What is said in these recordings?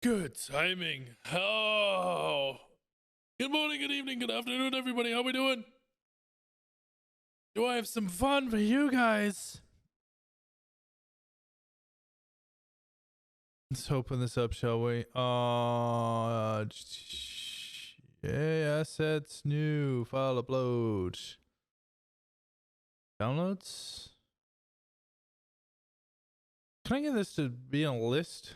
Good timing. Oh. Good morning, good evening, good afternoon, everybody. How we doing? Do I have some fun for you guys? Let's open this up, shall we? Assets, new, file upload. Downloads? Can I get this to be on a list?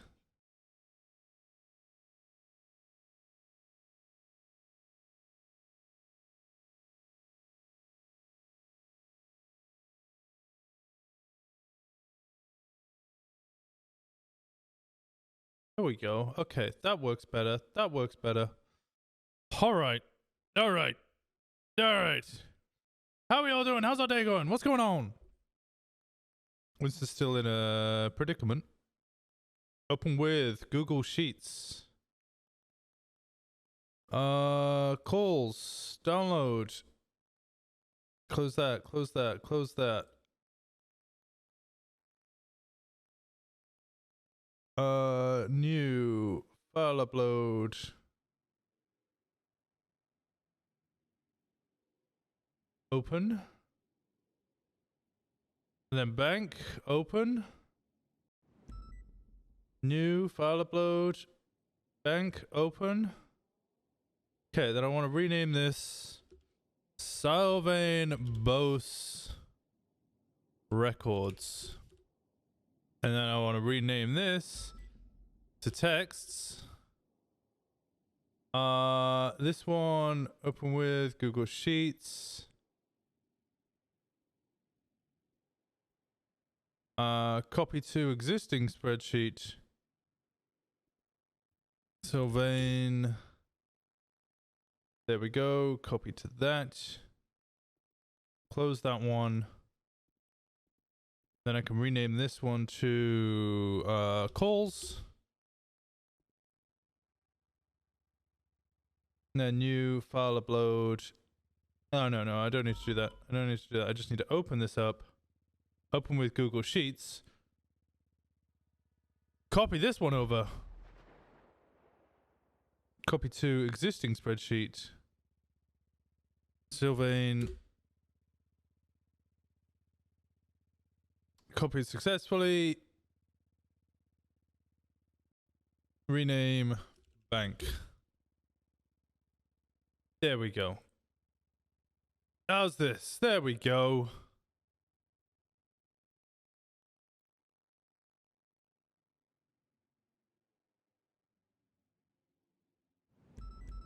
There we go. Okay, that works better. That works better. All right. All right. All right. How are we all doing? How's our day going? What's going on? Winston's still in a predicament. Open with Google Sheets. Calls. Download. Close that. Close that. Close that. New. File upload. Open. And then bank. Open. New. File upload. Bank. Open. Okay, then I want to rename this Sylvain Bose Records. And then I want to rename this to texts. This one, open with Google Sheets. Copy to existing spreadsheet. Sylvain. There we go. Copy to that. Close that one. Then I can rename this one to calls. And then new file upload. Oh, no, I don't need to do that. I don't need to do that. I just need to open this up. Open with Google Sheets. Copy this one over. Copy to existing spreadsheet. Sylvain. Copied successfully. Rename bank. There we go. How's this? There we go.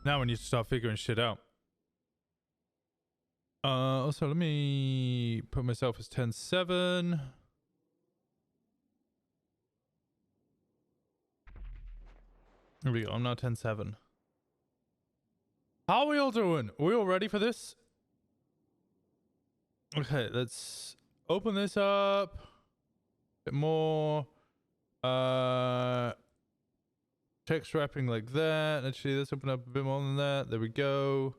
Now we need to start figuring shit out. Also, let me put myself as 10.7. There we go. I'm now 10.7. How are we all doing? Are we all ready for this? Okay, let's open this up. A bit more. Text wrapping like that. Actually, let's open up a bit more than that. There we go.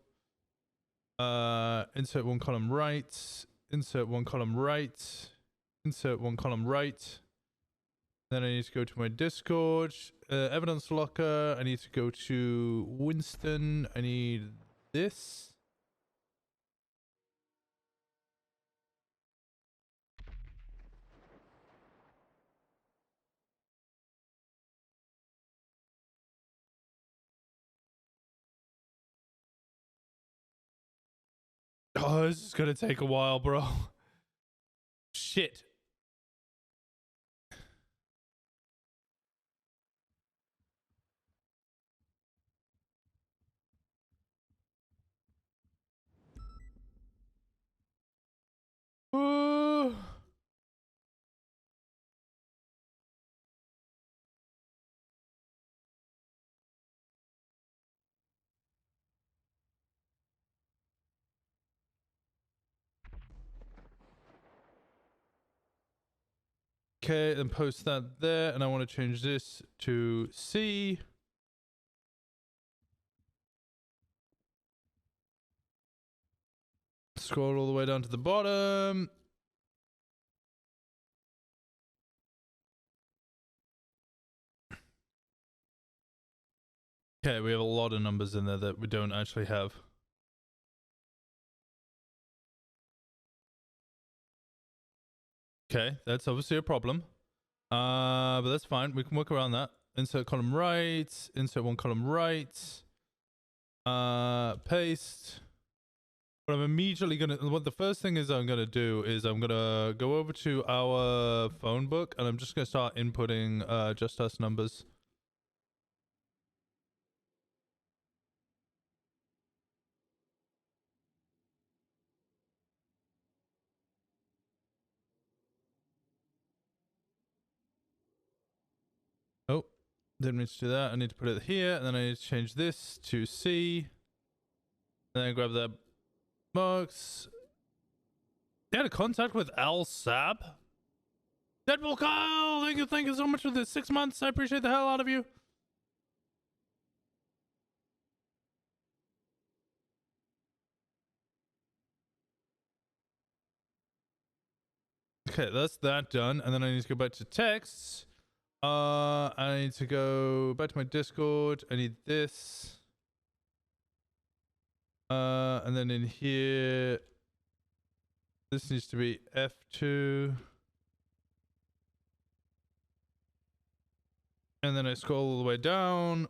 Insert one column right. Insert one column right. Insert one column right. Then I need to go to my Discord. Evidence locker. I need to go to Winston. I need this. Oh, this is gonna take a while, bro. Shit. Okay, then post that there, and I want to change this to C. Scroll all the way down to the bottom. Okay, we have a lot of numbers in there that we don't actually have. Okay, that's obviously a problem. But that's fine. We can work around that. Insert column right. Insert one column right. Paste. What I'm immediately gonna, what the first thing is I'm gonna do is I'm gonna go over to our phone book and I'm just gonna start inputting just us numbers. Oh, didn't mean to do that. I need to put it here, and then I need to change this to C. And then grab that box. They had a contact with Al Sab. Deadpool Kyle, thank you so much for the 6 months. I appreciate the hell out of you. Okay, that's that done. And then I need to go back to texts. I need to go back to my Discord. I need this. And then in here, this needs to be F2. And then I scroll all the way down.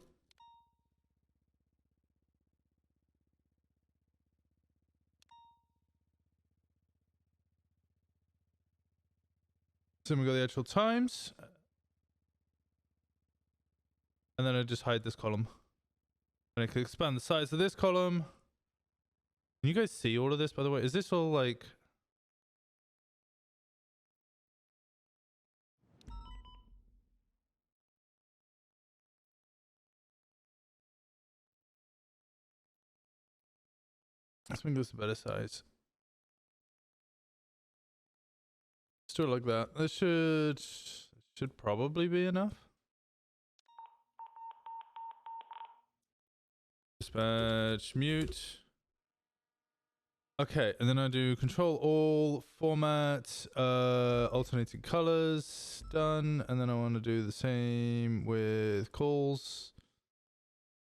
So we got the actual times. And then I just hide this column. And I can expand the size of this column. Can you guys see all of this, by the way? Is this all like... Let's make this a better size. Let's do it like that. This should probably be enough. Dispatch, mute. Okay, and then I do control all, format, alternating colors, done. And then I want to do the same with calls.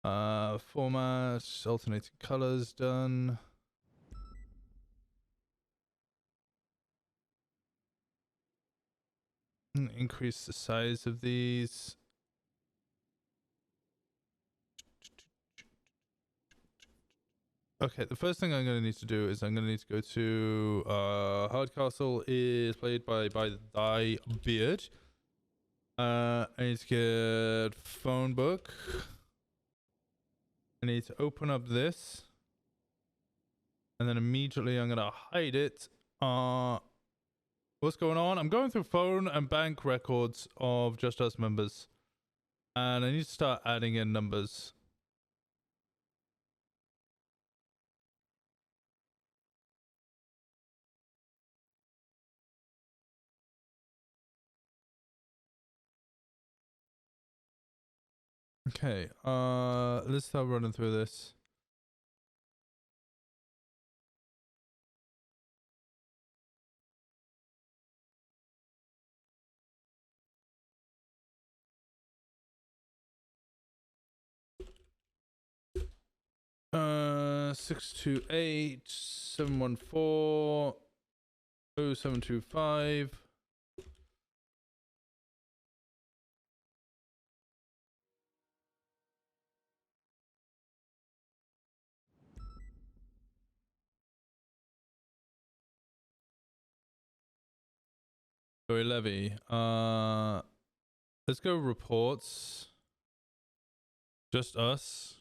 Format, alternating colors, done. Increase the size of these. Okay, the first thing I'm going to need to do is I'm going to need to go to Hardcastle is played by Thy Beard. I need to get phone book. I need to open up this. And then immediately I'm going to hide it. What's going on? I'm going through phone and bank records of Just Us members. And I need to start adding in numbers. Okay, let's start running through this. Uh, 628-714-0725. Joey Levy. Let's go reports. Just us.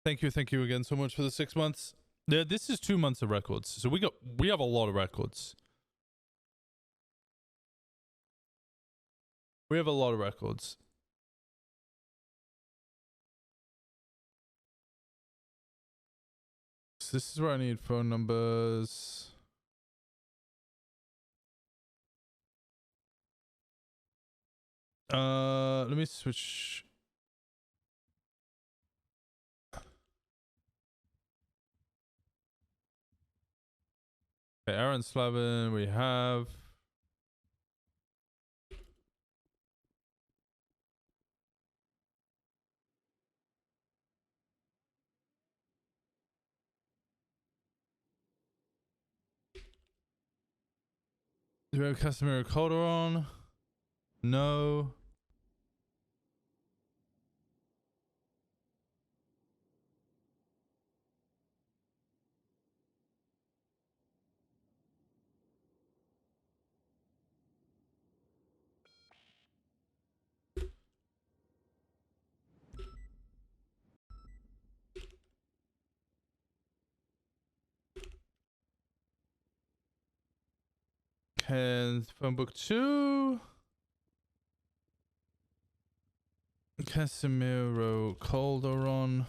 Thank you again so much for the 6 months. Yeah, this is 2 months of records. So we have a lot of records. We have a lot of records. So this is where I need phone numbers. Let me switch. Okay, Aaron Slavin, we have. Do we have Casimiro Calderon? No. Can phone book 2? Casimiro Calderon.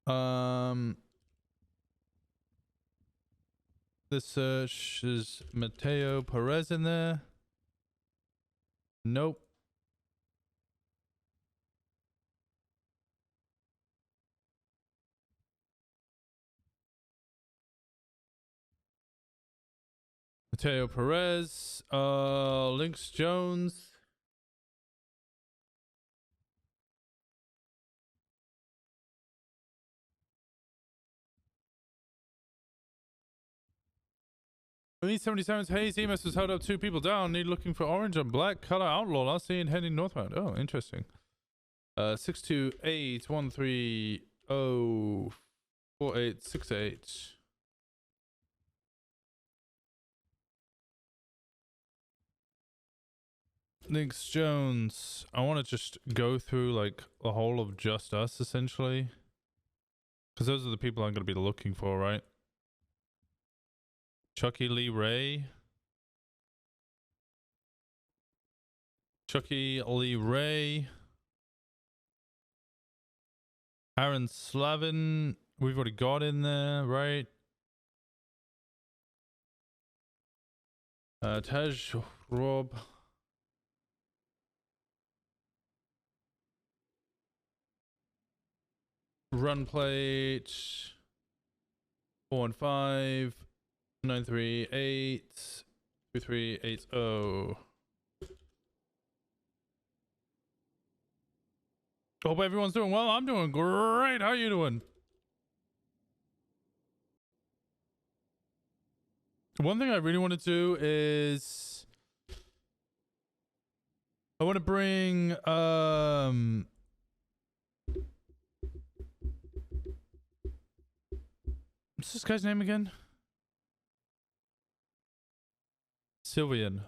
The search is Mateo Perez in there. Nope. Mateo Perez. Lynx Jones. Elite 77's Hayes Emus has held up 2 people down. Need looking for orange and black color outlaw. Last seen heading northbound. Oh, interesting. 628-130-4868. Lynx Jones. I want to just go through like the whole of Just Us essentially. Because those are the people I'm going to be looking for, right? Chucky Lee Ray. Chucky Lee Ray. Aaron Slavin. We've already got in there, right? Taj Rob. Run plate. 415 938 2380. Hope everyone's doing well. I'm doing great. How are you doing? One thing I really want to do is I want to bring what's this guy's name again? Sylvian.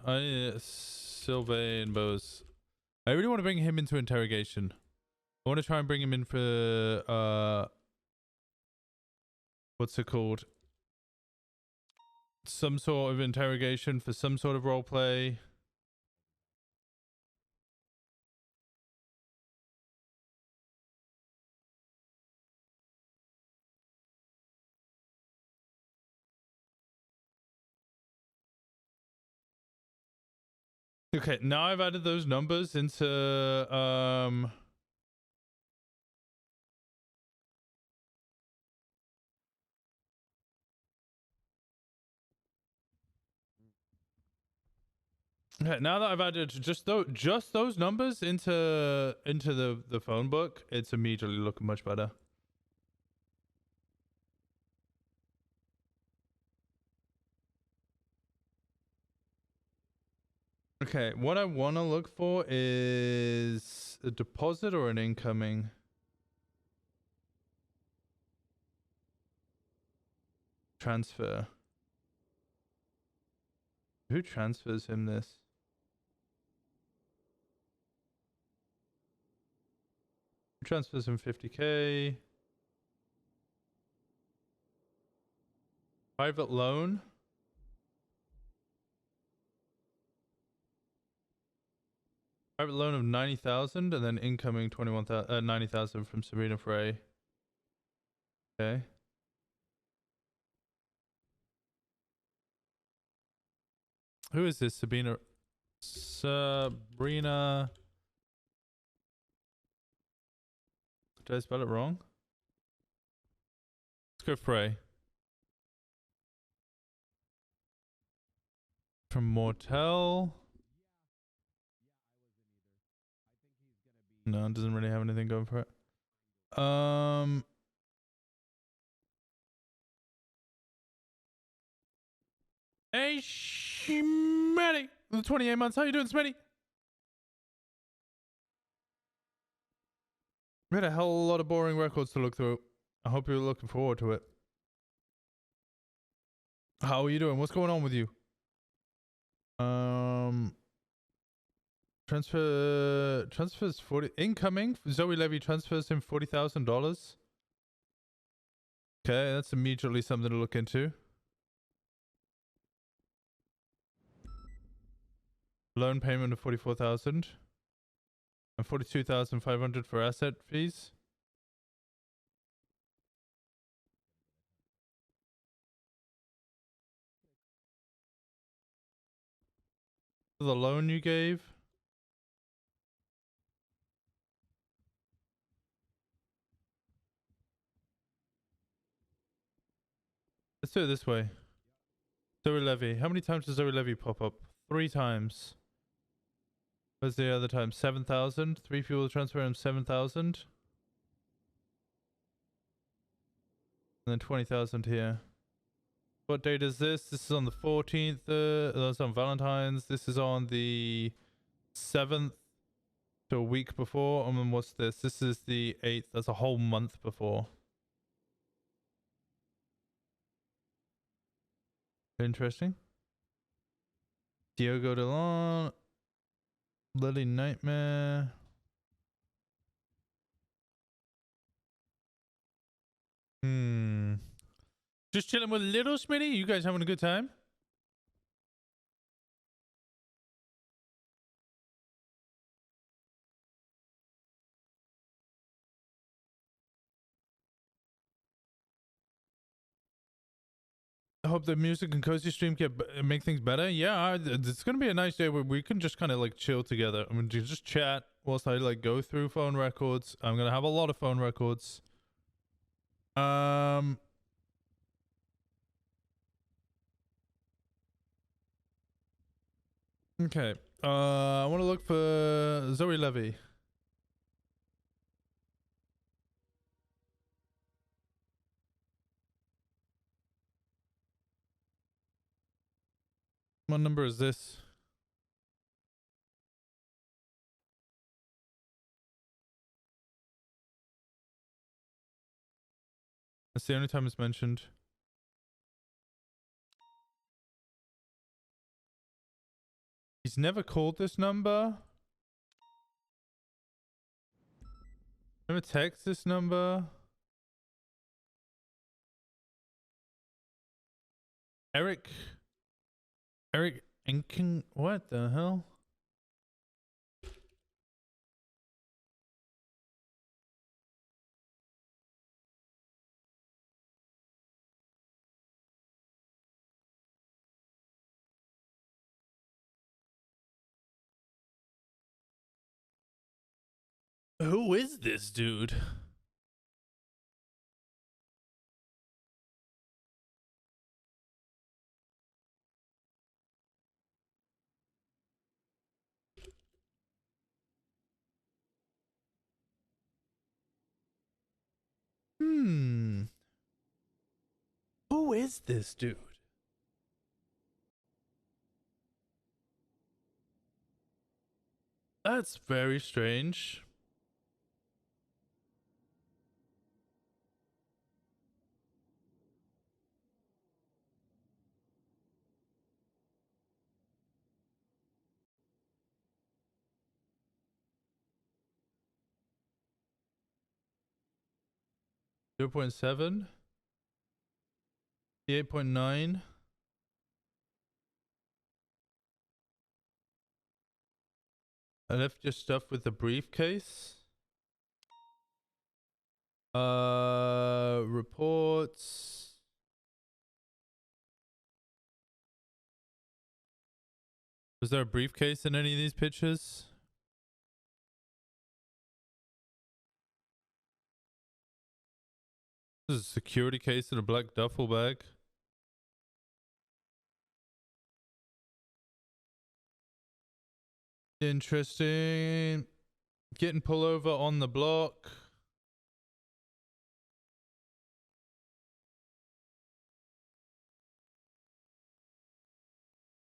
Sylvain Bose. I really want to bring him into interrogation. I want to try and bring him in for what's it called? Some sort of interrogation for some sort of role play. Okay, now I've added those numbers into okay, now that I've added just those numbers into the phone book, it's immediately looking much better. Okay, what I want to look for is a deposit or an incoming. Transfer. Who transfers him this? Who transfers him 50K? Private loan? Private loan of 90,000 and then incoming 90,000 from Sabrina Frey. Okay. Who is this? Sabrina. Did I spell it wrong? Let's go Frey. From Mortel. No, it doesn't really have anything going for it. Hey, Smitty. The 28 months. How you doing, Smitty? We had a hell of a lot of boring records to look through. I hope you're looking forward to it. How are you doing? What's going on with you? Transfers 40 incoming. Zoe Levy transfers him $40,000. Okay, that's immediately something to look into. Loan payment of 44,000 and 42,500 for asset fees. For the loan you gave. Let's do it this way. Zoe Levy. How many times does Zoe Levy pop up? 3 times. Where's the other time? 7,000. 3 fuel transfer and 7,000. And then 20,000 here. What date is this? This is on the 14th. That's on Valentine's. This is on the 7th. So a week before. And then what's this? This is the 8th. That's a whole month before. Interesting. Diogo Delon. Lily Nightmare. Just chilling with little Smitty. You guys having a good time? I hope the music and cozy stream make things better. Yeah, it's gonna be a nice day where we can just kind of like chill together. I'm gonna just chat whilst I like go through phone records. I'm gonna have a lot of phone records. Okay. I want to look for Zoe Levy. What number is this? That's the only time it's mentioned. He's never called this number. Never text this number. Eric Enking. What the hell? Who is this dude? Who is this dude? That's very strange. .7, 8.9. I left your stuff with the briefcase. Reports. Was there a briefcase in any of these pictures? This is a security case in a black duffel bag. Interesting. Getting pullover on the block.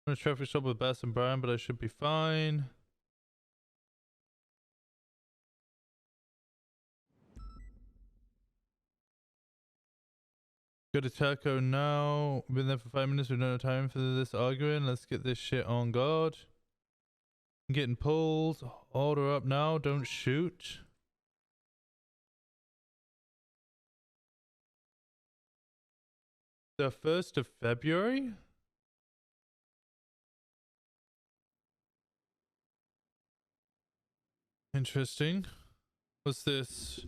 I'm gonna traffic stop with Bass and Brian, but I should be fine. Go to Taco now. Been there for 5 minutes. We don't have time for this arguing. Let's get this shit on guard. I'm getting pulled. Order up now. Don't shoot. The 1st of February? Interesting. What's this?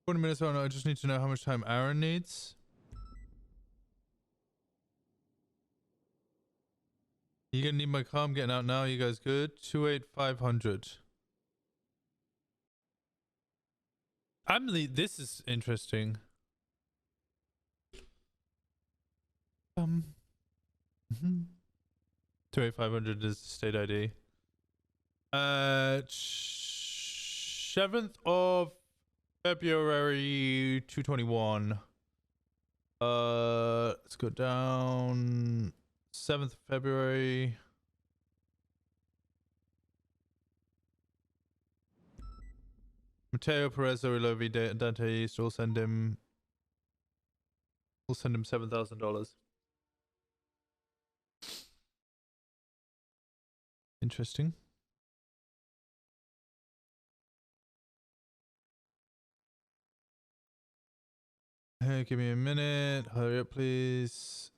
$20 on. I just need to know how much time Aaron needs. You gonna need my car? I'm getting out now. You guys good? 28500. This is interesting. 28500 is state ID. 7th of February 221. Let's go down. 7th of February. Mateo Perez Orilovi Dante East. We'll send him $7,000. Interesting. Hey, give me a minute. Hurry up, please.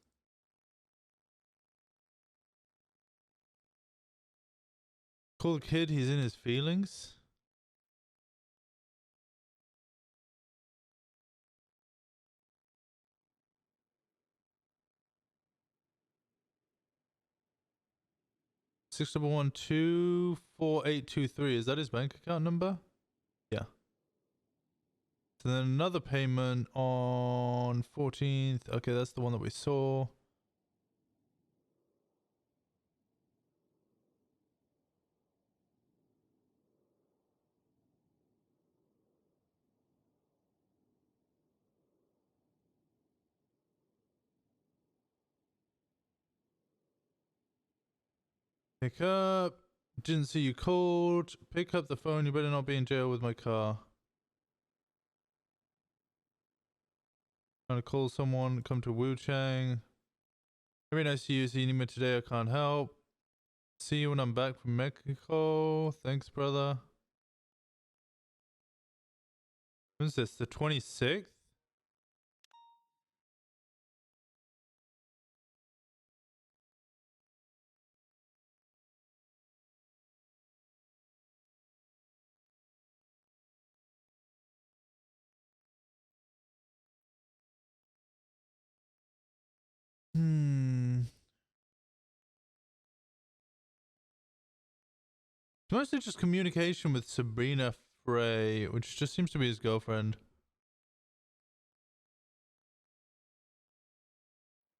Cool kid, he's in his feelings. $6112483. Is that his bank account number? Yeah. So then another payment on 14th. Okay, that's the one that we saw. Pick up. Didn't see you called. Pick up the phone. You better not be in jail with my car. Trying to call someone. Come to Wu Chang. Very nice to you. See you today. I can't help. See you when I'm back from Mexico. Thanks, brother. When's this? The 26th? Mostly just communication with Sabrina Frey, which just seems to be his girlfriend.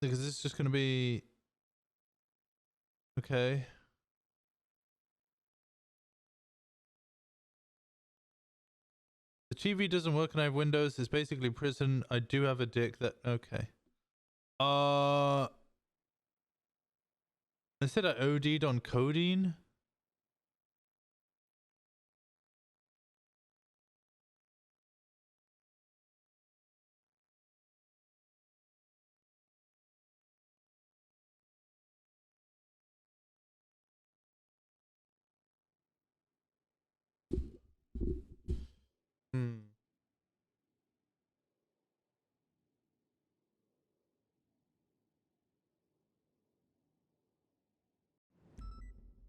Because this is just gonna be... Okay. The TV doesn't work and I have Windows. It's basically prison. I do have a dick that... Okay. I said I OD'd on codeine. Hmm.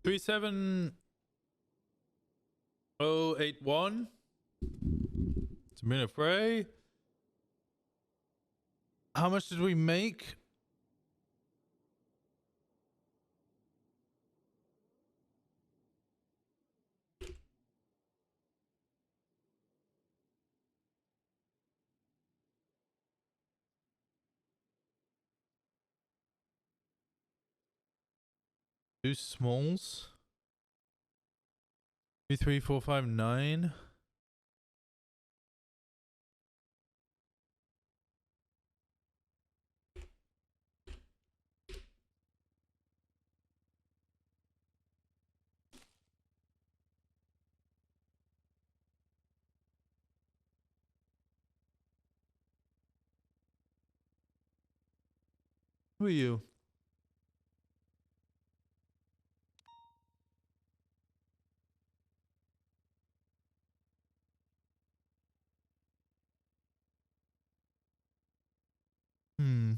Three 7081. Sabrina Frey. How much did we make? Two smalls. 2, 3, 4, 5, 9. Who are you? Hmm.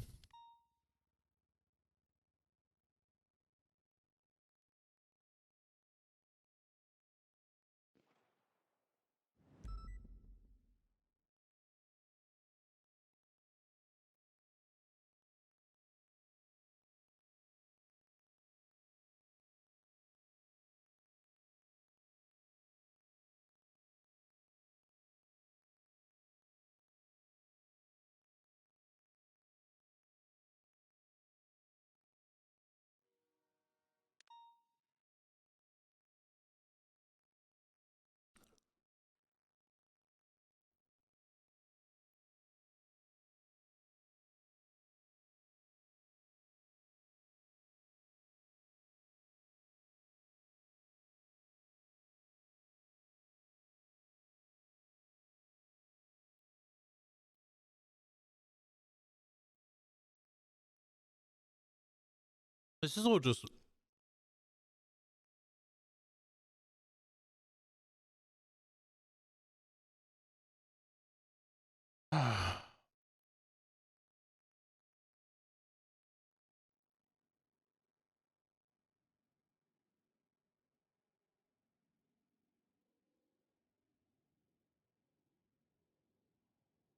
This is all just.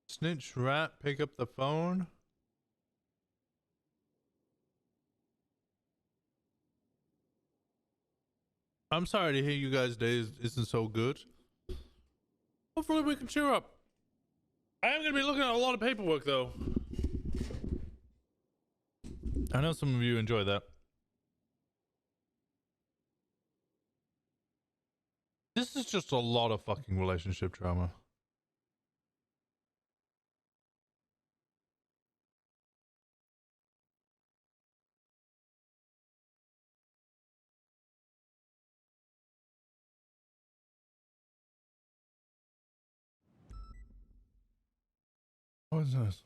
Snitch rat, pick up the phone. I'm sorry to hear you guys' days isn't so good. Hopefully we can cheer up. I am going to be looking at a lot of paperwork though. I know some of you enjoy that. This is just a lot of fucking relationship drama. What is this?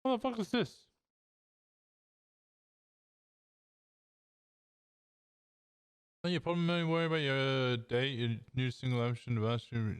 What the fuck is this? Don't you probably worry about your date, your new single option, the last year.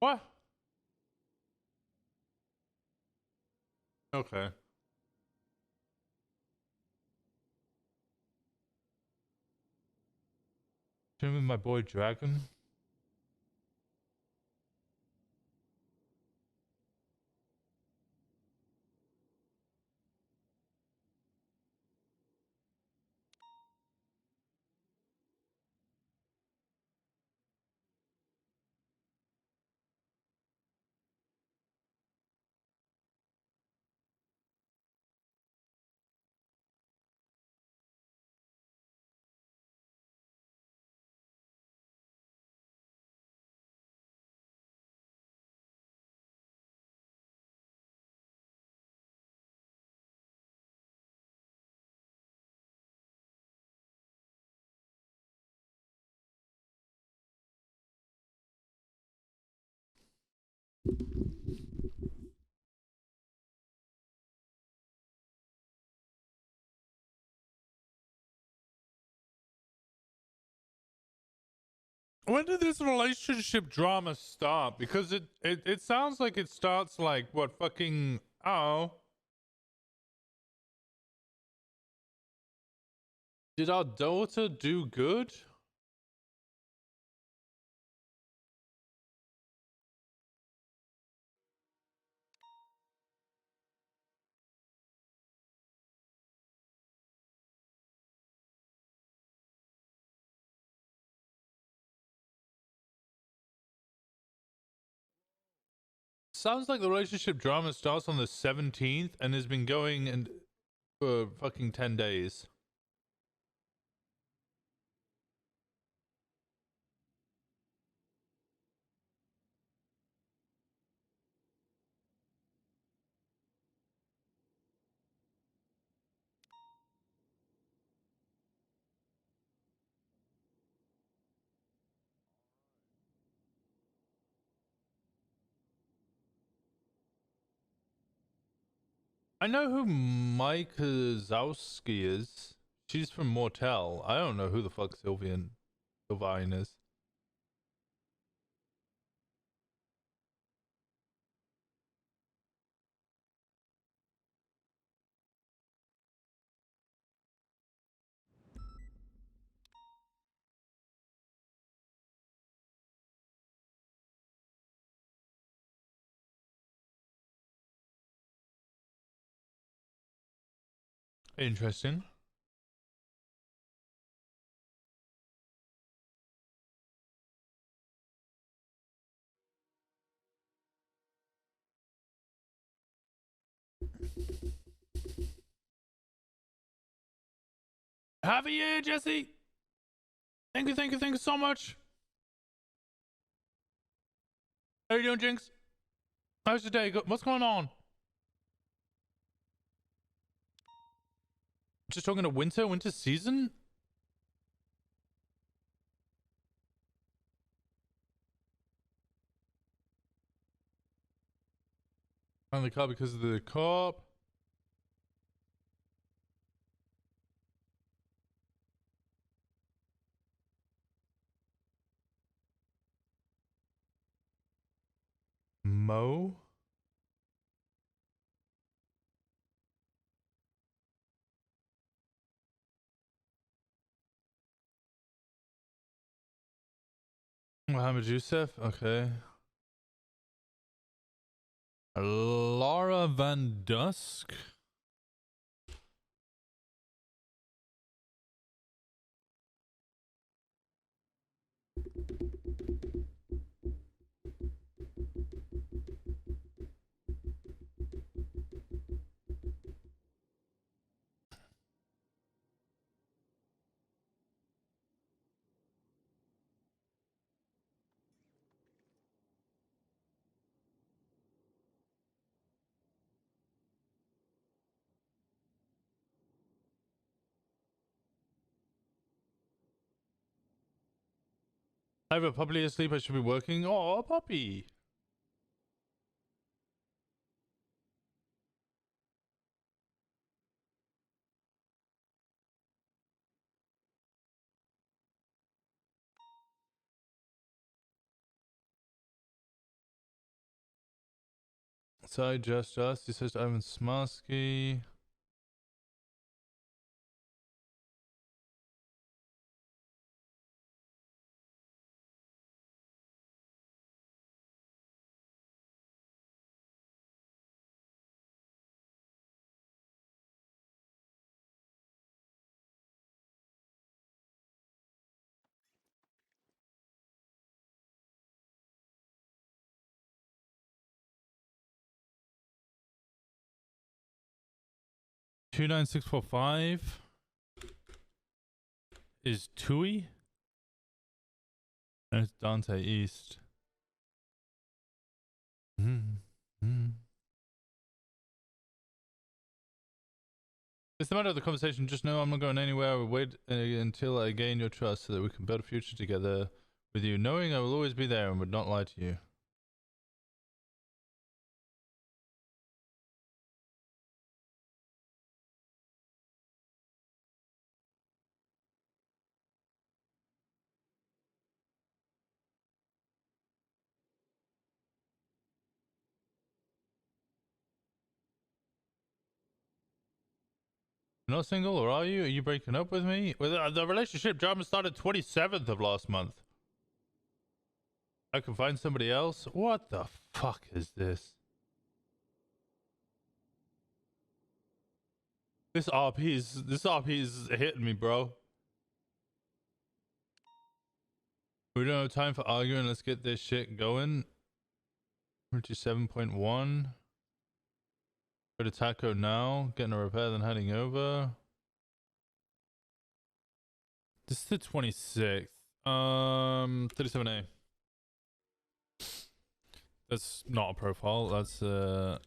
What? Okay. Him and my boy Dragon. When did this relationship drama start? Because it sounds like it starts like what fucking oh. Did our daughter do good? Sounds like the relationship drama starts on the 17th and has been going and for fucking 10 days. I know who Mike Zowski is. She's from Mortel. I don't know who the fuck Sylvian is. Interesting. Happy year, Jesse! Thank you so much. How you doing, Jinx? How's your day? What's going on? Just talking to winter season? On the car because of the cop. Mo? Mohammed Youssef? Okay. Laura Van Dusk? I have a puppy asleep. I should be working. Oh, a puppy. So just us. He says Ivan Smarsky. Two 9,645 is Tui. And it's Dante East. It's the matter of the conversation. Just know I'm not going anywhere. I will wait until I gain your trust so that we can build a future together with you, knowing I will always be there and would not lie to you. You're not single, or are you? Are you breaking up with me? Well, the relationship drama started 27th of last month. I can find somebody else? What the fuck is this? This RP is hitting me, bro. We don't have time for arguing. Let's get this shit going. 27.1. Go to Taco now. Getting a repair, then heading over. This is the 26th. 37A. That's not a profile. That's does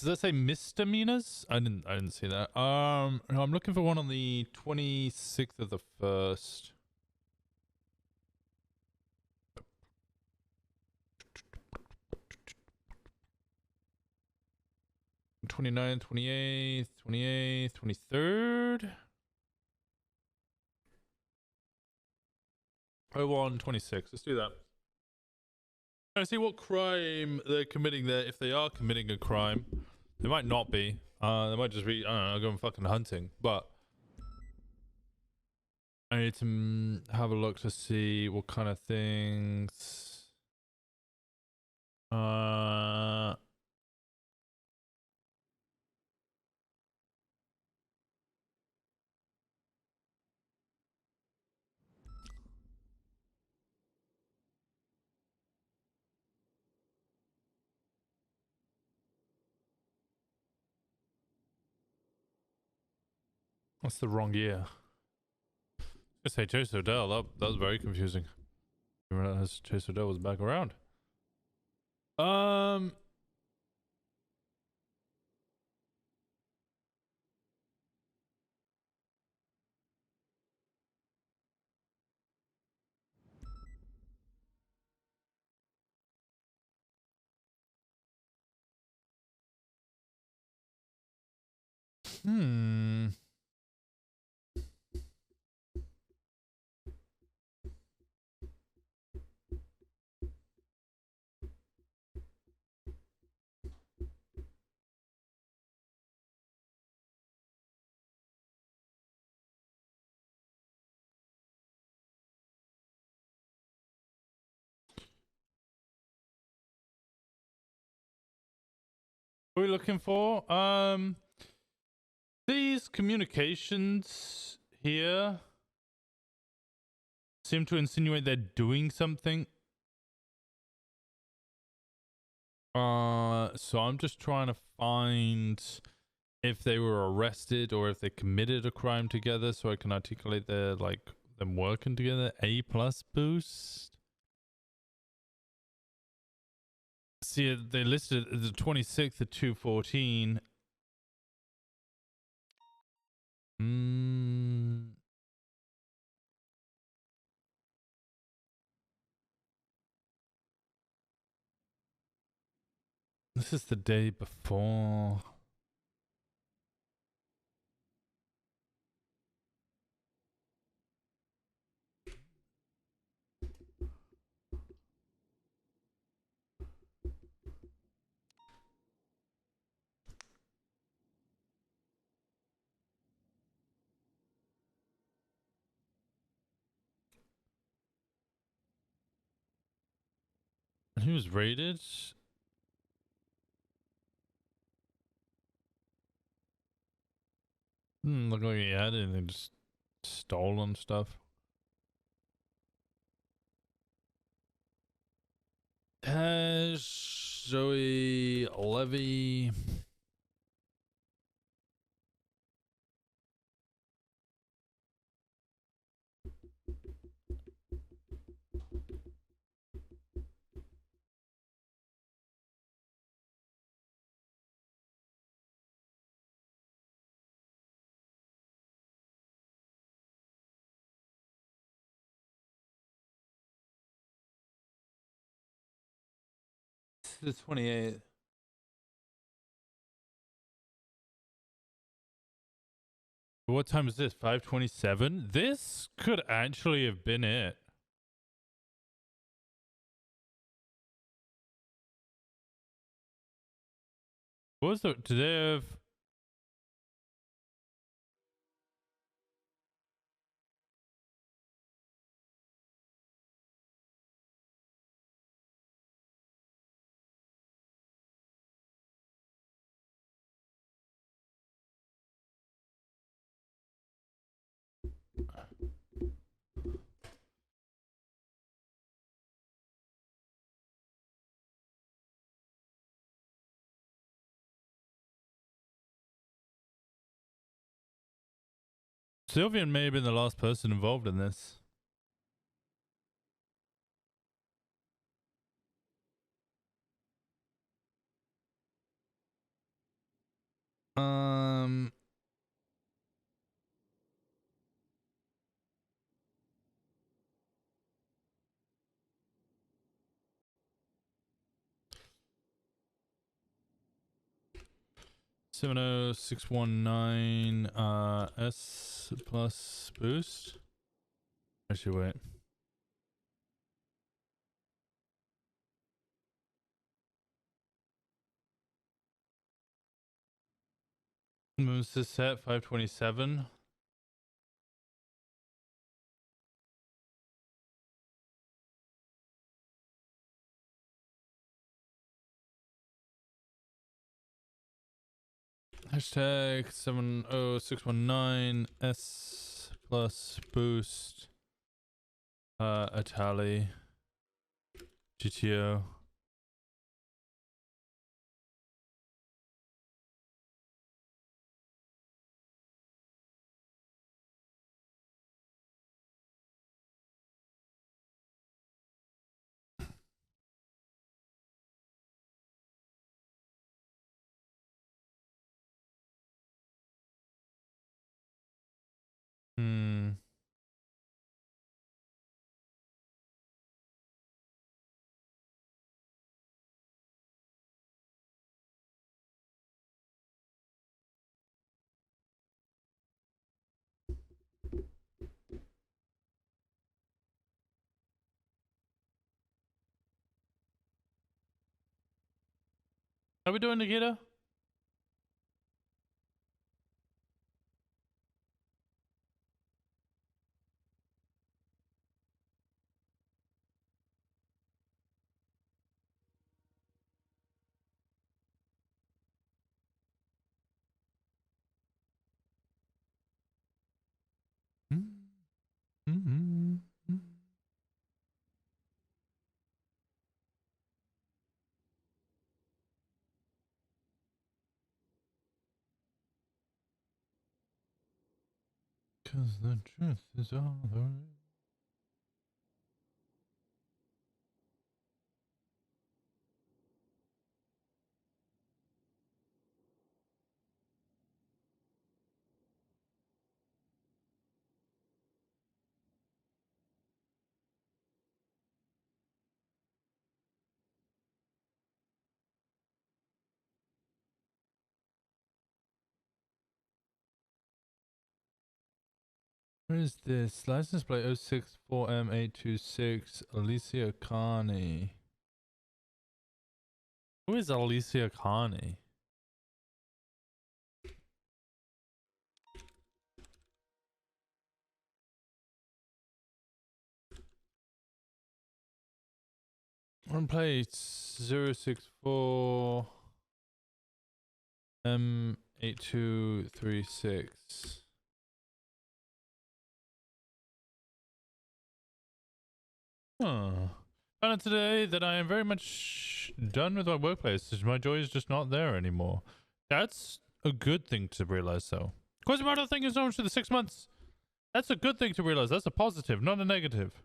that say misdemeanors? I didn't see that. No, I'm looking for one on the 26th of the 1st. 29th, 28th, 28th, 23rd. 01, 26. Let's do that. Trying to see what crime they're committing there. If they are committing a crime, they might not be. They might just be, I don't know, going fucking hunting. But I need to have a look to see what kind of things. That's the wrong year. I say Chase Odell. That was very confusing. I didn't realize Chase Odell was back around. What are we looking for? These communications here seem to insinuate they're doing something. So I'm just trying to find if they were arrested or if they committed a crime together, so I can articulate their them working together. A+ boost. See, they listed the 26th at 2:14. This is the day before. And he was raided. Look like he had it and just stolen stuff. Zoe Levy. The 28th. What time is this? 5:27? This could actually have been it. What was the... Do they have... Sylvian may have been the last person involved in this. Um... 70619 S plus boost. Actually, wait. Moves to set 527. Hashtag 70619 S plus boost. Atali. GTO. How we doing, Nikita? Because the truth is all the way. Where is this? License plate 064M826 Alicia Carney. Who is Alicia Carney? On plate 064 M8236. Huh. Found out today that I am very much done with my workplace. My joy is just not there anymore. That's a good thing to realize, though. Quasimodo, thank you so much for the 6 months. That's a good thing to realize. That's a positive, not a negative.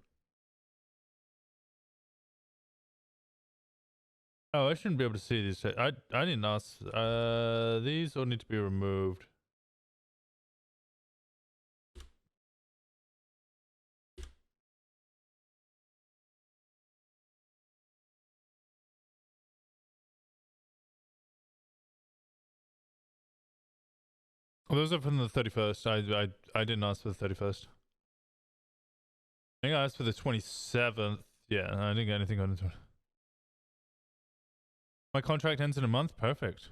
Oh, I shouldn't be able to see these. I didn't ask. These all need to be removed. Well, those are from the 31st. I didn't ask for the 31st. I think I asked for the 27th. Yeah, I didn't get anything on it. My contract ends in a month. Perfect.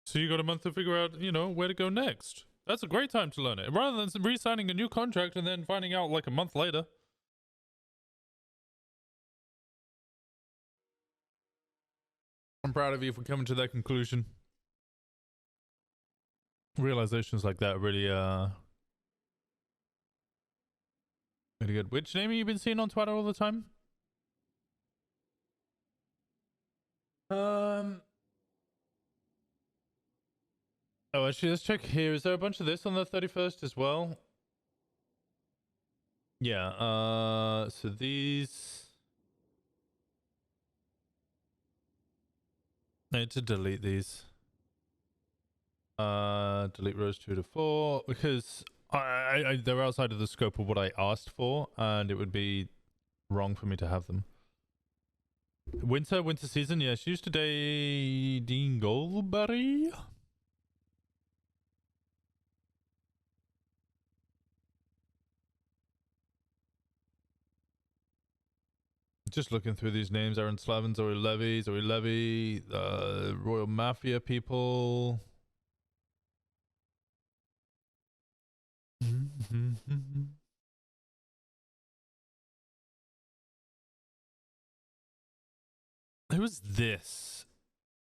So you got a month to figure out, you know, where to go next. That's a great time to learn it. Rather than re-signing a new contract and then finding out like a month later. I'm proud of you for coming to that conclusion. Realizations like that really, really good. Which name have you been seeing on Twitter all the time? Oh, actually, let's check here. Is there a bunch of this on the 31st as well? Yeah, so these... I need to delete these. Delete rows 2 to 4 because they're outside of the scope of what I asked for, and it would be wrong for me to have them. Winter season, yes. Used today, Dean Goldberry. Just looking through these names: Aaron Slavin, Zoe Levy, Royal Mafia people. Who's this?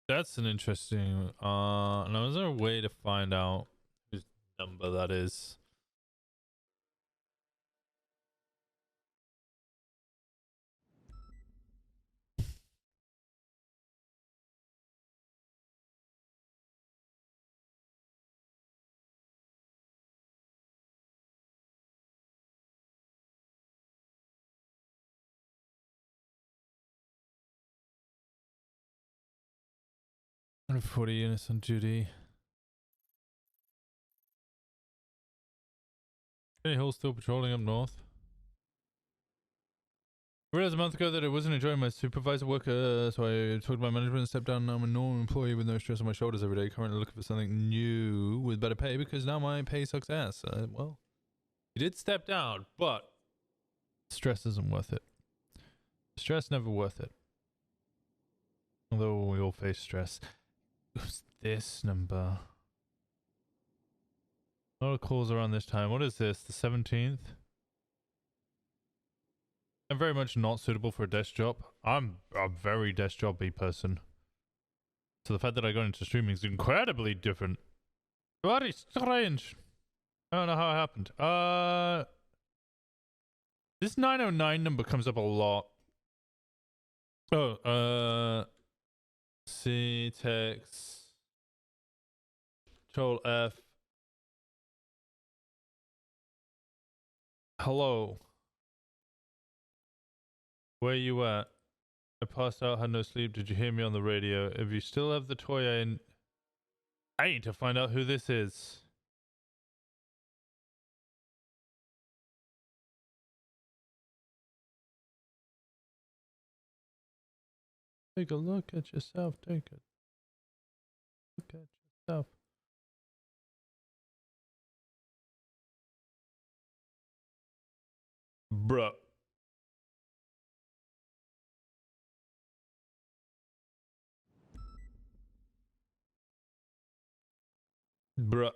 That's an interesting. Now is there a way to find out whose number that is? And 40 units on duty. Any Hill still patrolling up north? I realized a month ago that I wasn't enjoying my supervisor work, so I talked to my management and stepped down. Now I'm a normal employee with no stress on my shoulders every day. Currently looking for something new with better pay because now my pay sucks ass. Well, you did step down, but stress isn't worth it. Stress never worth it. Although we all face stress. Who's this number? A lot of calls around this time. What is this? The 17th? I'm very much not suitable for a desk job. I'm a very desk jobby person. So the fact that I got into streaming is incredibly different. Very strange. I don't know how it happened. This 909 number comes up a lot. Oh, C text. Control F. Hello. Where you at? I passed out, had no sleep. Did you hear me on the radio? If you still have the toy, I need to find out who this is. Take a look at yourself. Take a look at yourself. Bruh. Bruh.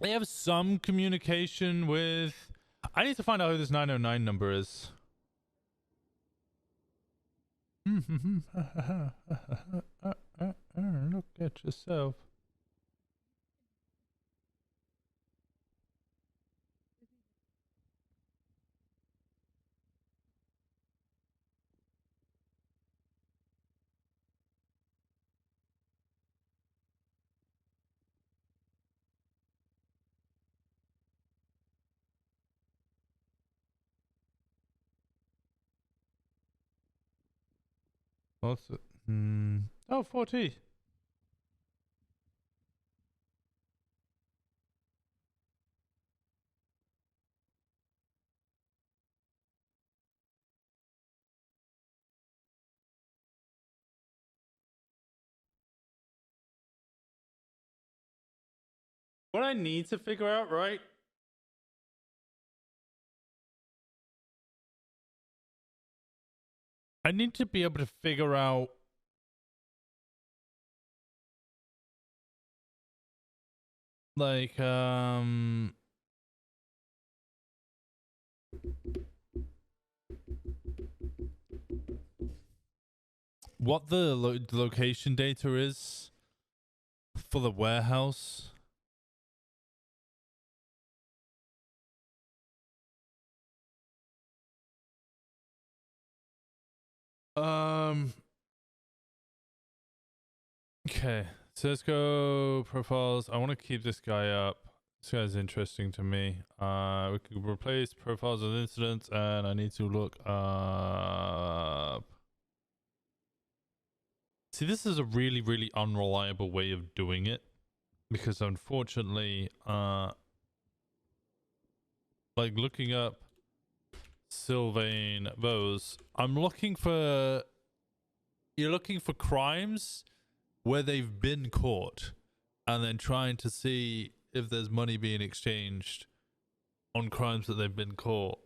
They have some communication with... I need to find out who this 909 number is. Look at yourself. What's it? Oh, 40. What I need to figure out, right? I need to be able to figure out like what the location data is for the warehouse. Okay, so let's go profiles. I want to keep this guy up. This guy's interesting to me. We can replace profiles with incidents, and I need to look up. See, this is a really, really unreliable way of doing it because unfortunately, like looking up Sylvain Vose, I'm looking for. You're looking for crimes where they've been caught and then trying to see if there's money being exchanged on crimes that they've been caught.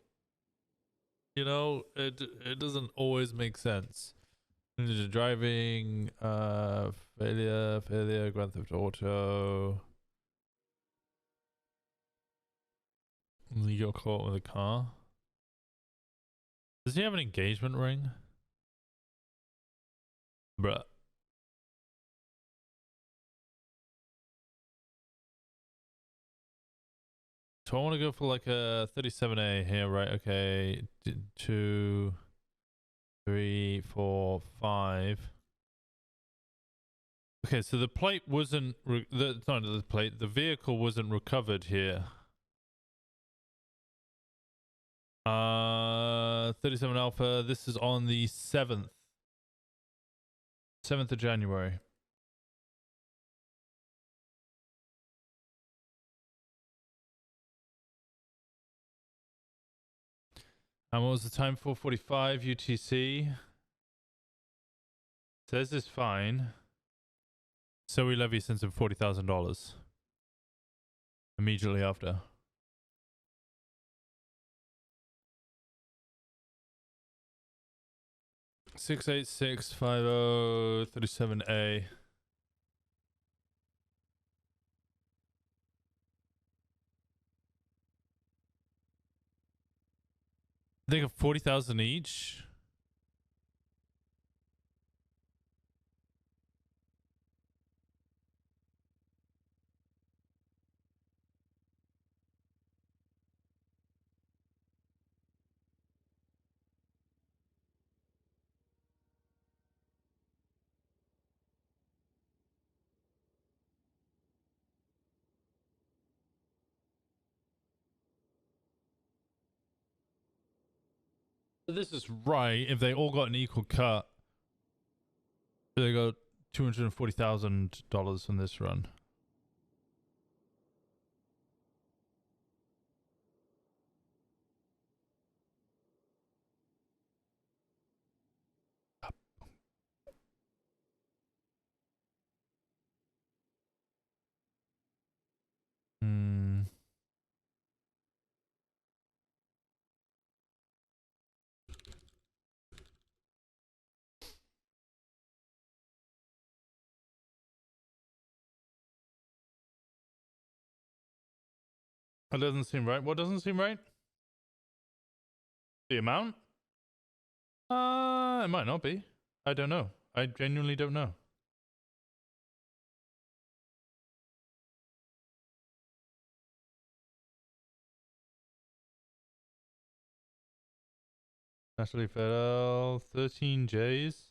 You know, it doesn't always make sense. Driving, failure, Grand Theft Auto. You got caught with a car. Does he have an engagement ring? Bruh. So I want to go for like a 37A here, right? Okay, 2, 3, 4, 5. Okay, so the plate wasn't the vehicle wasn't recovered here. 37 Alpha. This is on the 7th of January. And what was the time? 4:45 UTC. Says this fine. So we levy sends him $40,000 immediately after. $6865037A. I think of 40,000 each. So this is right. If they all got an equal cut, they got $240,000 from this run. That doesn't seem right. What doesn't seem right? The amount? It might not be. I don't know. I genuinely don't know. Natalie Fidel, 13 J's.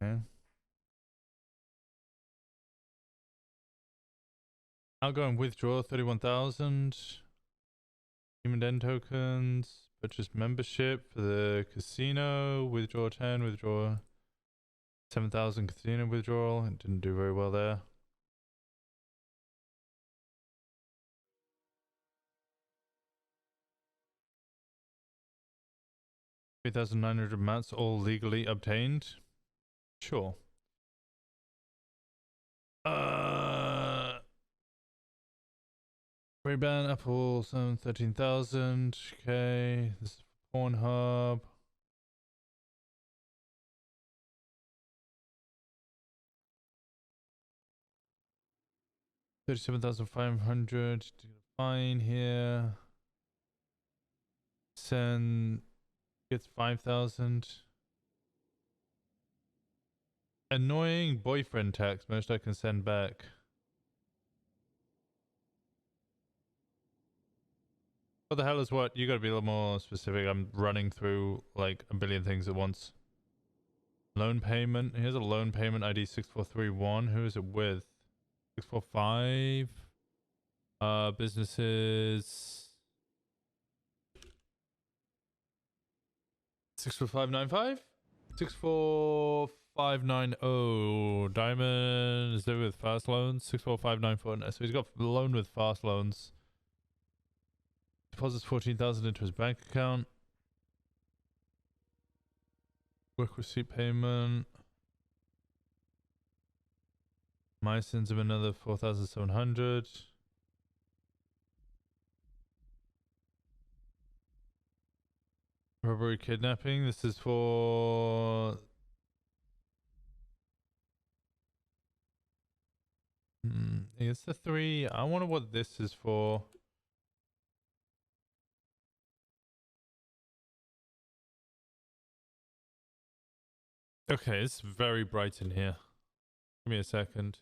Okay. Outgoing withdraw, 31,000. Human den tokens. Purchase membership for the casino. Withdraw 10. Withdraw 7,000 casino withdrawal. It didn't do very well there. $3,900 mats all legally obtained. Sure. Ray-Ban, Apple, some 13,000. Okay. This is Pornhub. $37,500. Fine here. Send gets 5,000. Annoying boyfriend text. Most I can send back. What the hell is what? You gotta be a little more specific. I'm running through like a billion things at once. Loan payment. Here's a loan payment ID 6431. Who is it with? 645. Businesses. 64595? 64590. Diamond is there with fast loans. 64594. So he's got loan with fast loans. Deposits 14,000 into his bank account. Work receipt payment. My sins of another 4,700. Robbery, kidnapping. This is for... It's the 3. I wonder what this is for. Okay, it's very bright in here. Give me a second.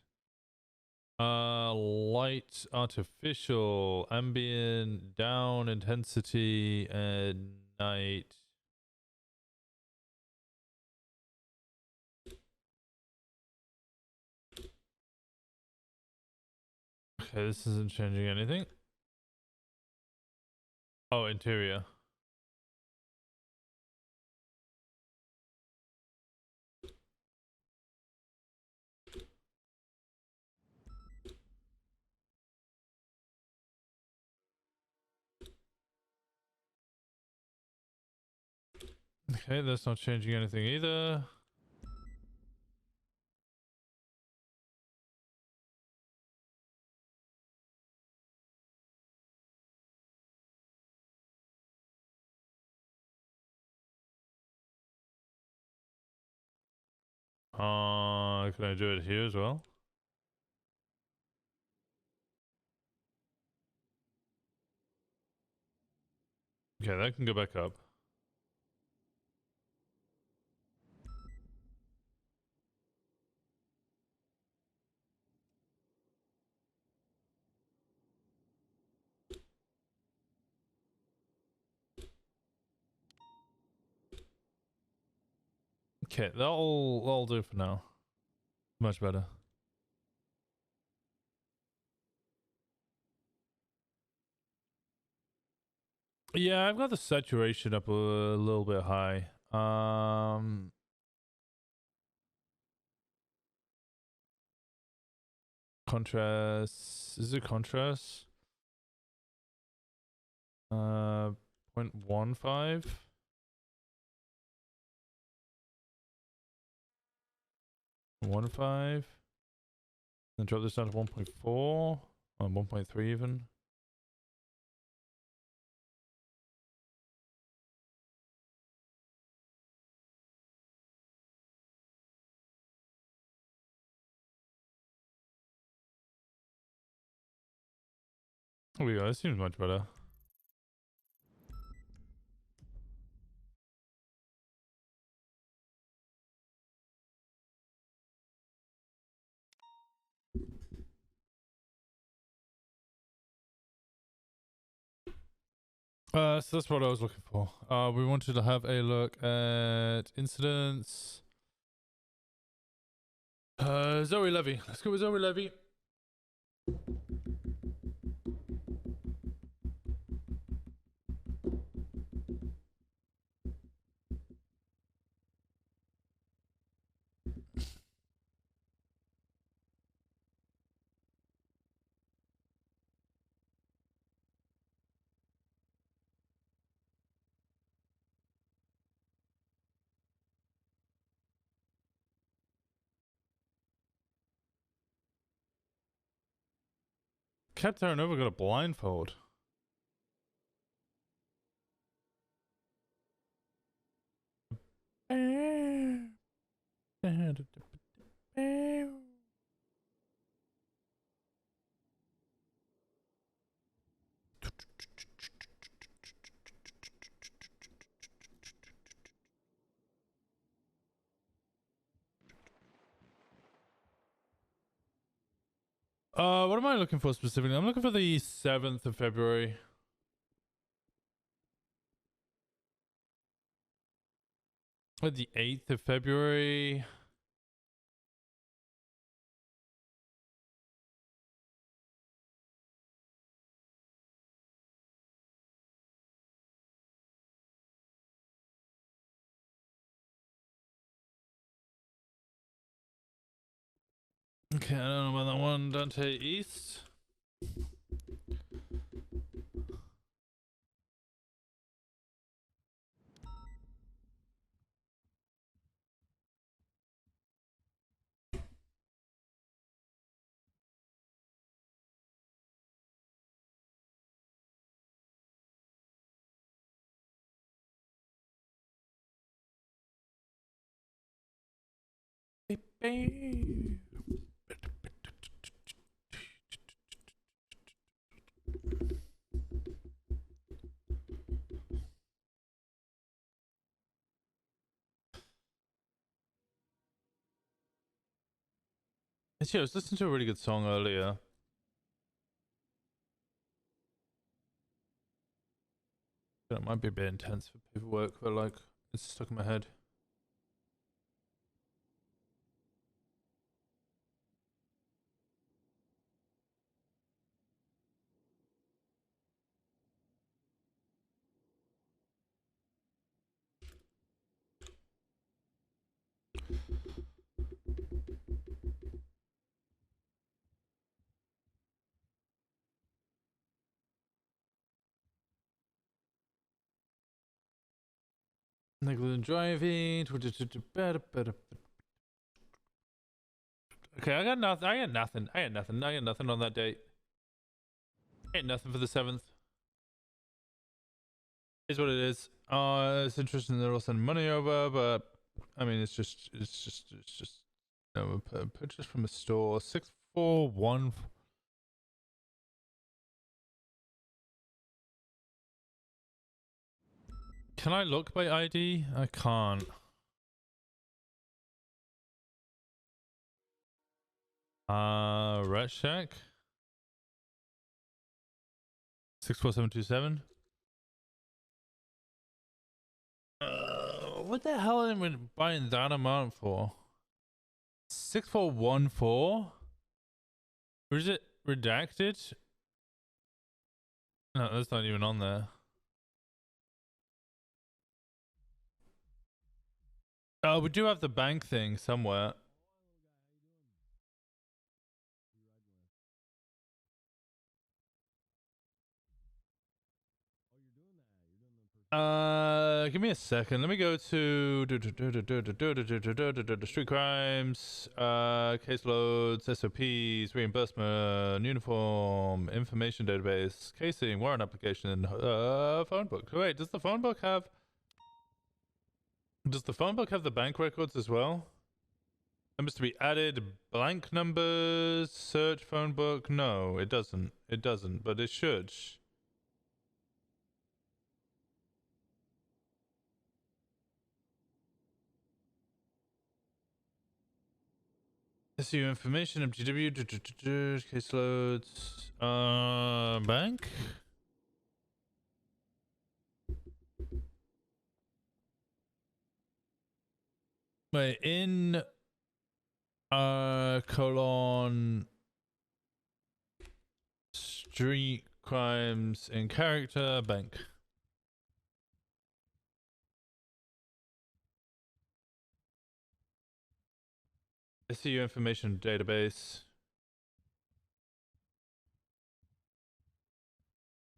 Light, artificial, ambient, down, intensity, and night. Okay, this isn't changing anything. Oh, interior. Okay, that's not changing anything either. Can I do it here as well? Okay, that can go back up. Okay, that'll do for now. Much better. Yeah, I've got the saturation up a little bit high. Contrast. Is it contrast? 0.15. One five. Then drop this down to 1.4 or 1.3 even. There we go. This seems much better. So that's what I was looking for. We wanted to have a look at incidents. Zoe Levy. Let's go with Zoe Levy. Captain Nova got a blindfold. What am I looking for specifically? I'm looking for the 7th of February. Or the 8th of February. Okay, I don't know about that one. Dante East. Actually, I was listening to a really good song earlier. It might be a bit intense for paperwork, but like, it's stuck in my head. Negligent driving. Okay, I got nothing. I got nothing on that date. I got nothing for the 7th. Is what it is. It's interesting they're all sending money over, but I mean, it's just you know, purchase from a store. 641. Can I look by ID? I can't. Rat Shack. 64727. What the hell am I buying that amount for? 6414? Or is it redacted? No, that's not even on there. We do have the bank thing somewhere. Give me a second. Let me go to street crimes, caseloads, SOPs, reimbursement, uniform, information database, casing, warrant application, phone book. Wait, does the phone book have the bank records as well? Numbers to be added, blank numbers, search phone book. No, it doesn't. It doesn't, but it should. SU information, MTW, caseloads, bank. Wait, in colon street crimes in character bank. SU information database.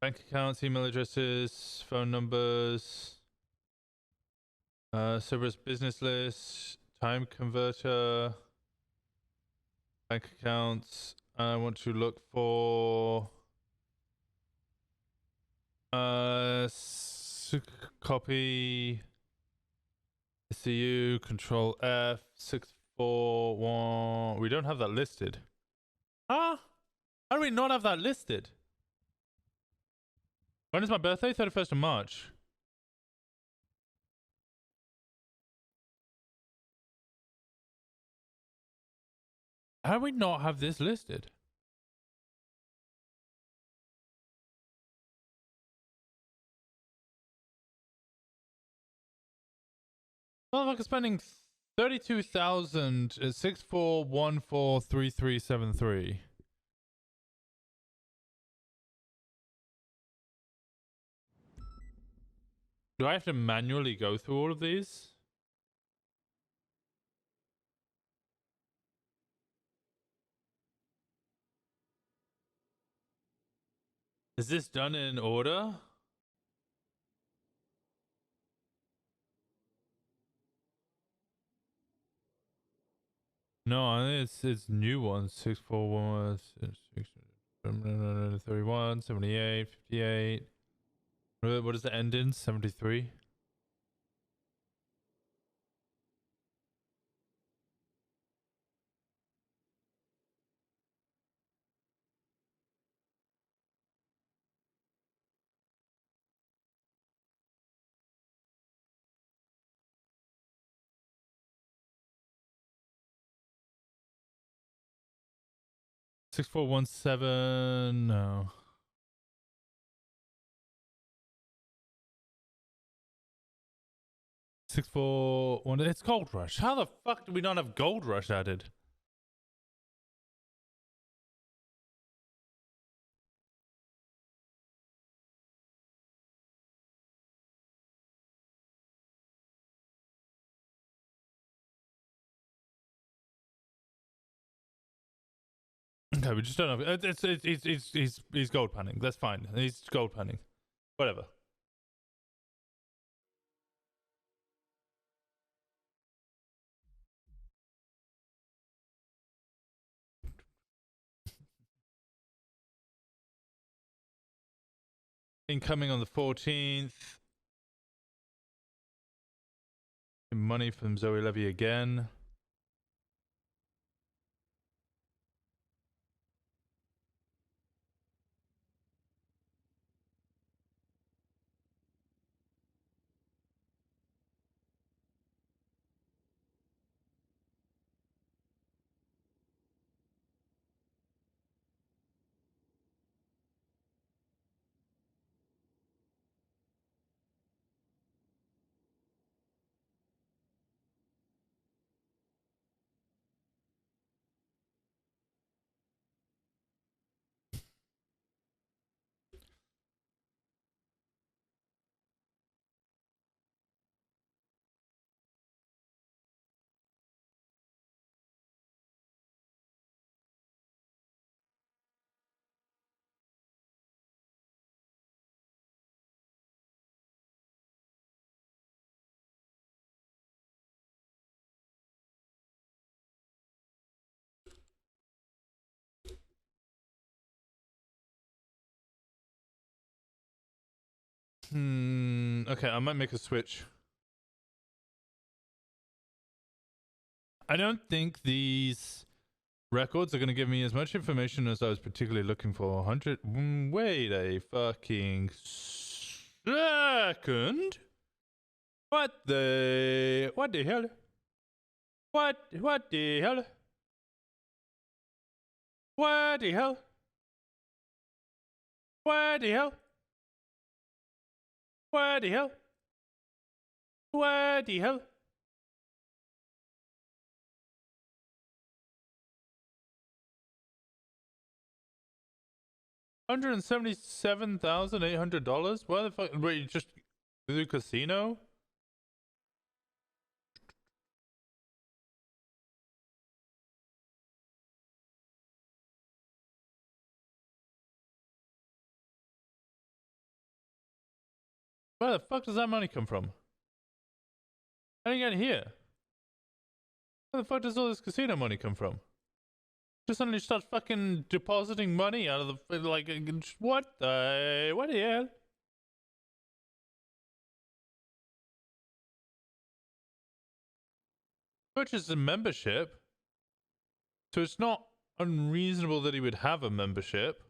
Bank accounts, email addresses, phone numbers, Cerberus business list, time converter, bank accounts, I want to look for copy SCU Control F 641. We don't have that listed. Huh? How do we not have that listed? When is my birthday? 31st of March. How do we not have this listed? Motherfucker spending 32,000 at 64143373. Do I have to manually go through all of these? Is this done in order? No, I think it's new ones. 641, 31, 78, 58. What is the end in? 73? Six four one seven. No. 641. It's Gold Rush. How the fuck do we not have Gold Rush added? Okay, we just don't know. He's gold panning. That's fine. He's gold panning. Whatever. Incoming on the 14th. Money from Zoe Levy again. Okay, I might make a switch. I don't think these records are going to give me as much information as I was particularly looking for. 100. Wait a fucking second. What the hell? What the hell? What the hell? What the hell? What the hell? What the hell? What the hell? $177,800? Why the fuck? Wait, just the casino? Where the fuck does that money come from? I didn't get here. Where the fuck does all this casino money come from? Just suddenly start fucking depositing money out of the like. What the hell? Purchase a membership, so it's not unreasonable that he would have a membership.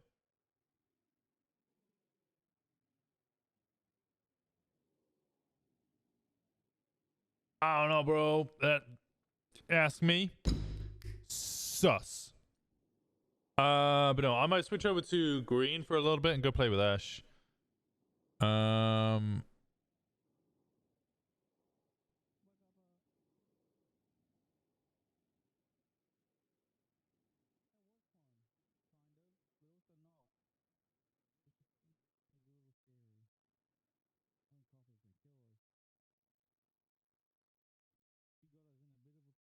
I don't know, bro. Ask me. Sus. But no, I might switch over to green for a little bit and go play with Ash.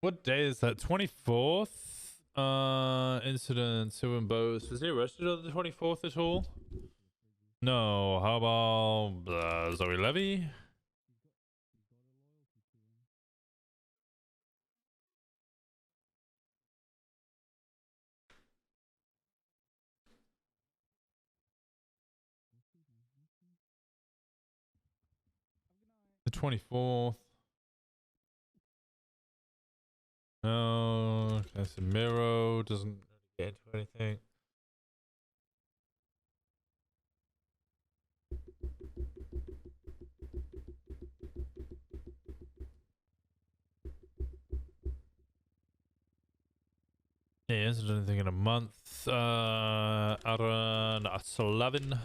What day is that? 24th? Incident, Sue Bose. Was he arrested on the 24th at all? No. How about Zoe Levy? The 24th. No. Casemiro doesn't get into anything. Yeah, hasn't done anything in a month. Aaron Slavin.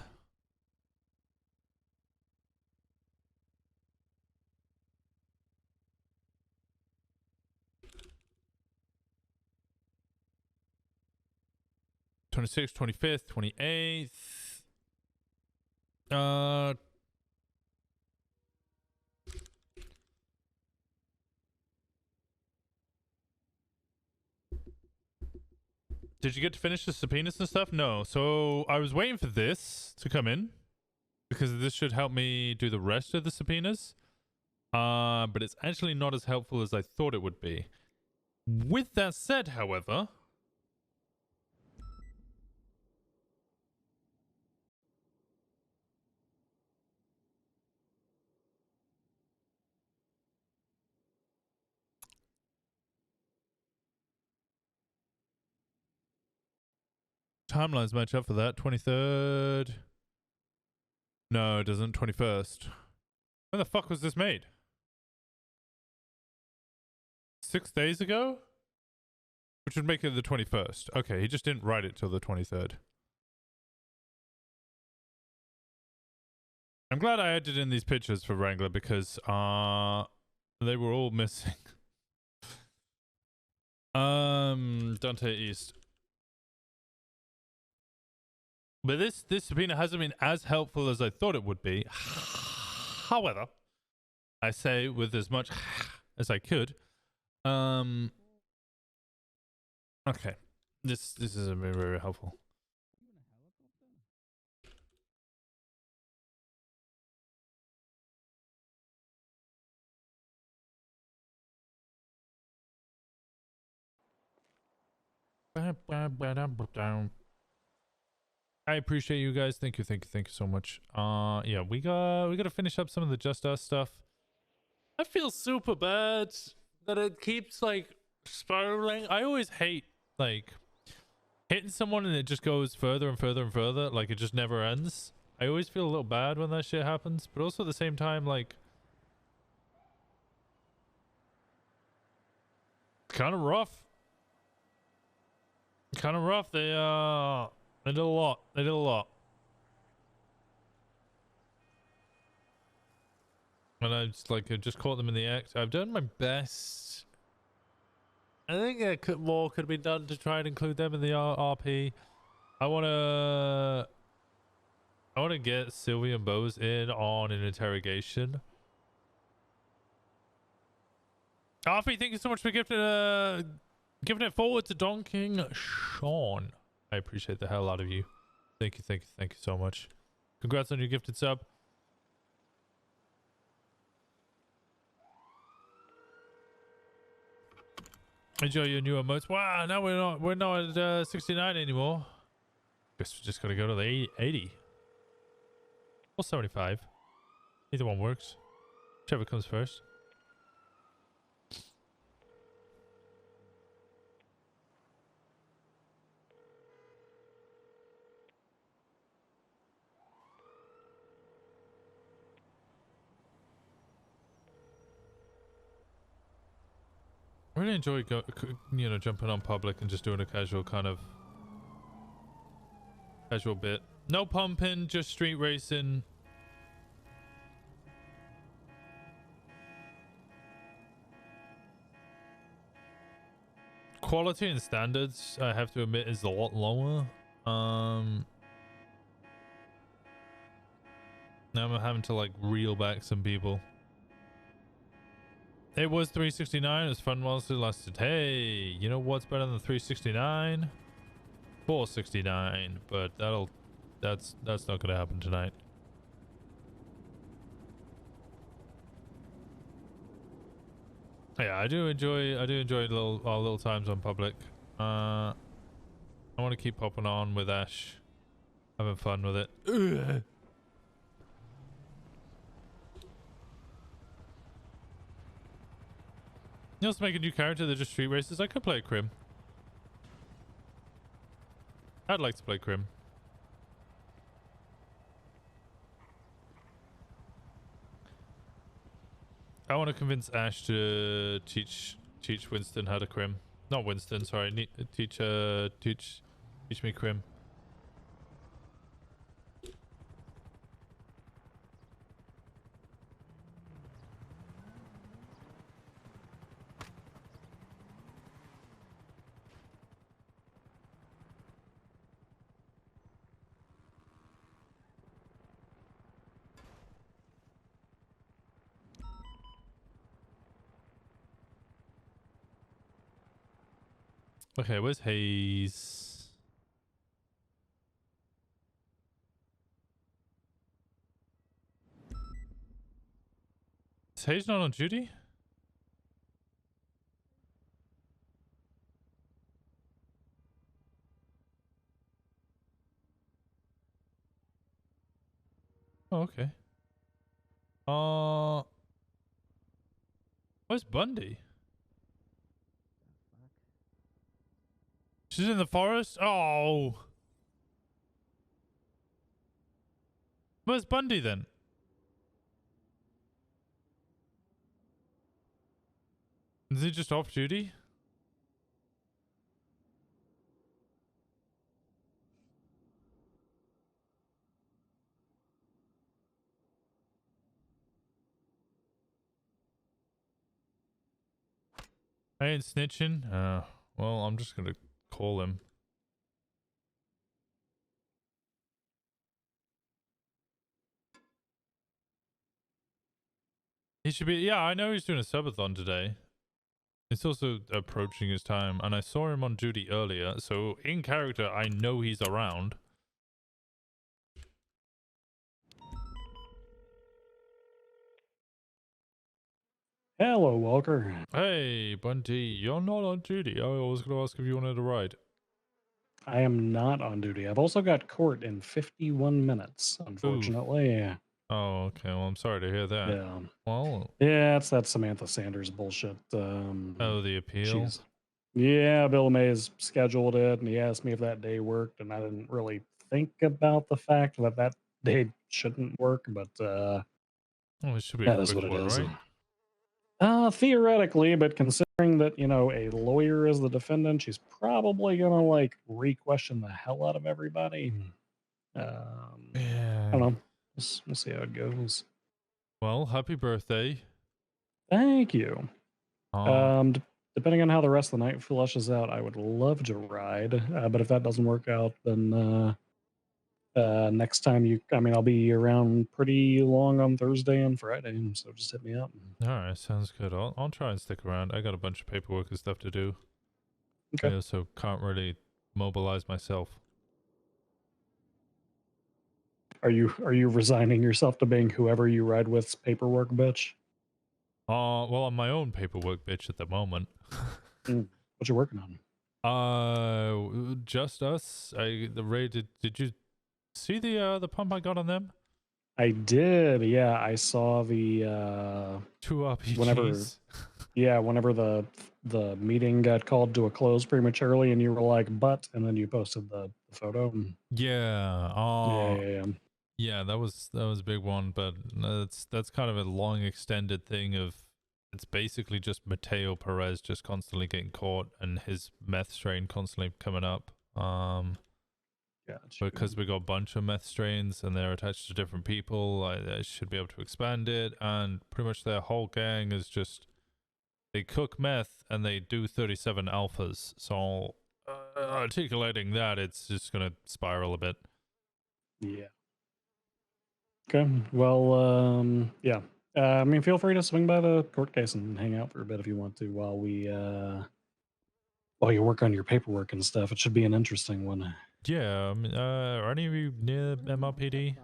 '26th, 25th, 28th. Did you get to finish the subpoenas and stuff? No. So I was waiting for this to come in because this should help me do the rest of the subpoenas. But it's actually not as helpful as I thought it would be. With that said, however, timelines match up for that. 23rd. No, it doesn't. 21st. When the fuck was this made? 6 days ago? Which would make it the 21st. Okay, he just didn't write it till the 23rd. I'm glad I added in these pictures for Wrangler because they were all missing. Dante East. But this subpoena hasn't been as helpful as I thought it would be. However, I say with as much as I could. Okay. This is very, very helpful. I appreciate you guys. Thank you so much. Yeah, we gotta finish up some of the Just Us stuff. I feel super bad that it keeps like spiraling. I always hate like hitting someone and it just goes further and further and further. Like it just never ends. I always feel a little bad when that shit happens, but also at the same time, like kind of rough. Kind of rough. They did a lot. They did a lot. And I just caught them in the act. I've done my best. I think more could be done to try and include them in the RP. I wanna get Sylvia and Bose in on an interrogation. RP, thank you so much for giving it forward to Don King Sean. I appreciate the hell out of you. Thank you so much. Congrats on your gifted sub. Enjoy your new emotes. Wow, now we're not at 69 anymore. Guess we just gotta go to the 80 or 75. Either one works. Whichever comes first. I really enjoy jumping on public and just doing a casual bit. No pumping, just street racing. Quality and standards, I have to admit, is a lot lower. Now I'm having to like reel back some people. It was 369. It was fun whilst it lasted. Hey, you know what's better than 369? 469. But that's not gonna happen tonight. Yeah, I do enjoy our little times on public. I want to keep popping on with Ash, having fun with it. Ugh. You also make a new character that just street races. I could play Crim. I'd like to play Crim. I want to convince Ash to teach Winston how to Crim. Not Winston, sorry. Teach me Crim. Okay, where's Hayes? Is Hayes not on duty? Oh, okay. Where's Bundy? She's in the forest? Oh. Where's Bundy then? Is he just off duty? I ain't snitching. Well, I'm just gonna call him. He should be. Yeah, I know he's doing a subathon today. It's also approaching his time, and I saw him on duty earlier, so in character, I know he's around. Hello, Walker. Hey, Bundy, you're not on duty. I was going to ask if you wanted a ride. I am not on duty. I've also got court in 51 minutes, unfortunately. Oof. Oh, okay. Well, I'm sorry to hear that. Yeah. Well. Yeah, it's that Samantha Sanders bullshit. Oh, the appeal? Yeah, Bill Mays scheduled it, and he asked me if that day worked, and I didn't really think about the fact that that day shouldn't work, but well, it should be that a is quick what it one, is. Right? Theoretically, but considering that, you know, a lawyer is the defendant, she's probably gonna like re-question the hell out of everybody. Yeah. I don't know. We'll see how it goes. Well, happy birthday. Thank you. Depending on how the rest of the night flushes out, I would love to ride. But if that doesn't work out, then next time I'll be around pretty long on Thursday and Friday, so just hit me up. All right, sounds good. I'll try and stick around. I got a bunch of paperwork and stuff to do. Okay. I also can't really mobilize myself. Are you resigning yourself to being whoever you ride with's paperwork bitch? Well, I'm my own paperwork bitch at the moment. What you working on? Just us. The raid. Did you see the pump I got on them? I did. Yeah, I saw the 2 RPGs. whenever the meeting got called to a close prematurely, and you were like, "But," and then you posted the photo. Yeah. Yeah. Yeah, that was a big one, but that's kind of a long extended thing of it's basically just Mateo Perez just constantly getting caught and his meth strain constantly coming up. Gotcha. Because we got a bunch of meth strains and they're attached to different people, I should be able to expand it, and pretty much their whole gang is just they cook meth and they do 37 alphas. So articulating that, it's just gonna spiral a bit. Yeah. Okay. Well, yeah. I mean, feel free to swing by the court case and hang out for a bit if you want to while you work on your paperwork and stuff. It should be an interesting one. Yeah. I mean, are any of you near MRPD?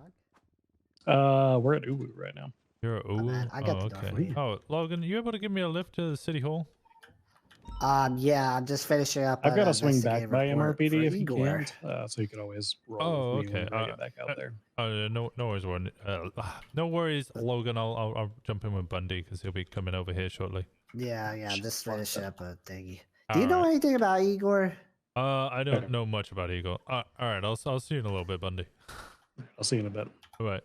We're at Uwu right now. You're at Uwu? I got the door for you. Oh, Logan, you able to give me a lift to the city hall? Yeah, I'm just finishing up. I've got to swing back by report MRPD if Igor. you can't, so you could always roll with me okay. whenever I get back out there. No worries, Warren. No worries, Logan. I'll jump in with Bundy because he'll be coming over here shortly. Yeah, I'm just finishing up a thingy. All Do you know right. anything about Igor? I don't know much about Eagle. All right, I'll see you in a little bit, Bundy. I'll see you in a bit. All right.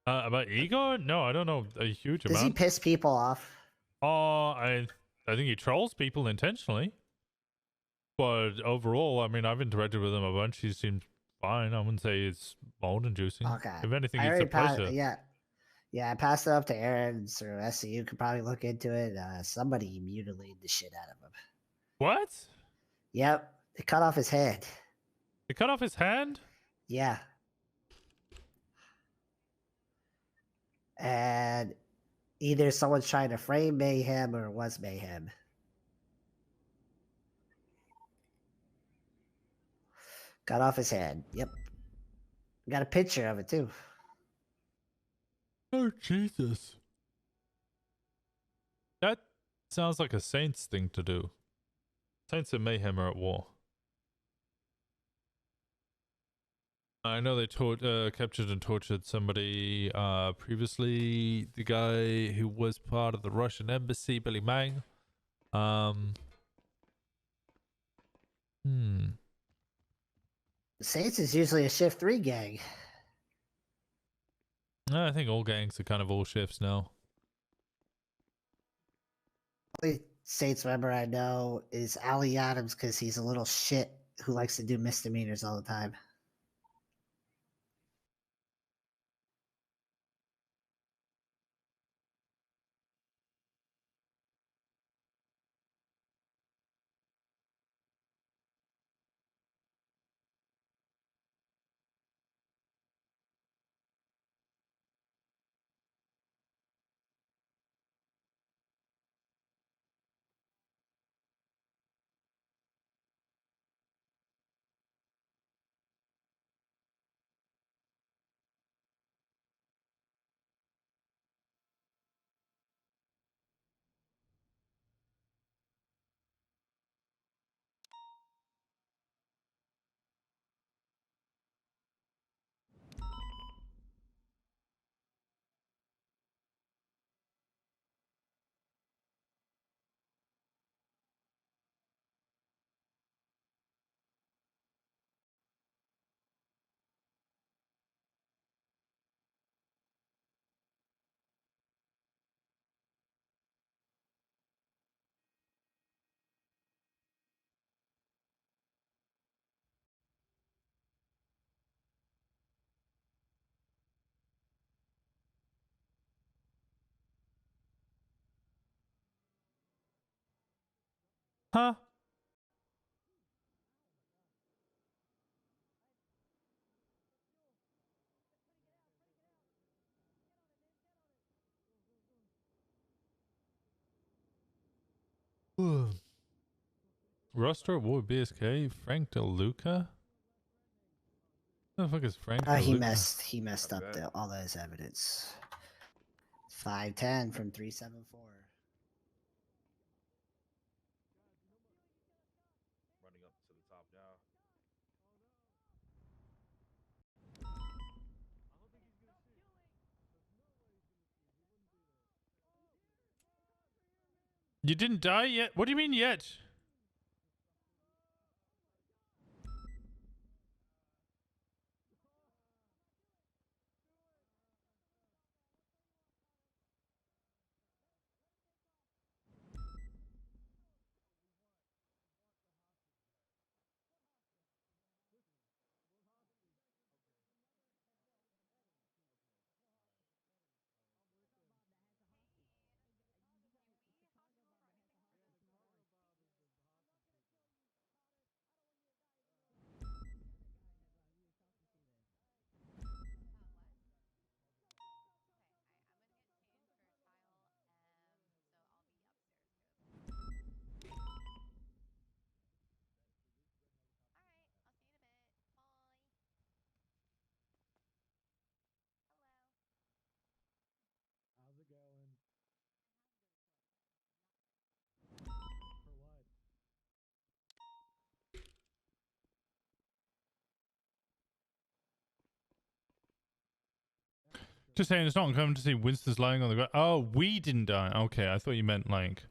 About Igor? No, I don't know a huge Does he amount. piss people off? I think he trolls people intentionally. But overall, I mean, I've interacted with him a bunch. He seems fine. I wouldn't say it's mold inducing. Okay. If anything, I it's a already pleasure. Yeah, I passed it up to Aaron, so SCU could probably look into it. Somebody mutilated the shit out of him. What? Yep, they cut off his head. They cut off his hand? Yeah. And either someone's trying to frame Mayhem or it was Mayhem. Cut off his head. Yep. Got a picture of it too. Oh, Jesus. That sounds like a Saints thing to do. Saints and Mayhem are at war. I know they captured and tortured somebody previously. The guy who was part of the Russian embassy, Billy Mang. The Saints is usually a shift 3 gang. I think all gangs are kind of all shifts now. Only Saints member I know is Ali Adams because he's a little shit who likes to do misdemeanors all the time. Huh? Roster at War BSK, Frank DeLuca? Who the fuck is Frank DeLuca? He messed up all his evidence. 510 from 374. up to the top now. You didn't die yet? What do you mean yet? How's it going? For what? Just saying, it's not uncommon to see Winston's lying on the ground. Oh, we didn't die. Okay, I thought you meant like.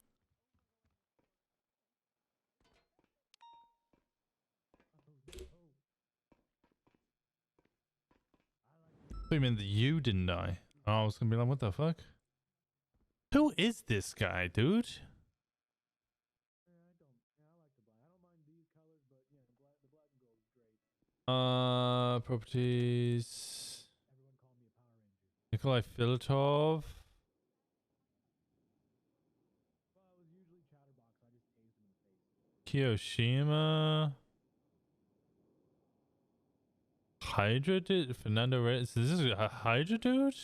I thought you meant that you didn't die. Oh, I was gonna be like, what the fuck? Who is this guy, dude? I like the black. I don't mind these colors, but yeah, the black and gold is great. Properties. Everyone call me a Power Ranger. Nikolai Filatov. Well, it was usually Chatterbox. I just tased him in the face. Kiyoshima. Hydra dude? Fernando Reyes. This is a Hydra dude?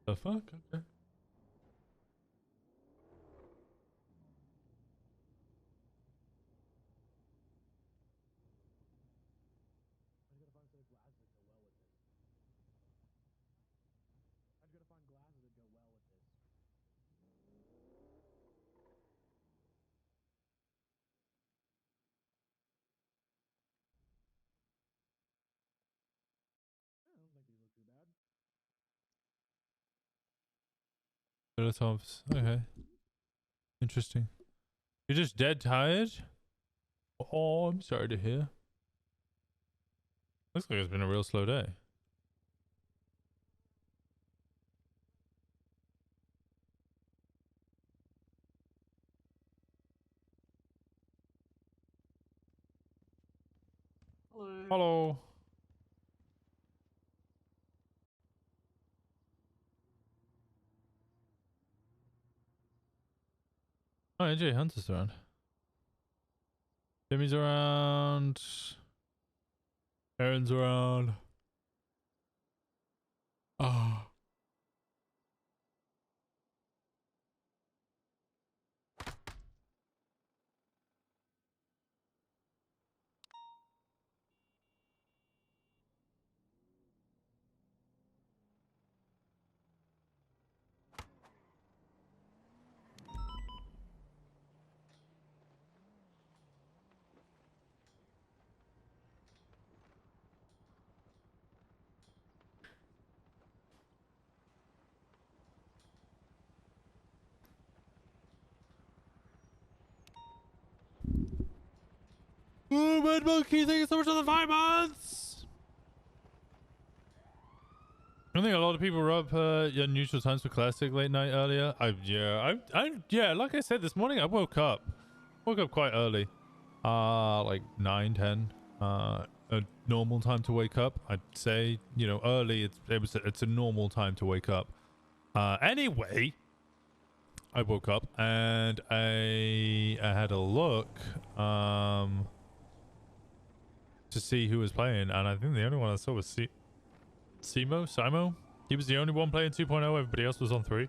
The fuck? Okay. I just gotta find a set of glasses that go well with this. I just gotta find glasses that go well with this. I don't think these look too bad. Filatovs. Okay. Interesting. You're just dead tired? Oh, I'm sorry to hear. Looks like it's been a real slow day. Hello. Hello. Oh, AJ Hunter's around. Jimmy's around. Aaron's around. Ah. Oh, Mad Monkey, thank you so much for the 5 months! I think a lot of people were up unusual times for classic late night earlier. Yeah, like I said this morning, I woke up quite early. Like 9, 10. A normal time to wake up. I'd say, you know, early. It's a normal time to wake up. Anyway, I woke up and I had a look to see who was playing, and I think the only one I saw was Simo. He was the only one playing 2.0. Everybody else was on 3.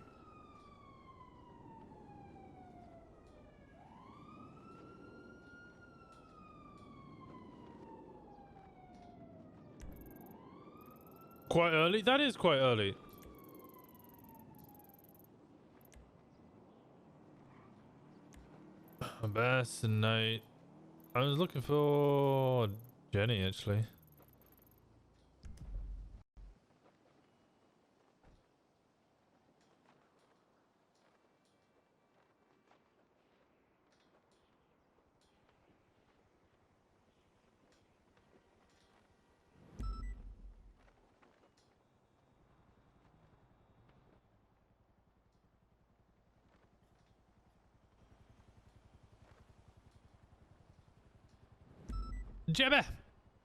Quite early. That is quite early. Bass and night. I was looking for Jenny actually. Jebba!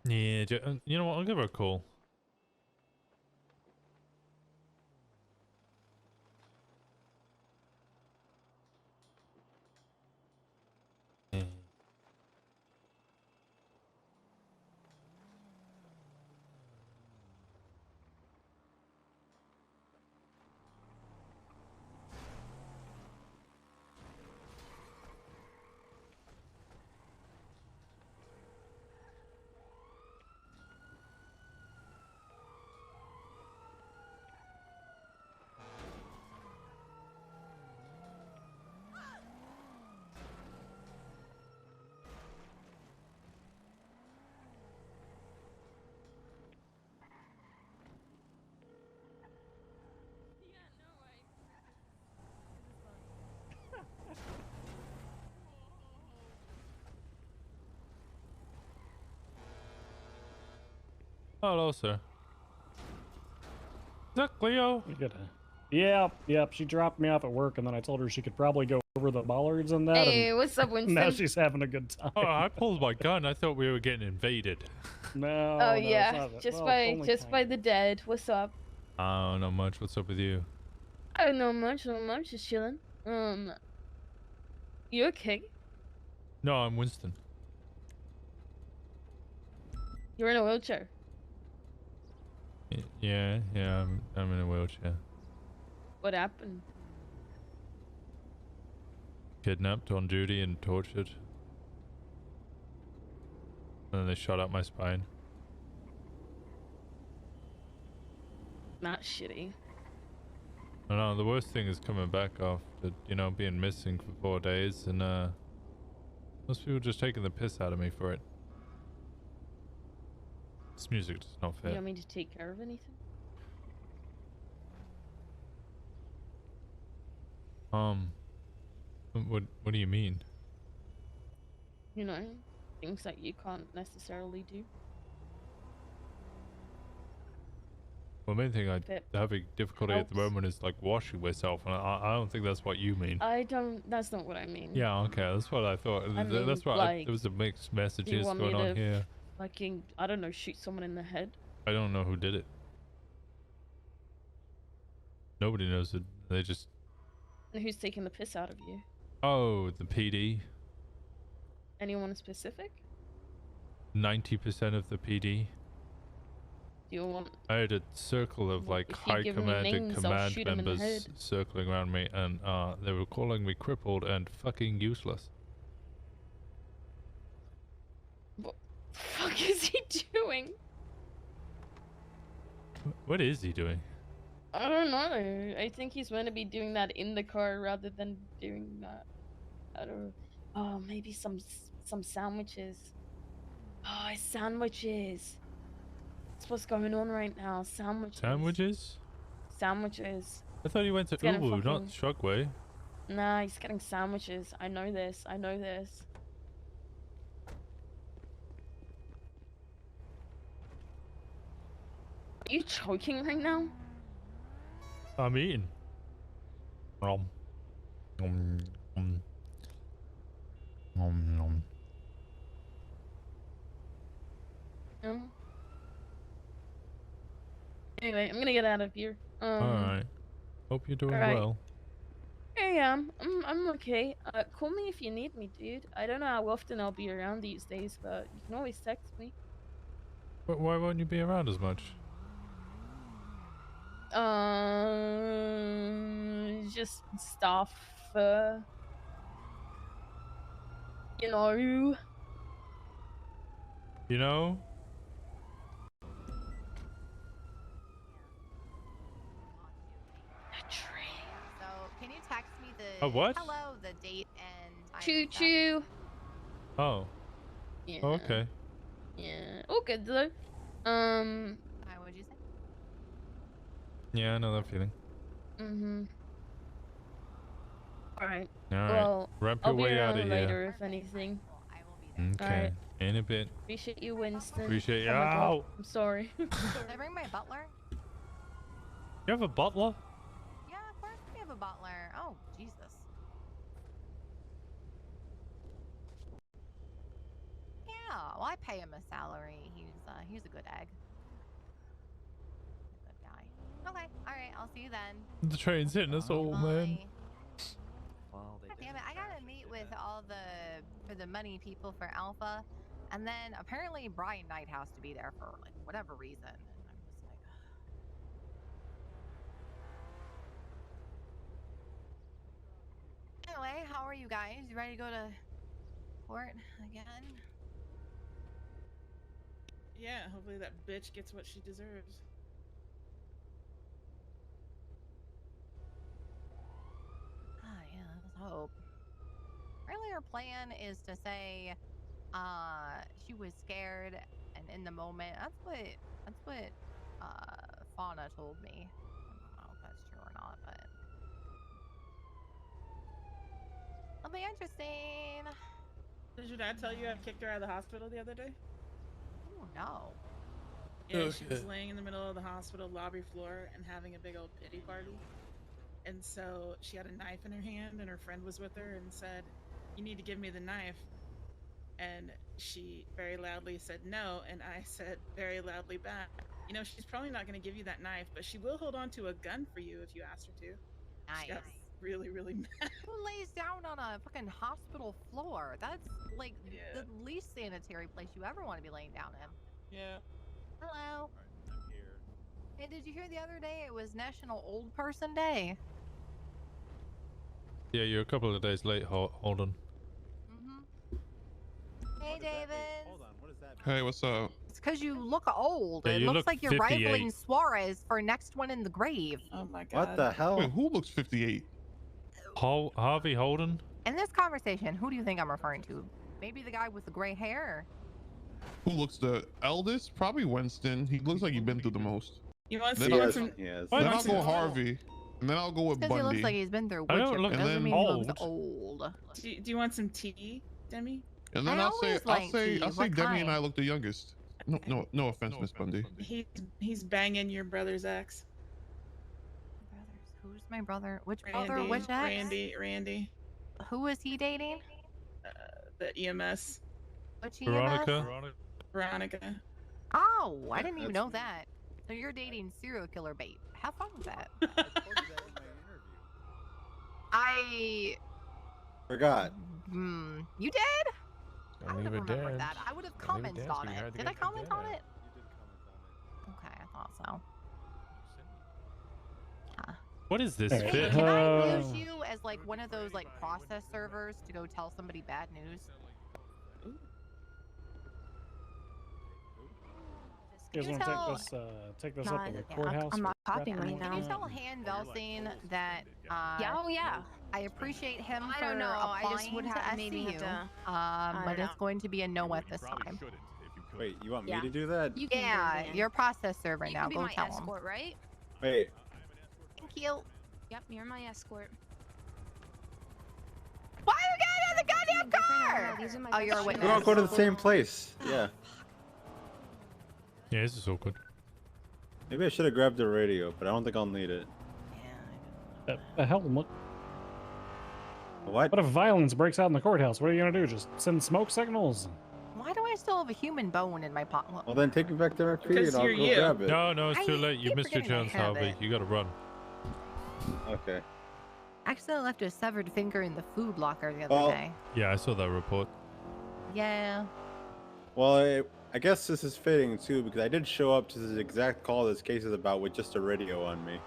Yeah, you know what? I'll give her a call. Yeah. Hello, sir. Is that Cleo? You gotta. Yep. She dropped me off at work, and then I told her she could probably go over the bollards and that. Hey, what's up, And Winston? now she's having a good time. Oh, I pulled my gun. I thought we were getting invaded. No. Oh no, it's yeah, not that. just Well, by only just by kind the dead. What's up? Oh, not much. What's up with you? I don't know much, not much. Just chilling. You okay? No, I'm Winston. You're in a wheelchair. Yeah, I'm in a wheelchair. What happened? Kidnapped on duty and tortured. And then they shot out my spine. Not shitty. I know, the worst thing is coming back after, you know, being missing for 4 days and, most people just taking the piss out of me for it. This music does not You fit. want me to take care of anything? What do you mean? You know, things that you can't necessarily do. Well, the main thing I'm That having difficulty at the helps. moment is like washing myself, and I don't think that's what you mean. I don't. That's not what I mean. Yeah, okay, that's what I thought. I mean, That's what like, there was a mixed Do you messages want me going on to here. fucking, I don't know, shoot someone in the head? I don't know who did it. Nobody knows it. They just. And who's taking the piss out of you? Oh, the PD. Anyone specific? 90% of the PD. Do you want? I had a circle of Well, like if you high give me command and names, I'll command shoot 'em in the members head. circling around me, and they were calling me crippled and fucking useless. What the fuck is he doing? What is he doing? I don't know. I think he's meant to be doing that in the car rather than doing that. I don't. Oh, maybe some sandwiches. Oh, sandwiches. That's what's going on right now. Sandwiches. Sandwiches? Sandwiches. I thought he went to He's getting Ubu, not fucking- Shugway. Nah, he's getting sandwiches. I know this. I know this. Are you choking right now? I'm eating. Um, um, um, um. No. Anyway, I'm gonna get out of here. Alright. Hope you're doing alright. well. I am. I'm okay. Call me if you need me, dude. I don't know how often I'll be around these days, but you can always text me. But why won't you be around as much? Just stuff. You know. You know? A tree. So can you text me the A what? hello, the date and Choo choo. Oh. Yeah. Okay. Yeah. Oh, good though. Hi, what'd you say? Yeah, I know that feeling. All right. All right. Well, Wrap I'll your be way out of around here. later if Perfect. anything. Cool. I will be there. Okay. Alright. In a bit. Appreciate you, Winston. Appreciate you. Oh my god. Ow. I'm sorry. Did I bring my butler? You have a butler? Yeah, of course we have a butler. Oh, Jesus. Yeah, well, I pay him a salary. He's a good egg. A good guy. Okay, all right. I'll see you then. The train's hitting us all, man. Bye. God damn it! I gotta meet with all the money people for Alpha, and then apparently Brian Knight has to be there for like whatever reason. And I'm just like, anyway, how are you guys? You ready to go to court again? Yeah, hopefully that bitch gets what she deserves. Ah, yeah, let's hope. Really, her plan is to say, she was scared and in the moment. That's what Fauna told me. I don't know if that's true or not, but it'll be interesting. Did your dad tell you I kicked her out of the hospital the other day? Oh no. Yeah, she was laying in the middle of the hospital lobby floor and having a big old pity party. And so she had a knife in her hand and her friend was with her and said, "You need to give me the knife." And she very loudly said no, and I said very loudly back, "You know, she's probably not going to give you that knife, but she will hold on to a gun for you if you ask her to." Nice. She got really, really mad. Who lays down on a fucking hospital floor? That's like Yeah. the least sanitary place you ever want to be laying down in. Yeah. Hello. Hey, did you hear the other day it was National Old Person Day? Yeah, you're a couple of days late, Holden. Hey, David. Hold on, what is that? Hey, what's up? It's because you look old. Yeah, it you looks look like you're 58. rivaling Suarez for next one in the grave. Oh my god. What the hell? Wait, who looks 58? Harvey Holden? In this conversation, who do you think I'm referring to? Maybe the guy with the gray hair? Who looks the eldest? Probably Winston. He looks like he's been through the most. You want Then to I'll- see some? Yes. Why Then not I'll go Harvey. And then I'll go with Because he Bundy. looks like he's been through I wood don't chip. look It doesn't And mean then he looks old. Do you want some tea, Demi? And then I I'll say always like tea. I'll say What Demi and I kind? look the youngest. No offense, Miss Bundy. He's banging your brother's ex. Brothers. Who's my brother? Which Randy. brother? Which ex? Randy. Who is he dating? The EMS. Which EMS? Veronica? Veronica. Oh, I Yeah, didn't even that's know me. that. So you're dating serial killer bait. Have fun with that. I told you that in my interview. I. Forgot. You did? I Don't would have leave it remembered dead. that. I would have Don't leave it commented dead, on so you it. had to Did I get comment on dead. it? You did comment on it. Okay, I thought so. What is this Alright. Hey, fit? can I use you as like one of those like process servers to go tell somebody bad news? You Can guys you want to tell? take this up to the Yeah, courthouse? I'm not wrap copying it right up? now. Can you tell Han Velsine that Yeah. I appreciate him I for don't know. I just applying would to have maybe SCU, have to. but don't it's going to be a no at this time. Wait, you want me Yeah. to do that? You can Yeah, do it, you're a process server you now. can be Go my tell him. escort, right? Wait, Thank you. Yep, you're my escort. Why are you getting in the goddamn car? These are my Oh, you're a best witness. we don't go to the same place. Yeah. Yeah, this is awkward. Maybe I should have grabbed the radio, but I don't think I'll need it. The hell? What What? if violence breaks out in the courthouse? What are you gonna do? Just send smoke signals? Why do I still have a human bone in my pocket? Well, then take me back to RP Because and I'll you're go you. grab it. No, it's too I late. You keep missed your forgetting I chance, have Harvey. it. You gotta run. Okay. I accidentally left a severed finger in the food locker the other Well- day. Yeah, I saw that report. Yeah. Well, I guess this is fitting too because I did show up to this exact call this case is about with just a radio on me.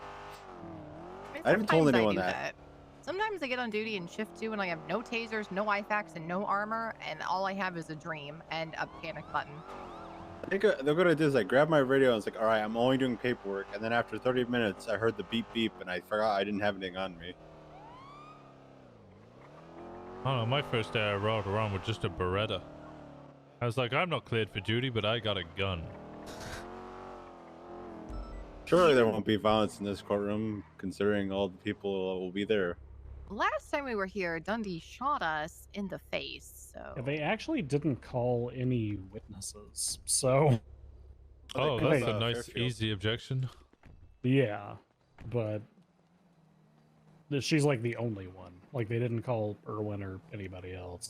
I haven't told Sometimes anyone do that. Sometimes I get on duty in shift 2 and I have no tasers, no IFAKs, and no armor, and all I have is a dream and a panic button. I think they're gonna do is I grabbed my radio and it's like, all right, I'm only doing paperwork. And then after 30 minutes, I heard the beep beep and I forgot I didn't have anything on me. I don't know, my first day I rode around with just a Beretta. I was like, I'm not cleared for duty, but I got a gun. Surely there won't be violence in this courtroom, considering all the people that will be there. Last time we were here, Dundee shot us in the face. So Yeah, they actually didn't call any witnesses, so Oh, they that's called, a nice, Fairfield. easy objection. yeah, but she's like the only one. Like they didn't call Irwin or anybody else.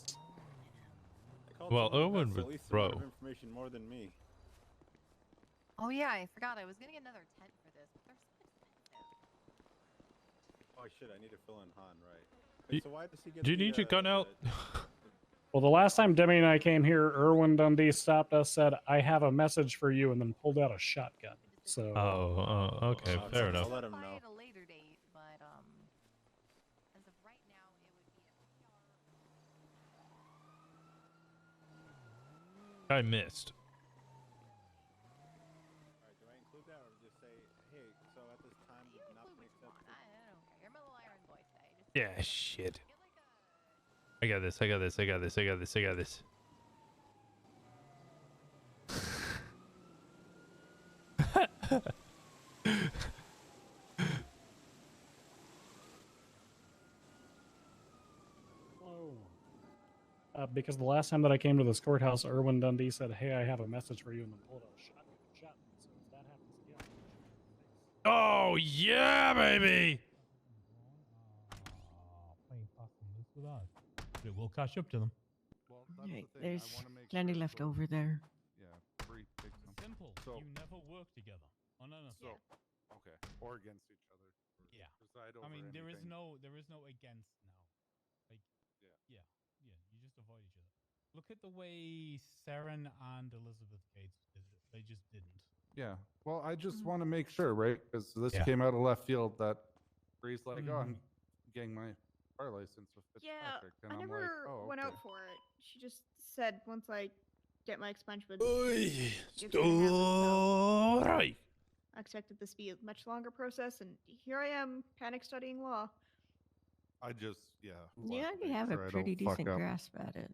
They called Well, someone who Owen has would at least throw. amount of information more than me. Oh yeah, I forgot. I was gonna get another tent for this, but they're so expensive. Oh shit, I need to fill in Han, right? Y- Wait, so why does he get Do you need your gun out? Well, the last time Demi and I came here, Irwin Dundee stopped us, said, "I have a message for you," and then pulled out a shotgun. So Okay, Oh, fair I'll enough. let him Buy know. at a later date, but as of right now, it would be a I missed. Alright, do I include that or just say, hey, so at this time You did not include make what you sense? want. I don't care. You're my little iron boy today. Just Yeah, shit. get like a I got this, I got this, I got this, I got this, I got this. because the last time that I came to this courthouse, Irwin Dundee said, "Hey, I have a message for you," and then pulled out a shotgun. So if that happens again, Oh, yeah, baby! Playing fast and loose with us. But it will catch up to them. Well, Right, there's plenty left over there. Yeah, Bree takes them. Simple. So- You never work together. On an So, okay, or against each other. or Yeah. Preside over I mean, there is anything. no against now. Like, Yeah. yeah. You just avoid each other. Look at the way Saren and Elizabeth Gates did it. They just didn't. Yeah. Well, I just want to make sure, right? Because this Yeah. came out of left field that Bree's like, oh, I'm Mhm. getting my car license with Yeah, Fitzpatrick. And I I'm never like, oh, went okay. out for it. She just said once I get my expungement, Oi, it's gonna happen, so alright. I expected this to be a much longer process, and here I am, panic studying law. I just, yeah. wanted Yeah, to you make have sure I a don't pretty fuck decent up. grasp at it.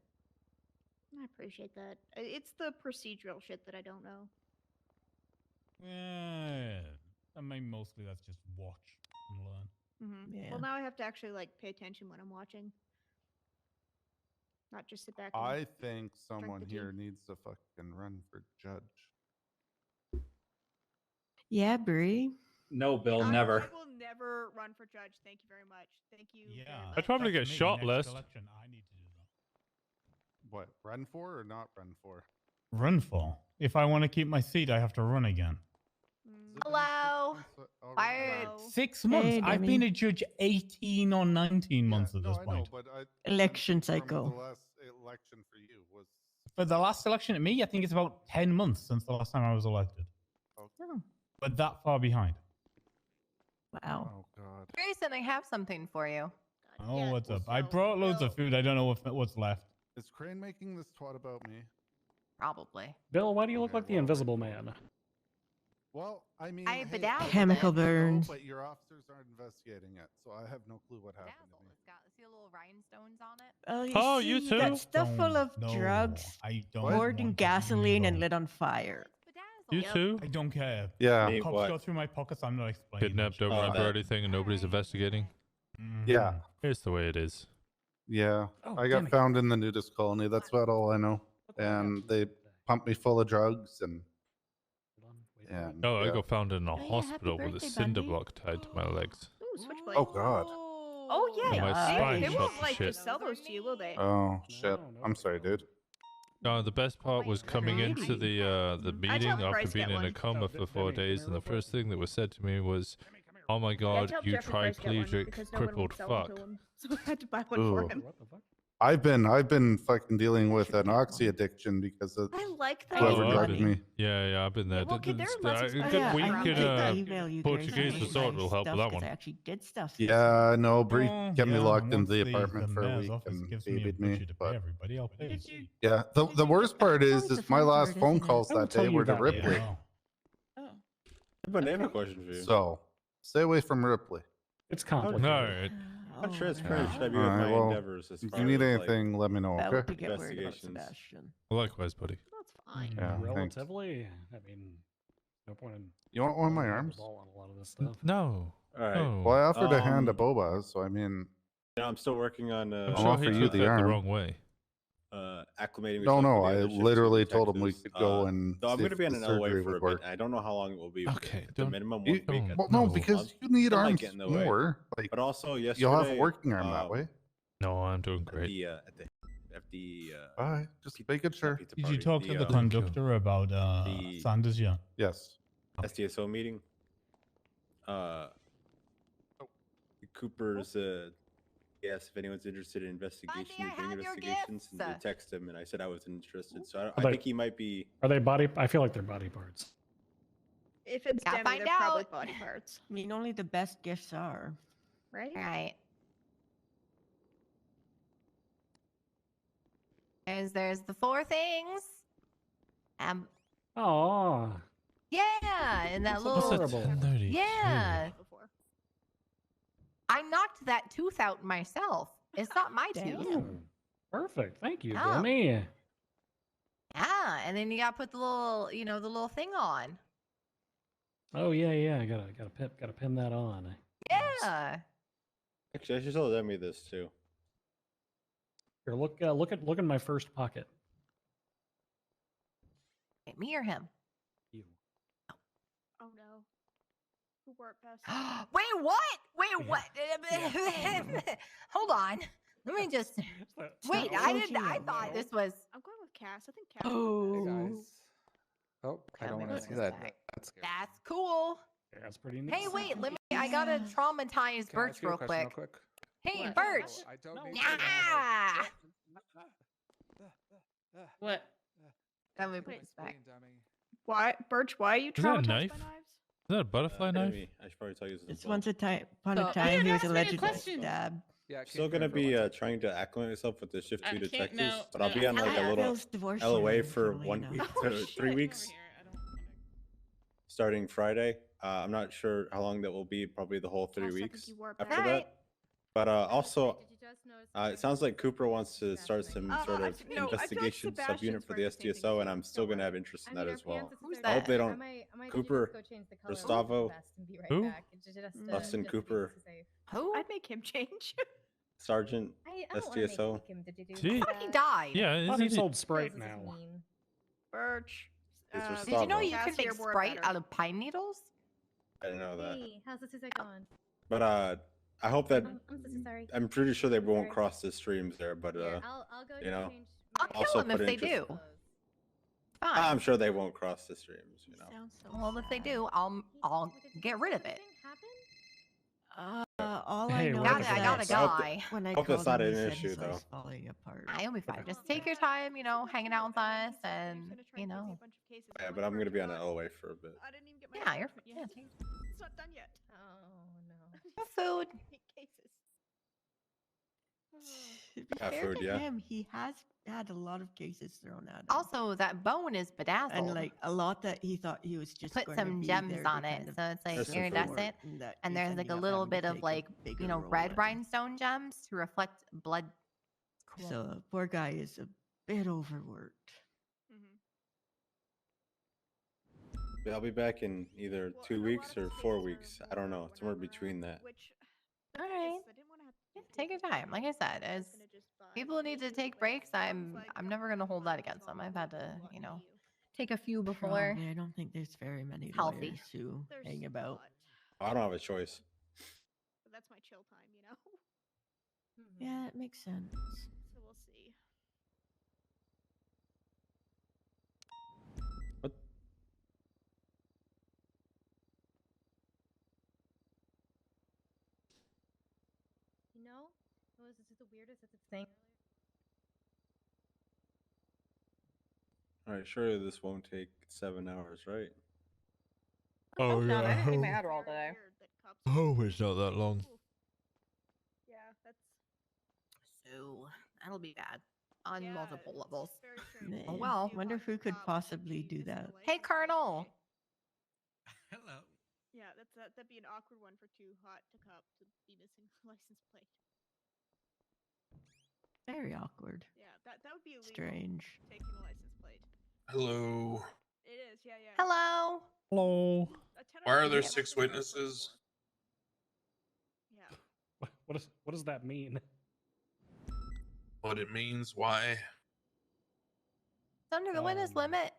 I appreciate that. It's the procedural shit that I don't know. Yeah. I mean, mostly that's just watch and learn. Yeah. Well, now I have to actually like pay attention when I'm watching, not just sit back. And I think someone the here tea. needs to fucking run for judge. Yeah, Bree. No, Bill, I never. will never run for judge. Thank you very much. Thank you. very Yeah. much. I'd probably That's get me. shot Next less. election, I need to do that. What, run for or not run for? Run for. If I want to keep my seat, I have to run again. Mm. Hello. Alright. Fire. 6 months. Hey, I've Demi. been a judge 18 or 19 months at no, this I point. know, but Election from cycle. The last election for you was For the last election at me, I think it's about 10 months since the last time I was elected. Oh, But that far behind. wow. oh god. Grayson, I have something for you. Oh, Yeah, what's up? I so, brought loads of Bill, food. I don't know what's left. Is Crane making this twat about me? Probably. Bill, why do you look Okay, like the well, Invisible Man? Well, I mean, I hey, bedazzled Chemical it. I know, burns. but your officers aren't investigating it, so I have no clue what happened to Bedazzle. me. It's got, see the little rhinestones on it? Oh, you see, too? That stuff full of No, drugs, I don't poured in want to gasoline and know. lit on fire. It's bedazzled. You too? I don't care. Yeah, Me, Cops what? go through my pockets. I'm not explaining. Kidnapped, don't Oh, remember that- anything, and nobody's investigating. yeah, Here's the way it is. yeah. Oh, I got damn it. found in the nudist colony. That's about all I know. And they pumped me full of drugs and and Oh, I yeah. got found in a Oh, yeah, happy hospital with a birthday, cinder buddy. block tied to my legs. Ooh, switchblade. Oh, God. Oh yeah, My Yeah. spine they shot won't to like shit. just sell those to you, will they? Oh shit! No, I'm sorry, dude. No, the best part was coming into the meeting tell after Price being get in a one. coma No, for Demi, 4 come days, here and the real quick. first thing that was said to me was, "Oh my Yeah, I God, told you Jeffrey Price get one triplegic, because no one would crippled sell them fuck." to him, so I had to buy one Ooh. for him. What the fuck? I've been fucking dealing with an oxy addiction because of I like that. whoever Oh, drugged I've me. Yeah, I've been there. well, okay, there are less A expensive good than week drugs. in Yeah, email you Portuguese guys resort will help with that one. I actually did stuff. Yeah, no, Bree Oh, kept me yeah, locked once into the apartment for a mayor's week office and gives me a babied me. budget to pay But everybody, I'll pay. yeah, the worst part is always the my fun last part, phone isn't it? calls I will that tell day you were to that Ripley. later. Oh. But I have a question for you. So stay away from Ripley. It's complicated. All right. How transparent should I be with Alright, my well, endeavors as if far you need as anything, let me know, About okay? to get worried about Investigations. Sebastian. Likewise, buddy. That's fine. Yeah, thanks. Relatively, I mean, no point in. You want one of my letting him have arms? the ball on a lot of this stuff. No. All right. No. Well, I offered a hand to Um, Boba, so I mean, I'm still working on I'm I'll sure offer he you took the that the arm. wrong way. acclimating No, myself no, with the I other shift literally two told him we detectives. could go and So I'm see going to if be on the an LOA surgery for would a bit. work. I don't know how long it will be. Okay, At the don't- minimum You- 1 week. At Well, the no, most because month. you need That might arms get in the way. more. Like, But also yesterday, you'll have a working arm that way. No, I'm doing At great. the Alright, just making sure. Did you talk to the Thank you. conductor about the- Sanders? Yeah. Yes. SDSO meeting. Cooper's he asked if anyone's interested in investigations, and they text him, and I said I was interested. So I they- think he might be. Are they body? I feel like they're body parts. If it's Gotta Demi, find they're probably out. body parts, I mean, only the best gifts are. right? Right. There's the 4 things. Oh, Yeah, and that That's little. adorable. 10:32. Yeah. Before. I knocked that tooth out myself. It's not my tooth. oh, perfect. Thank you, Oh. Demi. Yeah, and then you gotta put the little, the little thing on. Oh yeah. I gotta pin that on. Yeah. Actually, I should tell Demi this too. Here, look in my first pocket. Wait, me or him? You. Oh no. Who wore it past? Wait, what? Wait, what? Hold on. Let me just. Wait, I thought this was. I'm going with Cass. I think Cass. Oh. Hey guys. Oh, I don't Let me want to put see this that. back. That's scary. That's cool. Yeah, that's pretty neat. Hey, wait, I gotta traumatize Can I Birch ask you a real question quick. quick? Hey, What? Birch. I don't need Yeah. What? Let me put this back. Explain, dummy. Why, Birch? Why are you Is that a traumatized knife? by knives? Is that a butterfly knife? Demi, I should probably tell you this. It's as well. once upon So- a time he was ask me a allegedly question. stabbed. Yeah, I'm still gonna be trying to acclimate myself with the shift I 2 can't- detectives, no, but I'll no, be on like a I- little Bill's divorce LOA lawyer, for funnily 1 enough. week Oh, to 3 shit. weeks, starting Friday. I'm not sure how long that will be. Probably the whole 3 Cass, I think weeks you wore it after back. Alright. that. But also, it sounds like Cooper wants to start some sort I of th- no, I feel like investigation Sebastian's subunit for the wearing the same thing SDSO, as and I'm you, still don't gonna worry. have interest in that as well. Who's I hope that? they don't. Cooper, Gustavo, Who? Dustin Cooper, Who? I'd make him change. Sergeant, SDSO. See? He died. Yeah, I thought isn't he it? sold Sprite now. Birch. It's Did you know Gustavo. you can Cass make here wore it Sprite better. out of pine needles? I didn't know that. how's the Suicide going? But I hope that I'm so sorry. I'm pretty sure they won't sorry. cross the streams there. But I'll go you know, change I'll my also kill them if put they interest- do. I'm Fine. sure they won't cross the streams. You know. Sounds so Well, if they sad. do, I'll get rid of it. All Hey, I know what is is I got a that? I hope guy. when I hope that's called not him, he an said his issue, though. life's falling apart. I'll be fine. Just take your time, hanging out with us, and Yeah, but I'm gonna be on an LOA for a bit. I didn't even get my yeah, you're. attachment Yeah, yet. take It's not done yet. Oh no. food. Cases. To be Yeah, fair food, to yeah. him, he has had a lot of cases thrown at him. Also, that bone is bedazzled. and like a lot that he thought he was just Put going to some be gems there to on kind it, of so it's like There's some food. iridescent, that and he's there's like ending a up little having to bit of take a like bigger role red in. rhinestone gems to reflect blood. Cool. So the poor guy is a bit overworked. But I'll be back in either 2 weeks or 4 weeks. I don't know. Somewhere between that. All right. Yeah, take your time. Like I said, as people need to take breaks, I'm never gonna hold that against them. I've had to, take a few before. Probably, I don't think there's very many Healthy. lawyers who hang about. I don't have a choice. But that's my chill time, you know? Yeah, it makes sense. So we'll see. What? Was this the weirdest thing? All right, surely this won't take 7 hours, right? Oh No, I didn't take my yeah. Adderall today. Oh, it's not that long. Yeah, that's So that'll be bad on multiple levels. Man, Oh well. wonder who could possibly do that. Hey, Colonel. Hello. Yeah, that'd be an awkward one for Too Hot to Cop to be missing a license plate. Very awkward. Yeah, that would be illegal. Strange. Taking a license plate. Hello. It is, yeah. Hello. Hello. Why are there 6 witnesses? Yeah. What does that mean? What it means? Why? It's under the witness limit.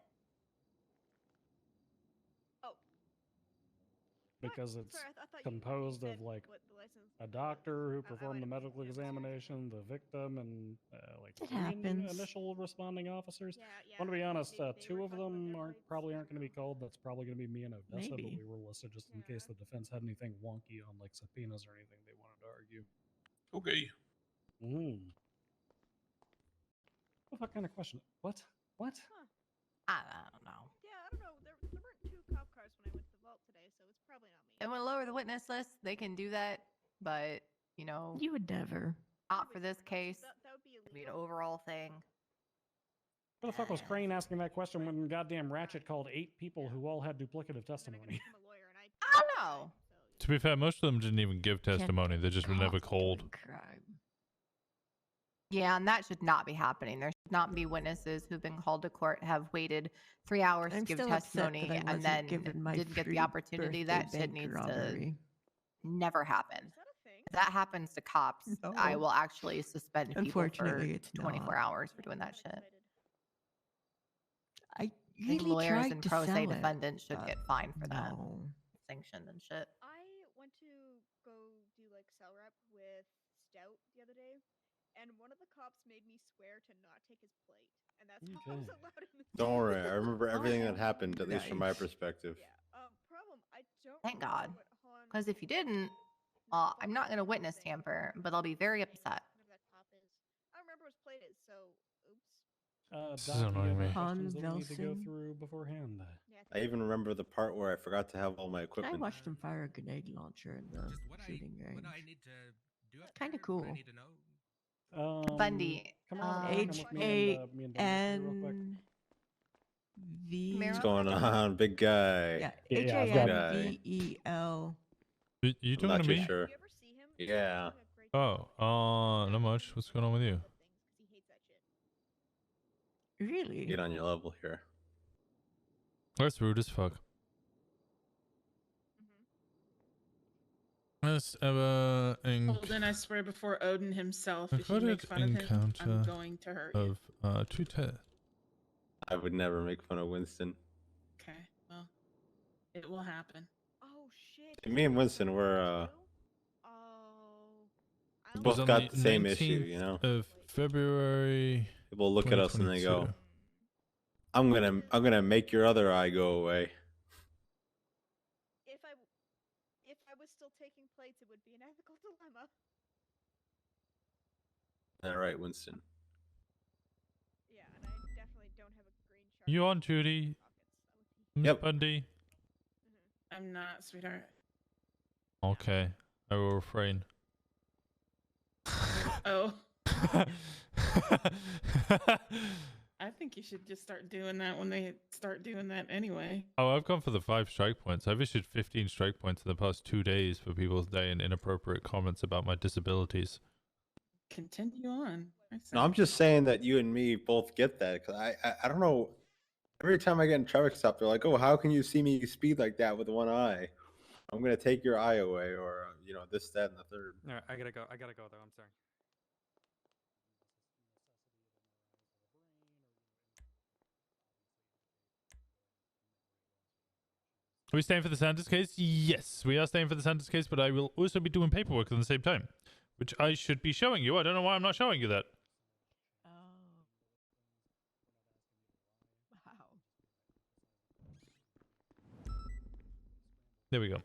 Because it's Sorry, I thought composed you of said like what the license. a doctor who I performed the might have medical examination, the victim, and like It 3 happens. initial responding officers. Yeah. I want to be honest, they 2 were of talking about them their aren't plates. probably aren't going to be called. That's probably going to be me and Odessa, but Maybe. we were listed just in case the defense had anything wonky on like subpoenas or anything they wanted to argue. Okay. What kind of question? What? I don't know. Yeah, I don't know. There weren't 2 cop cars when I went to the vault today, so it's probably not me. They want to lower the witness list. They can do that, but you know, You would never. not for this case. That would be It'd be an illegal. overall thing. What the fuck was Crane asking that question when goddamn Ratchet called 8 people who all had duplicative testimony? I'm a lawyer, and I don't know. To be fair, most of them didn't even give testimony. They just were never called. Crime. Yeah, and that should not be happening. There should not be witnesses who've been called to court have waited 3 hours I'm to give still upset testimony that I and wasn't then given my didn't get the free opportunity. That birthday shit bank needs robbery. to never happen. If that happens to cops, I No. will actually suspend people for Unfortunately, it's 24 not. hours for doing that shit. I I think really lawyers tried and to pro se sell it, defendants should but get fined for that. no. Sanctioned and shit. I went to go do like cell rep with Stout the other day, and one of the cops made me swear to not take his plate, and that's how I was Okay. allowed in the. Don't worry, I remember everything that happened, at least from my Nice. perspective. Problem. I don't. Thank remember God. what Han Because if you didn't, I'm not going to witness tamper, but I'll be very upset. whatever that cop is. I don't remember what his plate is, so oops. This is Doc, do you have annoying any me. questions that we need to go Velson. through beforehand? I even remember the part where I forgot to have all my I equipment. watched him fire a grenade launcher in the shooting range. Kind of cool. Bundy. Come on, come with me and Dennis here real quick. H-A-N-V. What's going on, big guy? Yeah, Yeah, I've got it. H-A-N-V-E-L. You I'm talking not to too me? sure. Yeah. Oh, not much. What's going on with you? Really? Get on your level here. That's rude as fuck. Let's ever Holden, I swear before Odin himself, if you make recorded fun of him, I'm encounter going to hurt you. of two tests. I would never make fun of Winston. Okay, well, it will happen. Oh shit. Me and Winston were we Was both on got the same issue, 19th you know. Of February. People look at us and they go, 2022. I'm gonna make your other eye go away." If I was still taking plates, it would be an ethical dilemma. All right, Winston. Yeah, and I definitely don't have a green shark. You on duty? Yep. Bundy. I'm not, sweetheart. Okay, I will refrain. Oh. I think you should just start doing that when they start doing that anyway. Oh, I've gone for the 5 strike points. I've issued 15 strike points in the past 2 days for people saying inappropriate comments about my disabilities. Continue on. No, I'm just saying that you and me both get that because I don't know. Every time I get in traffic stop, they're like, "Oh, how can you see me speed like that with one eye? I'm gonna take your eye away, or this, that, and the third." All right, I gotta go though. I'm sorry. Are we staying for the Sanders case? Yes, we are staying for the Sanders case, but I will also be doing paperwork at the same time, which I should be showing you. I don't know why I'm not showing you that. There we go.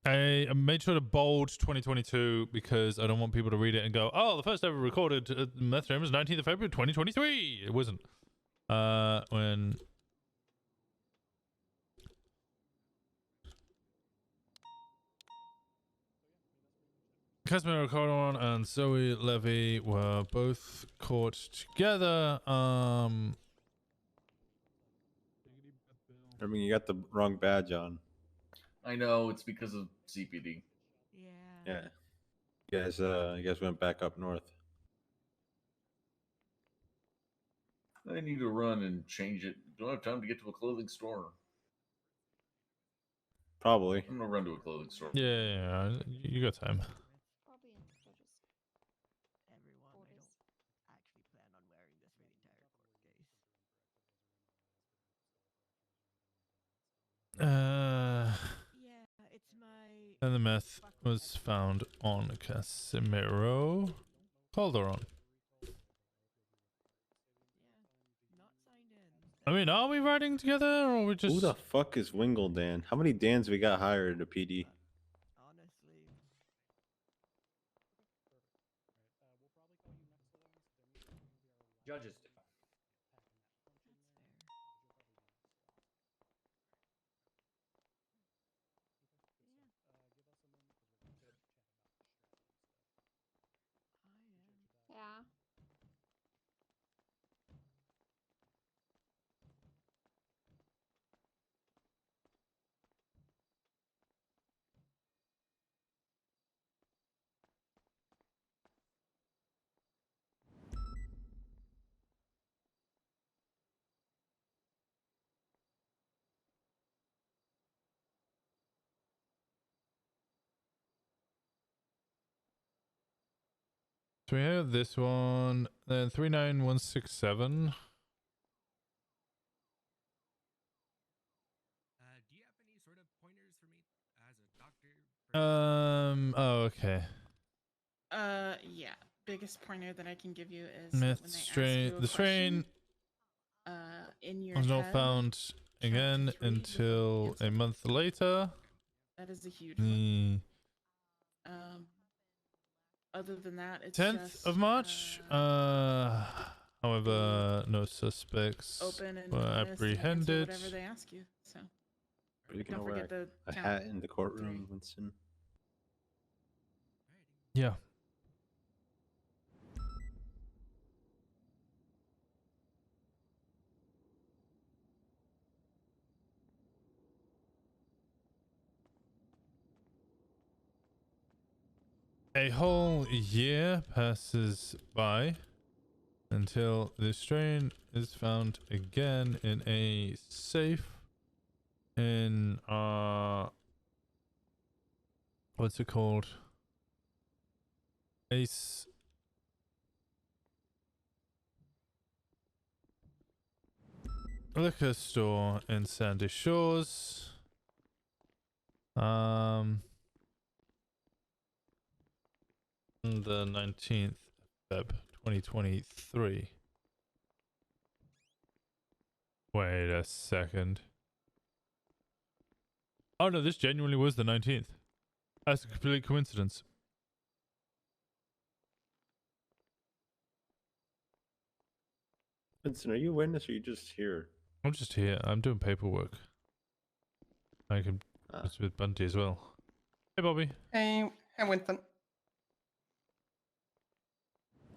I made sure to bold 2022 because I don't want people to read it and go, "Oh, the first ever recorded meth stream was 19th of February 2023." It wasn't. When Casimir O'Connor and Zoe Levy were both caught together. I mean, you got the wrong badge on. I know it's because of CPD. Yeah. You guys went back up north. I need to run and change it. Don't have time to get to a clothing store. Probably. I'm gonna run to a clothing store. Yeah, you got time. Probably in Judge's Everyone, I don't actually plan on wearing this for the entire court case. Yeah, it's my. And the meth was found on Casimiro Calderon. Not signed in. I mean, are we riding together, or are we just? Who the fuck is Wingle Dan? How many Dans we got hired to PD? Honestly. Judges. Yeah. So we have this one, then 39167. Do you have any sort of pointers for me as a doctor? Oh, okay. Yeah. Biggest pointer that I can give you is Meth when they strain. ask you a The strain question, in your was not head, found again until a month later. that is a huge one. Other than that, it's 10th just of March. However, no suspects open and were honest and answer apprehended. whatever they ask you. So Are you gonna don't wear forget the a count. hat in the courtroom, Winston? Yeah. A whole year passes by until this strain is found again in a safe in what's it called? Ace liquor store in Sandy Shores. The 19th Feb 2023. Wait a second. Oh no, this genuinely was the 19th. That's a complete coincidence. Winston, are you a witness or are you just here? I'm just here. I'm doing paperwork. I can just with Bunty as well. Hey Bobby. Hey, Winston.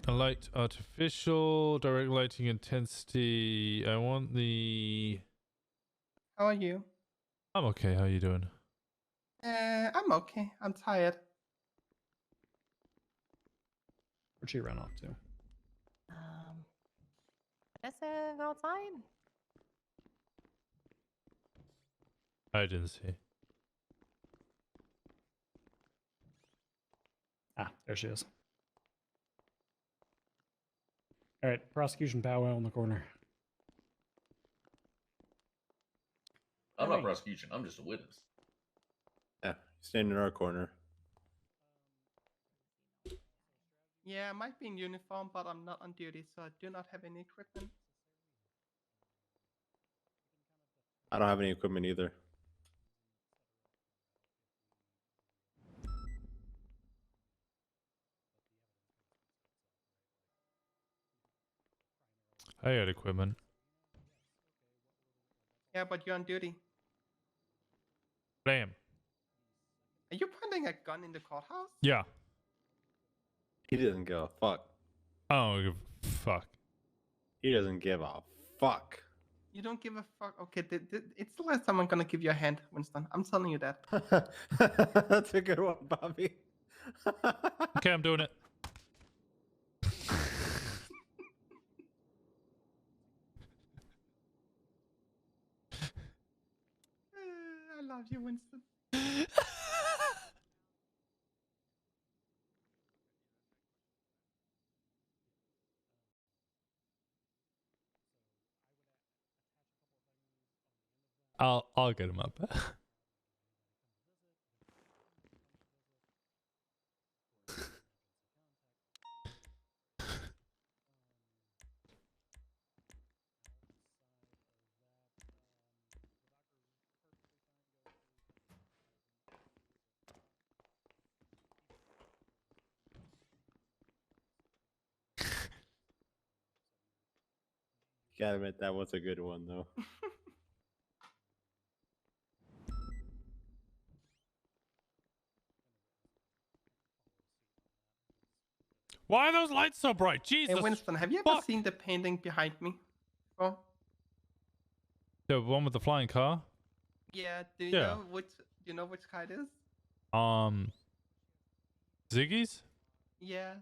A light artificial, direct lighting intensity. I want the... How are you? I'm okay. How you doing? I'm okay. I'm tired. Where'd she run off to? I guess go outside. I didn't see. Ah, there she is. All right, prosecution powwow in the corner. I'm not prosecution. I'm just a witness. Yeah, stand in our corner. Yeah, I might be in uniform, but I'm not on duty, so I do not have any equipment. I don't have any equipment either. I had equipment. Yeah, but you're on duty. Bam. Are you pointing a gun in the courthouse? Yeah. He doesn't give a fuck. I don't give a fuck. He doesn't give a fuck. You don't give a fuck. Okay, it's the last time I'm gonna give you a hand, Winston. I'm telling you that. That's a good one, Bobby. Okay, I'm doing it. I love you, Winston. I'll get him up. Gotta admit, that was a good one, though. Why are those lights so bright? Jesus. Hey, Winston, have you ever seen the painting behind me? Oh, The one with the flying car? yeah. Do you Yeah. know which? Do you know which car it is? Ziggy's? Yeah.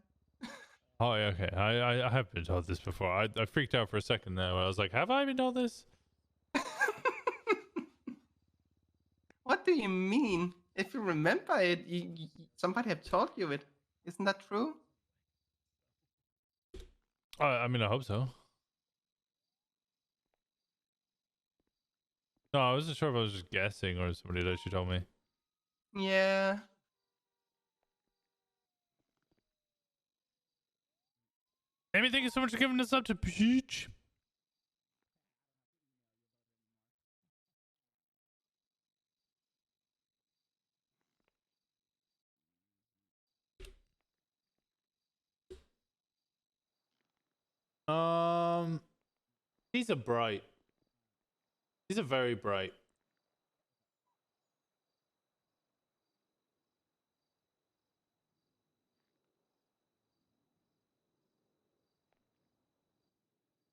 Oh, yeah, okay. I have been told this before. I freaked out for a second there where I was like, have I been told this? What do you mean? If you remember it, somebody have told you it. Isn't that true? I mean, I hope so. No, I wasn't sure if I was just guessing or somebody had actually told me. Yeah. Amy, thank you so much for giving this up to Peach. These are bright. These are very bright.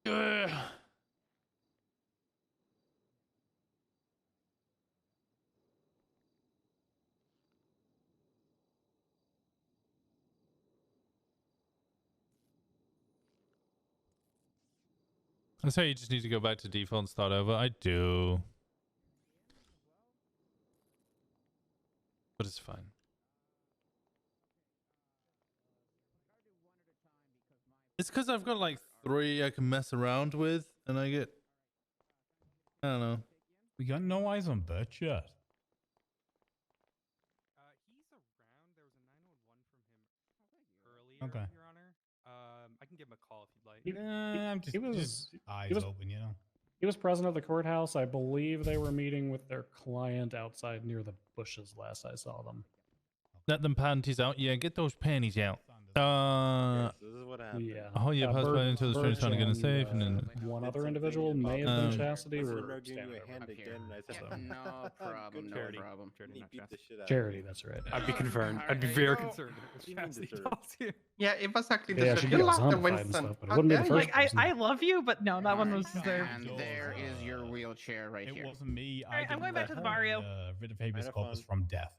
Ugh. I say you just need to go back to default and start over. I do. But it's fine. It's because I've got like 3 I can mess around with, and I get... I don't know. We got no eyes on Birch yet. He's around. There was a 911 from him earlier, Okay. Your Honor. I can give him a call if you'd like. I'm just, he was just eyes he was- open, you know. He was present at the courthouse. I believe they were meeting with their client outside near the bushes last I saw them. Let them panties out. Yeah, get those panties out. Yes, this is what happened. Yeah. Oh, yeah, pass by into the street trying to get in safe, and then... one other individual may have been Chastity. I said, Or "I'm not giving you a standing hand over again," and I said, No problem, no Charity. problem. And he beat the shit out of Charity, me. that's right. I'd be concerned. I'd be very concerned. if it was Chastity calls you. Yeah, it was actually Yeah, the she you got lost the zombified and Winston. stuff, but it How wouldn't be the dare first you. person. I love you, but no, that one was deserved. And there is your wheelchair right here. It wasn't me. Alright, I'm going back to the barrio. Rid of habeas Have corpus fun. from death.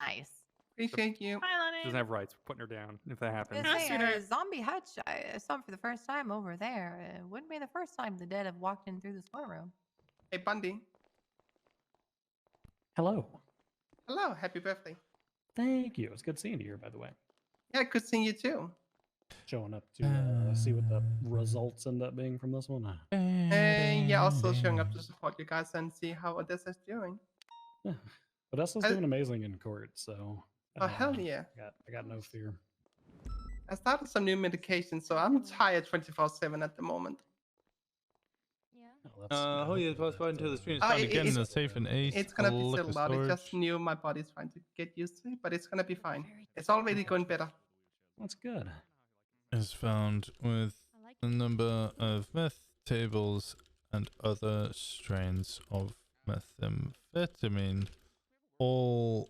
Nice. Appreciate you. Hi, She doesn't Lenny. have rights. We're putting her down if that happens. Gonna say, sweetheart. Zombie Hutch, I saw him for the first time over there. It wouldn't be the first time the dead have walked in through this courtroom. Hey, Bundy. Hello. Hello. Happy birthday. Thank you. It's good seeing you here, by the way. Yeah, good seeing you too. Showing up to see what the results end up being from this one. Yeah, also showing up to support you guys and see how Odessa's doing. Yeah. Odessa's doing amazing in court, so. Oh, hell yeah. I got no fear. I started some new medication, so I'm tired 24/7 at the moment. Oh, yeah, pass by into the street. It's Oh, time to it- get in it's- a safe and ace. It's gonna be liquor still out. It's just storage. new. My body's trying to get used to it, but it's gonna be fine. It's already going better. That's good. Is found with a number of meth tables and other strains of methamphetamine. All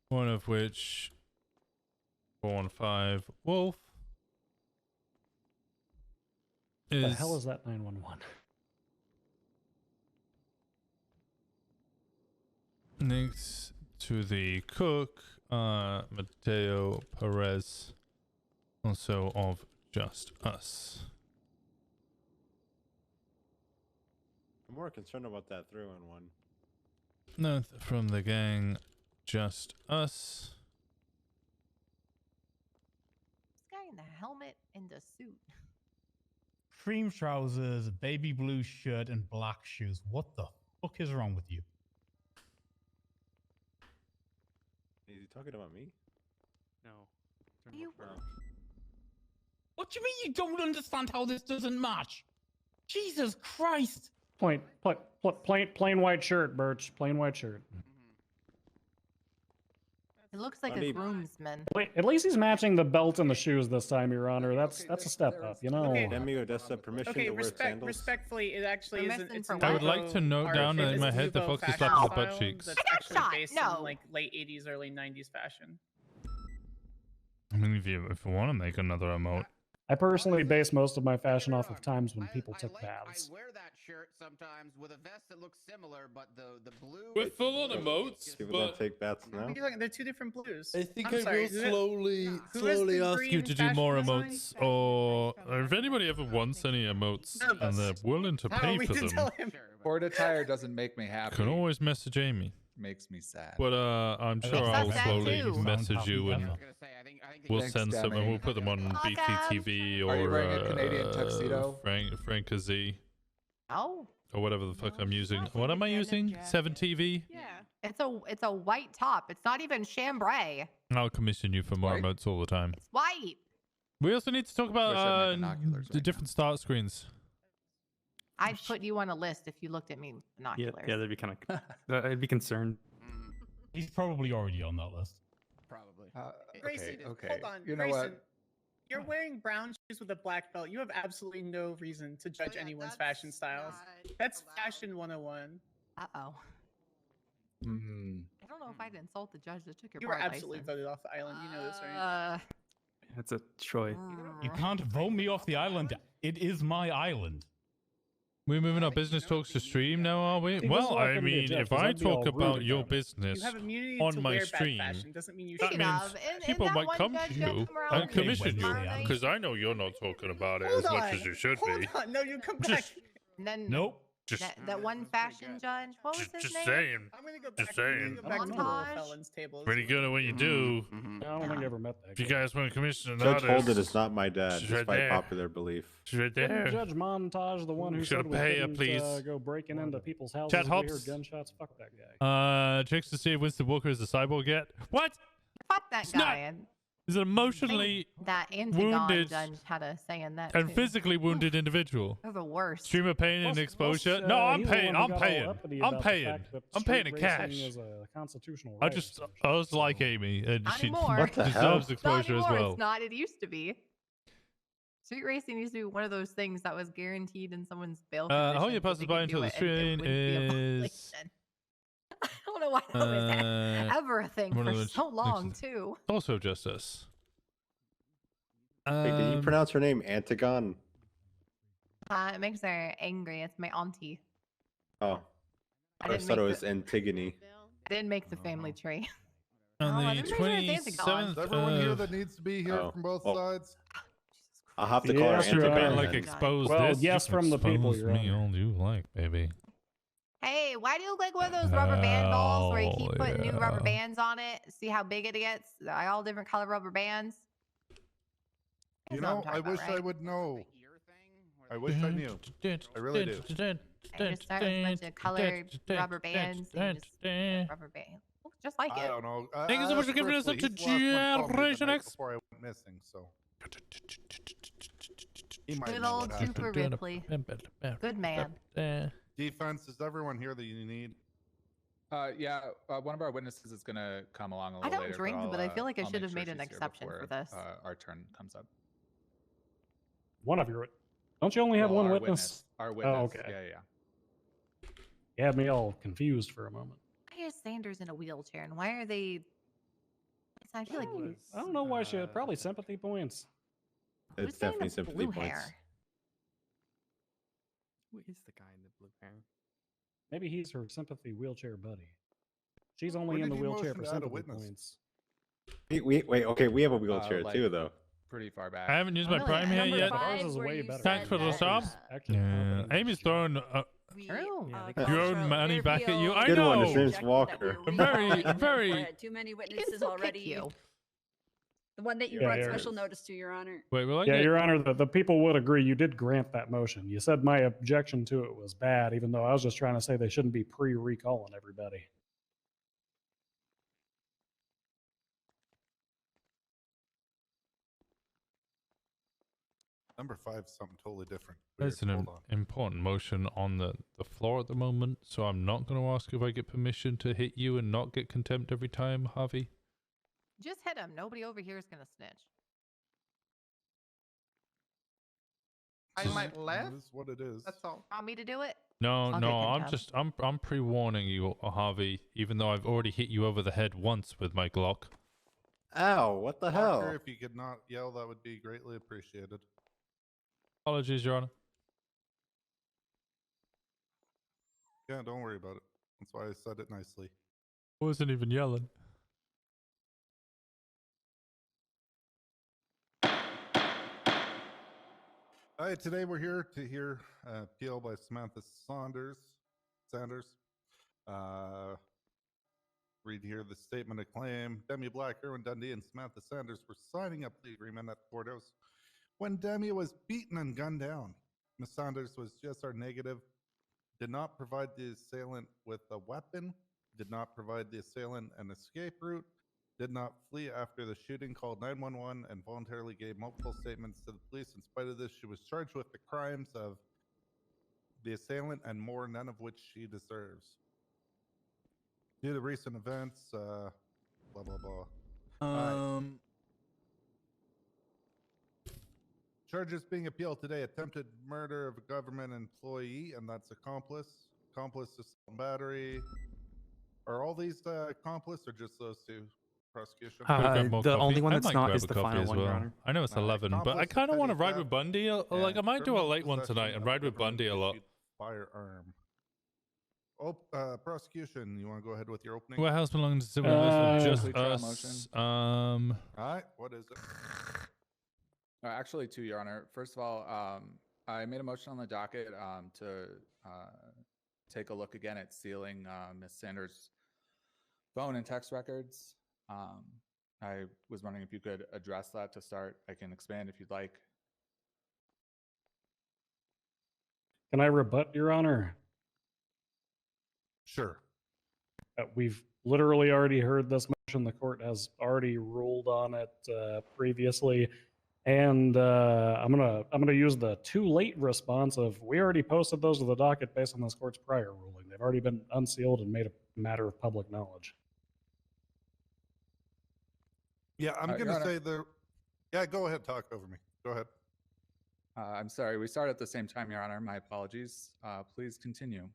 one of which 415 Wolf The hell is that 911? Next to the cook, Mateo Perez, also of Just Us. I'm more concerned about that 3-1-1. No, from the gang, Just Us. This guy in the helmet and the suit. Cream trousers, baby blue shirt, and black shoes. What the fuck is wrong with you? Is he talking about me? No. You What do you mean you don't understand how this doesn't match? Jesus Christ! Plain white shirt, Birch. Plain white shirt. It looks like a Funny. groomsman. At least he's matching the belt and the shoes this time, Your Honor. That's a step up, you know. Okay, amigo, that's a permission Okay, to wear sandals. respectfully, it actually isn't. It's I would like to note down in my head the Nouveau fox is fashion slapping the butt style cheeks. That's actually based on like late 80s, early 90s fashion. I mean, if you want to make another emote. I personally base most of my fashion off of times when people took baths. I wear that shirt sometimes with a vest that looks similar, but the blue. With full-on emotes, People don't take baths now. They're two different blues. I think I'm sorry, will who has slowly the ask you green to do more fashion emotes, or if anybody ever wants any emotes None of and they're us. willing to pay we for did them, tell him. Port attire doesn't make me happy. can always message Amy. Makes me sad. But I'm sure Makes us I'll sad slowly too. message you and we'll Thanks, send some and Demi. we'll put them on BTTV or Are you wearing a Canadian tuxedo? Frank Z Oh. or whatever the fuck I'm using. What am I using? 7TV? Yeah. It's a white top. It's not even chambray. I'll commission you for more White? emotes all the time. It's white. We also need to talk Wish I about had binoculars the right different start screens. I'd put you on a list if you looked at me with Yeah, binoculars. yeah, that'd be kind of. I'd be concerned. He's probably already on that list. Probably. Grayson, okay. hold on. You know Grayson, what? you're wearing brown shoes with a black belt. You have absolutely no reason to judge anyone's fashion styles. That's fashion 101. Uh-oh. Mm. I don't know if I'd insult the judge that took your You were bar absolutely license. voted off the island. You know this, right? That's a Troy. You can't vote me off the island. It is my island. We're moving our business talks to stream now, are we? See, Well, this is why I I couldn't be a mean, judge, if 'cause I I'd be all talk rude about about your it. business You have immunity on to my wear stream, bad fashion. Doesn't mean you that should. means people might come to you and commission you because I know you're not talking about it as much as you should be. Hold on. No, you come back. And then Nope. Just, that one fashion judge. What was his just name? saying. I'm gonna go Just back. I'm saying. gonna go back to the Montage? felons table. Pretty good at what you do. I don't think I ever met that If you guy. guys want to commission an Judge artist, Holden is not my dad, she's right despite there. popular belief. She's right Wasn't there. Judge Montage, the one who Should said I we pay her, couldn't please? go breaking into people's houses. Chad if we heard Hobbs? gunshots. Fuck that guy. Checks to see if Winston Walker is a cyborg yet. What? Fuck that It's not- guy. And Is an emotionally that Antigone wounded judge had a say in that and too. physically wounded individual? They're the worst. Streamer paying and exposure? No, I'm he's the paying. one who I'm got all paying. uppity I'm about the paying. fact that I'm paying in street racing cash. is a constitutional I right, just, so I was like Amy, and Not she anymore. What the hell? deserves Not exposure as anymore. well. It's not. It used to be. Street racing used to be one of those things that was guaranteed in someone's bail. How conditions you that pass they by could until do the it and it screen wouldn't be a is. violation. I don't know why that was ever a thing one of for those- so long too. Also justice. Wait, did you pronounce her name Antigone? It makes her angry. It's my auntie. Oh, I I didn't thought it make was Antigone. I didn't make the family tree. On Oh, the I'm pretty sure it's Antigone. 27th Is everyone here of... that needs to be here Oh. from both Oh. sides? I'll have to call her Yes, Your Antigone. Honor. like then. expose Well, this. yes, you can from the people, expose Your me Honor. all you like, baby. Hey, why do you look like one of those rubber band dolls where you keep Hell putting new rubber yeah. bands on it? See how big it gets? All different color rubber bands. You That's what I'm know, I talking about, wish I right? would know. I wish I knew. I really do. I just start with a bunch of colored rubber bands and just rubber band. Looks just like I it. don't know. Thank you so much for giving us such a Generation X. Before I went missing, so. He might Good know old what happened. Trooper Ripley. Good man. Defense, is everyone here that you need? Yeah, one of our witnesses is gonna come along a I little don't later. drink, but I feel like I I'll should make have sure made an she's here exception for before, this. our turn comes up. one of your. Don't you only have Well, one our witness? Our witness. Oh, okay. Yeah. You had me all confused for a moment. Why is Sanders in a wheelchair, and why are they? I feel like you. I don't know why she had probably sympathy points. It's Who's saying definitely the sympathy blue points. hair? Who is the guy in the blue hair? Maybe he's her sympathy wheelchair buddy. She's Or only in did the he wheelchair motion for to add a sympathy witness? points. Wait. Okay, we have a wheelchair like, too, though. Pretty far back. I haven't used my prime here Yeah, yet. but ours is way better. Thanks for the sub. Yeah, Amy's throwing True. your own money back at you. I Good one, know. Vince Walker. Very. Too many witnesses still kick already. you. The one that you Yeah, brought yeah. special notice to, Your Honor. Wait, will I Yeah, get... Your Honor, the people would agree you did grant that motion. You said my objection to it was bad, even though I was just trying to say they shouldn't be pre-recalling everybody. Number 5 is something totally different. There's Weird. an Hold on. important motion on the floor at the moment, so I'm not going to ask if I get permission to hit you and not get contempt every time, Harvey. Just hit him. Nobody over here is gonna snitch. I might laugh. It is what it is. That's all. Want me to do it? No, I'll no, get I'm contempt. just I'm pre-warning you, Harvey, even though I've already hit you over the head once with my Glock. Ow, what the hell? Walker, if you could not yell, that would be greatly appreciated. Apologies, Your Honor. Yeah, don't worry about it. That's why I said it nicely. I wasn't even yelling. All right, today we're here to hear appeal by Samantha Sanders. Read here the statement of claim. Demi Black, Erwin Dundee, and Samantha Sanders were signing up the agreement at the courthouse when Demi was beaten and gunned down. Ms. Sanders was GSR negative, did not provide the assailant with a weapon, did not provide the assailant an escape route, did not flee after the shooting, called 911, and voluntarily gave multiple statements to the police. In spite of this, she was charged with the crimes of the assailant and more, none of which she deserves. Due to recent events, blah, blah, blah. Charges being appealed today: attempted murder of a government employee, and that's accomplice, assault and battery. Are all these accomplice or just those two? Prosecution. The only one that's not is the final one, Your Honor. I know it's 11, but I kind of want to ride with Bundy. Like I might do a late one tonight and ride with Bundy a lot. Firearm. Oh, prosecution. You want to go ahead with your opening? Warehouse belonging to civil just Trial us. All right. What is it? Actually, two, Your Honor. First of all, I made a motion on the docket to take a look again at sealing Ms. Sanders' phone and text records. I was wondering if you could address that to start. I can expand if you'd like. Can I rebut, Your Honor? Sure. We've literally already heard this motion. The court has already ruled on it previously, and I'm gonna use the too late response of we already posted those to the docket based on this court's prior ruling. They've already been unsealed and made a matter of public knowledge. Yeah, I'm Your gonna Honor. say the. Yeah, go ahead. Talk over me. Go ahead. I'm sorry. We started at the same time, Your Honor. My apologies. Please continue.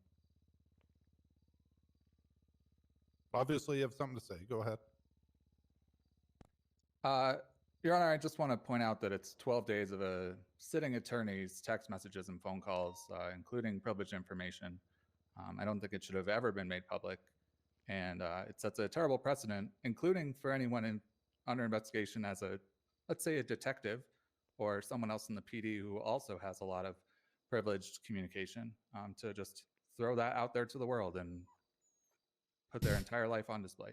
Obviously, you have something to say. Go ahead. Your Honor, I just want to point out that it's 12 days of a sitting attorney's text messages and phone calls, including privileged information. I don't think it should have ever been made public. And it sets a terrible precedent, including for anyone under investigation as let's say a detective or someone else in the PD who also has a lot of privileged communication, to just throw that out there to the world and put their entire life on display.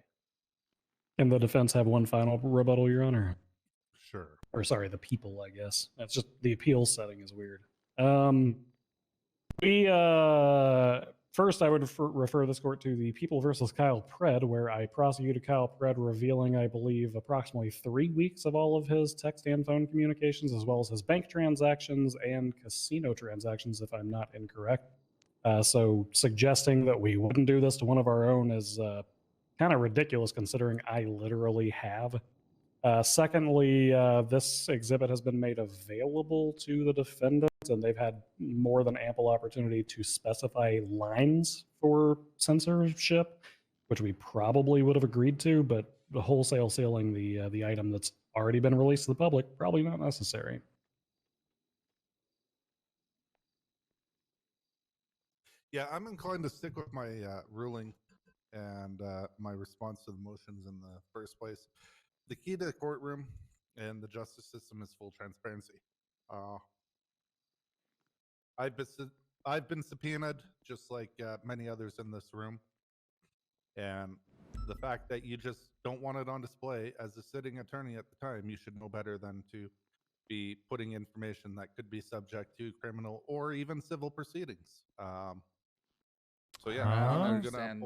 And the defense have one final rebuttal, Your Honor. Sure. Or sorry, the people, I guess. That's just the appeal setting is weird. First, I would refer this court to the People versus Kyle Pred, where I prosecuted Kyle Pred, revealing, I believe, approximately 3 weeks of all of his text and phone communications, as well as his bank transactions and casino transactions, if I'm not incorrect. So suggesting that we wouldn't do this to one of our own is kind of ridiculous, considering I literally have. Secondly, this exhibit has been made available to the defendants, and they've had more than ample opportunity to specify lines for censorship, which we probably would have agreed to, but the wholesale sealing the item that's already been released to the public, probably not necessary. Yeah, I'm inclined to stick with my ruling and my response to the motions in the first place. The key to the courtroom and the justice system is full transparency. I've been subpoenaed, just like many others in this room, and the fact that you just don't want it on display as a sitting attorney at the time, you should know better than to be putting information that could be subject to criminal or even civil proceedings. So yeah, I don't I'm understand.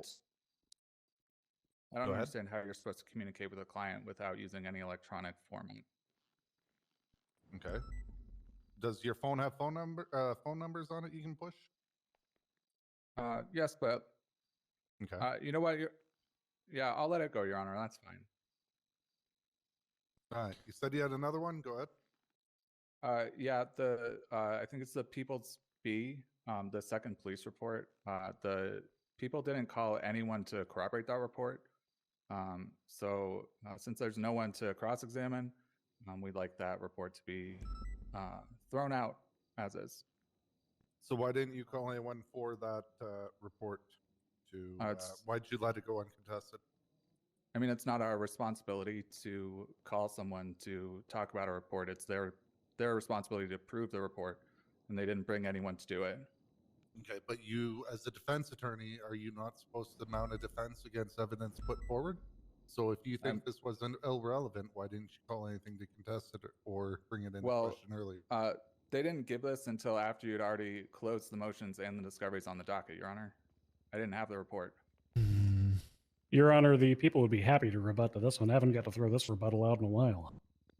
I don't Go ahead. understand how you're supposed to communicate with a client without using any electronic format. Okay. Does your phone have phone numbers on it you can push? Yes, but Okay. you know what? Yeah, I'll let it go, Your Honor. That's fine. All right. You said you had another one. Go ahead. Yeah, I think it's the People's B, the second police report. The people didn't call anyone to corroborate that report. So since there's no one to cross-examine, we'd like that report to be thrown out as is. So why didn't you call anyone for that report? Why'd you let it go uncontested? I mean, it's not our responsibility to call someone to talk about a report. It's their responsibility to prove the report, and they didn't bring anyone to do it. Okay, but you, as a defense attorney, are you not supposed to mount a defense against evidence put forward? So if you think this was irrelevant, why didn't you call anything to contest it or bring it into question earlier? They didn't give this until after you'd already closed the motions and the discoveries on the docket, Your Honor. I didn't have the report. Your Honor, the people would be happy to rebut to this one. I haven't got to throw this rebuttal out in a while.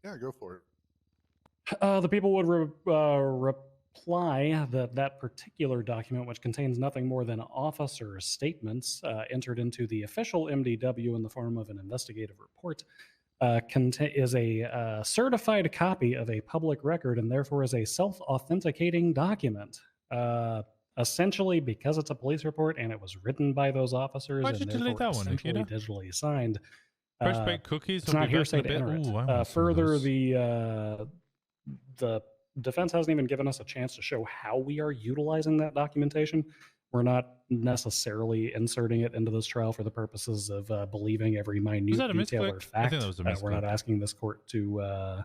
Yeah, go for it. The people would reply that that particular document, which contains nothing more than officer statements entered into the official MDW in the form of an investigative report, is a certified copy of a public record and therefore is a self-authenticating document. Essentially, because it's a police report and it was written by those officers Why'd and you delete therefore that one, essentially Nikita? digitally signed, Fresh baked cookies. it's will not be back hearsay in a to bit. enter it. Ooh, I want some of Further, those. the defense hasn't even given us a chance to show how we are utilizing that documentation. We're not necessarily inserting it into this trial for the purposes of believing every minute that a detail or misclick? I fact. think that was a We're not misclick. asking this court to,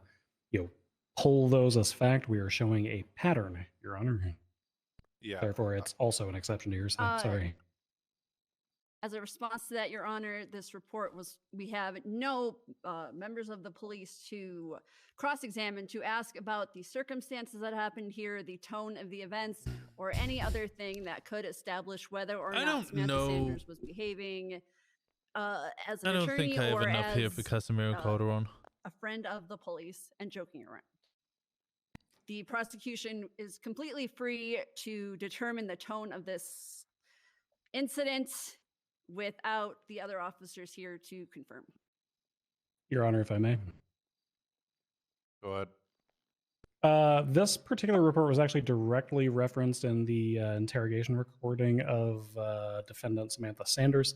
pull those as fact. We are showing a pattern, Your Honor. Yeah. Therefore, it's also an exception to your Sorry. As a response to that, Your Honor, this report we have no members of the police to cross-examine, to ask about the circumstances that happened here, the tone of the events, or any other thing that could establish whether or not Samantha Sanders was behaving as an I don't attorney think I have or enough here as for Casimiro Calderon. a friend of the police and joking around. The prosecution is completely free to determine the tone of this incident without the other officers here to confirm. Your Honor, if I may. Go ahead. This particular report was actually directly referenced in the interrogation recording of defendant Samantha Sanders.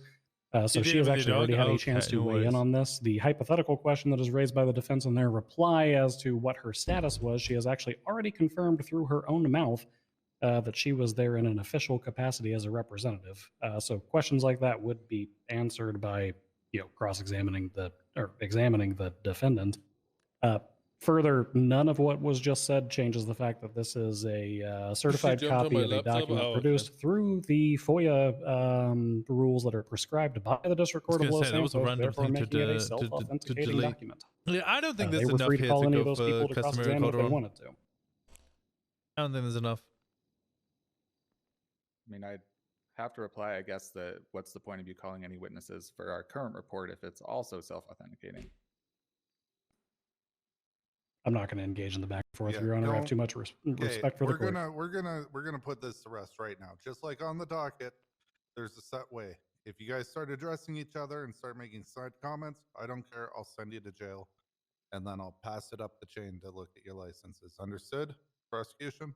So You she did it has with actually your already dog? had a chance Okay, to no weigh in worries. on this. The hypothetical question that is raised by the defense in their reply as to what her status was, she has actually already confirmed through her own mouth that she was there in an official capacity as a representative. So questions like that would be answered by, cross-examining examining the defendant. Further, none of what was just said changes the fact that this is a certified jumped on copy my of a laptop? document Oh, okay. produced through the FOIA rules that are prescribed by the District I was Court of gonna Los say, that was a Santos, random therefore thing to making it a to self-authenticating delete. document. Yeah, I don't think They there's were enough free to here call to any go of those for people to Casimiro cross-examine if they Calderon. wanted to. I don't think there's enough. I mean, I'd have to reply, I guess, that what's the point of you calling any witnesses for our current report if it's also self-authenticating? I'm not going to engage in the back and forth, Yeah, Your Honor. I have don't- too much respect for the court. We're gonna put this to rest right now. Just like on the docket, there's a set way. If you guys start addressing each other and start making side comments, I don't care. I'll send you to jail, and then I'll pass it up the chain to look at your licenses. Understood? Prosecution?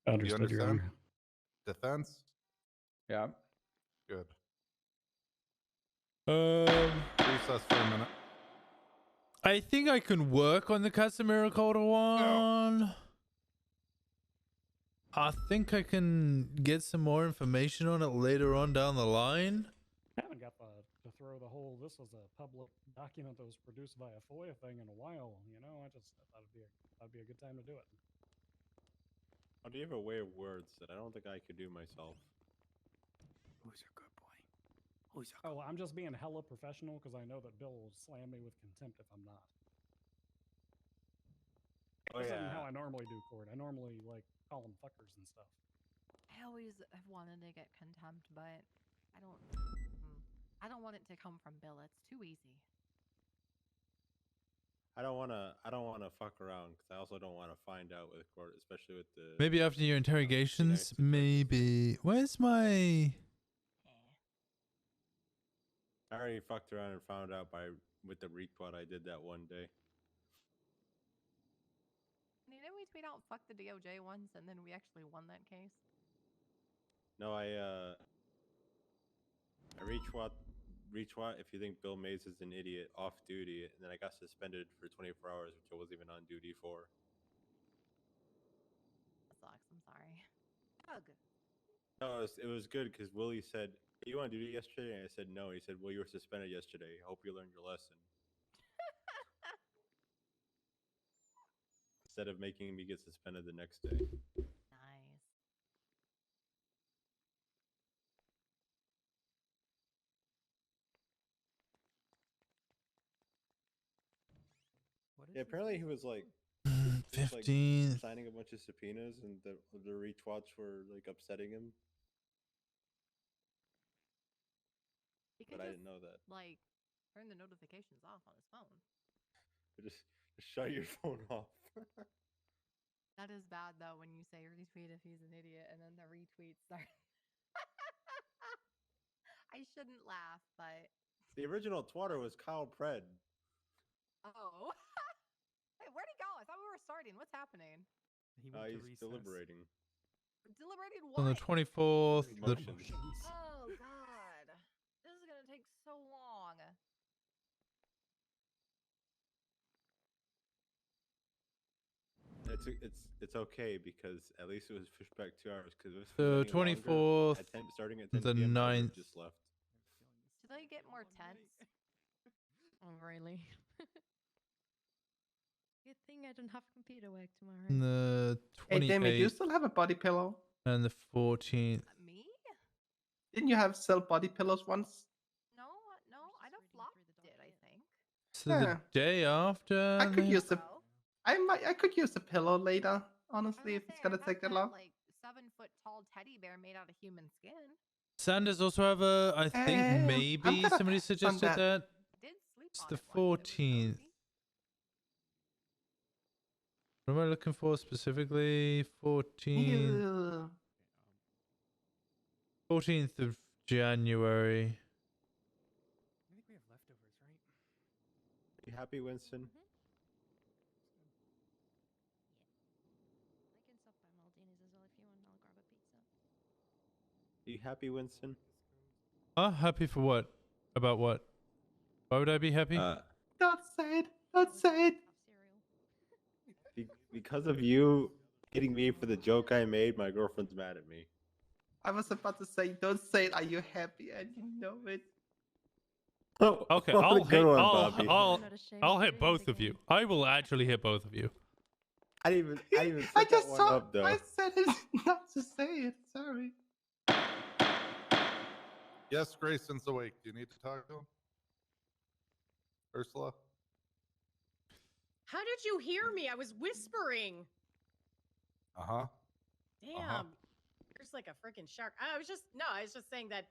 Understood, you Your understand? Honor. Defense? Yeah. Good. Um, Recess for a minute. I think I can work on the Casimiro Calderon one. I think I can get some more information on it later on down the line. I haven't got to throw the whole "this was a public document that was produced by a FOIA" thing in a while. You know, I thought that'd be a good time to do it. Oh, do you have a way of words that I don't think I could do myself? Who's a good boy? Who's a Oh, I'm just being hella professional because I know that Bill will slam me with contempt if I'm not. Oh, This isn't yeah. how I normally do court. I normally like call them fuckers and stuff. I always have wanted to get contempt, but I don't. I don't want it to come from Bill. It's too easy. I don't wanna fuck around because I also don't want to find out with court, especially with the. Maybe after your interrogations, maybe. Where's my... I already fucked around and found out with the requad I did that one day. Didn't we tweet out "fuck the DOJ" once, and then we actually won that case? No, I retweet if you think Bill Mays is an idiot off duty, and then I got suspended for 24 hours, which I wasn't even on duty for. That sucks. I'm sorry. Ugh. No, it was good because Willie said, "Are you on duty yesterday?" And I said no. He said, "Well, you were suspended yesterday. I hope you learned your lesson." Instead of making me get suspended the next day. Nice. Yeah, apparently he was like 15th. signing a bunch of subpoenas, and the retweets were like upsetting him. But I didn't know that. Like, turn the notifications off on his phone. Just shut your phone off. That is bad though when you say retweet if he's an idiot and then the retweets start. I shouldn't laugh, but The original twatter was Kyle Pred. oh. Hey, where'd he go? I thought we were starting. What's happening? He went to He's recess. deliberating. Deliberating On what? the 24th, the... Oh God, this is gonna take so long. It's okay because at least it was pushed back 2 hours because it was The running longer 24th, at 10, starting at 10 the PM, I would've 9th. just left. Should I get more tense? Oh really? Good thing I don't have computer work tomorrow. The Hey, Demi, do you 28th still have a body pillow? and the 14th. Me? Didn't you have sell body pillows once? No, I don't flop did. I think. So the day after... I could they- use the. I could use a pillow later. Honestly, if it's gonna take that long. Like 7-foot tall teddy bear made out of human skin. Sanders also have a... I think I'm maybe gonna somebody pass on suggested that. that. Did sleep It's on the it once. 14th. What am I looking for specifically? 14th. 14th of January. I think we have leftovers, right? You happy, Winston? I can stop by Maldini's as well if you want. I'll grab a pizza. You happy, Winston? Happy for what? About what? Why would I be happy? Don't say it. Don't say it. Because of you hitting me for the joke I made, my girlfriend's mad at me. I was about to say, don't say it. Are you happy? And you know it. Oh, Okay, what a I'll good hit. one, Bobby. I'll hit both of you. I will actually hit both of you. I didn't even set I that just one saw. up though. I said it not to say it. Sorry. Yes, Grayson's awake. Do you need to talk to him? Ursula? How did you hear me? I was whispering. Uh-huh. Damn. There's like a freaking shark. I was just saying that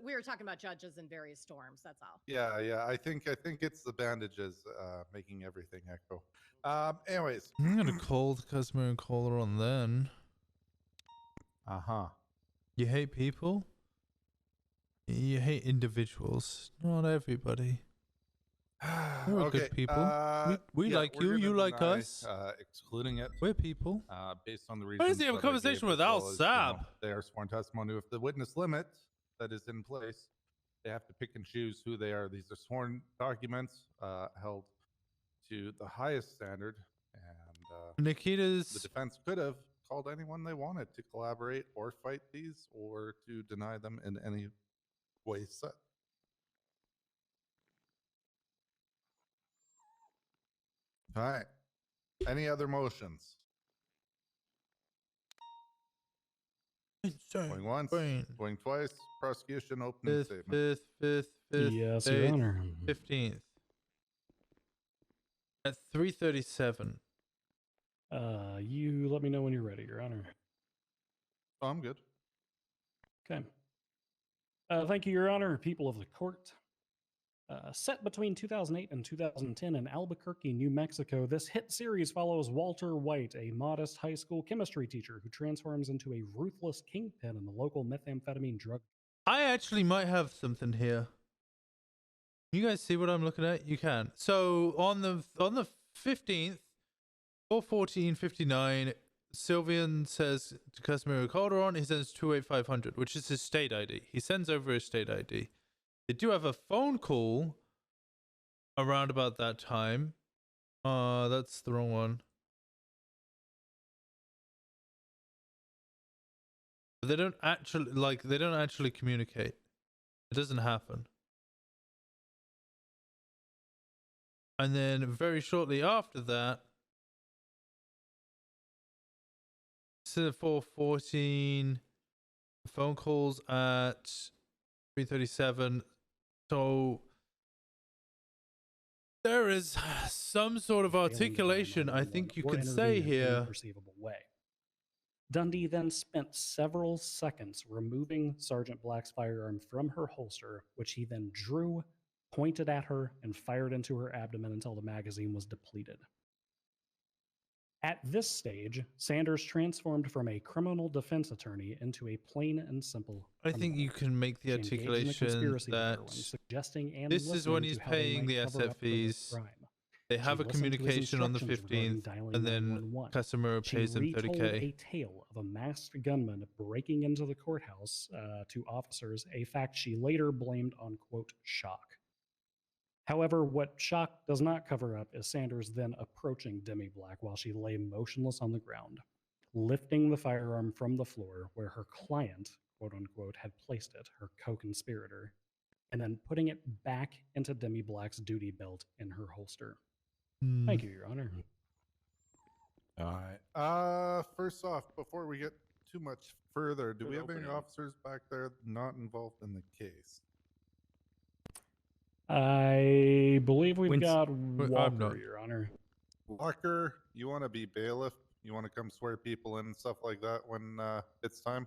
we were talking about judges in various storms. That's all. Yeah. I think it's the bandages making everything echo. Anyways. I'm gonna call the customer and call her on then. Uh-huh. You hate people? You hate individuals. Not everybody. We're all good people. We yeah, like we're you. gonna You like deny, us. Excluding it. We're people. Based on the reasons. Why does he have a that I conversation gave, with as Al well as, Saab? They are sworn testimony with the witness limit that is in place. They have to pick and choose who they are. These are sworn documents held to the highest standard, and the Nikita's defense could have called anyone they wanted to collaborate or fight these or to deny them in any way set. All right. Any other motions? Going once, going twice. Prosecution opening statement. 5th, Yes, Your 8th, Honor. 15th. At 3:37. You let me know when you're ready, Your Honor. Oh, I'm good. Okay. Thank you, Your Honor, people of the court. Set between 2008 and 2010 in Albuquerque, New Mexico, this hit series follows Walter White, a modest high school chemistry teacher who transforms into a ruthless kingpin in the local methamphetamine drug. I actually might have something here. You guys see what I'm looking at? You can. So on the 15th, 4/14/59, Sylvian says to customer who called her on, he sends 28500, which is his state ID. He sends over his state ID. They do have a phone call around about that time. That's the wrong one. But they don't actually communicate. It doesn't happen. And then very shortly after that, instead of 4:14, phone calls at 3:37. So there is some sort of articulation I think you could say here. Perceivable way. Dundee then spent several seconds removing Sergeant Black's firearm from her holster, which he then drew, pointed at her, and fired into her abdomen until the magazine was depleted. At this stage, Sanders transformed from a criminal defense attorney into a plain and simple I think you can make the articulation that suggesting and this is when he's paying the asset fees. They have a communication on the 15th, and then customer pays him She retold 30K. a tale of a masked gunman breaking into the courthouse to officers, a fact she later blamed on, quote, shock. However, what shock does not cover up is Sanders then approaching Demi Black while she lay motionless on the ground, lifting the firearm from the floor where her client, quote unquote, had placed it, her co-conspirator, and then putting it back into Demi Black's duty belt in her holster. Thank you, Your Honor. All right. First off, before we get too much further, do we have any officers back there not involved in the case? I believe we've got Walker, Your Honor. Walker, you want to be bailiff? You want to come swear people in and stuff like that when it's time?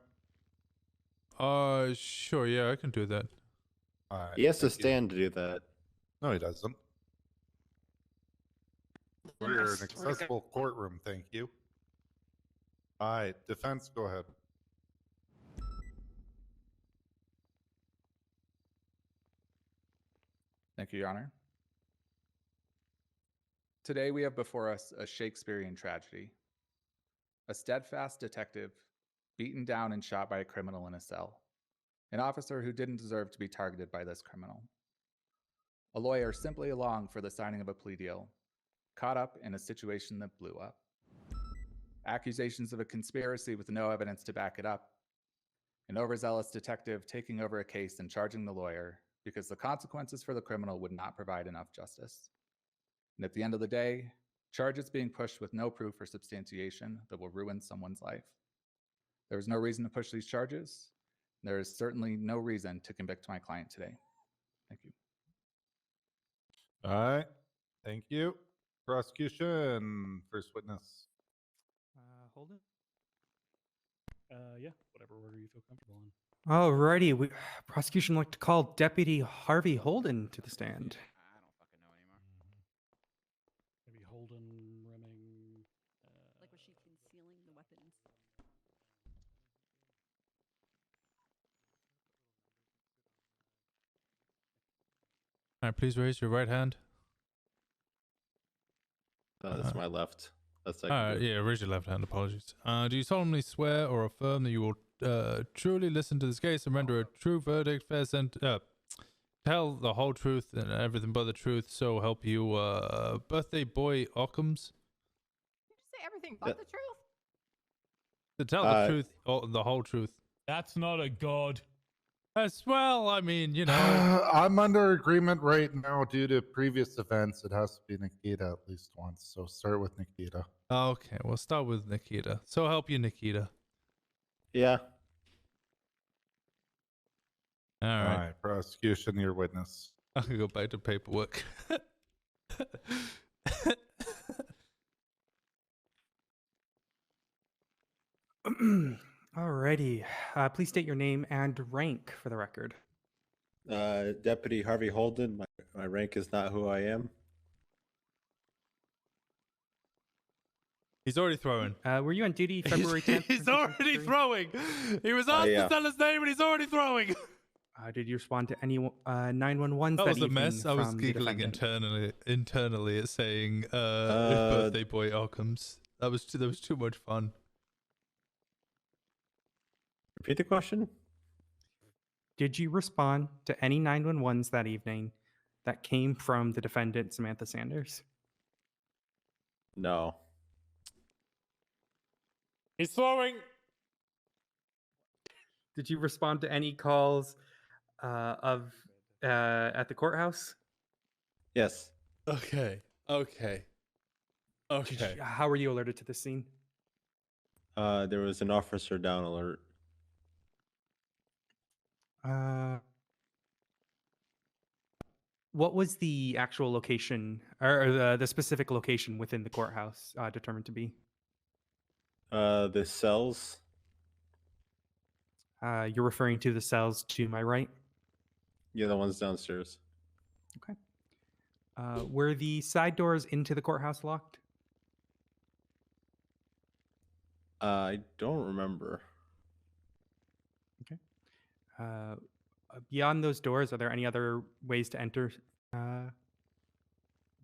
Sure, yeah, I can do that. All right. He has to stand to do that. No, he doesn't. We're an accessible courtroom, thank you. All right, defense, go ahead. Thank you, Your Honor. Today we have before us a Shakespearean tragedy. A steadfast detective beaten down and shot by a criminal in a cell. An officer who didn't deserve to be targeted by this criminal. A lawyer simply along for the signing of a plea deal, caught up in a situation that blew up. Accusations of a conspiracy with no evidence to back it up. An overzealous detective taking over a case and charging the lawyer because the consequences for the criminal would not provide enough justice. And at the end of the day, charges being pushed with no proof or substantiation that will ruin someone's life. There is no reason to push these charges. There is certainly no reason to convict my client today. Thank you. All right. Thank you. Prosecution, first witness. Holden? Yeah, whatever order you feel comfortable in. Alrighty, prosecution would like to call Deputy Harvey Holden to the stand. Maybe Holden running. Like, was she concealing the weapons? All right, please raise your right hand. That's my left. That's like yeah, raise your left hand. Apologies. Do you solemnly swear or affirm that you will truly listen to this case and render a true verdict, tell the whole truth and everything but the truth, so help you, birthday boy Occams? You just say everything but the truth? To tell the truth, the whole truth. That's not a god. As well, I mean, you know. I'm under agreement right now due to previous events. It has to be Nikita at least once. So start with Nikita. Okay, we'll start with Nikita. So help you, Nikita. Yeah. All right. Prosecution, your witness. I can go back to paperwork. Alrighty. Please state your name and rank for the record. Deputy Harvey Holden. My rank is not who I am. He's already throwing. Were you on duty February 10th? He's already throwing. He was asked to tell his name, and he's already throwing. Did you respond to any 911s That that was a evening mess. I was from the giggling defendant? internally at saying if birthday boy Occam's. That was too much fun. Repeat the question. Did you respond to any 911s that evening that came from the defendant, Samantha Sanders? No. He's throwing. Did you respond to any calls at the courthouse? Yes. Okay. How were you alerted to the scene? There was an officer down alert. What was the actual location or the specific location within the courthouse determined to be? The cells. You're referring to the cells to my right? Yeah, the ones downstairs. Okay. Were the side doors into the courthouse locked? I don't remember. Okay. Beyond those doors, are there any other ways to enter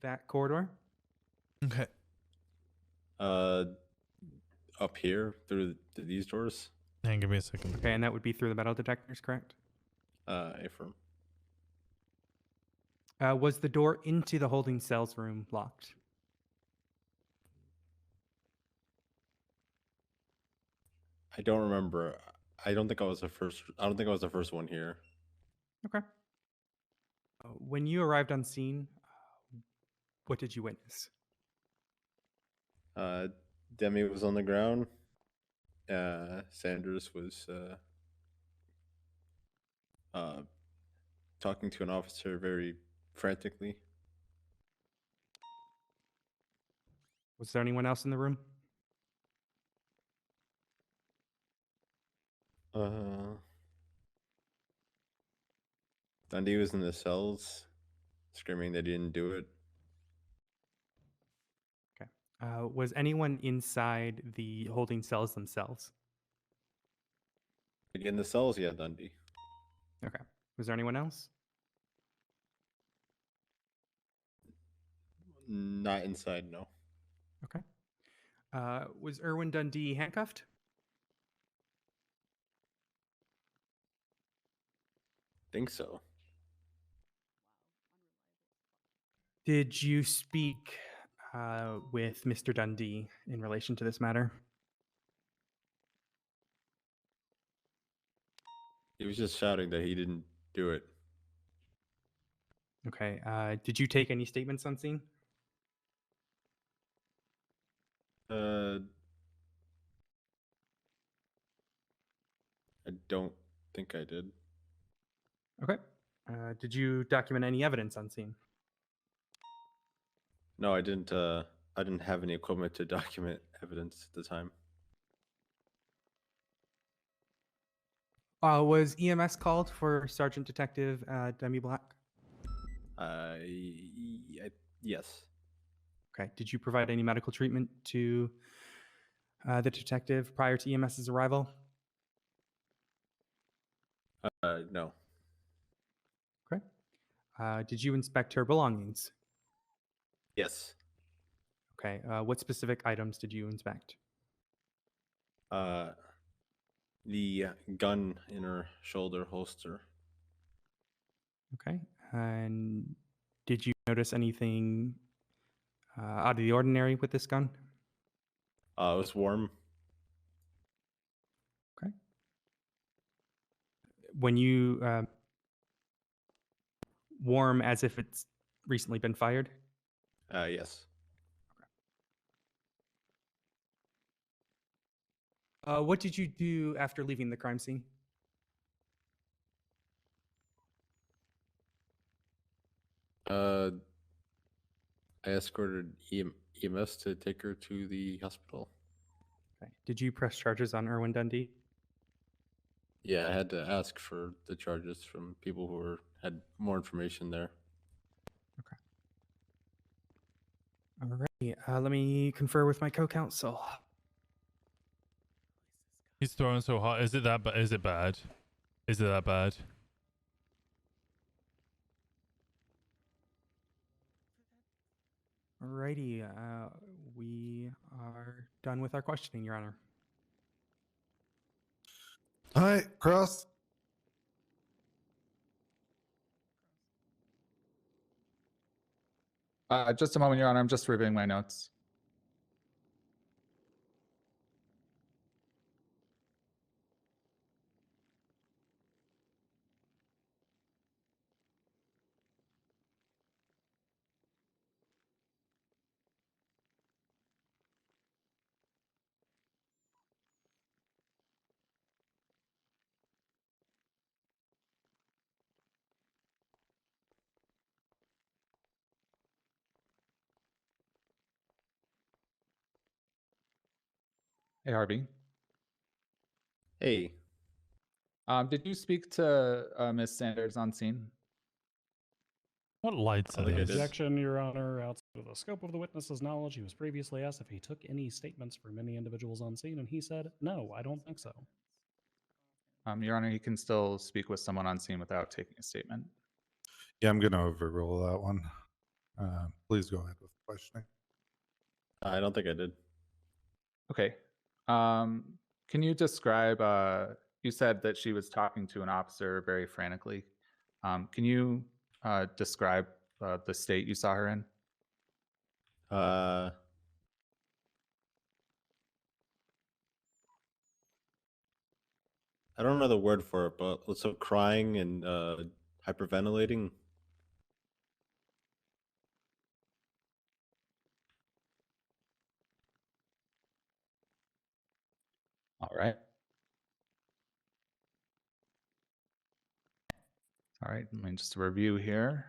that corridor? Okay. Up here through these doors. Hang on, give me a second. Okay, and that would be through the metal detectors, correct? Affirm. Was the door into the holding cells room locked? I don't remember. I don't think I was the first. I don't think I was the first one here. Okay. When you arrived on scene, what did you witness? Demi was on the ground. Sanders was talking to an officer very frantically. Was there anyone else in the room? Dundee was in the cells, screaming they didn't do it. Okay. Was anyone inside the holding cells themselves? In the cells, yeah, Dundee. Okay. Was there anyone else? Not inside, no. Okay. Was Erwin Dundee handcuffed? Think so. Did you speak with Mr. Dundee in relation to this matter? He was just shouting that he didn't do it. Okay. Did you take any statements on scene? I don't think I did. Okay. Did you document any evidence on scene? No, I didn't. I didn't have any equipment to document evidence at the time. Was EMS called for Sergeant Detective Demi Black? Yes. Okay. Did you provide any medical treatment to the detective prior to EMS's arrival? No. Okay. Did you inspect her belongings? Yes. Okay. What specific items did you inspect? The gun in her shoulder holster. Okay. And did you notice anything out of the ordinary with this gun? It was warm. when you warm as if it's recently been fired? Yes. What did you do after leaving the crime scene? I escorted EMS to take her to the hospital. Okay. Did you press charges on Erwin Dundee? Yeah, I had to ask for the charges from people who had more information there. Alrighty. Let me confer with my co-counsel. He's throwing so hard. Is it that? Is it bad? Is it that bad? Alrighty. We are done with our questioning, Your Honor. All right, Cross. Just a moment, Your Honor. I'm just reviewing my notes. Hey, Harvey. Hey. Did you speak to Miss Sanders on scene? What lights are these? Objection, Your Honor. Outside of the scope of the witness's knowledge, he was previously asked if he took any statements from any individuals on scene, and he said, no, I don't think so. Your Honor, he can still speak with someone on scene without taking a statement. Yeah, I'm going to overrule that one. Please go ahead with questioning. I don't think I did. Okay. Can you describe, you said that she was talking to an officer very frantically. Can you describe the state you saw her in? I don't know the word for it, but also crying and hyperventilating. All right. All right, let me just review here.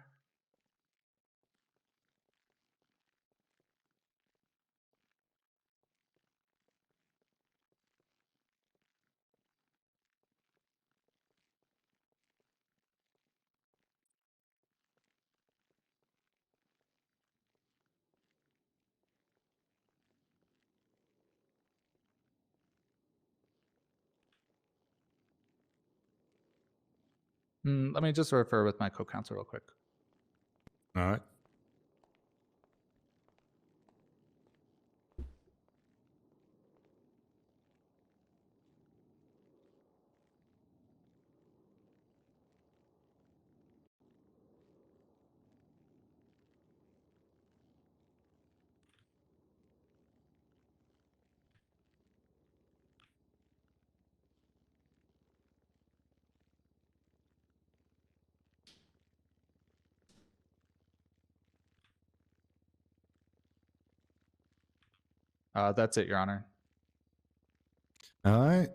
Let me just refer with my co-counsel real quick. All right. That's it, Your Honor. All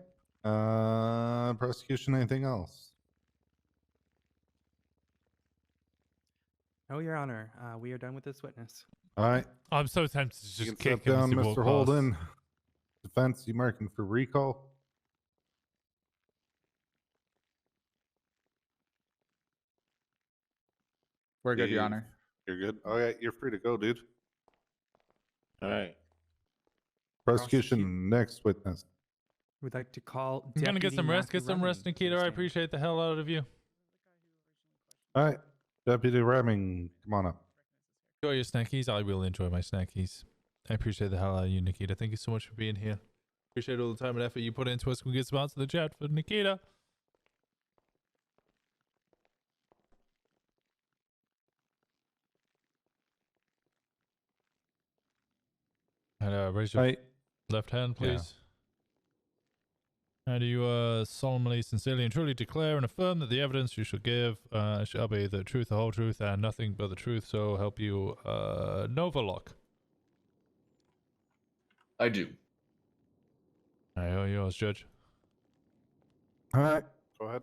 right. Prosecution, anything else? No, Your Honor. We are done with this witness. All right. I'm so tempted to You just can kick step him as down, he walks Mr. past. Holden. Defense, you marking for recall? We're good, Your Steve, Honor. You're good? All right, you're free to go, dude. All right. Prosecution, next witness. We'd like to call. I'm gonna get Deputy some rest. Matthew Get some rest, Rumming to the Nikita. I stand. appreciate the hell out of you. All right, Deputy Remming, come on up. Enjoy your snackies. I will enjoy my snackies. I appreciate the hell out of you, Nikita. Thank you so much for being here. Appreciate all the time and effort you put into us. Can we get some answers to the chat for Nikita? And raise your left hand, please. And do you solemnly, sincerely, and truly declare and affirm that the evidence you shall give shall be the truth, the whole truth, and nothing but the truth, so help you, Novalock? I do. All right, all yours, Judge. All right, go ahead.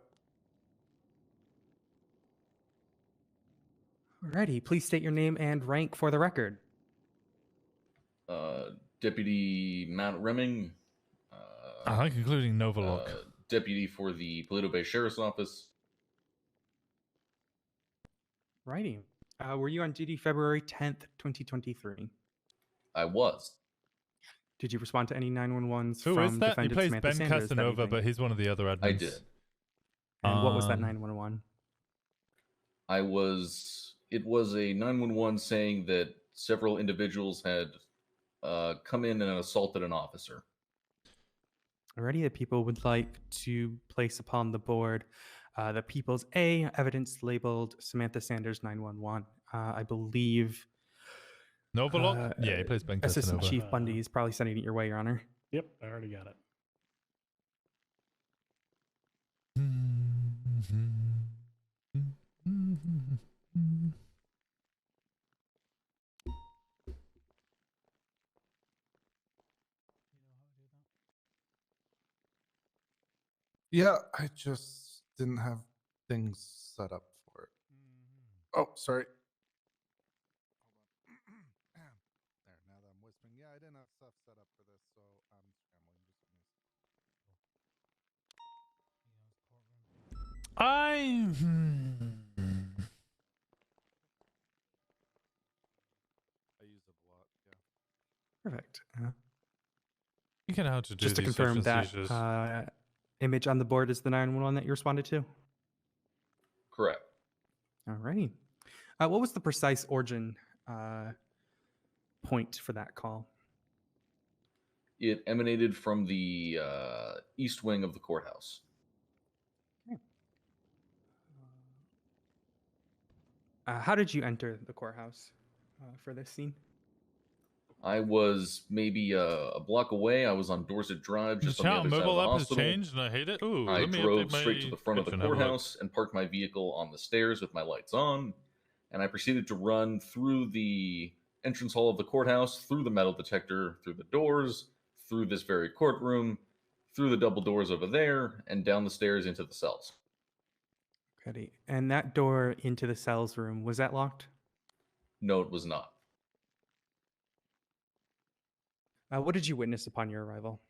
Alrighty, please state your name and rank for the record. Deputy Mount Remming. I like including Novalock. Deputy for the Paleto Bay Sheriff's Office. Righty. Were you on duty February 10th, 2023? I was. Did you respond to any 911s Who from is that? He defendant plays Samantha Ben Sanders that Casanova, evening? but he's one of the other admins. I did. And what was that 911? It was a 911 saying that several individuals had come in and assaulted an officer. Already, the people would like to place upon the board the People's A evidence labeled Samantha Sanders 911. I believe. Novalock? Yeah, he plays Ben Assistant Casanova. Chief Bundy is probably sending it your way, Your Honor. Yep, I already got it. Yeah, I just didn't have things set up for it. Oh, sorry. There, now that I'm whispering. Yeah, I didn't have stuff set up for this, so I'm scrambling. I use it a lot, yeah. Perfect. You can know how to do Just to these confirm substance that seizures. image on the board is the 911 that you responded to? Correct. Alrighty. What was the precise origin point for that call? It emanated from the east wing of the courthouse. How did you enter the courthouse for this scene? I was maybe a block away. I was on Dorset Drive, just on the Chat other side of mobile the app has hospital. changed, and I hate it. Ooh, I let me drove update straight my to the front of the description, have a look. courthouse and parked my vehicle on the stairs with my lights on. And I proceeded to run through the entrance hall of the courthouse, through the metal detector, through the doors, through this very courtroom, through the double doors over there, and down the stairs into the cells. Okay. And that door into the cells room, was that locked? No, it was not. What did you witness upon your arrival?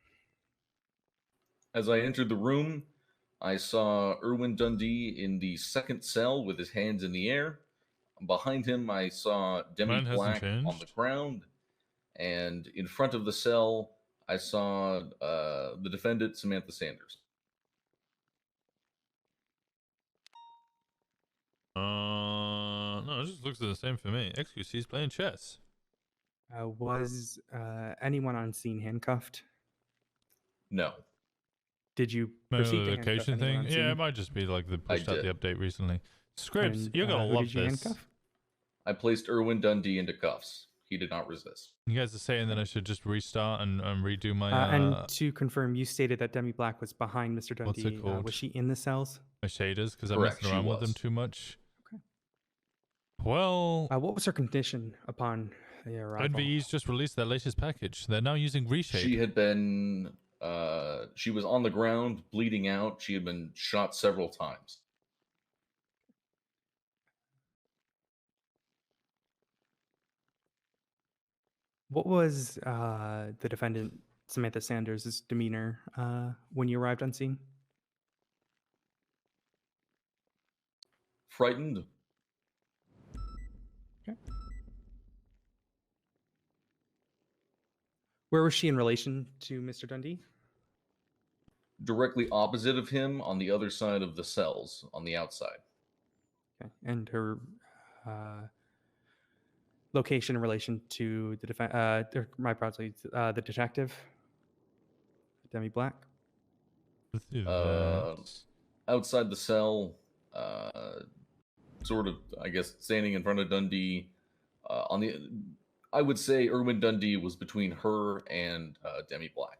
As I entered the room, I saw Erwin Dundee in the second cell with his hands in the air. Behind him, I saw Demi Mine hasn't Black on the changed. ground. And in front of the cell, I saw the defendant, Samantha Sanders. No, it just looks the same for me. XQC's playing chess. Was anyone on scene handcuffed? No. Did you Maybe proceed the to handcuff location anyone thing? on scene? Yeah, it might just be like they pushed out did. the update recently. Scripps, And, you're gonna who love did you this. handcuff? I placed Erwin Dundee into cuffs. He did not resist. You guys are saying that I should just restart and redo my And to confirm, you stated that Demi Black was behind Mr. Dundee. what's it called? Was she in the cells? my shaders because I'm Correct, messing she around with them was. too much. Well, What was her condition upon the arrival? NVE's just released their latest package. They're now using Reshape. She had been, she was on the ground, bleeding out. She had been shot several times. What was the defendant, Samantha Sanders' demeanor when you arrived on scene? Frightened. Where was she in relation to Mr. Dundee? Directly opposite of him on the other side of the cells, on the outside. Okay. And her location in relation to the the detective, Demi Black? Outside the cell, sort of, I guess, standing in front of Dundee. I would say Erwin Dundee was between her and Demi Black.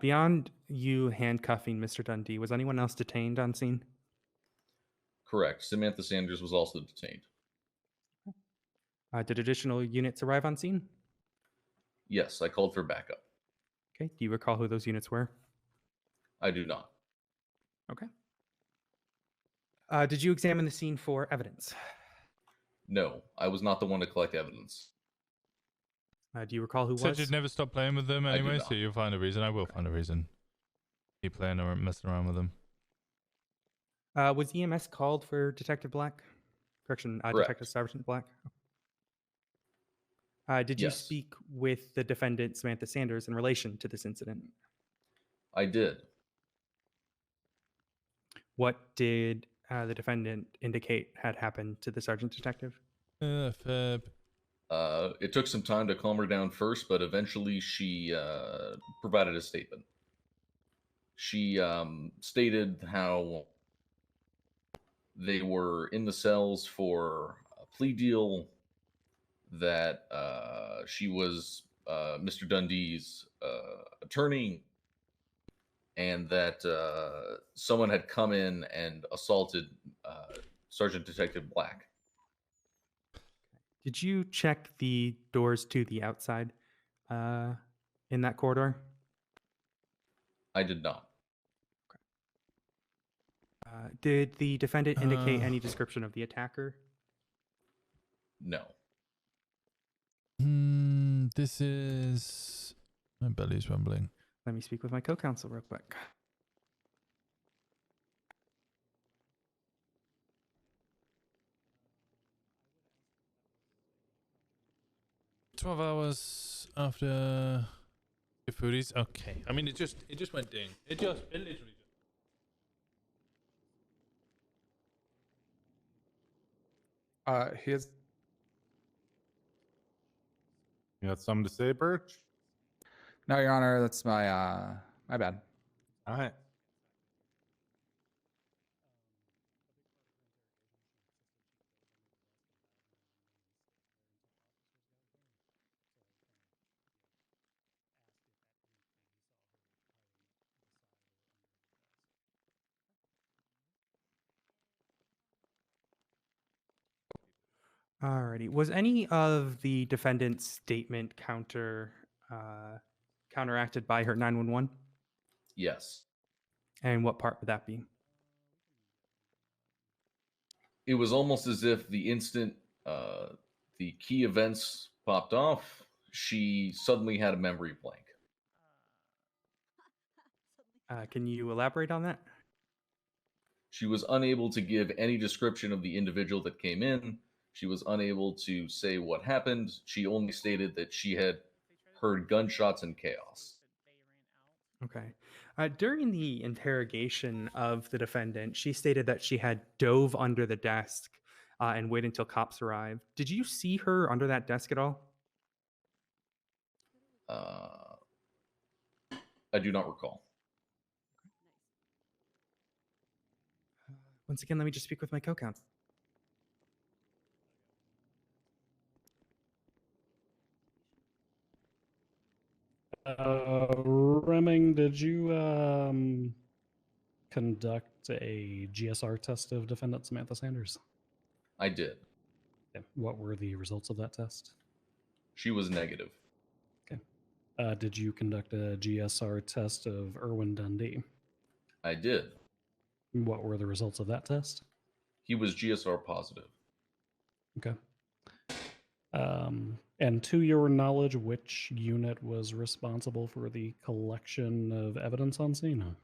Beyond you handcuffing Mr. Dundee, was anyone else detained on scene? Correct. Samantha Sanders was also detained. Did additional units arrive on scene? Yes, I called for backup. Okay. Do you recall who those units were? I do not. Okay. Did you examine the scene for evidence? No, I was not the one to collect evidence. Do you recall who Said was? you'd never stop playing with them I do anyway, not. so you'll find a reason. I will find a reason. Keep playing or messing around with them. Was EMS called for Detective Black? Correction, Correct. Detective Sergeant Black? Did you Yes. speak with the defendant, Samantha Sanders, in relation to this incident? I did. What did the defendant indicate had happened to the sergeant detective? Fab. It took some time to calm her down first, but eventually she provided a statement. She stated how they were in the cells for a plea deal, that she was Mr. Dundee's attorney, and that someone had come in and assaulted Sergeant Detective Black. Did you check the doors to the outside in that corridor? I did not. Did the defendant indicate any description of the attacker? No. This is... My belly's rumbling. Let me speak with my co-counsel real quick. "12 hours after the foodies." Okay. I mean, it just went ding. It literally just. Here's You got something to say, Birch? no, Your Honor. That's my my bad. All right. Alrighty. Was any of the defendant's statement counteracted by her 911? Yes. And what part would that be? It was almost as if the instant the key events popped off, she suddenly had a memory blank. Can you elaborate on that? She was unable to give any description of the individual that came in. She was unable to say what happened. She only stated that she had heard gunshots and chaos. Okay. During the interrogation of the defendant, she stated that she had dove under the desk and waited until cops arrived. Did you see her under that desk at all? I do not recall. Once again, let me just speak with my co-counsel. Remming, did you conduct a GSR test of defendant Samantha Sanders? I did. Okay. What were the results of that test? She was negative. Okay. Did you conduct a GSR test of Erwin Dundee? I did. What were the results of that test? He was GSR positive. Okay. And to your knowledge, which unit was responsible for the collection of evidence on scene?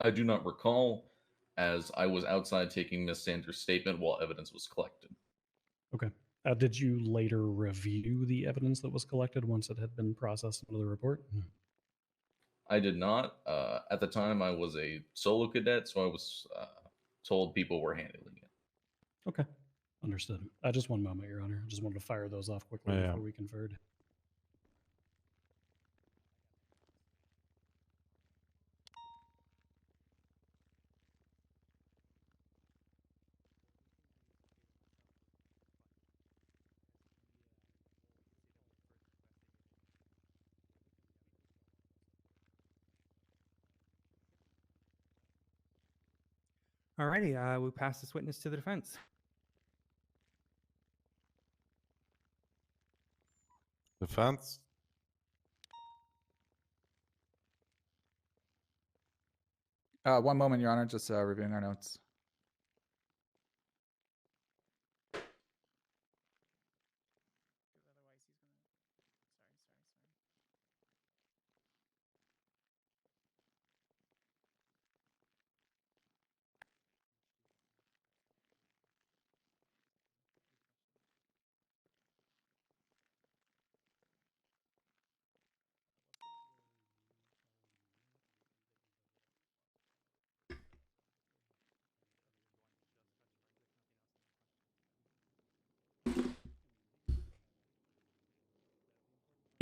I do not recall, as I was outside taking Miss Sanders' statement while evidence was collected. Okay. Did you later review the evidence that was collected once it had been processed into the report? I did not. At the time, I was a solo cadet, so I was told people were handling it. Okay. Understood. Just one moment, Your Honor. I just wanted to fire those off quickly Yeah. before we conferred. Alrighty, we'll pass this witness to the defense. Defense. One moment, Your Honor. Just reviewing our notes.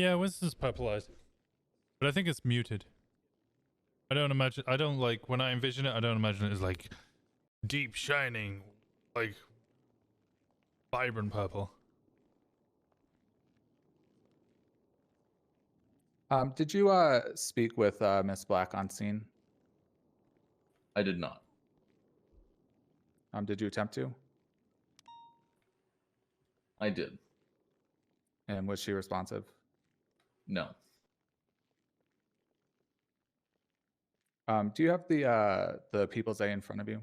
Yeah, Winston's purpleized. But I think it's muted. I don't like, when I envision it, I don't imagine it as like deep shining, like vibrant purple. Did you speak with Miss Black on scene? I did not. Did you attempt to? I did. And was she responsive? No. Do you have the People's A in front of you?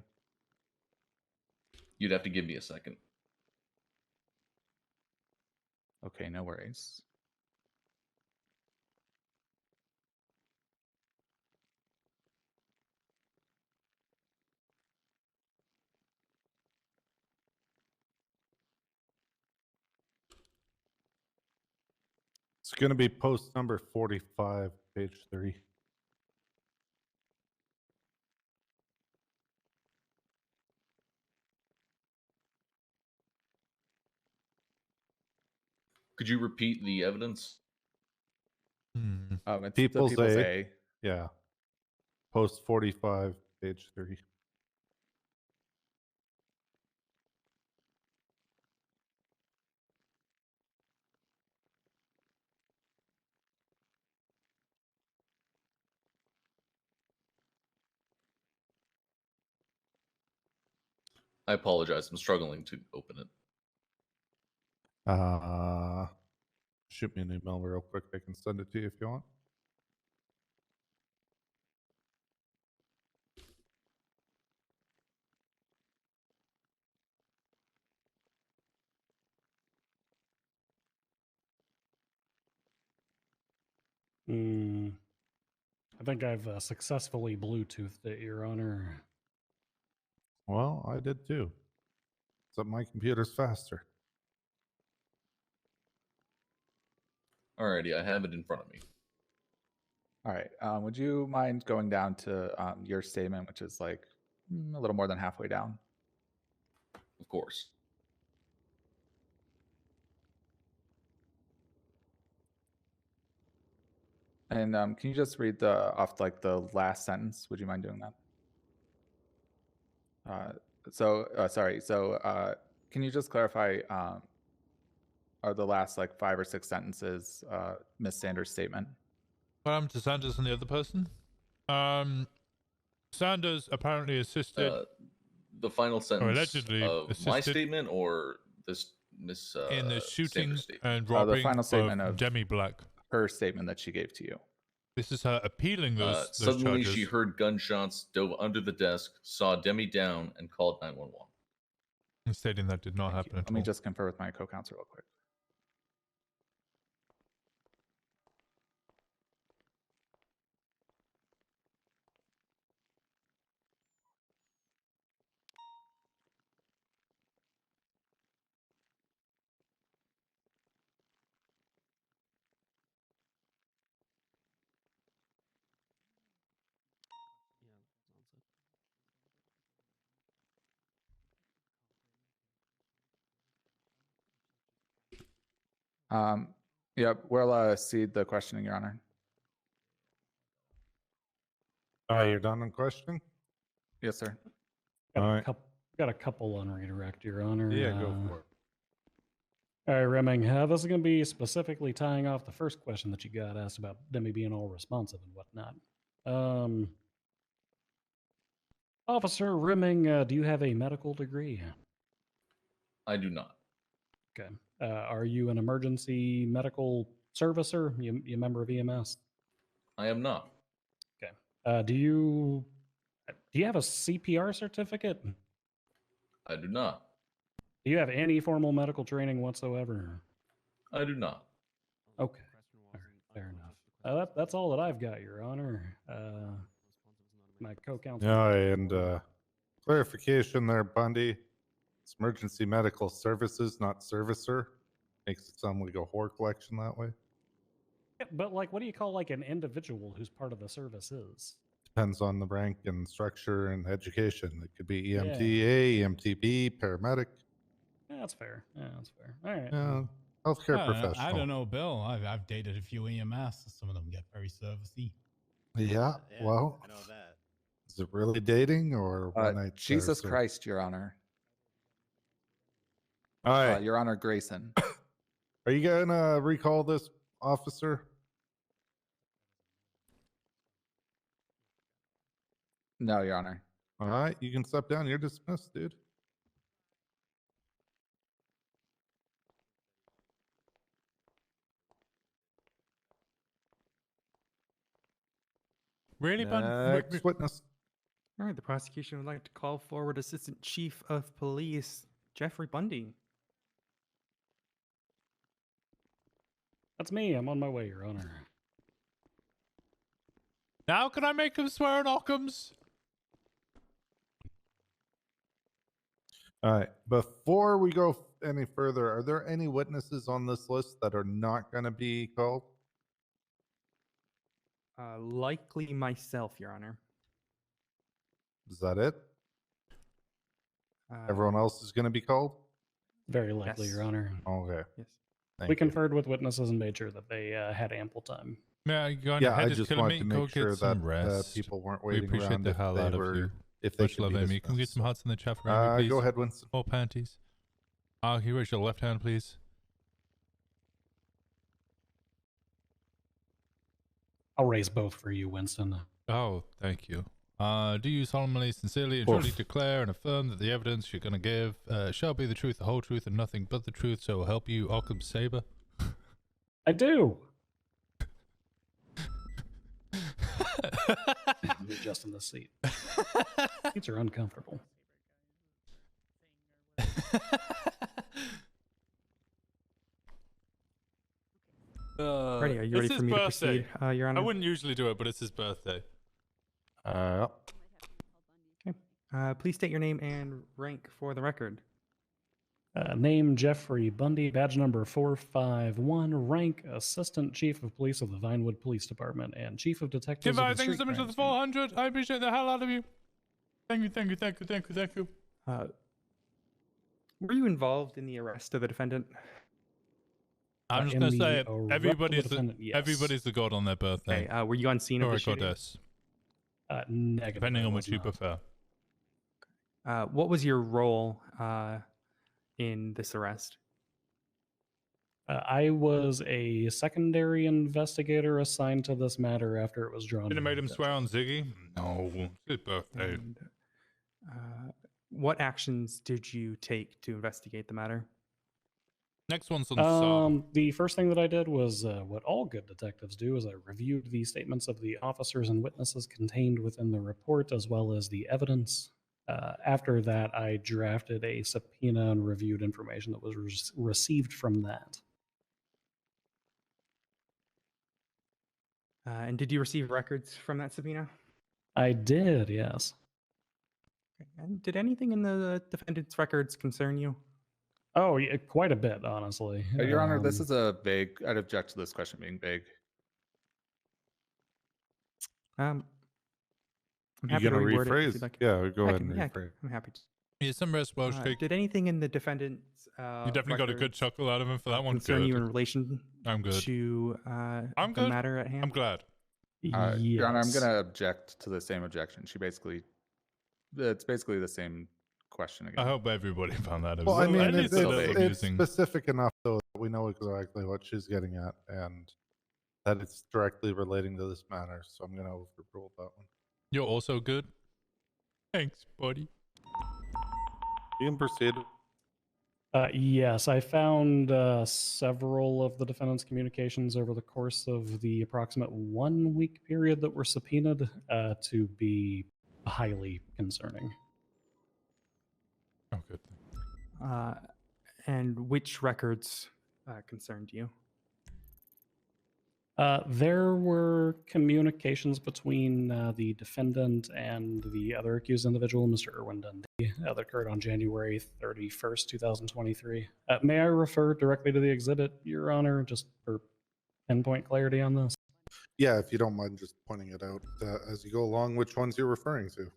You'd have to give me a second. Okay, no worries. It's going to be post number 45, page 3. Could you repeat the evidence? It's People's the People's A. A. Yeah. Post 45, page 3. I apologize. I'm struggling to open it. Shoot me an email real quick. I can send it to you if you want. I think I've successfully Bluetoothed it, Your Honor. Well, I did too. Except my computer's faster. Alrighty, I have it in front of me. All right. Would you mind going down to your statement, which is like a little more than halfway down? Of course. And can you just read off like the last sentence? Would you mind doing that? Sorry. So can you just clarify? Are the last like 5 or 6 sentences Miss Sanders' statement? To Sanders and the other person. Sanders apparently assisted. The final sentence allegedly of assisted my statement or this Miss in the shooting Sanders' statement? and robbing the final statement of of Demi Black. Her statement that she gave to you. This is her appealing those Suddenly, charges. she heard gunshots, dove under the desk, saw Demi down, and called 911. And stating that did not happen at Let me all. just confer with my co-counsel real quick. Yeah, we'll cede the questioning, Your Honor. You're done on questioning? Yes, sir. Got a couple on redirect, Your Honor. Yeah, go for it. All right, Remming. This is going to be specifically tying off the first question that you got asked about Demi being all responsive and whatnot. Officer Rimming, do you have a medical degree? I do not. Okay. Are you an emergency medical servicer? You a member of EMS? I am not. Okay. Do you have a CPR certificate? I do not. Do you have any formal medical training whatsoever? I do not. Okay. All right, fair enough. That's all that I've got, Your Honor. My co-counsel. Yeah, and clarification there, Bundy. It's emergency medical services, not servicer. Makes it sound like a whore collection that way. Yeah, but like, what do you call like an individual who's part of the service is? Depends on the rank and structure and education. It could be EMTA, EMTB, paramedic. Yeah, that's fair. Yeah, that's fair. All right. Yeah, healthcare professional. I don't know, Bill. I've dated a few EMS. Some of them get very servicey. Yeah, well, I know that. is it really dating or one night? Jesus Christ, Your Honor. All right. Your Honor Grayson. Are you gonna recall this officer? No, Your Honor. All right, you can step down. You're dismissed, dude. Really, Next witness. All right, the prosecution would like to call forward Assistant Chief of Police Jeffrey Bundy. That's me. I'm on my way, Your Honor. Now can I make him swear on Occam's? All right. Before we go any further, are there any witnesses on this list that are not going to be called? Likely myself, Your Honor. Is that it? Everyone else is going to be called? Very likely, Yes. Your Honor. Okay. Yes. Thank We you. conferred with witnesses and made sure that they had ample time. Yeah, go on Yeah, ahead, I just just kill wanted me. to Go make sure get some that rest. people weren't We waiting appreciate around the if hell they out were, of you. if they Much could love, be Amy. Come get dismissed. some hearts in the chat for Amy, please. Go ahead, Winston. More panties. Can you raise your left hand, please? I'll raise both for you, Winston. Oh, thank you. Do you solemnly, sincerely, and truly declare and affirm that the evidence you're going to give shall be the truth, the whole truth, and nothing but the truth, so help you, Occam Saber? I do. I'm adjusting the seat. Seats are uncomfortable. Ready? Are you ready It's for his me to birthday. proceed, Your Honor? I wouldn't usually do it, but it's his birthday. Okay. Please state your name and rank for the record. Name Jeffrey Bundy, badge number 451, rank Assistant Chief of Police of the Vinewood Police Department and Chief of Detectives Give of my the thank you Street so much for the Crimes 400. I appreciate the hell out of you. Thank you, thank you, thank you, thank you, thank you. Were you involved in the arrest of the defendant? I'm just in gonna the say it. arrest of Everybody's the the, defendant, yes. everybody's the god on their birthday. Okay, were you on scene of or the a shooting? goddess, Negative. depending I on was which you not. prefer. What was your role in this arrest? I was a secondary investigator assigned to this matter after it was drawn. Didn't to have made him attention. swear on Ziggy? No, it's his birthday. And, what actions did you take to investigate the matter? Next one's on Saw. The first thing that I did was what all good detectives do is I reviewed the statements of the officers and witnesses contained within the report as well as the evidence. After that, I drafted a subpoena and reviewed information that was received from that. And did you receive records from that subpoena? I did, yes. Okay. And did anything in the defendant's records concern you? Oh, yeah, quite a bit, honestly. Your Honor, this is a vague. I'd object to this question being vague. I'm You happy to gonna reword it if rephrase? you'd like. Yeah, go I ahead can- and yeah, rephrase. I'm happy to. Yeah, some rest Welsh cake. Did anything in the defendant's You definitely got a good records chuckle out of him for that one. concern Good. you in relation I'm good. to I'm the good. matter at hand? I'm glad. Your Honor, I'm Yes. going to object to the same objection. It's basically the same question again. I hope everybody found that. Well, I mean, at it's, least a little it's amusing. specific enough though that we know exactly what she's getting at and that it's directly relating to this matter. So I'm going to overrule that one. You're also good. Thanks, buddy. You can proceed. Yes, I found several of the defendant's communications over the course of the approximate 1 week period that were subpoenaed to be highly concerning. Oh, good. And which records concerned you? There were communications between the defendant and the other accused individual, Mr. Irwin Dundee, that occurred on January 31st, 2023. May I refer directly to the exhibit, Your Honor, just for pinpoint clarity on this? Yeah, if you don't mind just pointing it out as you go along, which ones you're referring to.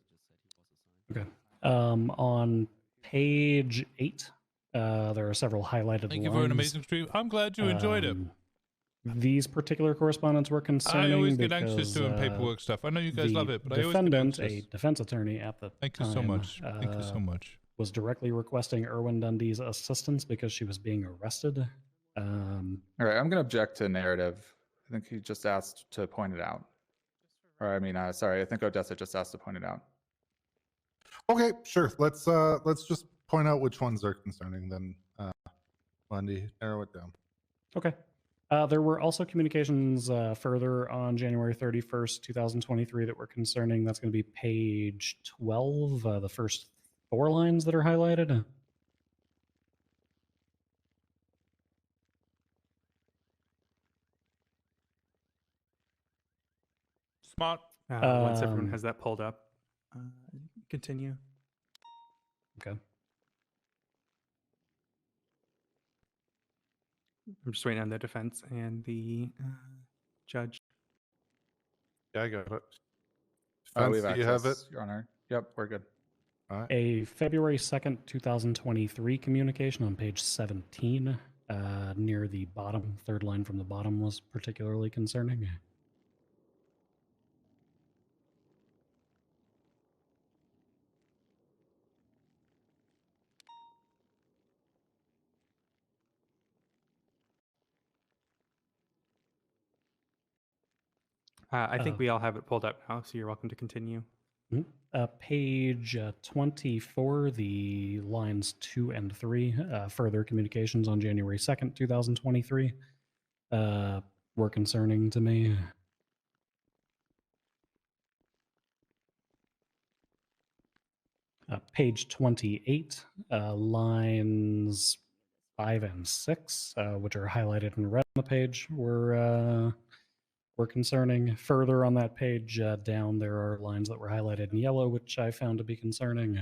Okay. On page 8, there are several highlighted Thank you lines. for an amazing stream. I'm glad you enjoyed it. These particular correspondence were concerning I always get because, anxious doing paperwork stuff. I know you guys the love it, but I always get defendant, anxious. a defense attorney at the Thank you time, so much. Thank you so much. was directly requesting Irwin Dundee's assistance because she was being arrested. All right, I'm going to object to narrative. I think he just asked to point it out. Or I mean, sorry, I think Odessa just asked to point it out. Okay, sure. Let's just point out which ones are concerning. Then, Lundy, narrow it down. Okay. There were also communications further on January 31st, 2023 that were concerning. That's going to be page 12, the first 4 lines that are highlighted. Smart. Once everyone has that pulled up, continue. Okay. I'm just waiting on the defense and the judge. Yeah, I got it. We have Defense, do you have it? access, Your Honor. Yep, we're good. All right. A February 2nd, 2023 communication on page 17, near the bottom, 3rd line from the bottom, was particularly concerning. I think we all have it pulled up now, so you're welcome to continue. Page 24, the lines 2 and 3, further communications on January 2nd, 2023, were concerning to me. Page 28, lines 5 and 6, which are highlighted in red on the page, were concerning. Further on that page down, there are lines that were highlighted in yellow, which I found to be concerning.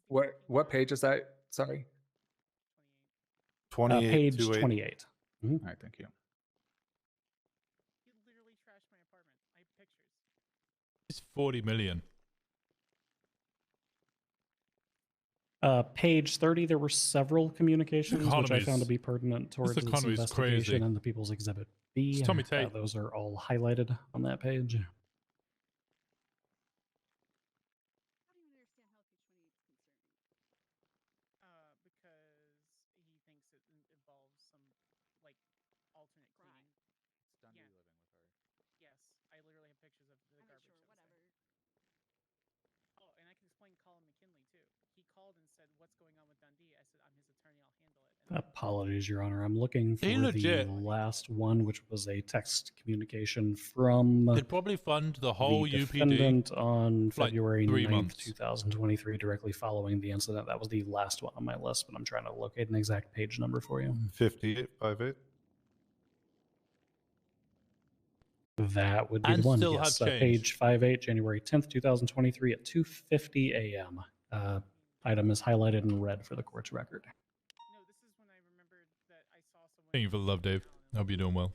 What page is that? Sorry. 28. Page 28. All right, thank you. It's 40 million. Page 30, there were several communications which I found to be pertinent towards this economy's investigation crazy. and the People's Exhibit B. It's Tommy Tate. Those are all highlighted on that page. Apologies, Your Honor. I'm looking for Hey, the legit. last one, which was a text communication from They'd probably fund the whole the UPD. defendant on for like February 3 9th, months. 2023, directly following the incident. That was the last one on my list, but I'm trying to locate an exact page number for you. 5858. That would be And the one. still Yes, have change. page 58, January 10th, 2023 at 2:50 a.m. Item is highlighted in red for the court's record. Thank you for the love, Dave. Hope you're doing well.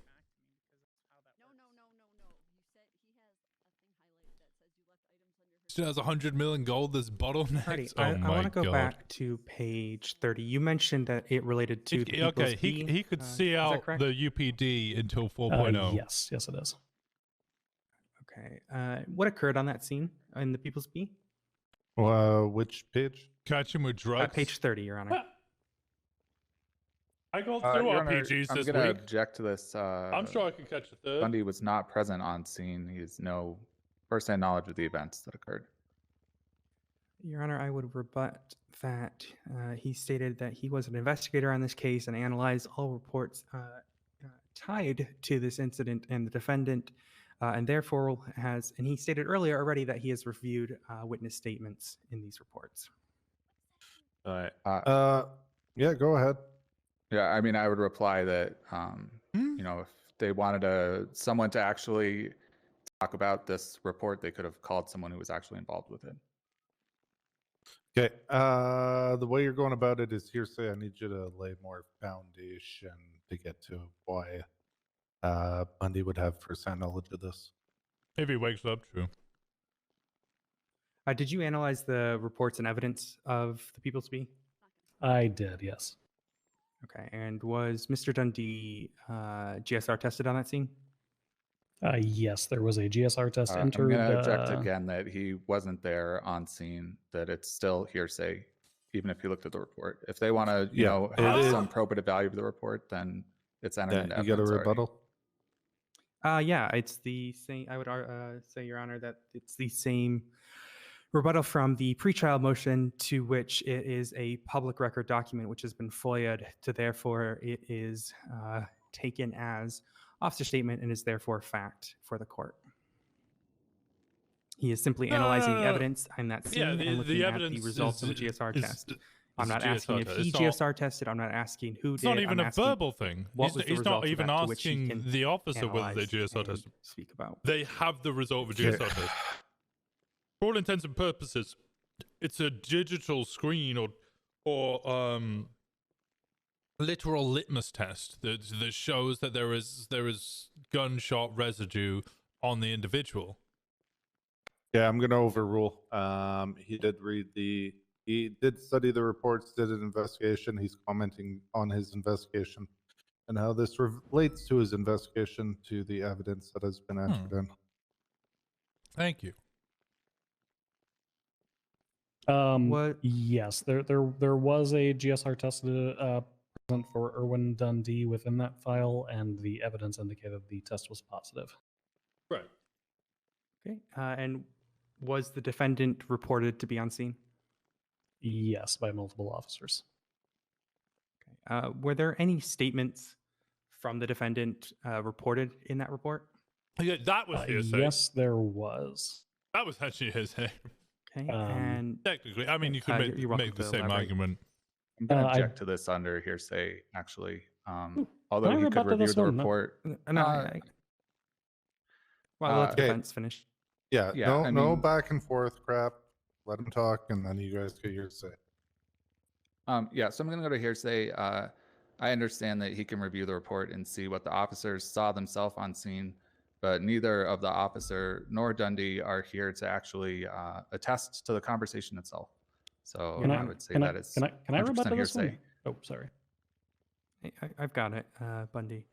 Still has 100 million gold. This bottleneck. Alrighty, Oh I my want to go god. back to page 30. You mentioned that it related to the People's Okay, Bee, he could see is that out correct? the UPD until 4.0. Yes, yes, it is. Okay. What occurred on that scene in the People's Bee? Which page? Catch him with drugs. Page 30, Your Honor. I got Your 2 Honor, RPGs I'm this going to week. object to this. I'm sure I could catch a third. Bundy was not present on scene. He has no first-hand knowledge of the events that occurred. Your Honor, I would rebut that he stated that he was an investigator on this case and analyzed all reports tied to this incident and the defendant, and therefore and he stated earlier already that he has reviewed witness statements in these reports. All right. Yeah, go ahead. Yeah, I mean, I would reply that, you know, if they wanted someone to actually talk about this report, they could have called someone who was actually involved with it. Okay. The way you're going about it is hearsay. I need you to lay more foundation to get to why Bundy would have first-hand knowledge of this. If he wakes up, true. Did you analyze the reports and evidence of the People's Bee? I did, yes. Okay, and was Mr. Dundee GSR tested on that scene? Yes, there was a GSR test entered. I'm going to object again that he wasn't there on scene, that it's still hearsay, even if you looked at the report. If they want to, you know, have some probative value of the report, then it's entered into evidence. You got a rebuttal? Yeah, it's the same. I would say, Your Honor, that it's the same rebuttal from the pretrial motion, to which it is a public record document which has been FOIA'd, to therefore it is taken as officer statement and is therefore fact for the court. He is simply analyzing the evidence in that scene and looking at the results of the GSR test. I'm not asking if he GSR tested. I'm not asking who did. It's not even a verbal thing. He's not even asking the officer whether they GSR tested. Speak about. They have the result of a GSR test. For all intents and purposes, it's a digital screen or literal litmus test that shows that there is gunshot residue on the individual. Yeah, I'm going to overrule. He did study the reports, did an investigation. He's commenting on his investigation and how this relates to his investigation to the evidence that has been entered in. Thank you. Yes, there was a GSR tested present for Erwin Dundee within that file, and the evidence indicated the test was positive. Right. Okay. And was the defendant reported to be on scene? Yes, by multiple officers. Okay. Were there any statements from the defendant reported in that report? Yeah, that was hearsay. Yes, there was. That was actually hearsay. Okay. And technically, I mean, you could make the same argument. I'm going to object to this under hearsay, actually. Although he could review the report. Well, let the defense finish. Yeah, no back and forth crap. Let him talk, and then you guys get your say. Yeah, so I'm going to go to hearsay. I understand that he can review the report and see what the officers saw themselves on scene, but neither of the officer nor Dundee are here to actually attest to the conversation itself. So I would say that is 100% hearsay. Oh, sorry. I've got it, Bundy.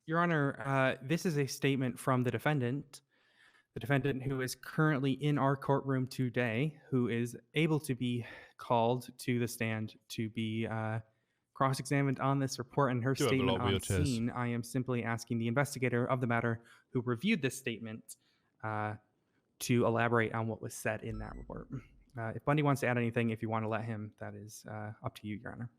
Your Honor, this is a statement from the defendant who is currently in our courtroom today, who is able to be called to the stand to be cross-examined on this report and her statement on scene. I am simply asking the investigator of the matter who reviewed this statement to elaborate on what was said in that report. If Bundy wants to add anything, if you want to let him, that is up to you, Your Honor.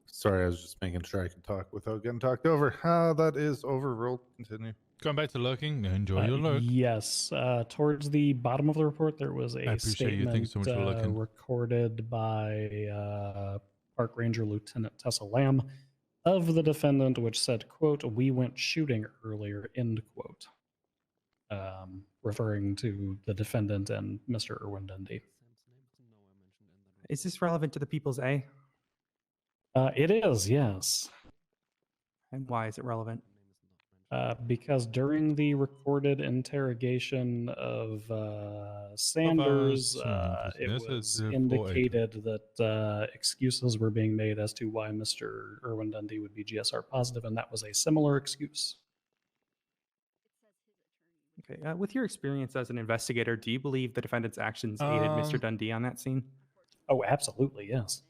Sorry, I was just making sure I could talk without getting talked over. That is overruled. Continue. Going back to lurking. Enjoy your lurk. Yes. Towards the bottom of the report, there was a statement recorded by Park Ranger Lieutenant Tessa Lamb of the defendant, which said, quote, "We went shooting earlier," end quote. Referring to the defendant and Mr. Erwin Dundee. Is this relevant to the People's A? It is, yes. And why is it relevant? Because during the recorded interrogation of Sanders, it was indicated that excuses were being made as to why Mr. Erwin Dundee would be GSR positive, and that was a similar excuse. Okay. With your experience as an investigator, do you believe the defendant's actions aided Mr. Dundee on that scene? Oh, absolutely, yes.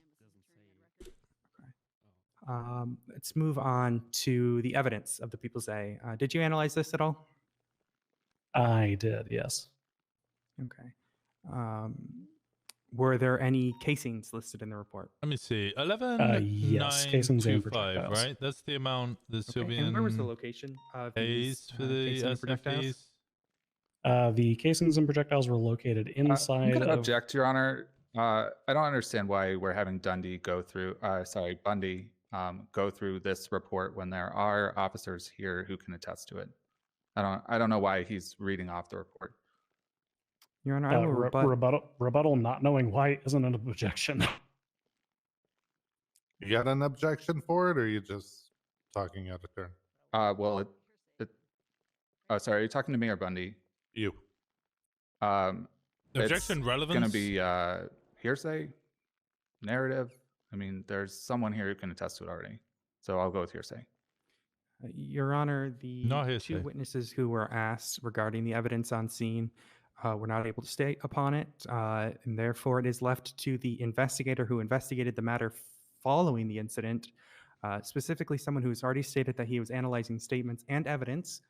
Let's move on to the evidence of the People's A. Did you analyze this at all? I did, yes. Okay. Were there any casings listed in the report? Let me see. Yes, casings and 11,925, projectiles. right? That's the amount the Okay. Sylvian And where was the location of these pays for the casings and projectiles? SFVs. The casings and projectiles were located I'm inside going to of. object, Your Honor. I don't understand why we're having Bundy go through this report when there are officers here who can attest to it. I don't know why he's reading off the report. Your Honor, I will rebuttal not knowing why isn't an objection. You got an objection for it, or are you just talking out of turn? Well, sorry, are you talking to me or Bundy? You. Objection It's relevance? going to be hearsay, narrative. I mean, there's someone here who can attest to it already, so I'll go with hearsay. Your Honor, the two witnesses who were asked regarding the evidence on scene were not able to state upon it, and therefore it is left to the investigator who investigated the matter following the incident, specifically someone who's already stated that he was analyzing statements and evidence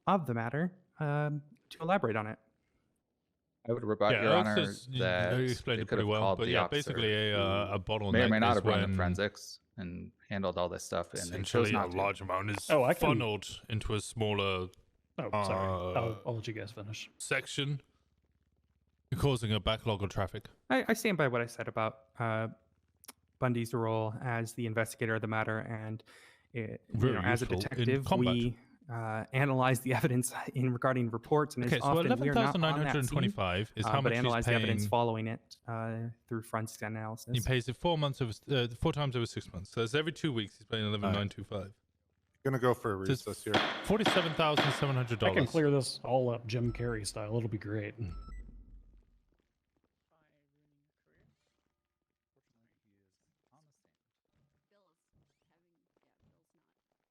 of the matter, to elaborate on it. I would rebut, Your Honor, that you explained they it could pretty have well, called but the yeah, officer basically a bottleneck may or may not is have run the when forensics and handled all this stuff, and they essentially chose a not to. large amount is I can- funneled into a smaller Sorry. I'll let you guys finish. section, causing a backlog of traffic. I stand by what I said about Bundy's role as the investigator of the matter, and Very as a useful in detective, combat. we analyze the evidence in regarding reports, and Okay, as so often we are not on that 11,925 scene, is how but much he's analyze the evidence paying. following it through forensic analysis. He pays it 4 times over 6 months. So that's every 2 weeks he's paying 11,925. Gonna go for a recess here. $47,700. I can clear this all up Jim Carrey style. It'll be great.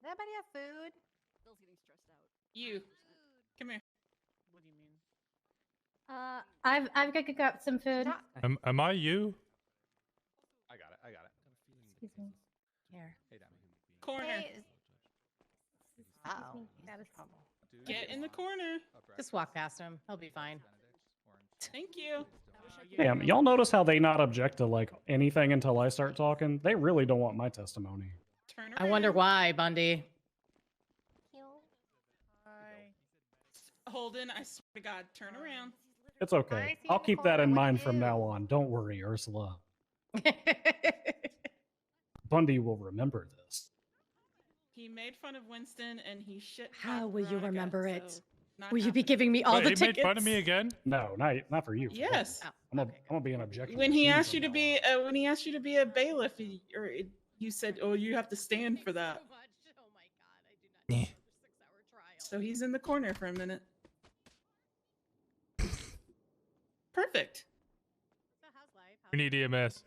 Does anybody have food? Bill's getting stressed out. You. Come here. What do you mean? I've got some food. Am I you? I got it. Excuse me. Here. Hey, Demi. Corner. Uh-oh. Get in the corner. Just walk past him. He'll be fine. Thank you. Damn, y'all notice how they not object to like anything until I start talking? They really don't want my testimony. I wonder why, Bundy. Holden, I swear to God, turn around. It's okay. I'll keep that in mind from now on. Don't worry, Ursula. Bundy will remember this. He made fun of Winston and he shit. How will you remember it? so not Will you be giving me all Wait, the he tickets? made fun of me again? No, not for you. for him. Yes. I'm gonna be an objection. When he asked you to be a bailiff, you said, "Oh, you have to stand for that." So he's in the corner for a minute. Perfect. We need EMS.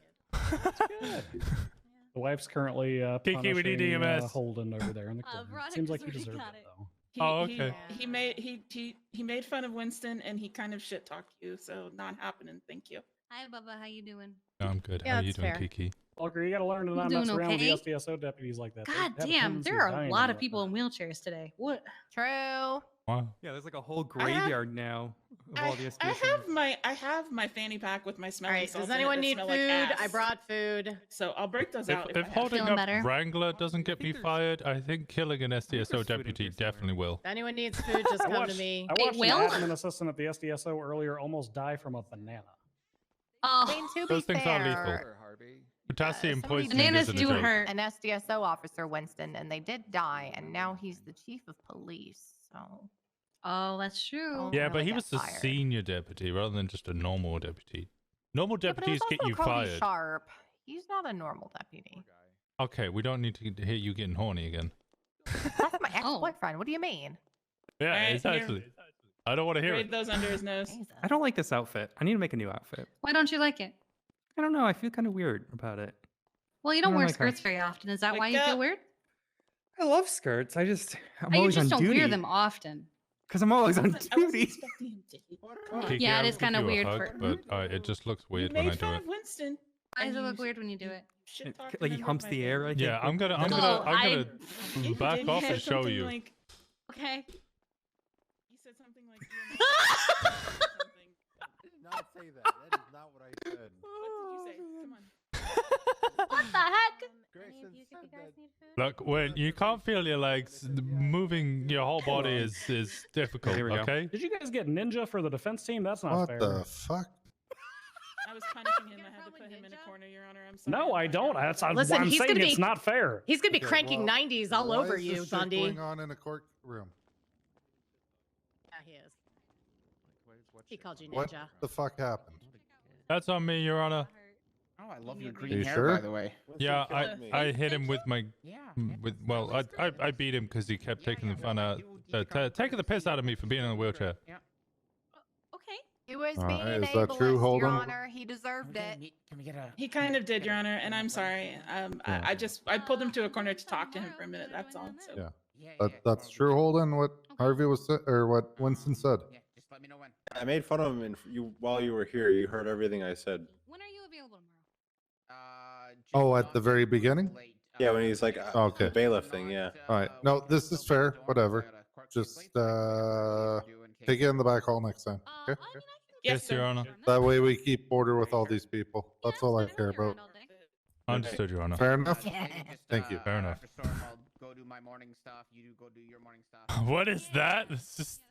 The wife's currently Kiki, we need punishing, EMS. Holden over there in the corner. Seems like you deserve it though. He made fun of Winston and he kind of shit talked you, so not happening. Thank you. Hi, Bubba. How you doing? I'm good. Yeah, How are you that's doing, fair. Kiki? Walker, you gotta learn to I'm not doing mess around okay. with the SDSO deputies like that. They God have a damn, tendency there of are a dying lot and of people in wheelchairs today. What? True. Wow. Yeah, there's like a whole graveyard now of all the I have my fanny pack with my All smelling right. salts Does in it anyone that need smell food? like I ass. brought food. So I'll break those out. If I have holding Feeling up better? Wrangler doesn't get me fired, I think killing an SDSO deputy definitely will. If anyone needs food, just come to me. I watched an admin assistant at the SDSO earlier almost die from a banana. I mean, to Those be things fair, are lethal. Potassium somebody poisoning did isn't a shoot joke. an SDSO officer, Winston, and they did die, and now he's the chief of police. So. Oh, that's true. Yeah, but really he get was the fired. senior deputy rather than just a normal deputy. Normal Yeah, but it was deputies get also you Cody fired. Sharp. He's not a normal deputy. Okay, we don't need to hear you getting horny again. That's my ex-boyfriend. What do you mean? Yeah, Alright, exactly. I don't want to hear Braid it. those under his nose. I don't like this outfit. I need to make a new outfit. Why don't you like it? I don't know. I feel kind of weird about it. Well, you don't I wear like how- skirts very often. Is that Wake why you feel up. weird? I love skirts. I'm Oh, you always just on don't duty. wear them often. Because I'm always on I wasn't duty. expecting him to. Kiki, Yeah, I it will is give kinda you a weird hug, for- but it just looks You weird when I made do fun it. of Winston. Why does and it you look weird when you do it? shit talked Like he him with humps my the baby. air. I Yeah, think. I'm gonna Oh, back You off said and show something you. Like, Okay. you said something like, I did not say that. That is not what I said. What did you say? Come on. What the heck? Grayson said that. Look, when you can't feel your legs, moving your whole body is difficult. Here we go. Okay. Did you guys get ninja for the defense team? That's not What fair. the fuck? I was punishing him. I had to put him in a corner, Your Honor. I'm sorry. No, I don't. That's why Listen, I'm he's saying gonna be- it's not fair. He's gonna be Okay, cranking well, 90s all why over is you, this shit Bundy. going on in a courtroom? Yeah, he is. He called you What ninja. the fuck happened? That's on me, Your Honor. Oh, I love your Are green you hair, sure? by the way. Yeah, I hit him with my I beat him because he kept taking the fun out, taking the piss out of me for being in a wheelchair. Okay. He was All being right, an is that true, ableist, Your Holden? Honor. He deserved it. Can we get a? He kind of did, Your Honor, and I'm sorry. I pulled him to a corner to talk to him for a minute. That's all. So. Yeah. That's true, Holden. What Harvey was or what Winston said. Just let me know when. I made fun of him, and while you were here, you heard everything I said. When are you available tomorrow? Oh, at the very beginning. Yeah, when he's like, Okay. the bailiff thing. Yeah. All right. No, this is fair. Whatever. Just take it in the back hall next time. Okay. Yes, Your Honor. That way we keep order with all these people. That's all I care about. Understood, Your Honor. Fair enough. Thank you. Fair enough. After storm, I'll go do my morning stuff. You go do your morning stuff. What is that? It's just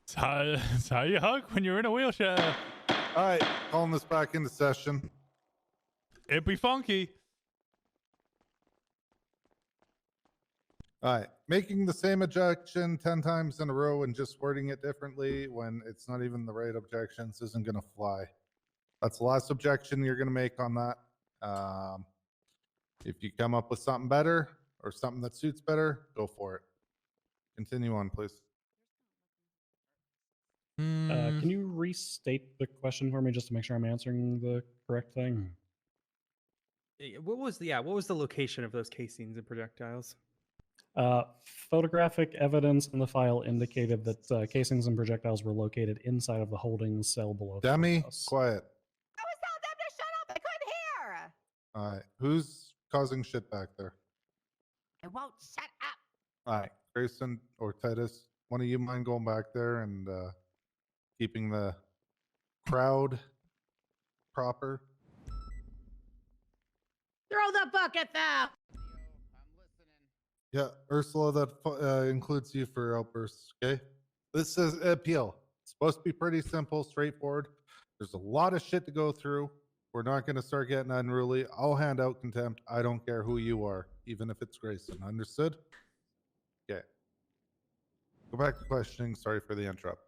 it's how you hug when you're in a wheelchair. All right, calling this back into session. It'd be funky. All right, making the same objection 10 times in a row and just wording it differently when it's not even the right objections isn't going to fly. That's the last objection you're going to make on that. If you come up with something better or something that suits better, go for it. Continue on, please. Can you restate the question for me just to make sure I'm answering the correct thing? What was the location of those casings and projectiles? Photographic evidence in the file indicated that casings and projectiles were located inside of the holding cell below. the Demi, courthouse. quiet. I was telling them to shut up. I couldn't hear. All right, who's causing shit back there? I won't shut up. All right, Grayson or Titus, one of you mind going back there and keeping the crowd proper? Throw the bucket there. Yeah, Ursula, that includes you for outbursts, okay? This is appeal. It's supposed to be pretty simple, straightforward. There's a lot of shit to go through. We're not going to start getting unruly. I'll hand out contempt. I don't care who you are, even if it's Grayson. Understood? Okay. Go back to questioning. Sorry for the interrupt.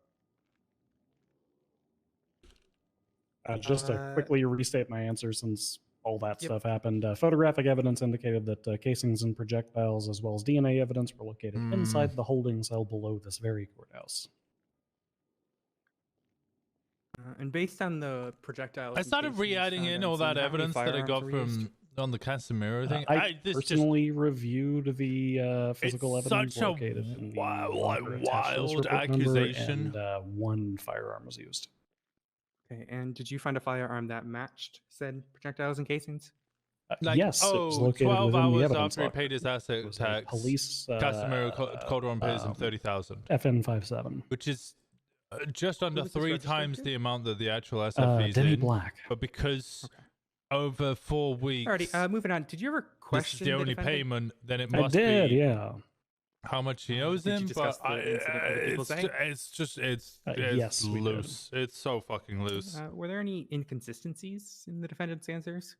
Just to quickly restate my answer since all that stuff happened. Photographic evidence indicated that casings and projectiles, as well as DNA evidence, were located inside the holding cell below this very courthouse. And based on the projectiles, I started re-adding in all that evidence that I got from on the Casimiro thing. I personally reviewed the physical evidence such a located in the wild locker attached to this wild report number, accusation. and one firearm was used. Okay, and did you find a firearm that matched said projectiles and casings? Yes, it was located 12 within the hours evidence after he locker. paid his asset It was a tax, police, Casimiro Calderon pays him 30,000, FN57, which is just under was this 3 registered times to? the amount that the actual SFE's Demi in. Black. But because over 4 weeks, Alrighty, moving on. Did you ever this is question the only defendant? payment, then it I must did, be yeah. how much he owes Did you him. discuss But the incident with the people's aid? it's yes, we did. loose. It's so fucking loose. Were there any inconsistencies in the defendant's answers?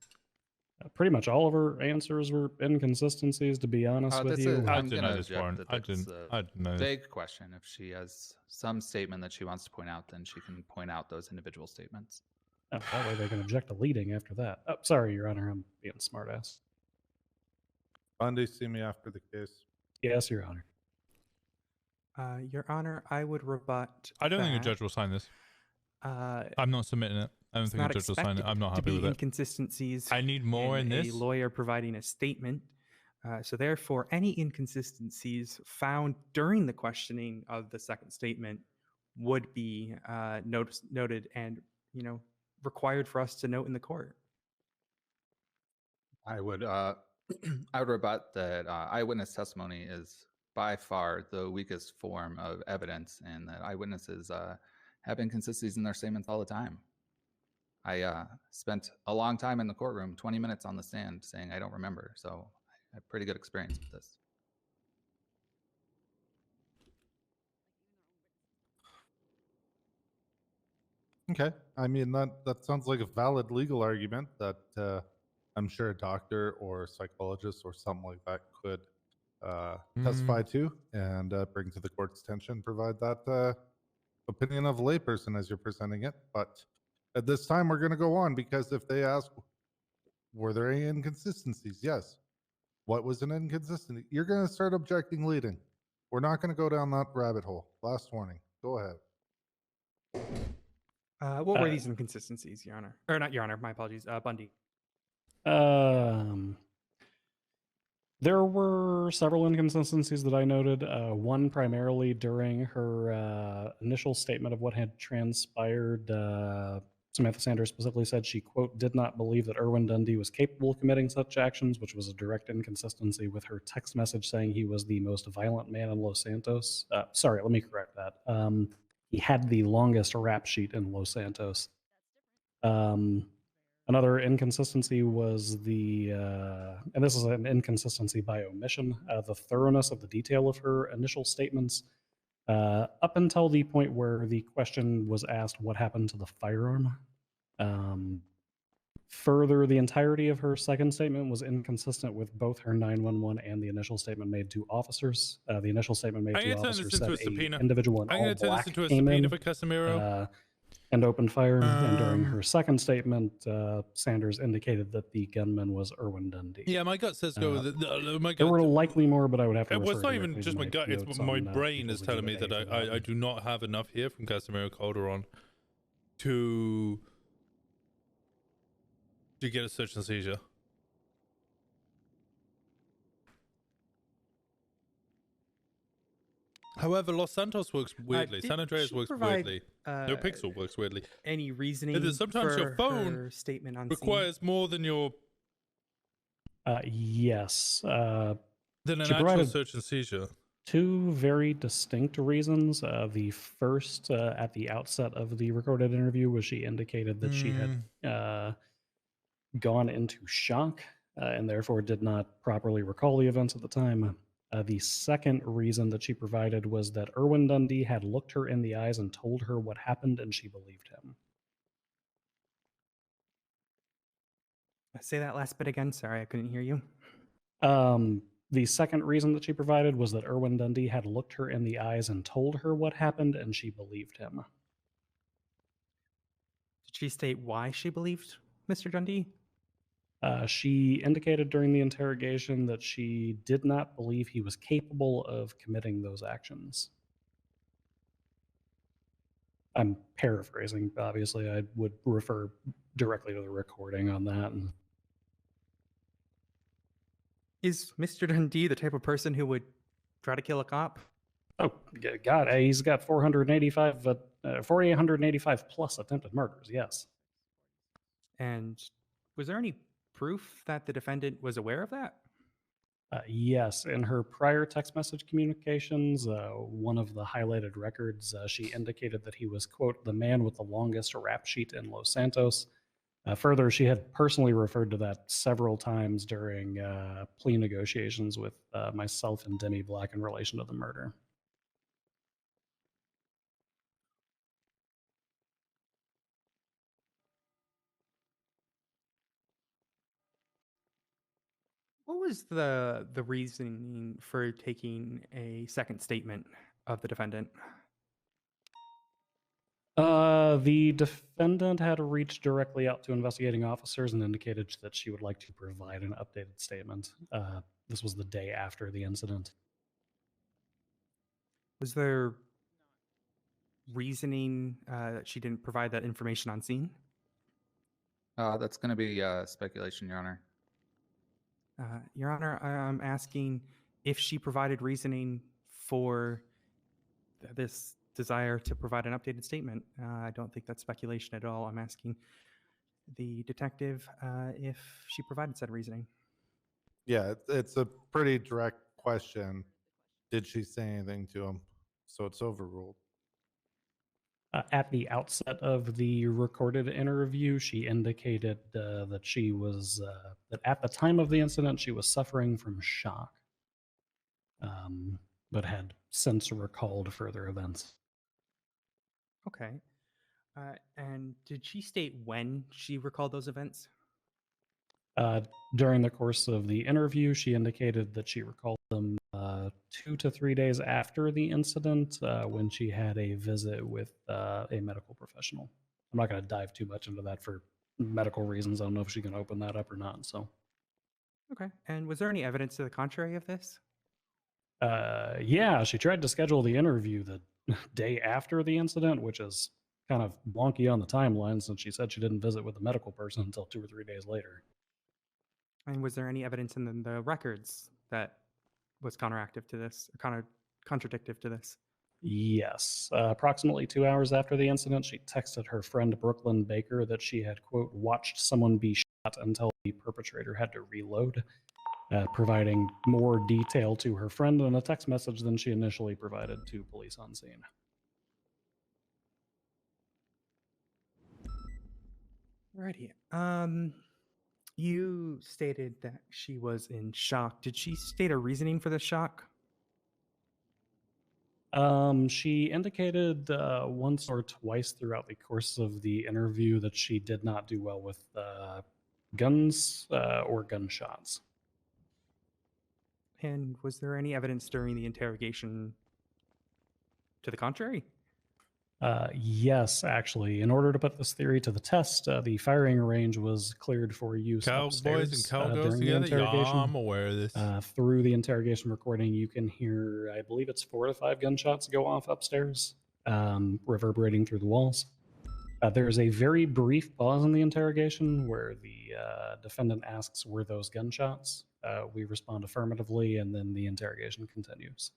Pretty much all of her answers were inconsistencies, to be honest with you. I I'm didn't gonna know this, object Warren. that I that's didn't. a I didn't know this. vague question. If she has some statement that she wants to point out, then she can point out those individual statements. Oh, that way they can object to leading after that. Oh, sorry, Your Honor, I'm being a smartass. Bundy, see me after the case. Yes, Your Honor. Your Honor, I would rebut. I don't think a that, judge will sign this. Uh, I'm not submitting it. I don't it's think a not judge will sign it. expected I'm not to happy be with it. inconsistencies. I need more in this. A lawyer providing a statement. So therefore, any inconsistencies found during the questioning of the second statement would be noted and required for us to note in the court. I would I would rebut that eyewitness testimony is by far the weakest form of evidence, and that eyewitnesses have inconsistencies in their statements all the time. I spent a long time in the courtroom, 20 minutes on the stand, saying I don't remember. So I have pretty good experience with this. Okay. I mean, that sounds like a valid legal argument that I'm sure a doctor or psychologist or something like that could testify to and bring to the court's attention, provide that opinion of a layperson as you're presenting it. But at this time, we're going to go on, because if they ask, were there any inconsistencies? Yes. What was an inconsistency? You're going to start objecting leading. We're not going to go down that rabbit hole. Last warning. Go ahead. What were these inconsistencies, Your Honor? Or not, Your Honor. My apologies. Bundy. There were several inconsistencies that I noted. One primarily during her initial statement of what had transpired. Samantha Sanders specifically said she, quote, did not believe that Erwin Dundee was capable of committing such actions, which was a direct inconsistency with her text message saying he was the most violent man in Los Santos. Sorry, let me correct that. He had the longest rap sheet in Los Santos. Another inconsistency was and this is an inconsistency by omission, the thoroughness of the detail of her initial statements, up until the point where the question was asked what happened to the firearm. Further, the entirety of her second statement was inconsistent with both her 911 and the initial statement made to officers. The initial statement made to officers said an individual in all black came in and opened fire. And during her second statement, Sanders indicated that the gunman was Erwin Dundee. Yeah, my gut says go with it. My There gut, were likely more, but I would have to refer it's not even directly just to my gut, it's notes my on, brain is People's telling me that Exhibit A for I do not have enough here from Casimiro Calderon to get a search and seizure. However, Los Santos works weirdly. San Andreas works weirdly. NoPixel works weirdly. Any reasoning sometimes for your phone her statement on requires more than your yes. than an She actual provided search and seizure. two very distinct reasons. The first, at the outset of the recorded interview, was she indicated that she had gone into shock and therefore did not properly recall the events at the time. The second reason that she provided was that Erwin Dundee had looked her in the eyes and told her what happened, and she believed him. Say that last bit again. Sorry, I couldn't hear you. The second reason that she provided was that Erwin Dundee had looked her in the eyes and told her what happened, and she believed him. Did she state why she believed Mr. Dundee? She indicated during the interrogation that she did not believe he was capable of committing those actions. I'm paraphrasing, obviously. I would refer directly to the recording on that. Is Mr. Dundee the type of person who would try to kill a cop? Oh, God, he's got 485 plus attempted murders, yes. And was there any proof that the defendant was aware of that? Yes, in her prior text message communications, one of the highlighted records, she indicated that he was, quote, the man with the longest rap sheet in Los Santos. Further, she had personally referred to that several times during plea negotiations with myself and Demi Black in relation to the murder. What was the reasoning for taking a second statement of the defendant? The defendant had reached directly out to investigating officers and indicated that she would like to provide an updated statement. This was the day after the incident. Was there reasoning that she didn't provide that information on scene? That's going to be speculation, Your Honor. Your Honor, I'm asking if she provided reasoning for this desire to provide an updated statement. I don't think that's speculation at all. I'm asking the detective if she provided said reasoning. Yeah, it's a pretty direct question. Did she say anything to him? So it's overruled. At the outset of the recorded interview, she indicated that she was that at the time of the incident she was suffering from shock, but had since recalled further events. Okay. And did she state when she recalled those events? During the course of the interview, she indicated that she recalled them 2 to 3 days after the incident when she had a visit with a medical professional. I'm not going to dive too much into that for medical reasons. I don't know if she can open that up or not. So, Okay. And was there any evidence to the contrary of this? yeah, she tried to schedule the interview the day after the incident, which is kind of wonky on the timeline since she said she didn't visit with the medical person until 2 or 3 days later. And was there any evidence in the records that was counteractive to this, or contradictive to this? Yes. Approximately 2 hours after the incident, she texted her friend Brooklyn Baker that she had, quote, watched someone be shot until the perpetrator had to reload, providing more detail to her friend in a text message than she initially provided to police on scene. Alrighty. You stated that she was in shock. Did she state a reasoning for the shock? She indicated once or twice throughout the course of the interview that she did not do well with guns or gunshots. And was there any evidence during the interrogation to the contrary? Yes, actually. In order to put this theory to the test, the firing range was cleared for use Cowboys and upstairs cowgirls during the together? interrogation. Yeah, I'm aware of this. Through the interrogation recording, you can hear, I believe it's 4 to 5 gunshots go off upstairs, reverberating through the walls. There's a very brief pause in the interrogation where the defendant asks, were those gunshots? We respond affirmatively, and then the interrogation continues.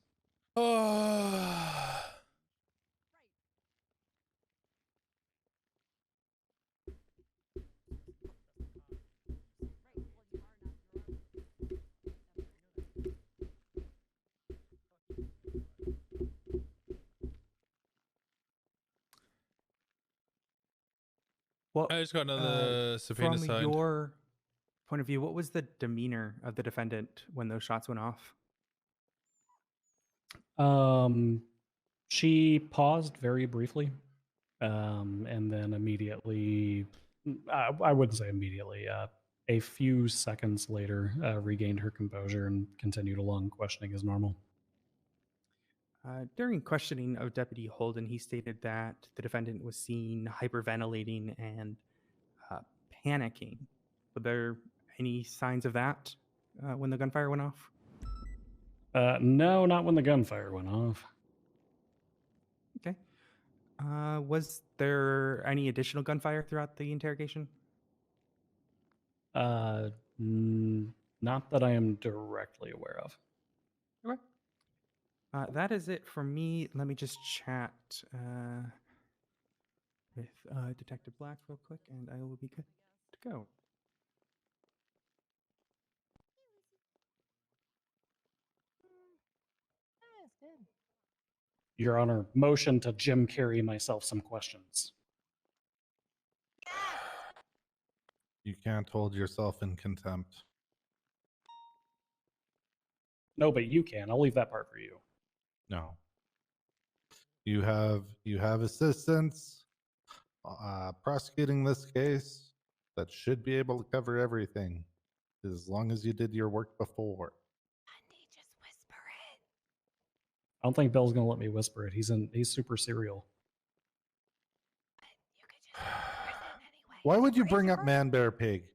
Well, I just got another subpoena from signed. your point of view, what was the demeanor of the defendant when those shots went off? She paused very briefly, and then immediately, I wouldn't say immediately, a few seconds later, regained her composure and continued along questioning as normal. During questioning of Deputy Holden, he stated that the defendant was seen hyperventilating and panicking. Were there any signs of that when the gunfire went off? No, not when the gunfire went off. Okay. Was there any additional gunfire throughout the interrogation? Not that I am directly aware of. Okay. That is it for me. Let me just chat with Detective Black real quick, and I will be good to go. Your Honor, motion to Jim Carrey myself some questions. You can't hold yourself in contempt. No, but you can. I'll leave that part for you. No. You have assistants prosecuting this case that should be able to cover everything as long as you did your work before. I don't think Bill's gonna let me whisper it. He's super serial. Why would you bring up Man Bear Pig?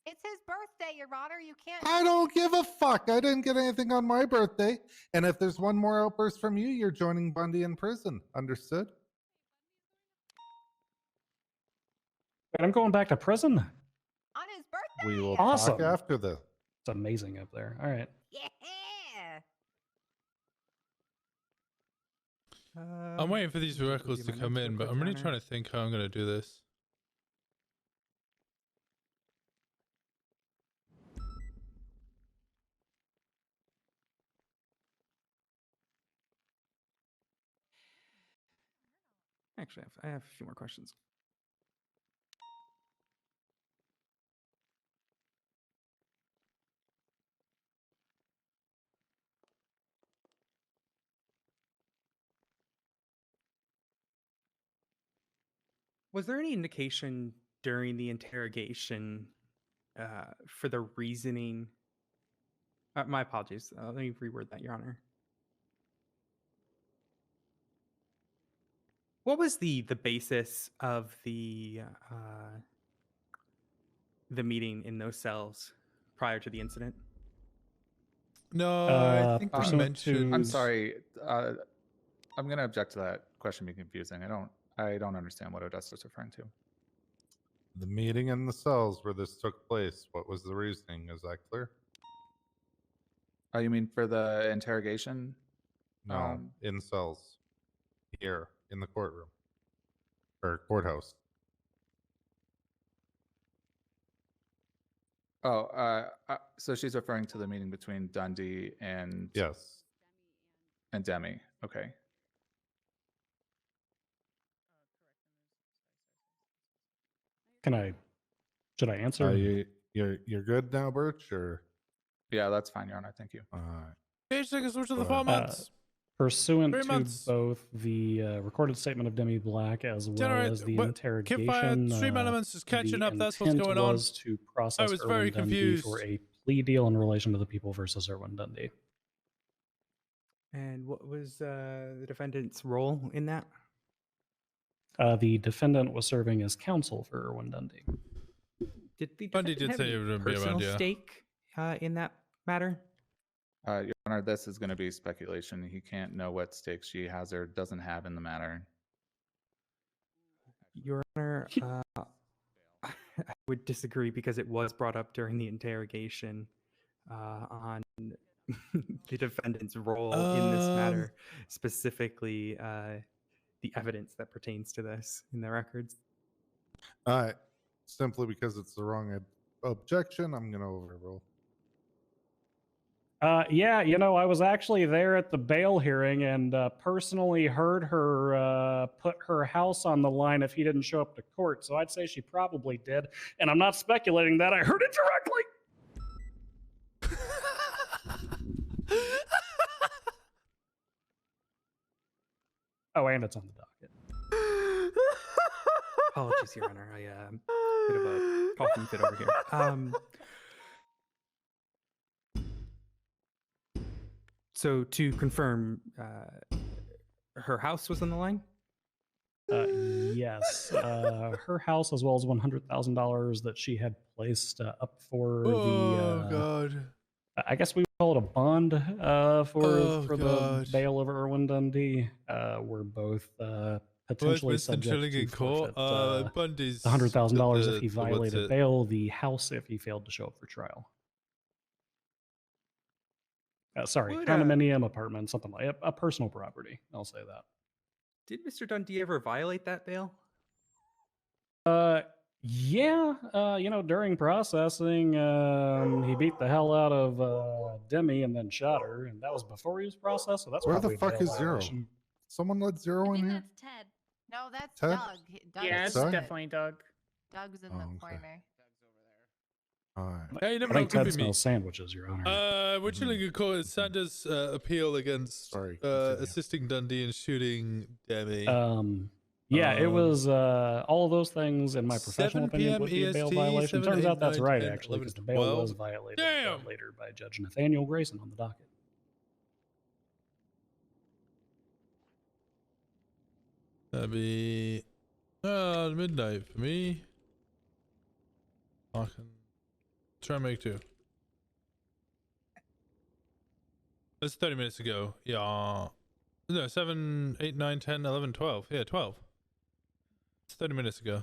It's his birthday, Your Honor. You can't. I don't give a fuck. I didn't get anything on my birthday. And if there's one more outburst from you, you're joining Bundy in prison. Understood? Wait, I'm going back to prison? On his birthday? We will Awesome. talk after this. It's amazing up there. All right. Yeah. I'm waiting for these records to come in, but I'm really trying to think how I'm going to do this. Actually, I have a few more questions. Was there any indication during the interrogation for the reasoning? My apologies. Let me reword that, Your Honor. What was the basis of the meeting in those cells prior to the incident? No, I think we pursuant to- mentioned. I'm sorry. I'm going to object to that question being confusing. I don't understand what Odessa's referring to. The meeting in the cells where this took place, what was the reasoning? Is that clear? Oh, you mean for the interrogation? No, in cells. Here, in the courtroom. Or courthouse. So she's referring to the meeting between Dundee and Yes. and Demi. Okay. Should I answer? You're good now, Birch, or? Yeah, that's fine, Your Honor. Thank you. All right. Page take us to the 4 months. Pursuant 3 to months. both the recorded statement of Demi Black as well Generate- as the what- interrogation, Campfire stream elements is catching the up. That's what's intent going on. was to process I was Erwin very Dundee confused. for a plea deal in relation to the people versus Erwin Dundee. And what was the defendant's role in that? The defendant was serving as counsel for Erwin Dundee. Did the Bundy defendant did have say any it would be personal around, yeah. stake in that matter? Your Honor, this is going to be speculation. He can't know what stakes she has or doesn't have in the matter. Your Honor, I would disagree because it was brought up during the interrogation on the defendant's role in this matter, specifically the evidence that pertains to this in the records. All right. Simply because it's the wrong objection, I'm going to overrule. Yeah, I was actually there at the bail hearing and personally heard her put her house on the line if he didn't show up to court. So I'd say she probably did. And I'm not speculating that. I heard it directly. Oh, and it's on the docket. Apologies, Your Honor. Bit of a coughing fit over here. So to confirm, her house was on the line? Yes. Her house, as well as $100,000 that she had placed up for the. God. I guess we would call it a bond for God. the bail of Erwin Dundee. We're both potentially Winston subject chilling to in court. forfeit Bundy's the $100,000 if he what's violated it? bail, the house if he failed to show up for trial. Sorry, Would, condominium, apartment, something like a personal property. I'll say that. Did Mr. Dundee ever violate that bail? Yeah, during processing, he beat the hell out of Demi and then shot her, and that was before he was processed. So that's Where probably the fuck a bail is Zero? violation. Someone let Zero in here? That's Ted. No, that's Ted? Doug. Doug Yeah, is it's Sorry? definitely Doug. Doug's in Oh, the okay. corner. All right. Hey, you never I know. think Could Ted be me. smells sandwiches, Your Honor. We're chilling in court. Sanders' appeal against assisting Dundee in shooting Demi. Yeah, it was all of those things in my professional 7 opinion PM would be a bail EST, violation. 7, Turns 8, out that's 9, right, 10, actually, 11, because the bail was 12. violated Damn! later by Judge Nathaniel Grayson on the docket. That'd be midnight for me. I can try and make 2. That's 30 minutes ago. Yeah. No, 7, 8, 9, 10, 11, 12. Yeah, 12. It's 30 minutes ago.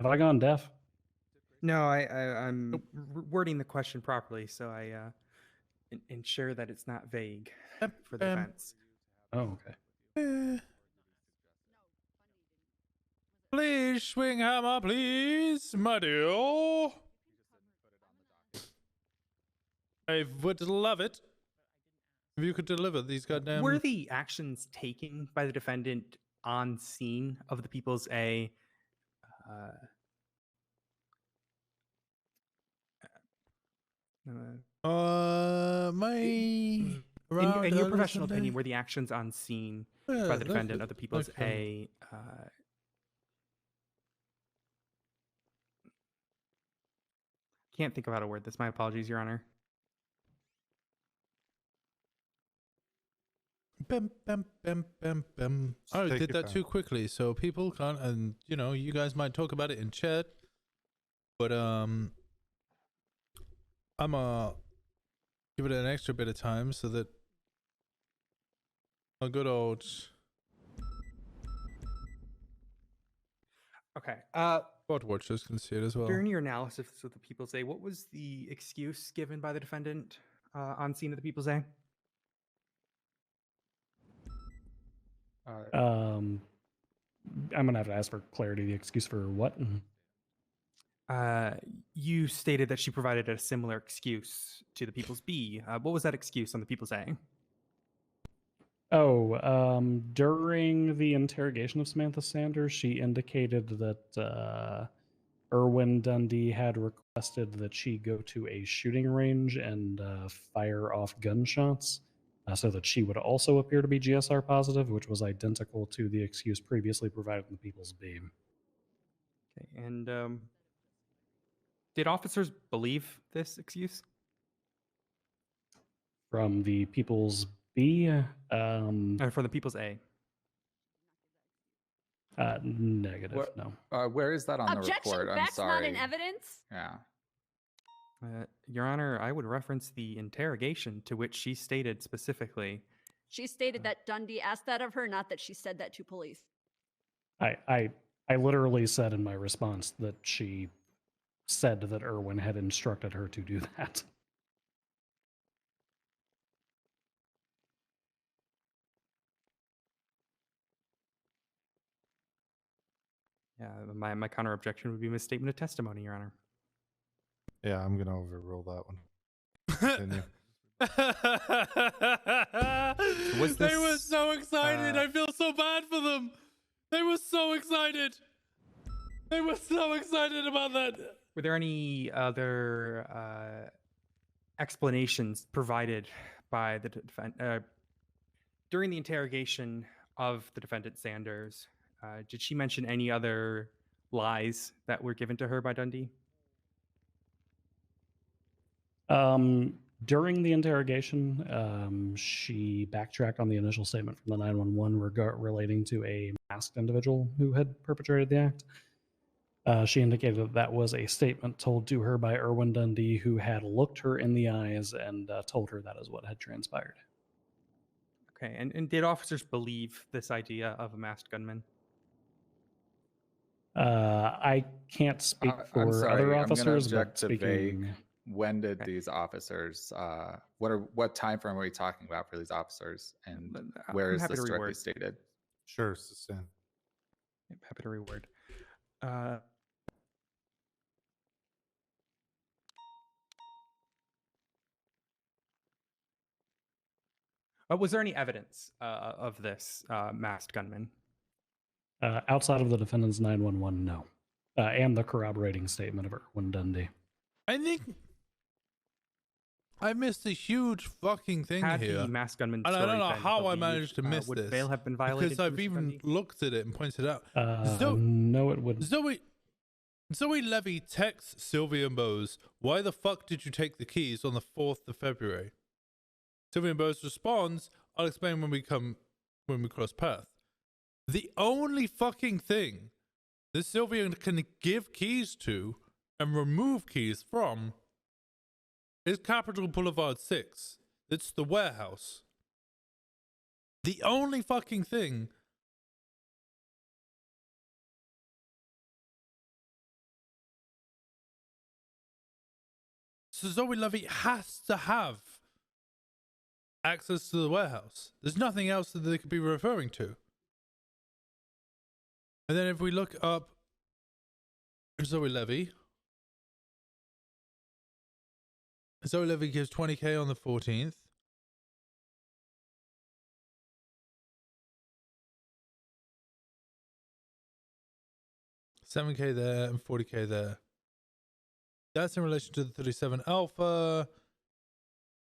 Have I gone deaf? No, I'm wording the question properly, so I ensure that it's not vague for the defense. Oh, okay. Please swing hammer, please, my dear. I would love it if you could deliver these goddamn. Were the actions taken by the defendant on scene of the People's A. In your professional opinion, were the actions on scene by the defendant of the People's A can't think of how to word this. My apologies, Your Honor. Bim, bim, bim, bim, bim. I Take did your that time. too quickly, so people can't. And you guys might talk about it in chat, but I'm give it an extra bit of time so that a good old. Okay. Bot watchers can see it as well. During your analysis of the People's A, what was the excuse given by the defendant on scene of the People's A? I'm gonna have to ask for clarity. The excuse for what? You stated that she provided a similar excuse to the People's B. What was that excuse on the People's A? During the interrogation of Samantha Sanders, she indicated that Erwin Dundee had requested that she go to a shooting range and fire off gunshots so that she would also appear to be GSR positive, which was identical to the excuse previously provided in the People's B. Okay, and did officers believe this excuse? From the People's B? For the People's A? Negative, no. Where is that on Objection, the report? I'm facts not sorry. in evidence. Yeah. Your Honor, I would reference the interrogation to which she stated specifically. She stated that Dundee asked that of her, not that she said that to police. I literally said in my response that she said that Erwin had instructed her to do that. Yeah, my counter objection would be misstatement of testimony, Your Honor. Yeah, I'm gonna overrule that one. Continue. They were so excited. I feel so bad for them. They were so excited. They were so excited about that. Were there any other explanations provided by the defendant during the interrogation of the defendant Sanders? Did she mention any other lies that were given to her by Dundee? During the interrogation, she backtracked on the initial statement from the 911 relating to a masked individual who had perpetrated the act. She indicated that that was a statement told to her by Erwin Dundee, who had looked her in the eyes and told her that is what had transpired. Okay, and did officers believe this idea of a masked gunman? I can't speak for I'm sorry, other I'm gonna officers, object but to speaking... vague. When did these officers? What time frame are we talking about for these officers? And where I'm is happy this to directly reword. stated? Sure, Susan. Happy to reword. Was there any evidence of this masked gunman? Outside of the defendant's 911, no. And the corroborating statement of Erwin Dundee. I think I missed a huge fucking thing Had here. the masked gunman and I don't know story been how I believed, managed to miss would this. bail have been violated because for I've Mr. even Dundee? looked at it and pointed out. No, it wouldn't. Zoe Levy texts Sylvia Bose, "Why the fuck did you take the keys on the 4th of February?" Sylvia Bose responds, "I'll explain when we cross path." The only fucking thing that Sylvia can give keys to and remove keys from is Capitol Boulevard 6. It's the warehouse. The only fucking thing. So Zoe Levy has to have access to the warehouse. There's nothing else that they could be referring to. And then if we look up Zoe Levy gives 20K on the 14th. 7K there and 40K there. That's in relation to the 37 Alpha.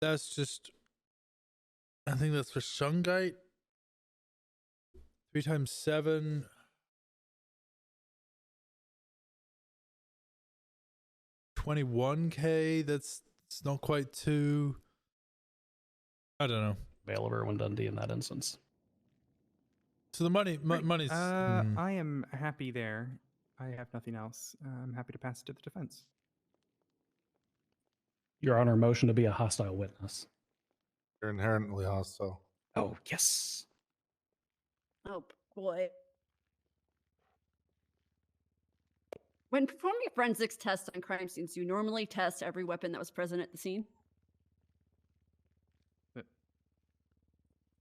That's just, I think that's for Shungite. 3 times 7. $21K. That's it's not quite 2. I don't know. Bail of Irwin Dundee in that instance. So the money's. I am happy there. I have nothing else. I'm happy to pass it to the defense. Your Honor, motion to be a hostile witness. You're inherently hostile. Oh, yes. Oh boy. When performing a forensics test on crime scenes, do you normally test every weapon that was present at the scene?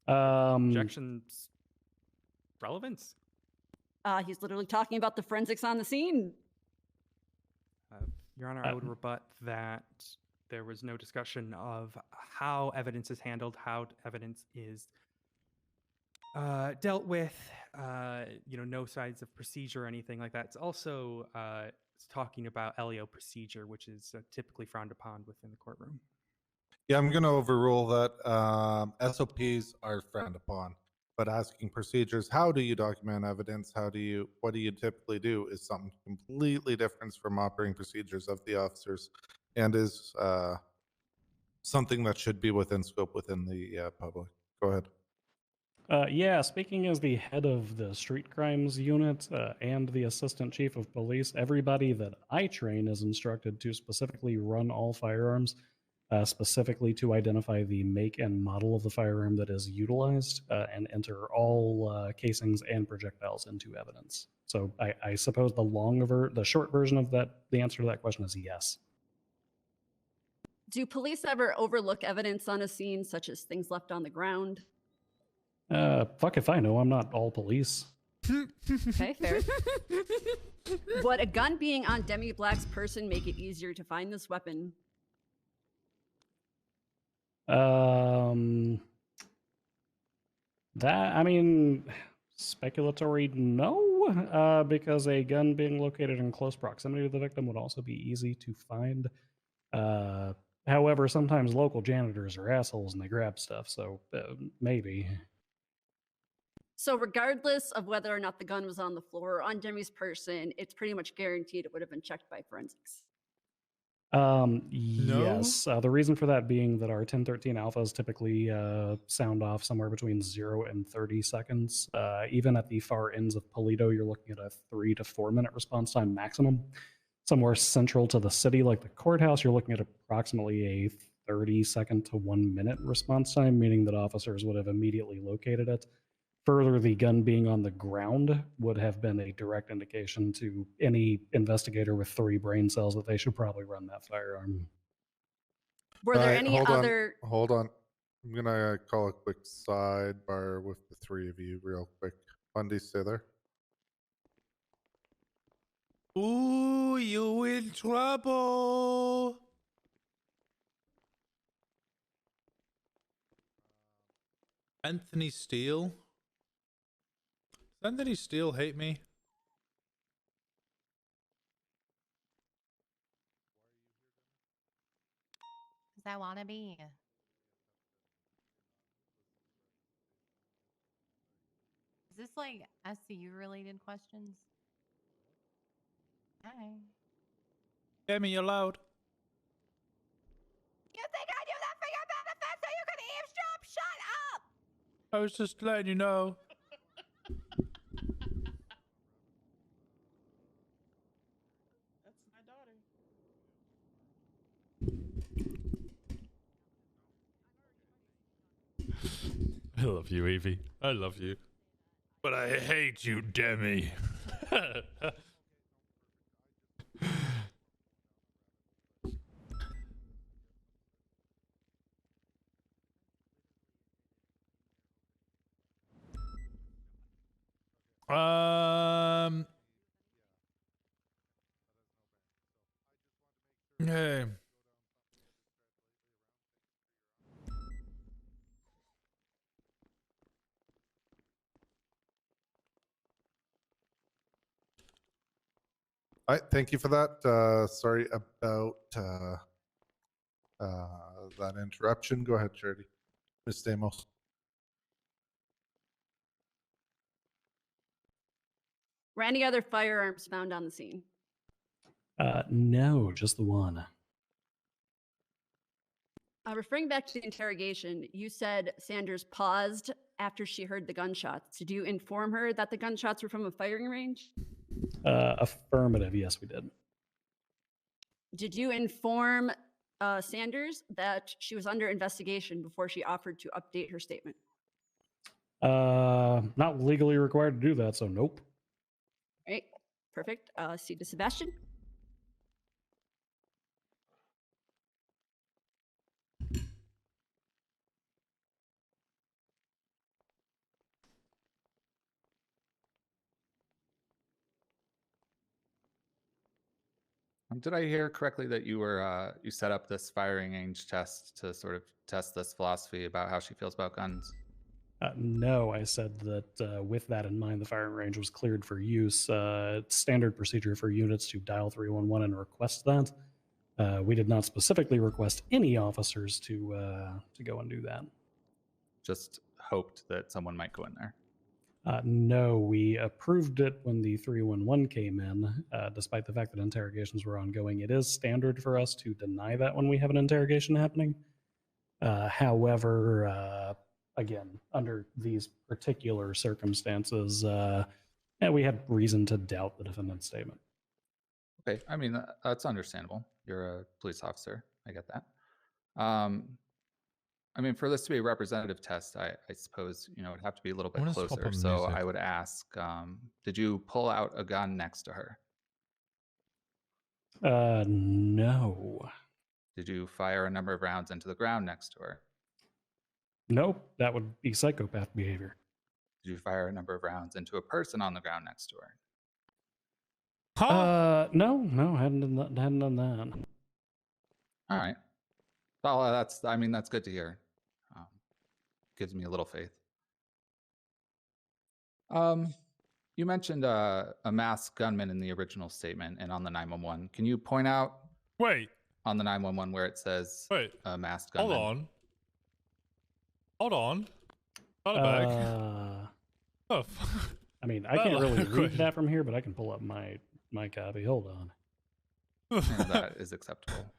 Objections. Relevance? He's literally talking about the forensics on the scene. Your Honor, I would rebut that there was no discussion of how evidence is handled, how evidence is dealt with, no sides of procedure or anything like that. It's also it's talking about LEO procedure, which is typically frowned upon within the courtroom. Yeah, I'm going to overrule that. SOPs are frowned upon, but asking procedures, how do you document evidence? What do you typically do is something completely different from operating procedures of the officers, and is something that should be within scope within the public. Go ahead. Yeah, speaking as the head of the street crimes unit and the assistant chief of police, everybody that I train is instructed to specifically run all firearms, specifically to identify the make and model of the firearm that is utilized, and enter all casings and projectiles into evidence. So I suppose the short version of the answer to that question is yes. Do police ever overlook evidence on a scene, such as things left on the ground? Fuck if I know. I'm not all police. Okay, fair. Would a gun being on Demi Black's person make it easier to find this weapon? Speculatory, no, because a gun being located in close proximity to the victim would also be easy to find. However, sometimes local janitors are assholes and they grab stuff, so maybe. So regardless of whether or not the gun was on the floor or on Demi's person, it's pretty much guaranteed it would have been checked by forensics. Yes. The reason for that being that our 1013 alphas typically sound off somewhere between 0 and 30 seconds. Even at the far ends of Polito, you're looking at a 3 to 4 minute response time maximum. Somewhere central to the city, like the courthouse, you're looking at approximately a 30-second to 1 minute response time, meaning that officers would have immediately located it. Further, the gun being on the ground would have been a direct indication to any investigator with 3 brain cells that they should probably run that firearm. Were there any other... Hold on. I'm going to call a quick sidebar with the 3 of you real quick. Bundy, stay there. Ooh, you in trouble. Anthony Steele? Does Anthony Steele hate me? Because I want to be. Is this like SCU related questions? Hi. Jamie, you're loud. You think I do that for your benefit so you can eavesdrop? Shut up! I was just letting you know. That's my daughter. I love you, Evie. I love you. But I hate you, Demi. Hey. All right, thank you for that. Sorry about that interruption. Go ahead, Charity. Ms. Stamos. Were any other firearms found on the scene? No, just the one. Referring back to the interrogation, you said Sanders paused after she heard the gunshots. Did you inform her that the gunshots were from a firing range? Affirmative, yes, we did. Did you inform Sanders that she was under investigation before she offered to update her statement? Not legally required to do that, so nope. Right, perfect. See to Sebastian. Did I hear correctly that you were you set up this firing range test to sort of test this philosophy about how she feels about guns? No, I said that with that in mind, the firing range was cleared for use. It's standard procedure for units to dial 311 and request that. We did not specifically request any officers to go and do that. Just hoped that someone might go in there. No, we approved it when the 311 came in, despite the fact that interrogations were ongoing. It is standard for us to deny that when we have an interrogation happening. However, again, under these particular circumstances, we had reason to doubt the defendant's statement. Okay, I mean, that's understandable. You're a police officer. I get that. I mean, for this to be a representative test, I suppose, it would have to be a little bit closer. So I would ask, did you pull out a gun next to her? No. Did you fire a number of rounds into the ground next to her? Nope, that would be psychopath behavior. Did you fire a number of rounds into a person on the ground next to her? No, hadn't done that. All right. Well, that's good to hear. Gives me a little faith. You mentioned a masked gunman in the original statement and on the 911. Can you point out? Wait. On the 911 where it says a masked gunman. Hold on. Not a bag. Oh. I mean, I can't really read that from here, but I can pull up my copy. Hold on. That is acceptable.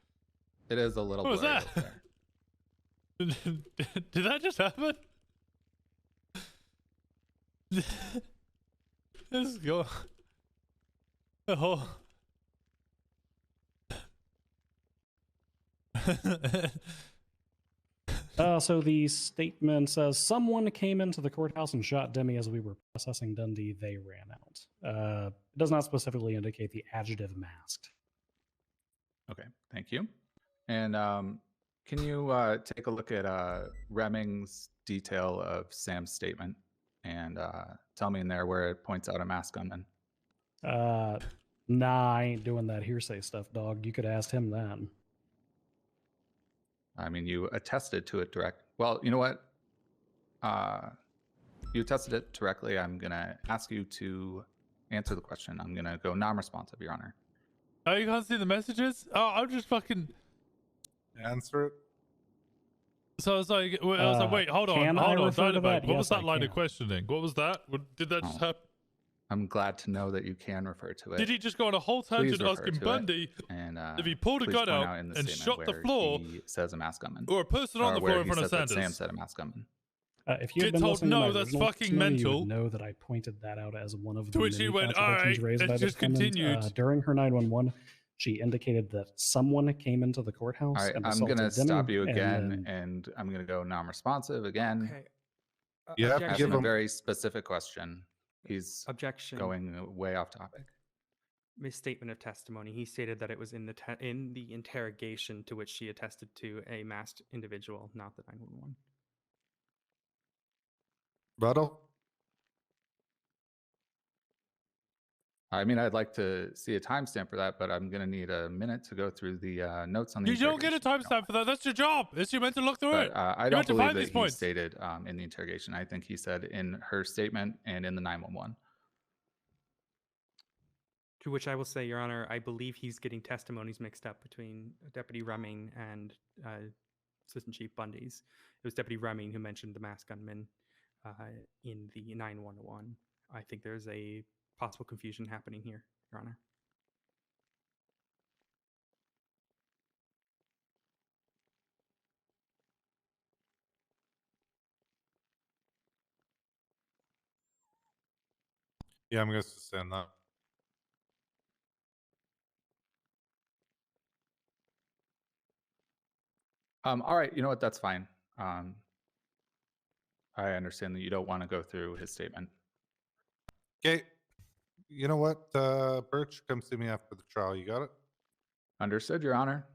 It is a little. What was that? Did that just happen? Let's go. Oh. So the statement says someone came into the courthouse and shot Demi as we were processing Dundee. They ran out. It does not specifically indicate the adjective masked. Okay, thank you. And can you take a look at Reming's detail of Sam's statement and tell me in there where it points out a masked gunman? Nah, I ain't doing that hearsay stuff, dog. You could ask him that. I mean, you attested to it direct. Well, you know what? You attested it directly. I'm going to ask you to answer the question. I'm going to go non-responsive, Your Honor. Oh, you can't see the messages? Oh, I'm just fucking... Answer it. So I was like, wait, hold on, Dynamite. What was that line of questioning? What was that? Did that just happen? I'm glad to know that you can refer to it. Did he just go on a whole tangent asking Bundy if he pulled a gun out and shot the floor? He says a masked gunman. Or a person on the floor in front of Sanders? Sam said a masked gunman. If you had been listening to my original testimony, you would know that I pointed that out as one of the many contradictions raised by the defendant. During her 911, she indicated that someone came into the courthouse. All right, and I'm going to stop you again, and I'm going to go non-responsive again. Okay. You have to give him a very specific question. He's objection going way off topic. Misstatement of testimony. He stated that it was in the interrogation to which she attested to a masked individual, not the 911. Rebuttal. I mean, I'd like to see a timestamp for that, but I'm going to need a minute to go through the notes on the. You don't get a timestamp for that. That's your job. You're meant to look through it. I don't believe that he stated in the interrogation. I think he said in her statement and in the 911. To which I will say, Your Honor, I believe he's getting testimonies mixed up between Deputy Remming and Assistant Chief Bundy's. It was Deputy Remming who mentioned the masked gunman in the 911. I think there's a possible confusion happening here, Your Honor. Yeah, I'm going to suspend that. All right, you know what? That's fine. I understand that you don't want to go through his statement. Okay. You know what, Birch, come see me after the trial. You got it? Understood, Your Honor.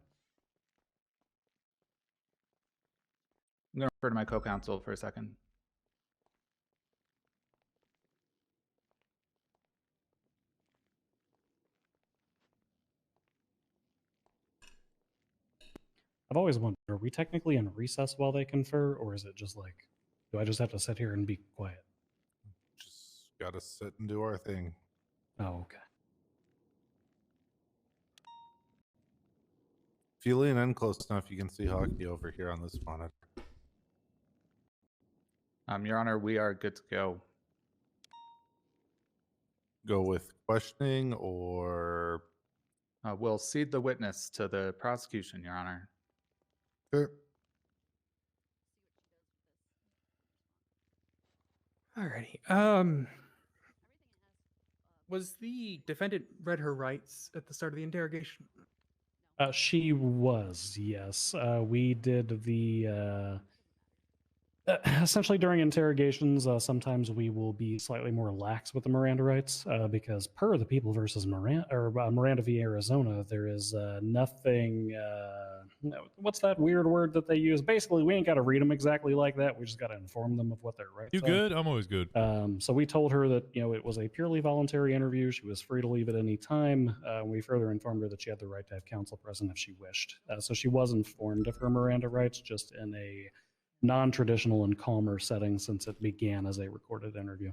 I'm going to refer to my co-counsel for a second. I've always wondered, are we technically in recess while they confer, or is it just like, do I just have to sit here and be quiet? Just got to sit and do our thing. Oh, okay. If you lean in close enough, you can see hockey over here on this monitor. Your Honor, we are good to go. Go with questioning or... We'll cede the witness to the prosecution, Your Honor. Sure. Alrighty. Was the defendant read her rights at the start of the interrogation? She was, yes. We did the essentially during interrogations, sometimes we will be slightly more lax with the Miranda rights because per the People versus Miranda or Miranda v. Arizona, there is nothing. What's that weird word that they use? Basically, we ain't got to read them exactly like that. We just got to inform them of what their rights You are. good? I'm always good. So we told her that it was a purely voluntary interview. She was free to leave at any time. We further informed her that she had the right to have counsel present if she wished. So she was informed of her Miranda rights, just in a non-traditional and calmer setting since it began as a recorded interview.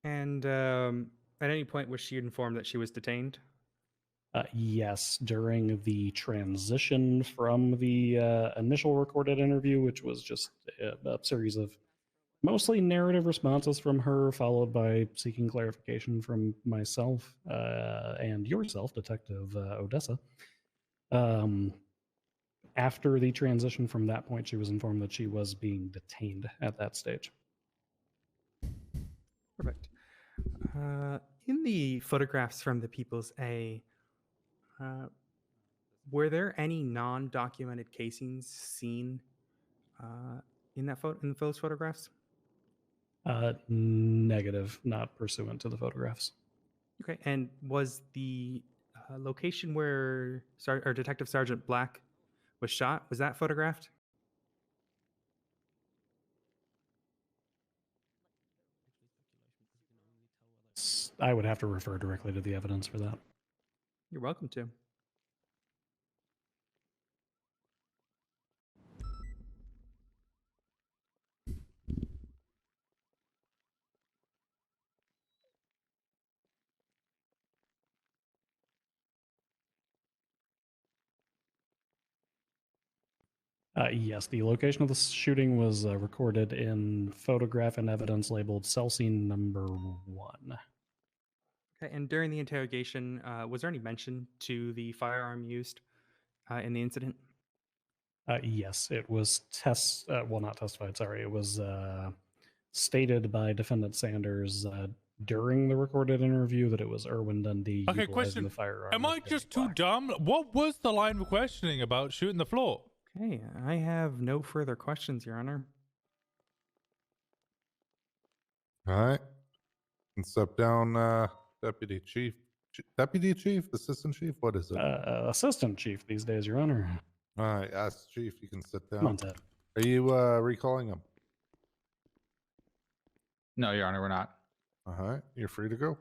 And at any point was she informed that she was detained? Yes, during the transition from the initial recorded interview, which was just a series of mostly narrative responses from her, followed by seeking clarification from myself and yourself, Detective Odessa. After the transition from that point, she was informed that she was being detained at that stage. Perfect. In the photographs from the People's A, were there any non-documented casings seen in those photographs? Negative, not pursuant to the photographs. Okay, and was the location where Detective Sergeant Black was shot, was that photographed? I would have to refer directly to the evidence for that. You're welcome to. Yes, the location of the shooting was recorded in photograph and evidence labeled cell scene number 1. Okay, and during the interrogation, was there any mention to the firearm used in the incident? Yes, it was not testified, sorry. It was stated by Defendant Sanders during the recorded interview that it was Erwin Dundee Okay, utilizing question. the firearm. Am I just too dumb? What was the line of questioning about shooting the floor? Okay, I have no further questions, Your Honor. All right. And step down, Deputy Chief. Deputy Chief? Assistant Chief? What is it? Assistant Chief these days, Your Honor. All right. Ask Chief. You can sit down. Come on, Ted. Are you recalling him? No, Your Honor, we're not. All right. You're free to go.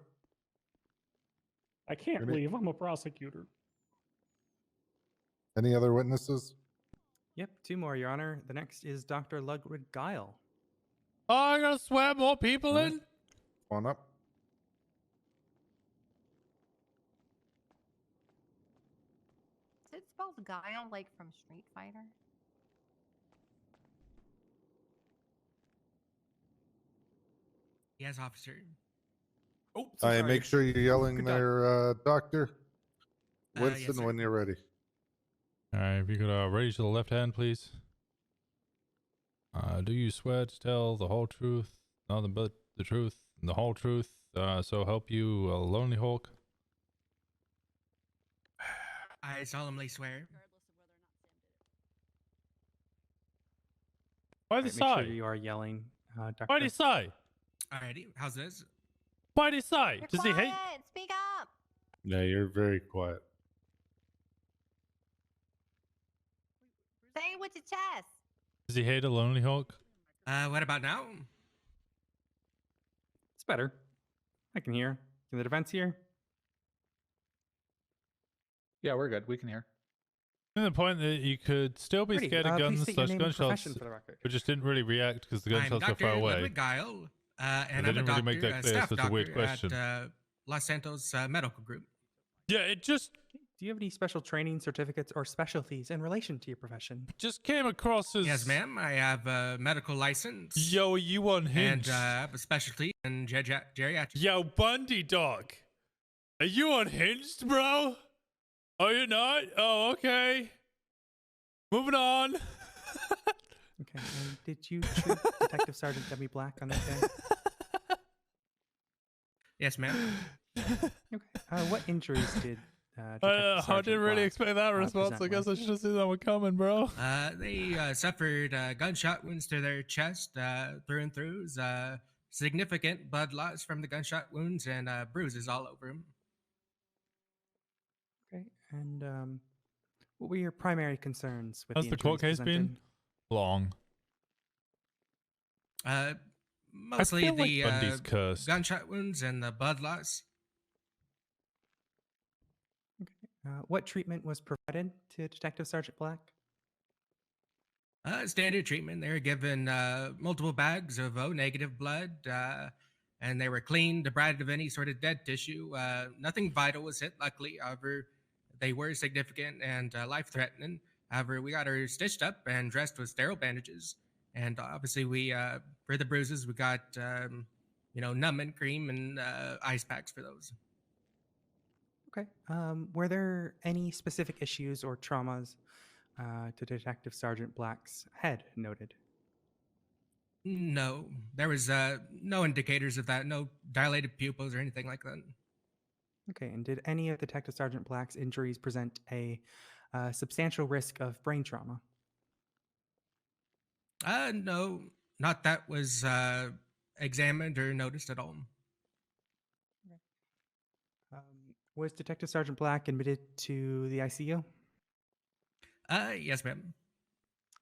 I can't leave. I'm a prosecutor. Any other witnesses? Yep, 2 more, Your Honor. The next is Dr. Ludwig Guile. Oh, I gotta swear more people in? Come on up. it spelled Guile like from Street Fighter? Oh, yes, officer. Oh, I make sure you're yelling Good dog. there, Doctor. Yes, Winston, sir. when you're ready. All right, if you could raise your left hand, please. Do you swear to tell the whole truth, nothing but the truth, and the whole truth, so help you, Lonely Hawk? I solemnly swear. Why Alright, make sure you are yelling, Doctor. Why did he say? Alrighty, how's this? Why did he say? You're Does he hate? quiet. Speak up. Yeah, you're very quiet. Say it with your chest. Does he hate a Lonely Hawk? What about now? It's better. I can hear. Can the defense hear? Yeah, we're good. We can hear. To the point that you could still be Pretty. scared of Please guns state your slash name and gunshots, profession for the record. but just didn't really react because the I'm gunshots were Dr. far away. Ludwig Guile, and They I'm a didn't really doctor, make that clear, staff so it's a weird doctor question. at Los Santos Medical Group. Yeah, it just Do you have any special training certificates or specialties in relation to your profession? just came across as... Yes, ma'am. I have a medical license. Yo, are you unhinged? And I have a specialty in geriatrics. Yo, Bundy dog. Are you unhinged, bro? Oh, you're not? Oh, okay. Moving on. Okay. And did you treat Detective Sergeant Debbie Black on that day? Yes, ma'am. Okay. What injuries did I didn't really expect that response. I present guess I should have seen that one coming, bro. They suffered gunshot wounds to their chest, through and through. Significant blood loss from the gunshot wounds and bruises all over them. Okay. And what were your primary concerns with How's the court injuries case been? Long. Mostly feel like the Bundy's cursed. gunshot wounds and the blood loss. What treatment was provided to Detective Sergeant Black? Standard treatment. They were given multiple bags of O negative blood, and they were cleaned, deprived of any sort of dead tissue. Nothing vital was hit, luckily. However, they were significant and life-threatening. However, we got her stitched up and dressed with sterile bandages. And obviously, we for the bruises, we got numbing cream and ice packs for those. Okay. Were there any specific issues or traumas to Detective Sergeant Black's head noted? No, there was no indicators of that. No dilated pupils or anything like that. Okay. And did any of Detective Sergeant Black's injuries present a substantial risk of brain trauma? No, not that was examined or noticed at all. Was Detective Sergeant Black admitted to the ICU? Yes, ma'am.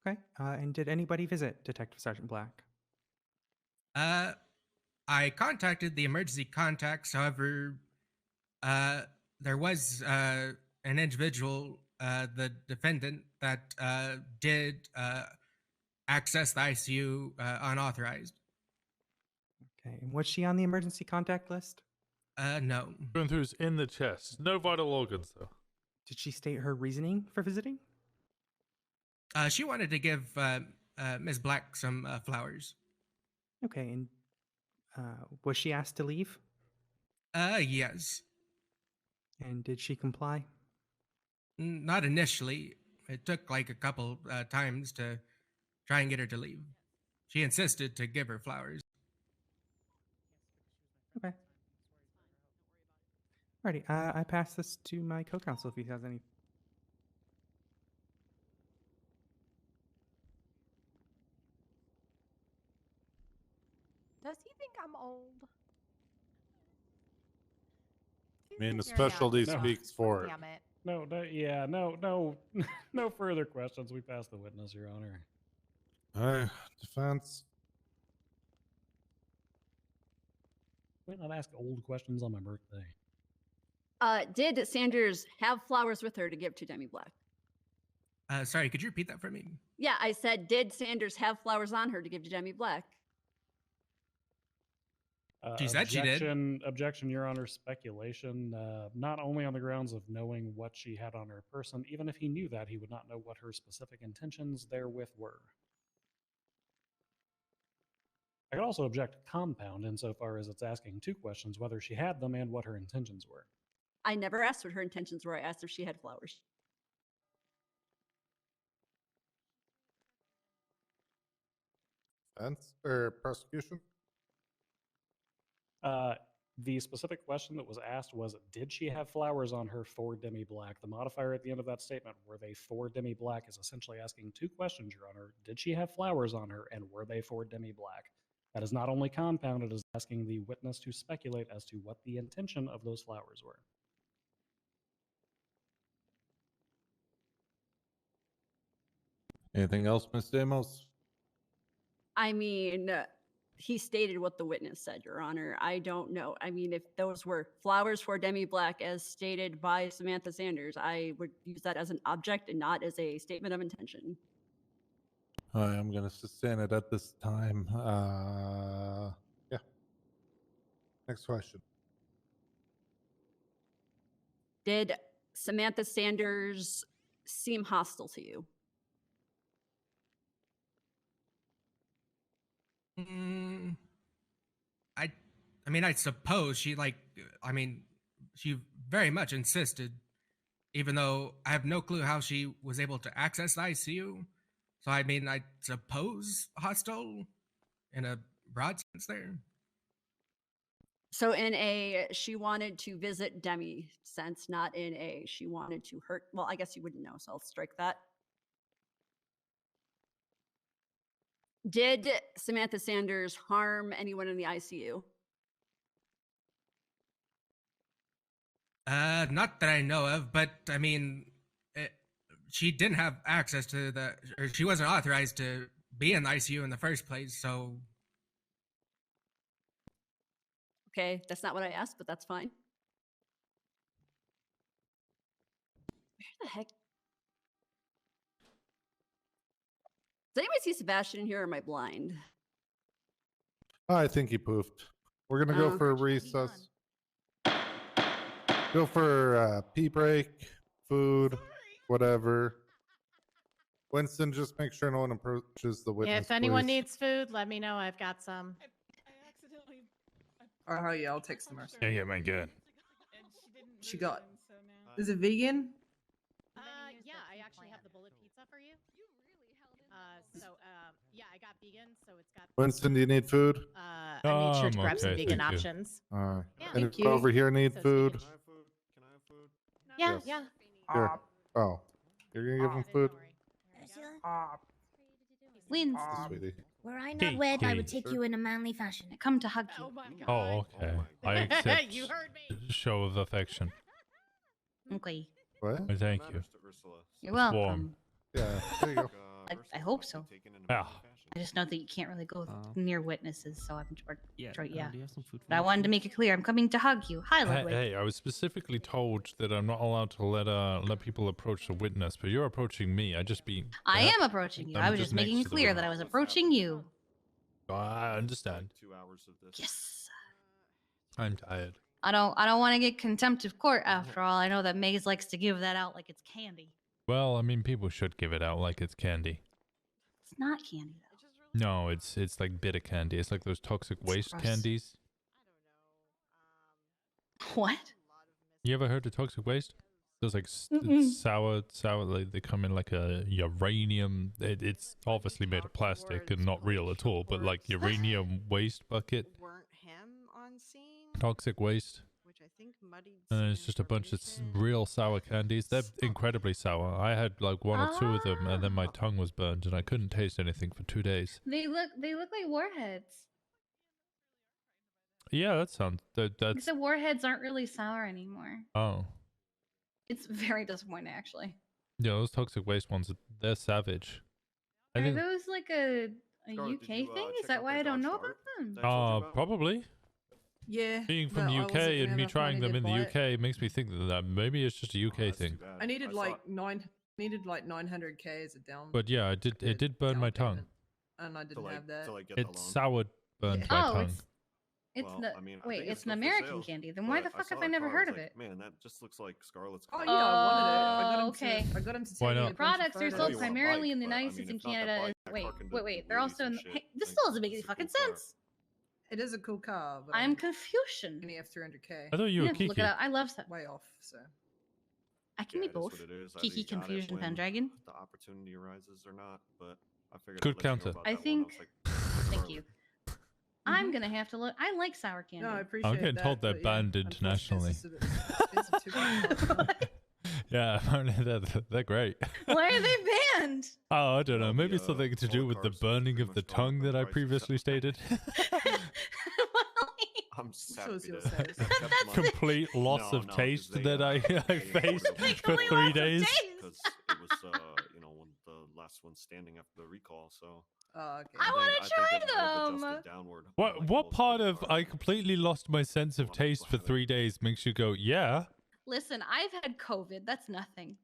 Okay. And did anybody visit Detective Sergeant Black? I contacted the emergency contacts. However, there was an individual, the defendant, that did access the ICU unauthorized. Okay. And was she on the emergency contact list? No. Going through is in the chest. No vital organs, though. Did she state her reasoning for visiting? She wanted to give Ms. Black some flowers. Okay. And was she asked to leave? Yes. And did she comply? Not initially. It took like a couple times to try and get her to leave. She insisted to give her flowers. Okay. Alrighty. I pass this to my co-counsel if he has any. Does he think I'm old? I mean, the You're young, specialty so speaks for it. damn it. No further questions. We passed the witness, Your Honor. Defense. Why not ask old questions on my birthday? Did Sanders have flowers with her to give to Demi Black? Sorry, could you repeat that for me? Yeah, I said, did Sanders have flowers on her to give to Demi Black? She said she did. Objection, Your Honor. Speculation. Not only on the grounds of knowing what she had on her person, even if he knew that, he would not know what her specific intentions therewith were. I could also object compound insofar as it's asking two questions, whether she had them and what her intentions were. I never asked what her intentions were. I asked if she had flowers. Defense or prosecution? The specific question that was asked was, did she have flowers on her for demi-black? The modifier at the end of that statement, were they for demi-black, is essentially asking two questions, Your Honor. Did she have flowers on her, and were they for demi-black? That is not only compound, it is asking the witness to speculate as to what the intention of those flowers were. Anything else, Ms. Damos? I mean, he stated what the witness said, Your Honor. I don't know. I mean, if those were flowers for demi-black as stated by Samantha Sanders, I would use that as an object and not as a statement of intention. I'm going to sustain it at this time. Yeah. Next question. Did Samantha Sanders seem hostile to you? I mean, I suppose she she very much insisted, even though I have no clue how she was able to access the ICU. So I mean, I suppose hostile in a broad sense there. So in a she wanted to visit Demi sense, not in a she wanted to hurt. Well, I guess you wouldn't know, so I'll strike that. Did Samantha Sanders harm anyone in the ICU? Not that I know of, but I mean, she didn't have access to or she wasn't authorized to be in the ICU in the first place, so. Okay, that's not what I asked, but that's fine. Where the heck? Does anybody see Sebastian in here, or am I blind? I think he poofed. We're going to go for a recess. Go for pee break, food, whatever. Winston, just make sure no one approaches the witness. Yeah, if anyone please. needs food, let me know. I've got some. Oh yeah, I'll take some rest. Yeah, man, good. She got. Is it vegan? Yeah, I actually have the bullet pizza for you. You really held it. Yeah, I got vegan, so it's got. Winston, do you need food? I made sure to grab some vegan options. All right. Yeah, Anyone thank you. over here need food? Yeah, Yes. yeah. Here. Oh, you're gonna give him food? Wins. Sweetie. Were I not wed, I would take you in a manly fashion. I come to hug you. Oh, okay. I accept You heard show of affection. Okay. What? Oh, thank you. You're It's welcome. warm. Yeah, there you go. I hope so. Yeah. I just know that you can't really go near witnesses, so I'm Yeah. yeah. Do you have some food for But I me, wanted to please? make it clear I'm coming to hug you. Hi, Hey, Ludwig. hey, I was specifically told that I'm not allowed to let people approach the witness, but you're approaching me. I am approaching you. I was just making it clear that I was approaching you. I understand. 2 hours of this. Yes. I'm tired. I don't want to get contempt of court after all. I know that Maze likes to give that out like it's candy. Well, I mean, people should give it out like it's candy. It's not candy though. No, it's like bitter candy. It's like those toxic waste gross. candies. What? You ever heard of toxic waste? Those like sour. Like they come in like a uranium. It's obviously made of plastic and not real at all, but like uranium waste bucket. Weren't him on scene, Toxic waste. which I think muddied. And it's just a bunch of real sour candies. They're incredibly sour. I had like one or two of them, and then my tongue was burned, and I couldn't taste anything for 2 days. They look like warheads. Yeah, that sounds. That's. Except warheads aren't really sour anymore. Oh. It's very disappointing, actually. Yeah, those toxic waste ones, they're savage. I Are think. those like a Scarlett, UK did you, thing? Is check that out why their I don't dog's know fart about them? that I told you about? Probably. Yeah. Being from but the I UK wasn't and gonna me have trying money them to in the buy it. UK makes me think that maybe it's just a UK thing. I needed like 900k as a down. But yeah, it did burn my tongue. And I didn't have that. It soured burned my tongue. It's Well, the I mean, I wait. think It's an still for American sale, candy. Then why the but I fuck saw have I that never car, I heard was of like, it? Man, that just looks like Scarlett's Oh car. yeah, I wanted it. Okay. I got him to Why take me not? a bunch of Products are photos. sold you want a primarily bike, in the but, I United mean, States and if not that Canada. bike, that car Wait, can wait, do wait. They're wheelies also and in. shit. Hey, this Like, still doesn't make any it's a cool fucking car. sense. It is a cool car, but I'm Confucian. only have 300k. I thought you were Look Kiki. it up. I love that. Way off. So I can Yeah, be it is both. what it is. Kiki Either you got it Confusion when Pendragon. the opportunity arises or not, but I figured Good I'd let you know counter. about I that one. think. was like, Thank you. I'm gonna have to look. I like sour candy. no, I appreciate I'm getting that, told they're but yeah, banned internationally. unfortunately, it's a bit Yeah, apparently they're great. Why are they banned? Oh, I don't know. Maybe something to do with the burning of the tongue that I previously stated. I'm just happy you'll to say. accept my- Complete loss No, of no, 'cause taste they, that I they faced ordered for it 3 days. because it was one of the last one standing after the recall. So okay. I want to try them. downward. What part of I completely lost my sense of taste for 3 days makes you go, yeah? Listen, I've had COVID. That's nothing.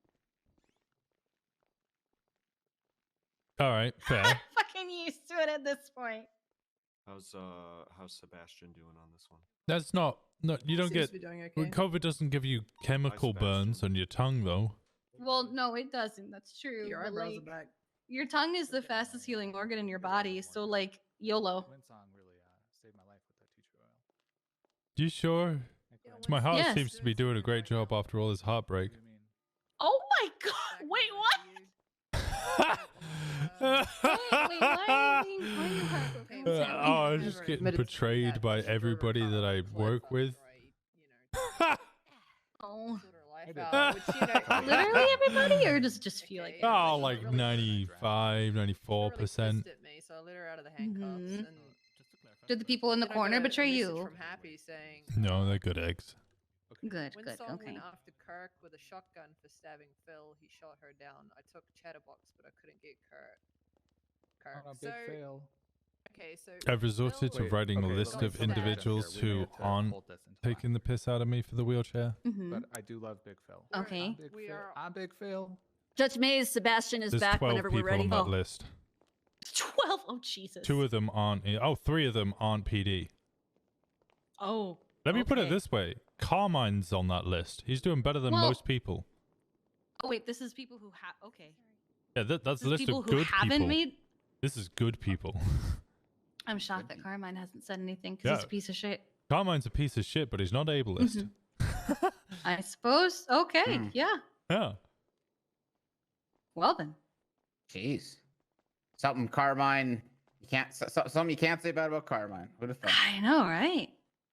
All right, fair. I'm fucking used to it at this point. How's Sebastian doing on this one? That's not you don't Seems get to be doing okay. COVID doesn't give you chemical burns on your tongue though. Well, no, it doesn't. That's true. Your but, eyebrows like, are back. your tongue is the fastest healing organ in your body. So, like, YOLO. Winston really saved my life with that tea tree oil. You sure? My heart Yes. seems to be doing a great job after all this heartbreak. Oh my god! Wait, what? wait, why are you heartbroken? What's happening? Oh, I'm just getting betrayed by everybody that I work with. Oh. Literally everybody, or does it just feel like? Oh, like 95, 94%. So I let her out of the handcuffs. And Did the people in the then I corner got a betray message you? From Happy saying, No, they're good eggs. Good, Winston good, okay. went after Kirk with a shotgun for stabbing Phil. He shot her down. I took Chatterbox, but I couldn't get Kirk. On a big fail. Okay, so I've resorted to Wait, writing a okay, list let me of stop you there. individuals We who need to aren't hold this into taking the piss out of me for the wheelchair. But I do love Big Phil. Okay. I'm Big Phil. I'm Big Phil. Judge Mays, Sebastian is There's back 12 whenever we're people ready. on that list. 12. Oh Jesus. 2 of them aren't. Oh, 3 of them aren't PD. Oh. Let me put it this way: Carmine's on that list. He's doing better than Well- most people. Oh wait, this is people who have. Okay. Yeah, that's This a is list people of who good haven't people. made. This is good people. I'm shocked that Carmine hasn't said anything because he's Yeah. a piece of shit. Carmine's a piece of shit, but he's not ableist. I suppose. Okay. Yeah. Yeah. Well then. Jeez. Something Carmine you can't something you can't say bad about Carmine. Who'd have thought? I know, right?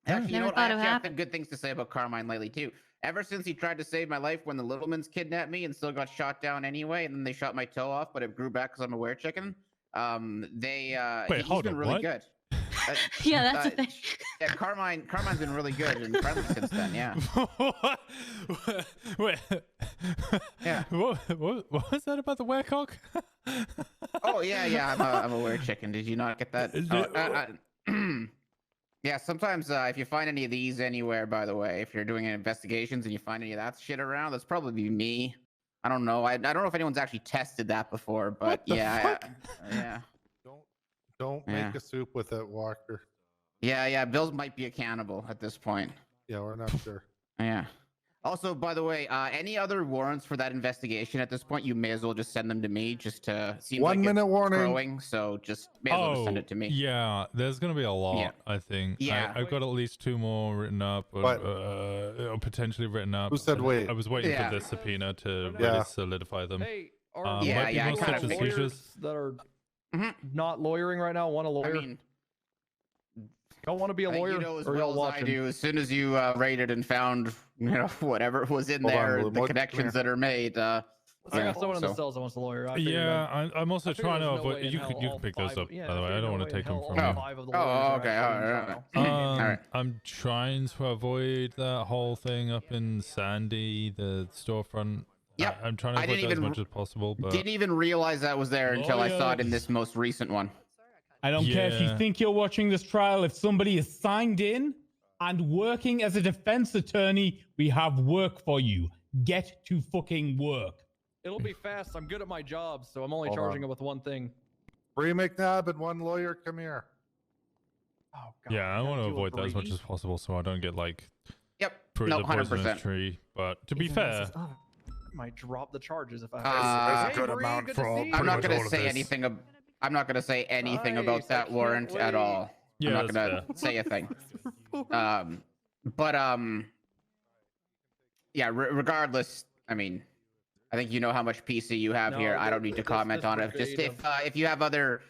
Actually, you Never know what? thought I it would actually have happen. some good things to say about Carmine lately too. Ever since he tried to save my life when the Littlemans kidnapped me and still got shot down anyway, and then they shot my toe off, but it grew back because I'm a were-chicken. Wait, He's hold been on, really what? good. Yeah, that's the thing. Yeah, Carmine's been really good and friendly since then. Yeah. Wait. Yeah. What was that about the werecock? Oh yeah. I'm a were-chicken. Did you not get that? Yeah, sometimes if you find any of these anywhere, by the way, if you're doing investigations and you find any of that shit around, that's probably me. I don't know. I don't know if anyone's actually tested that before, but yeah. Don't Yeah. make a soup with it, Walker. Yeah. Bills might be a cannibal at this point. Yeah, we're not sure. Yeah. Also, by the way, any other warrants for that investigation at this point, you may as well just send them to me, just to seem 1 like minute it's warning. growing. So just may as well just send it to me. Yeah, there's gonna be a lot. Yeah. I think. Yeah. I've got at least 2 more written up, or potentially written up. Who said wait? I was waiting Yeah. for the subpoena to Yeah. really solidify them. Hey, are might be I more kinda such as figured. seizures. that are Mhm. not lawyering right now want a lawyer? I mean, don't want to be a lawyer, you know as or y'all well as I watching? do. As soon as you raided and found, whatever was in Hold on, there, Blue, the what- connections that are made. I yeah, got someone in the so- cells that wants a lawyer. I figured Yeah, I'm also I figured trying to there's no avoid. way in You hell can all pick those 5 up. yeah, By the way, I figured don't no want way to in take them hell from all you. 5 of the lawyers are okay. actually All in right. trial. Alright. I'm trying to avoid that whole thing up in Sandy, the storefront. Yep. I'm trying to I avoid didn't that as even- much as possible, but Didn't even realize that was there until I saw it in Lawyers. this most recent one. I don't care if you Yeah. think you're watching this trial. If somebody is signed in and working as a defense attorney, we have work for you. Get to fucking work. It'll be fast. I'm good at my job, so I'm only Hold charging on. it with one thing. Bree McNabb and one lawyer, come here. Oh Yeah, I want to deal with avoid that as much Brady? as possible so I don't get like no, the poisonous 100%. tree. But to be Even this fair, is- I might drop the charges if I. There's a good amount for I'm pretty not much gonna all of say this. anything. I'm not gonna say anything about Nice, I that can't warrant at wait. all. Yeah, I'm not that's gonna fair. say a thing. But yeah. Regardless, I mean, I think you know how much PC you have here. I don't need to comment on it. Just if you have other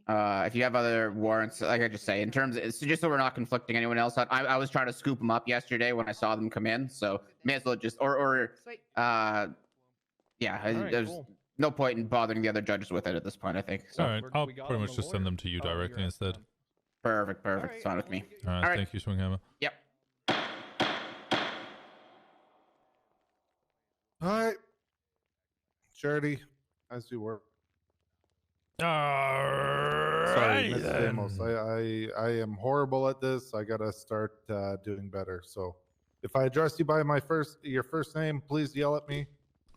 if you have other warrants, like I just say, in terms of, it's just so we're not conflicting anyone else. I was trying to scoop them up yesterday when I saw them come in, so may as well just yeah. Alright, There's cool. no point in bothering the other judges with it at this point. I think. So all right, I'll pretty much just send them to you directly instead. perfect. It's fine with me. All right, thank you, Swinghammer. Yep. All right. Charity, as you were. Sorry, Miss Damos. I am horrible at this. I gotta start doing better. So, if I address you by your first name, please yell at me.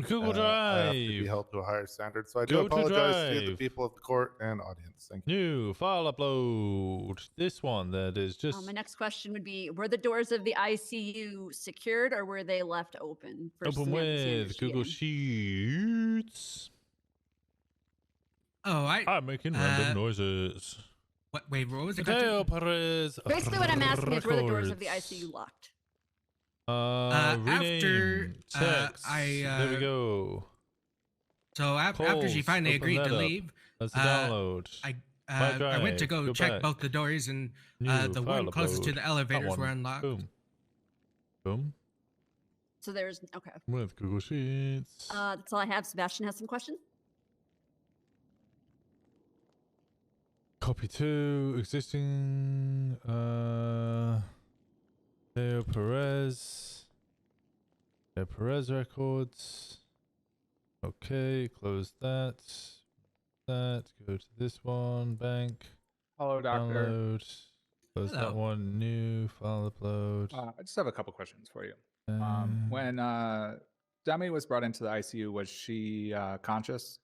Google I have to Drive. be held to a higher standard. So I do Go to apologize to the Drive. people of the court and audience. Thank you. New file upload. This one that is just My next question would be: were the doors of the ICU secured, or were they left open? For open Samantha with Sanders to get Google in? Sheets. Oh, I'm making random noises. Wait, what was the Mateo question? Perez. Basically, what I'm asking is: were the doors of the Records. ICU locked? Rename, text. There we go. So after she Calls, finally open agreed that to up. leave, That's the download. I went to go check back. both the doors, and New the file one closest to upload. the That elevators one. were unlocked. Boom. Boom. So there's okay. With Google Sheets. That's all I have. Sebastian has some questions. Copy to existing. Leo Perez. Leo Perez records. Okay, close that. Go to this one. Bank. Hello, doctor. Download. Close that one. New file upload. I just have a couple questions for you. When Demi was brought into the ICU, was she conscious?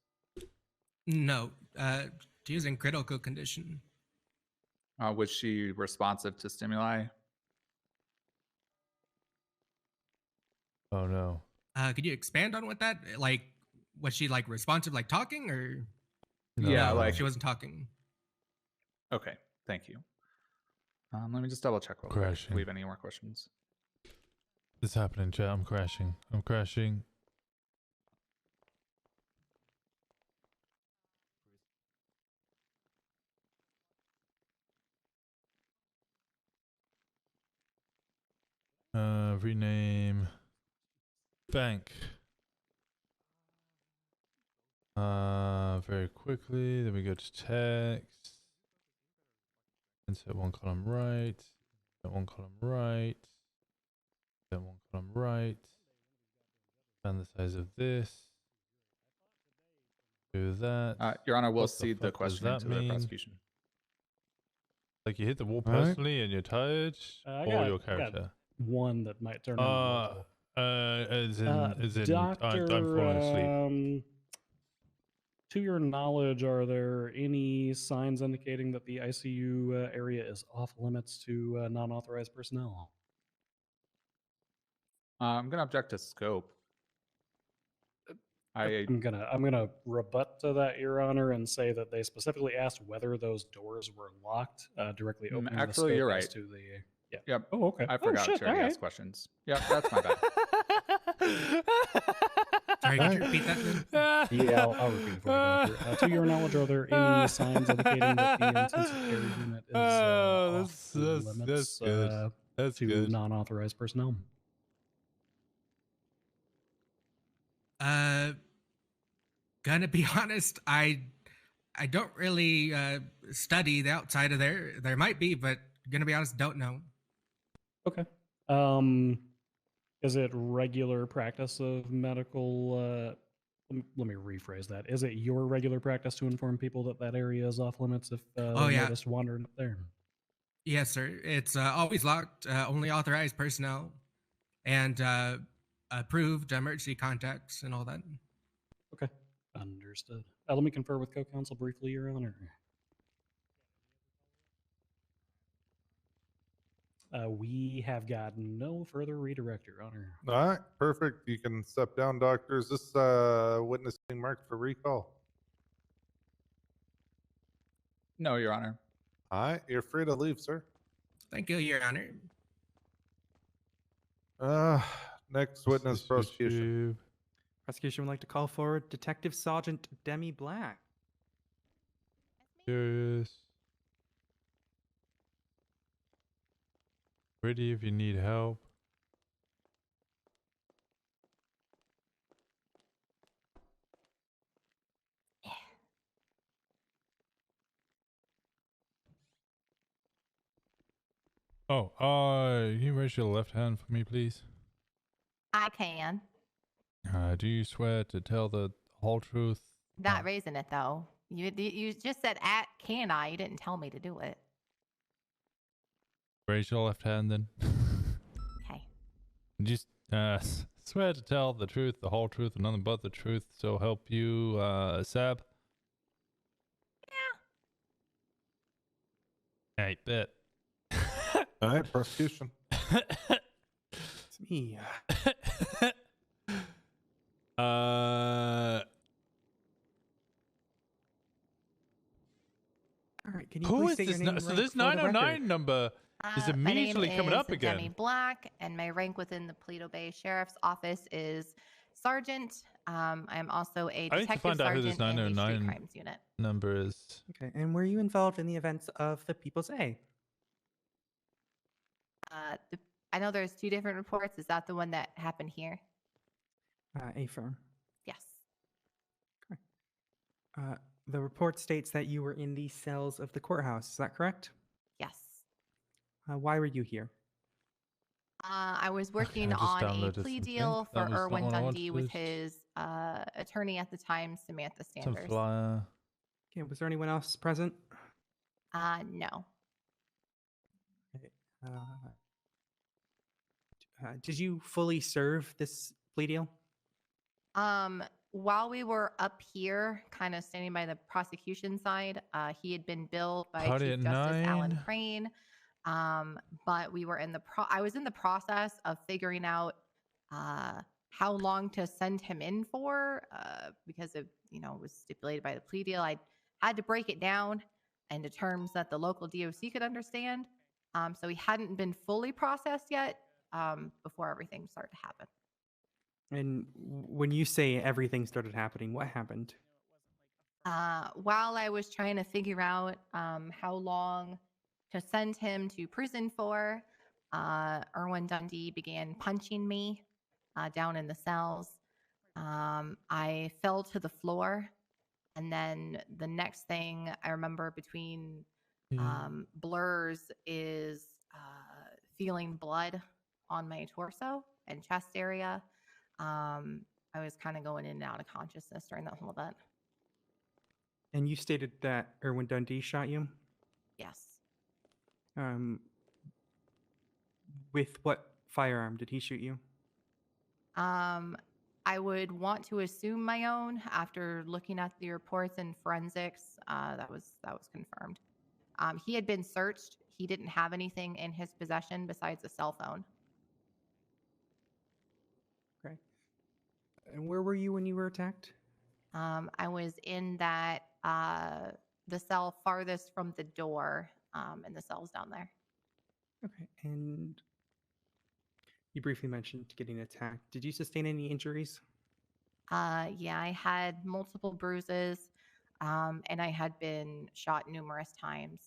No, she was in critical condition. Was she responsive to stimuli? Oh no. Could you expand on what that? Like, was she like responsive, like talking, or? Yeah, No, like she wasn't talking. Okay, thank you. Let me just double check real quick. Crashing. If we have any more questions. This is happening, chat. I'm crashing. Rename bank. Very quickly. Then we go to text. Insert one column right. Insert one column right. Insert one column right. Expand the size of this. Do that. Your Honor, we'll What the cede the fuck does question that to the mean? prosecution. Like you hit the wall All right. personally and you're tired, I or got- your I got character? One that might turn into multiple. As in, Doctor, I'm falling asleep. To your knowledge, are there any signs indicating that the ICU area is off limits to non-authorized personnel? I'm gonna object to scope. I'm gonna rebut to that, Your Honor, and say that they specifically asked whether those doors were locked, directly opening the Actually, scope you're as right. to the yeah. Yep. Oh, okay. I forgot shit, to already all ask questions. Yep, that's my bad. Sorry, could you repeat that then? Yeah, I'll repeat it for you, Doctor. To your knowledge, are there any signs indicating that the intensive care unit is off limits that's good. That's to good. non-authorized personnel? Gonna be honest, I don't really study the outside of there. There might be, but gonna be honest, don't know. Okay. Is it regular practice of medical? Let me rephrase that. Is it your regular practice to inform people that that area is off limits if Oh, they're yeah. noticed wandering up there? Yes, sir. It's always locked. Only authorized personnel, and approved emergency contacts and all that. Okay, understood. Let me confer with co-counsel briefly, Your Honor. We have got no further redirect, Your Honor. All right, perfect. You can step down, doctor. Is this witness being marked for recall? No, Your Honor. All right, you're free to leave, sir. Thank you, Your Honor. Next witness, prosecution. Prosecution would like to call forward Detective Sergeant Demi Black. Curious. Ready if you need help. Oh, can you raise your left hand for me, please? I can. Do you swear to tell the whole truth? Not raising it though. You just said can I? You didn't tell me to do it. Raise your left hand then. Okay. Just swear to tell the truth, the whole truth, and nothing but the truth. So help you, Sab. Yeah. I bet. All right, prosecution. It's me. All right, can you Who please is state your this? name? So right this for the record? 909 number is immediately my name coming is up again. Demi Black, and my rank within the Paleto Bay Sheriff's Office is Sergeant. I am also a I need to detective find out who sergeant this in the Street 909 Crimes Unit. number is. Okay, and were you involved in the events of the People's A? I know there's two different reports. Is that the one that happened here? A firm. Yes. The report states that you were in the cells of the courthouse. Is that correct? Yes. Why were you here? I was working I just on a downloaded plea something. deal That for was not Erwin what I Dundee with wanted. his attorney at the time, Samantha Some Sanders. flyer. Okay, was there anyone else present? No. Did you fully serve this plea deal? While we were up here, kind of standing by the prosecution side, he had been billed by Party Chief at Justice Alan 9. Crane. But we were I was in the process of figuring out how long to send him in for, because it, was stipulated by the plea deal. I had to break it down into terms that the local DOC could understand. So he hadn't been fully processed yet before everything started to happen. And when you say everything started happening, what happened? While I was trying to figure out how long to send him to prison for, Erwin Dundee began punching me down in the cells. I fell to the floor, and then the next thing I remember between blurs is feeling blood on my torso and chest area. I was kind of going in and out of consciousness during that whole event. And you stated that Erwin Dundee shot you? Yes. With what firearm did he shoot you? I would want to assume my own. After looking at the reports and forensics, that was confirmed. He had been searched. He didn't have anything in his possession besides a cell phone. Okay. And where were you when you were attacked? I was in that the cell farthest from the door, and the cells down there. Okay. And you briefly mentioned getting attacked. Did you sustain any injuries? Yeah, I had multiple bruises, and I had been shot numerous times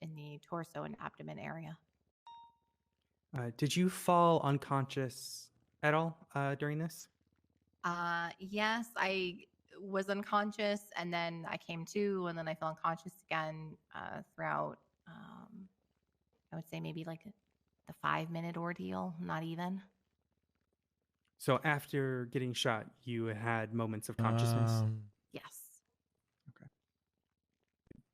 in the torso and abdomen area. Did you fall unconscious at all during this? Yes, I was unconscious, and then I came to, and then I fell unconscious again throughout, I would say maybe like the 5-minute ordeal, not even. So after getting shot, you had moments of consciousness? Yes. Okay.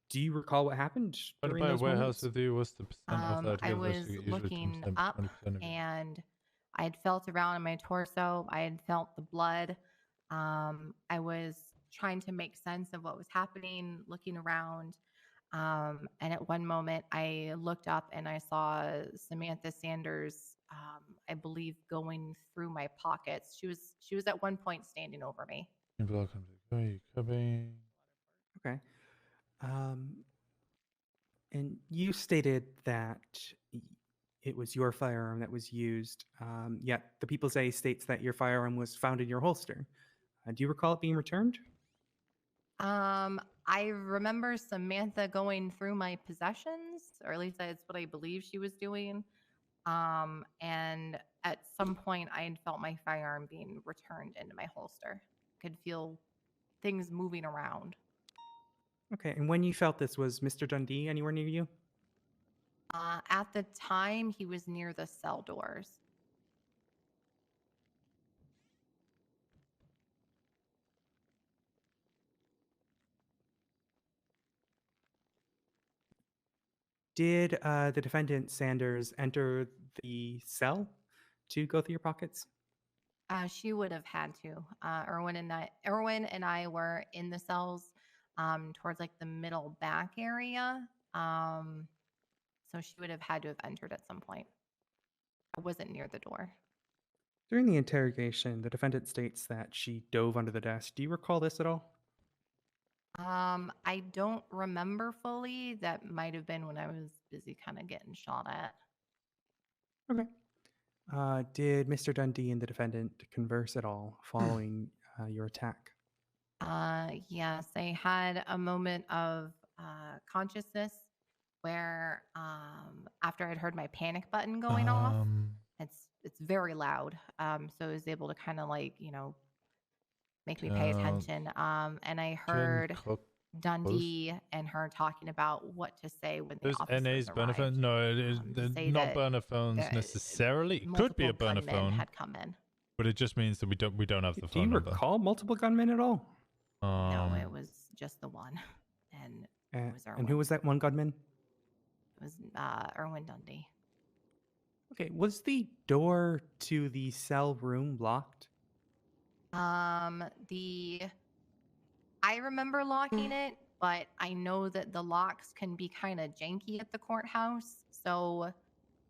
Do you recall what happened What during about those warehouse moments? with you? What's the percent of that? I was looking up, and I had felt around in my torso. I had felt the blood. I was trying to make sense of what was happening, looking around. And at one moment, I looked up and I saw Samantha Sanders, I believe, going through my pockets. She was at one point standing over me. Okay. And you stated that it was your firearm that was used, yet the People's A states that your firearm was found in your holster. Do you recall it being returned? I remember Samantha going through my possessions, or at least that's what I believe she was doing. And at some point, I had felt my firearm being returned into my holster. Could feel things moving around. Okay, and when you felt this, was Mr. Dundee anywhere near you? At the time, he was near the cell doors. Did the defendant Sanders enter the cell to go through your pockets? She would have had to. Erwin and I were in the cells towards like the middle back area. So she would have had to have entered at some point. I wasn't near the door. During the interrogation, the defendant states that she dove under the desk. Do you recall this at all? I don't remember fully. That might have been when I was busy kind of getting shot at. Okay. Did Mr. Dundee and the defendant converse at all following your attack? Yes, I had a moment of consciousness where after I'd heard my panic button going off, it's very loud. So I was able to kind of like, make me pay attention. And I heard Dundee and her talking about what to say when the Those officers NA's arrived. burner phone? No, they're say not that burner phones necessarily. It could be a multiple burner gunmen phone, had come in. but it just means that we don't have the Do phone you number. recall multiple gunmen at all? No, it was just the one, and it was Erwin. And who was that one gunman? It was Erwin Dundee. Okay, was the door to the cell room locked? I remember locking it, but I know that the locks can be kind of janky at the courthouse, so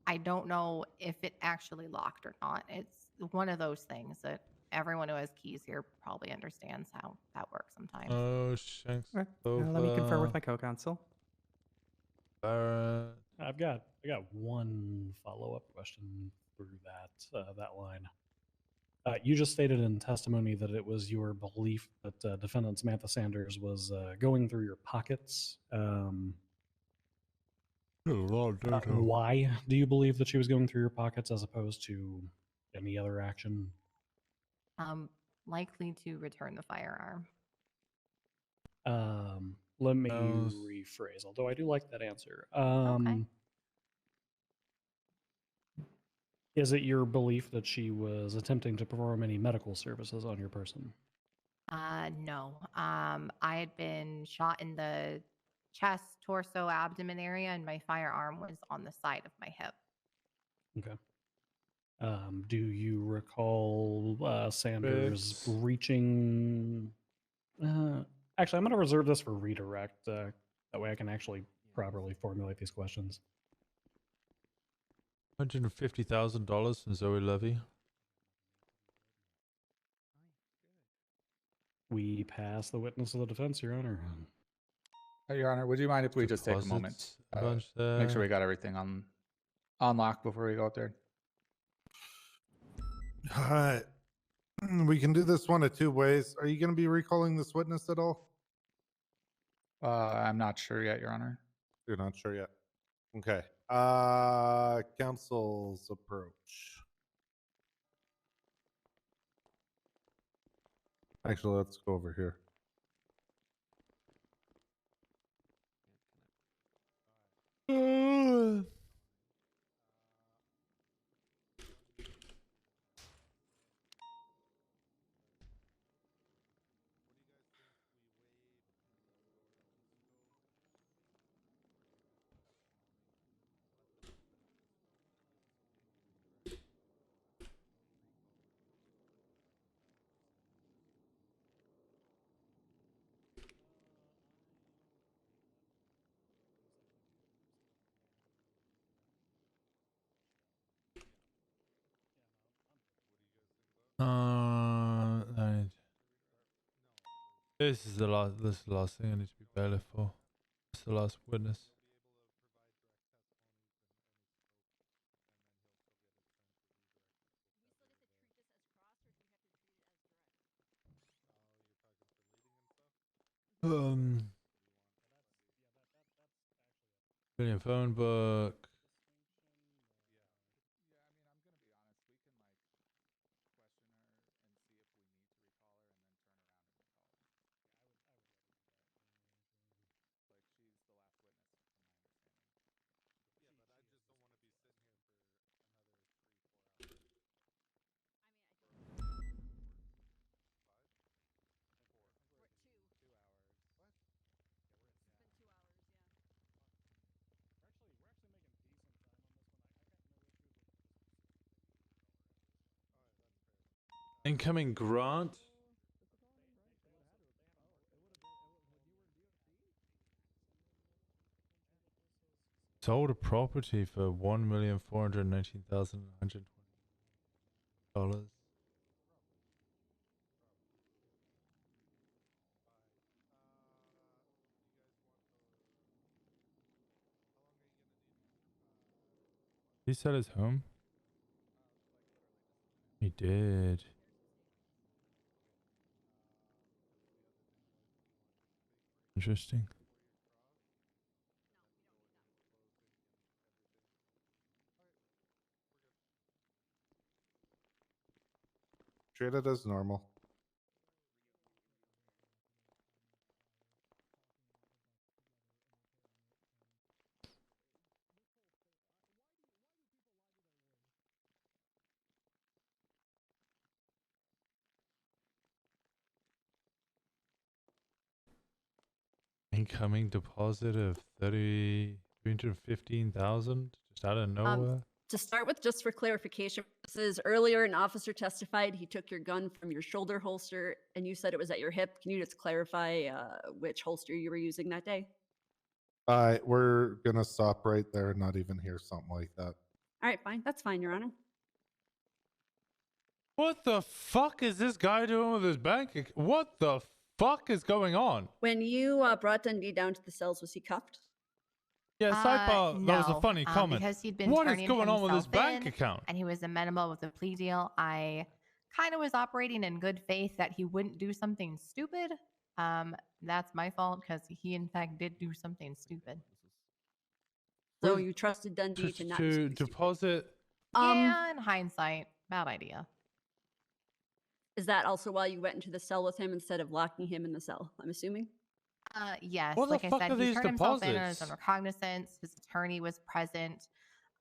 I don't know if it actually locked or not. It's one of those things that everyone who has keys here probably understands how that works sometimes. Oh, shanks. Let me confer with my co-counsel. I got one follow-up question through that line. You just stated in testimony that it was your belief that defendant Samantha Sanders was going through your pockets. Why do you believe that she was going through your pockets as opposed to any other action? Likely to return the firearm. Let me rephrase, although I do like that answer. Okay. Is it your belief that she was attempting to perform any medical services on your person? No. I had been shot in the chest, torso, abdomen area, and my firearm was on the side of my hip. Okay. Do you recall Sanders reaching? Actually, I'm going to reserve this for redirect. That way I can actually properly formulate these questions. $150,000 from Zoe Levy. We pass the witness of the defense, Your Honor. Your Honor, would you mind if we just take a moment? Make sure we got everything on lock before we go out there. All right. We can do this one of two ways. Are you going to be recalling this witness at all? I'm not sure yet, Your Honor. You're not sure yet. Okay. Counsel's approach. Actually, let's go over here. This is the last thing I need to be bailiff for. It's the last witness. Million phone book. Incoming grant. Sold a property for $1,419,120. He sell his home? He did. Interesting. Treat it as normal. Incoming deposit of 315,000 just out of nowhere. To start with, just for clarification purposes, earlier an officer testified he took your gun from your shoulder holster and you said it was at your hip. Can you just clarify which holster you were using that day? We're gonna stop right there and not even hear something like that. All right, fine. That's fine, Your Honor. What the fuck is this guy doing with his bank? What the fuck is going on? When you brought Dundee down to the cells, was he cuffed? Yeah, sidebar. No, That was a funny comment. Because he'd been What is turning going on with his himself bank in, account? and he was amenable with the plea deal. I kind of was operating in good faith that he wouldn't do something stupid. That's my fault because he in fact did do something stupid. So you trusted Dundee to not do To something deposit. Yeah, in hindsight, bad idea. Is that also why you went into the cell with him instead of locking him in the cell? I'm assuming. Yes, What the like I fuck said, are he these turned himself in deposits? as under cognizance. His attorney was present.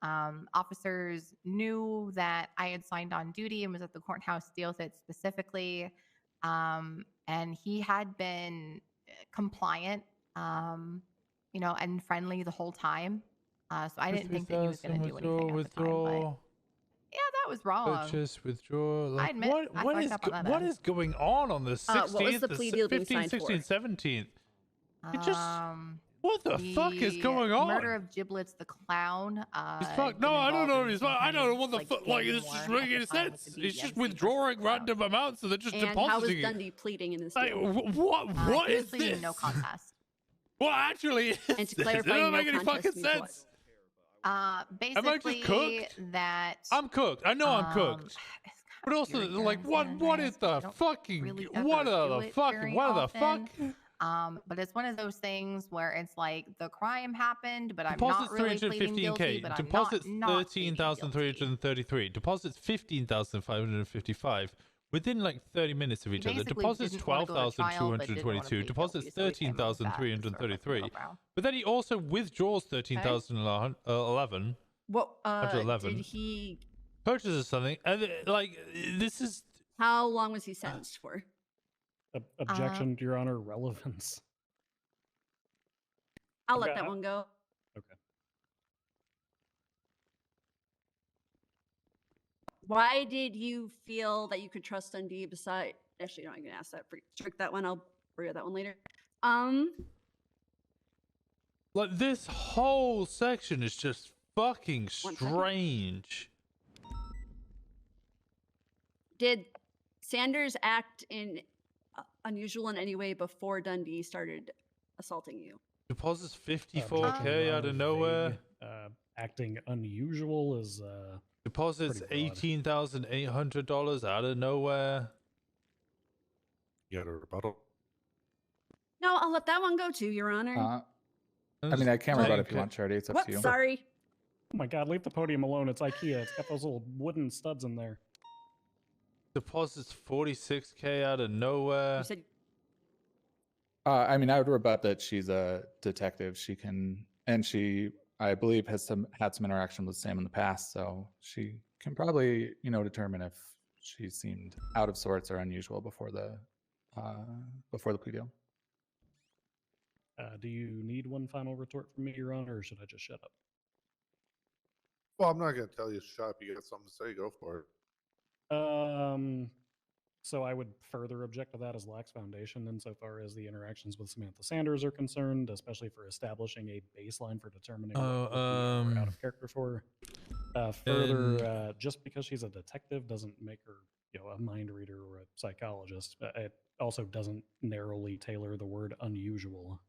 Officers knew that I had signed on duty and was at the courthouse to deal with it specifically. And he had been compliant, and friendly the whole time. So I didn't think that he was going to do anything at the time. But yeah, that was wrong. Purchase, withdraw. Like, I admit, I fucked up on that what end. is going on the 16th, what was the plea deal being 15th, signed 16th, for? 17th? It just, what the fuck is going on? Murder of Giblets the clown. Fuck, no, I don't know. I don't know what the fuck. Like, it's just making any sense. It's just withdrawing random amounts and then just And how was depositing it. Dundee pleading in this Like, deal? what he was is pleading this? no contest. What actually is And to this? clarify, It doesn't no make any contest fucking means what? sense. Basically, cooked? that I'm cooked. I know I'm cooked. But also, like, what is the fucking, what the fuck? But it's one of those things where it's like the crime happened, but I'm Deposits not really pleading guilty. 315k. But Deposits I'm not 13,333. Deposits 15,555. Within like 30 minutes of each other. basically Deposits didn't wanna go to trial, but didn't wanna 12,222. plead Deposits guilty, so he came up with that as sort of like 13,333. middle ground. But then he also withdraws 13,011. What 111. did he? Purchases something. And like, this is. How long was he sentenced for? Objection, Your Honor, relevance. I'll let that one go. Okay. Why did you feel that you could trust Dundee beside? Actually, no, I'm gonna ask that. Trick that one. I'll worry that one later. Like, this whole section is just fucking strange. Did Sanders act in unusual in any way before Dundee started assaulting you? Deposits Objection, 54K Your out Honor, of nowhere. vague. Acting unusual is Deposits pretty broad. $18,800 out of nowhere. You got a rebuttal? No, I'll let that one go too, Your Honor. I mean, I can rebut if you want, Charity. It's up to you. Whoops, sorry. Oh my God, leave the podium alone. It's IKEA. It's got those little wooden studs in there. Deposits 46K out of nowhere. You said I mean, I would rebut that she's a detective. She can, and she, I believe, had some interaction with Sam in the past, so she can probably, determine if she seemed out of sorts or unusual before the plea deal. Do you need one final retort from me, Your Honor, or should I just shut up? Well, I'm not going to tell you to shut up. You got something to say, go for it. So I would further object to that as lacks foundation insofar as the interactions with Samantha Sanders are concerned, especially for establishing a baseline for determining what we're out of character for. Further, just because she's a detective doesn't make her, a mind reader or a psychologist. It also doesn't narrowly tailor the word unusual.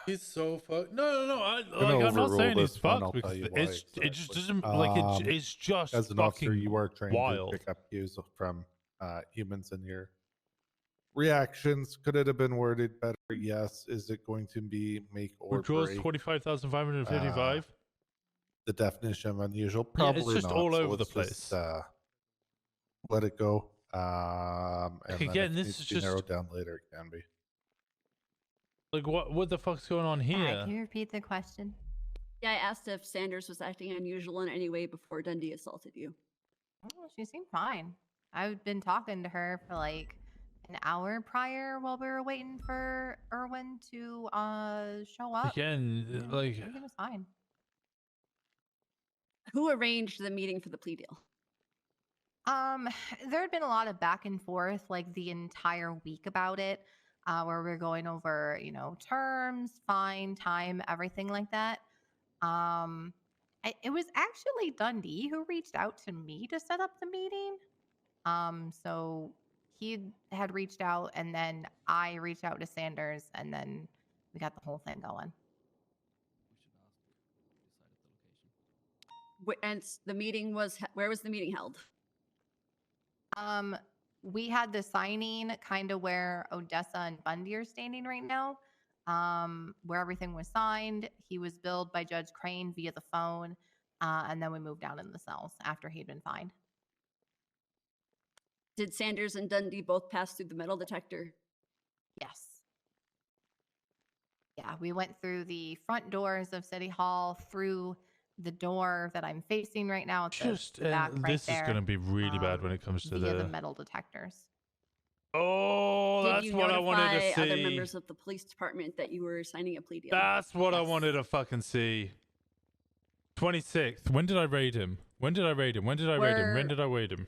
He's so fucked. No. I'm not saying he's fucked fucked because it just doesn't it's just as an fucking officer, you are trained wild. to pick up cues from humans in your reactions. Could it have been worded better? Yes. Is it going to make or Withdraws break 25,555? the definition of unusual? Yeah, Probably it's just not. all So over the let's place. just, let it go. And then Again, if it this needs is to be just narrowed down later. It can be. like what the fuck's going on here? Can you repeat the question? Yeah, I asked if Sanders was acting unusual in any way before Dundee assaulted you. Oh, she seemed fine. I've been talking to her for like an hour prior while we were waiting for Erwin to show up. Again, like everything was fine. Who arranged the meeting for the plea deal? There had been a lot of back and forth like the entire week about it, where we we're going over, terms, fine, time, everything like that. It was actually Dundee who reached out to me to set up the meeting. So he had reached out, and then I reached out to Sanders, and then we got the whole thing going. And the meeting was, where was the meeting held? We had the signing kind of where Odessa and Bundy are standing right now, where everything was signed. He was billed by Judge Crane via the phone, and then we moved down in the cells after he'd been fined. Did Sanders and Dundee both pass through the metal detector? Yes. Yeah, we went through the front doors of City Hall, through the door that I'm facing right now. Just the back right this is there, going to be really bad when it comes to via the metal detectors. Oh, Did that's you what I wanted to notify see. other members of the police department that you were signing a plea deal? That's what I wanted to fucking see. 26th. When did I raid him? When did I raid him? When did I raid him? When did I raid him?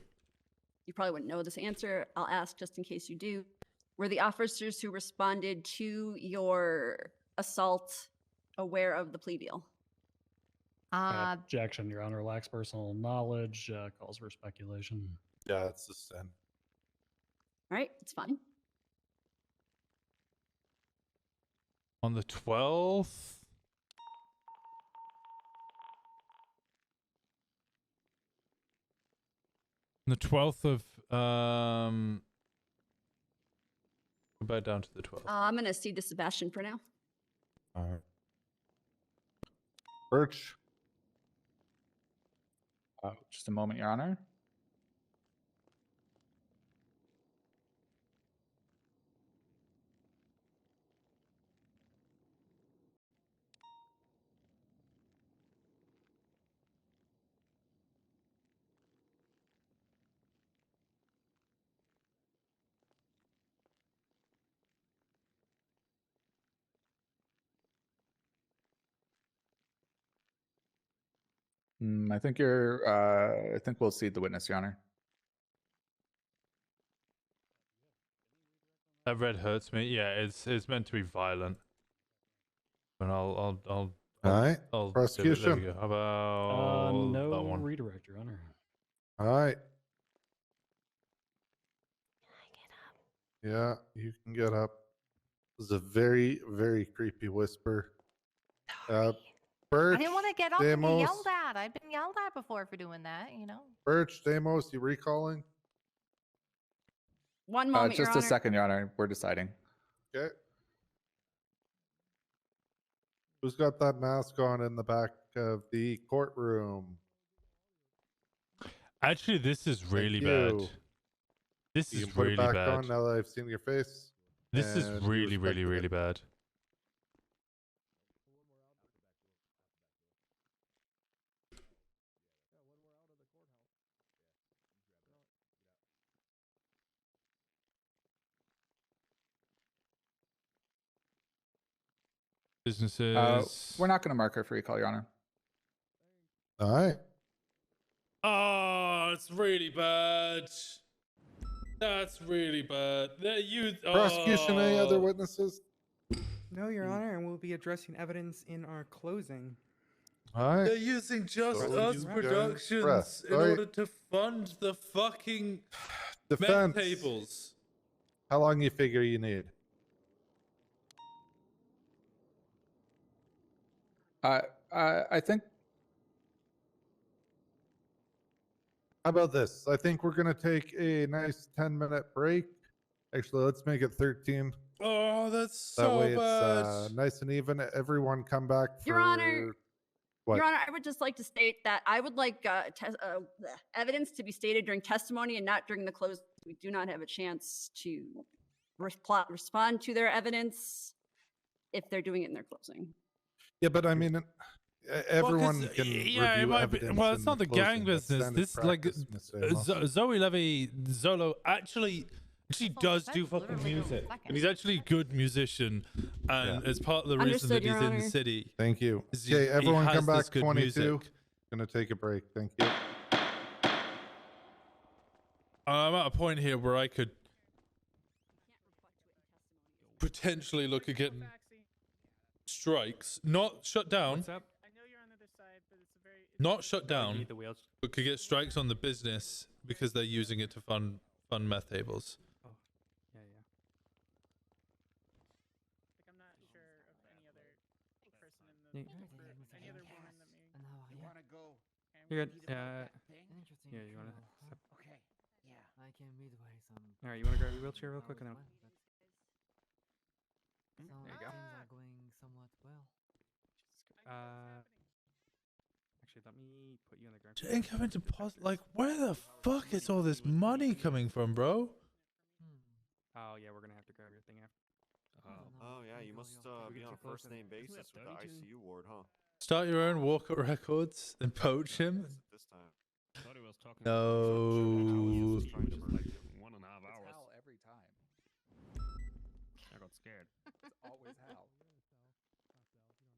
You probably wouldn't know this answer. I'll ask just in case you do. Were the officers who responded to your assault aware of the plea deal? Objection, Your Honor. Lacks personal knowledge. Calls for speculation. Yeah, it's the sin. All right, it's fine. On the 12th? On the 12th of go back down to the 12th. I'm gonna cede to Sebastian for now. All right. Birch. Just a moment, Your Honor. I think I think we'll cede the witness, Your Honor. That red hurts me. Yeah, it's meant to be violent. And I'll all right. I'll Prosecution. There we go. How about No that one? redirect, Your Honor. All right. Yeah, you can get up. This is a very, very creepy whisper. Birch, I didn't want to get up and be Deimos, yelled at. I've been yelled at before for doing that, you know. Birch, Deimos, you recalling? One moment, Your Just a Honor. second, Your Honor. We're deciding. Okay. Who's got that mask on in the back of the courtroom? Actually, this is really you. bad. This You is can put it really back bad. on now that I've seen your face. This is and you really, really, respected really it. bad. Businesses. We're not going to mark her for recall, Your Honor. All right. Oh, it's really bad. That's really bad. Prosecution, any other witnesses? No, Your Honor, and we'll be addressing evidence in our closing. All right. They're using Just So Us you can Productions rest. in All right. order to fund the fucking Defense. meth tables. How long you figure you need? I think. How about this? I think we're going to take a nice 10-minute break. Actually, let's make it 13. Oh, that's That so way bad. it's nice and even. Everyone come back for... Your Honor. What? Your Honor, I would just like to state that I would like evidence to be stated during testimony and not during the close. We do not have a chance to respond to their evidence if they're doing it in their closing. Yeah, but I mean, everyone Well, 'cause, can yeah, it review might be, evidence well, it's in not the gang closing. That's business. standard This is like practice, Mr. Amos. Zoe Levy Zolo actually does do fucking music, and he's actually a good musician, and as part of the reason Understood, that he's Your in the Honor. city. Thank you. is he- Okay, he everyone has come back. this good 22. music. Gonna take a break. Thank you. I'm at a point here where I could potentially look at getting strikes, not shut down. What's up? Not shut down, need the wheels. but could get strikes on the business because they're using it to fund meth tables. Oh, yeah, yeah. I'm not sure of any other person in the any other woman that may. You want to go? You're good. Interesting. Yeah, you want to... Okay. Yeah. I can midway some. All right, you want to grab your wheelchair real quick? And then... So There you go. things are going somewhat well. Actually, let me put you on the ground. Incoming deposit. Like, where the fuck is all this money coming from, bro? Oh, yeah, we're going to have to grab your thing after. Oh yeah, you must be on a first name basis with the ICU ward, huh? Start your own walkout records and poach him. This time. No. It's Hal every time. I got scared. It's always Hal.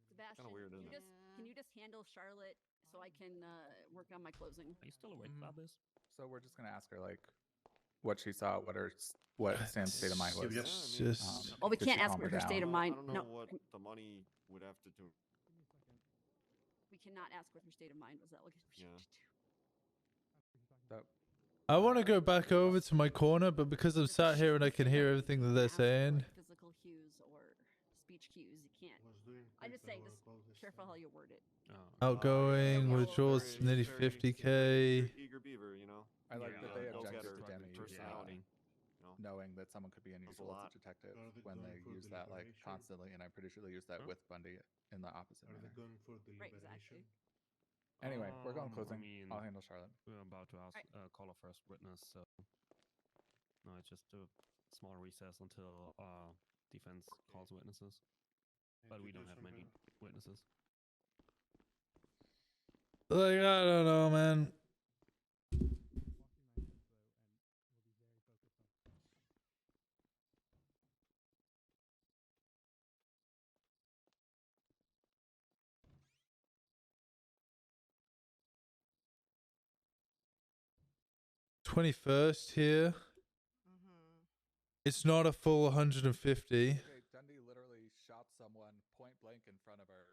Sebastian, weird, isn't it? can you just handle Charlotte so I can work on my closing? Are you still awake about this? So we're just gonna ask her like what she saw, what Sam's state of mind was. It's just. Well, we did can't she ask calm her her down? state of mind. I don't know No, what the money would have to do. we cannot ask what her state of mind was. That what we Yeah. I want to go back over to my corner, but because I'm sat here and I can hear everything that they're saying. physical cues or speech cues. You can't. I'm just saying, just careful how you word it. Outgoing withdrawals nearly 50K. Eager beaver, you know. I like that they Those objected got to her Demi personality. You know? knowing that someone could be unusual as a detective when they use that like constantly, and I'm pretty sure they use that with Bundy in the opposite manner. Right, exactly. Anyway, we're going I closing. mean, I'll handle Charlotte. We're about to ask, call our first witness, so no, it's just a small recess until defense calls witnesses. But we don't have many witnesses. Like, I don't know, man. $21st here. It's not a full 150. Okay, Dundee literally shot someone point blank in front of her.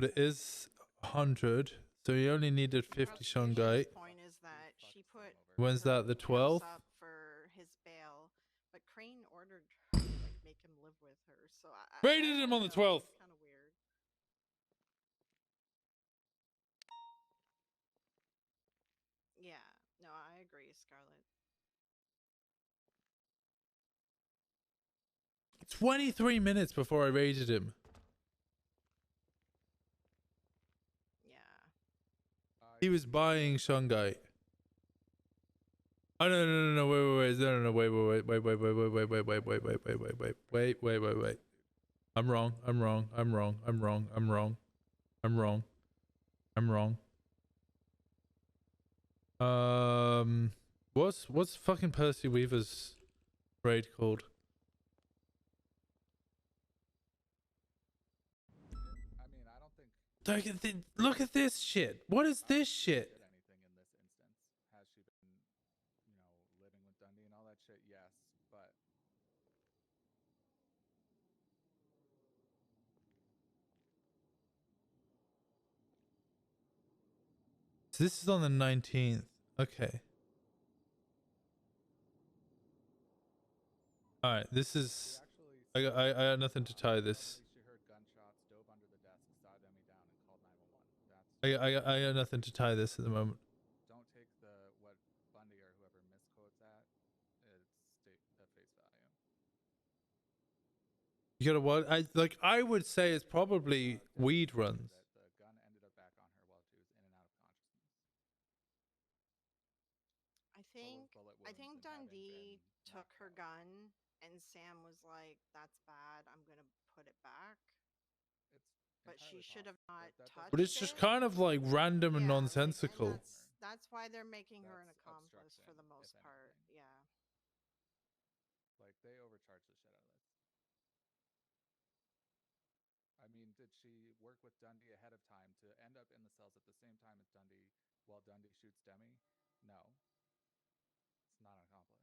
but it is 100. So you only needed 50 Shungite. Point is that she put When's that? The 12th? up for his bail, but Crane ordered her to like make him live with her. So I Raided him on the 12th. Kind of weird. Yeah. No, I agree, Scarlett. 23 minutes before I raided him. Yeah. He was buying Shungite. Oh no, wait, wait. I'm wrong. What's fucking Percy Weaver's raid called? I mean, I don't think. Look at this shit. What is this shit? Anything in this instance? Has she been, living with Dundee and all that shit? Yes, but So this is on the 19th. Okay. All right. This is. I got nothing to tie this. she heard gunshots, dove under the desk, saw Demi down, and called 911. I got nothing to tie this at the moment. Don't take what Bundy or whoever misquotes at face value. You gotta what? I would say it's probably weed runs. The gun ended up back on her while she was in and out of consciousness. I think Dundee took her gun, and Sam was like, "That's bad. I'm gonna put it back." But she should have not touched But it's just kind of like random and nonsensical. That's why they're making her an accomplice for the most part. Yeah. Like they overcharged the shit out of this. I mean, did she work with Dundee ahead of time to end up in the cells at the same time as Dundee while Dundee shoots Demi? No. It's not an accomplice.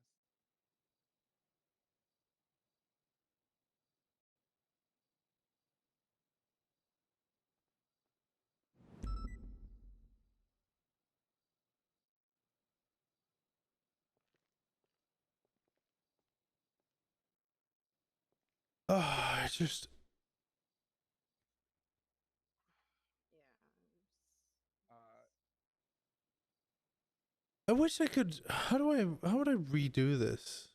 I just. I wish I could. How would I redo this?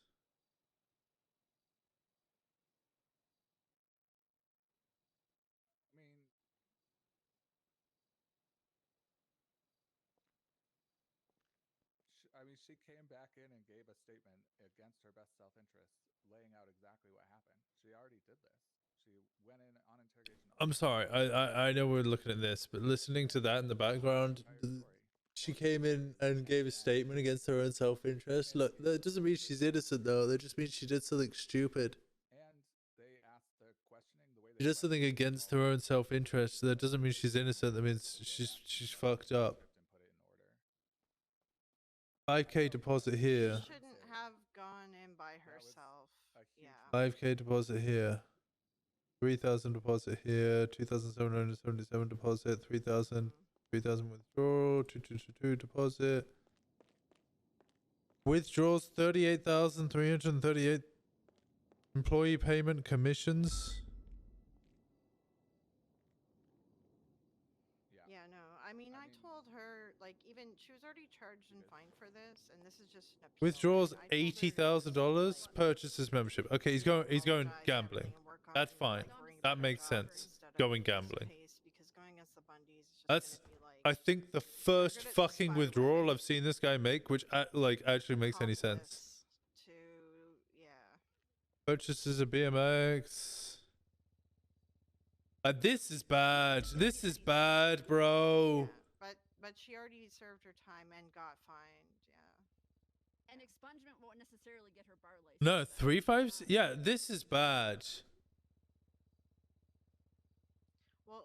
I mean, she came back in and gave a statement against her best self-interest, laying out exactly what happened. She already did this. She went in on interrogation. I'm sorry. I know we're looking at this, but listening to that in the background, she came in and gave a statement against her own self-interest. Look, that doesn't mean she's innocent, though. That just means she did something stupid. And they asked the questioning the way She did something against her own self-interest. That doesn't mean she's innocent. That means she's fucked up. 5K deposit here. She shouldn't have gone in by herself. Yeah. 5K deposit here. 3,000 deposit here. 2,777 deposit. 3,000 withdrawal. 2,222 deposit. Withdrawals 38,338. Employee payment commissions. Yeah, no. I mean, I told her, like, even she was already charged and fined for this, and this is just an appeal. Withdrawals $80,000. Purchases membership. Okay, he's going gambling. That's fine. That makes sense. Going gambling. That's I think the first fucking withdrawal I've seen this guy make, which actually makes any sense. Purchases a BMX. This is bad. This is bad, bro. But she already served her time and got fined. Yeah. And expungement won't necessarily get her bar license. No, 3.5. Yeah, this is bad. Well,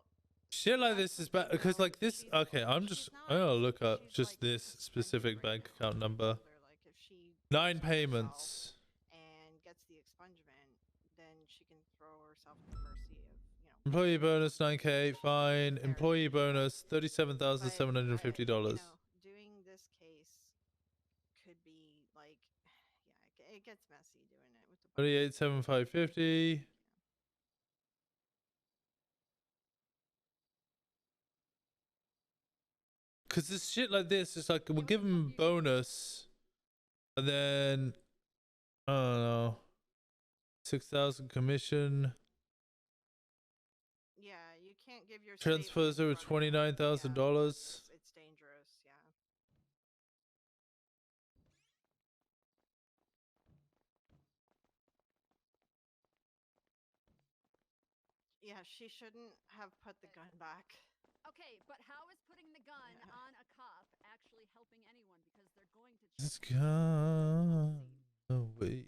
shit like this is bad because like this. Okay, I'm gonna look up just this specific bank account number. 9 payments. And gets the expungement, then she can throw herself at the mercy of Employee bonus 9K, fine. Employee bonus $37,750. Doing this case could be like, yeah, it gets messy doing it with the 38,750. Cause this shit like this, it's like we'll give them bonus, and then I don't know, 6,000 commission. Yeah, you can't give your Transfers over $29,000. It's dangerous, yeah. Yeah, she shouldn't have put the gun back. Okay, but how is putting the gun on a cop actually helping anyone? Because they're going to. It's gone away.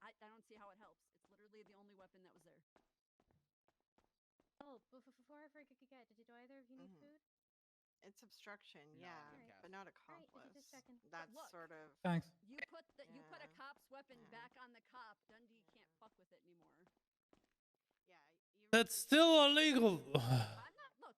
I don't see how it helps. It's literally the only weapon that was there. Oh, before I forget, do either of you need food? It's obstruction, yeah, but not accomplice. That's Look, sort of. Thanks. You put a cop's weapon back on the cop. Dundee can't fuck with it anymore. Yeah, That's still illegal. I'm not. Look.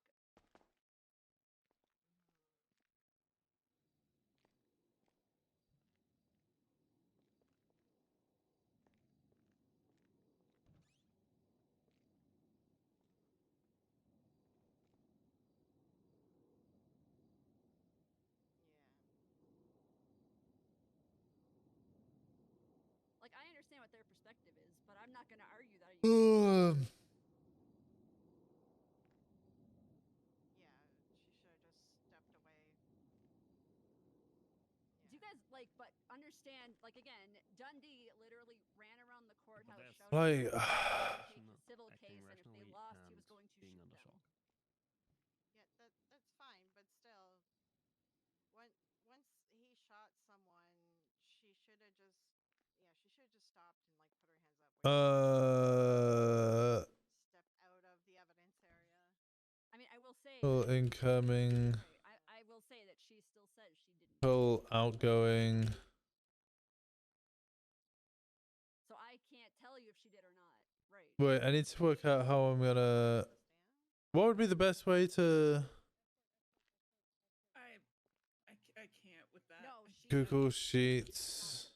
Like, I understand what their perspective is, but I'm not going to argue that. Yeah, she should have just stepped away. Do you guys but understand? Like, again, Dundee literally ran around the courthouse shouting Like, take the civil case, and if they lost, he was going to shoot them. Yeah, that's fine, but still, once he shot someone, she should have just stopped and like put her hands up. Step out of the evidence area. I mean, I will say. Incoming. I will say that she still says she didn't. Pull outgoing. So I can't tell you if she did or not. Right. Wait, I need to work out how I'm gonna. What would be the best way to I can't with that. No, Google Sheets?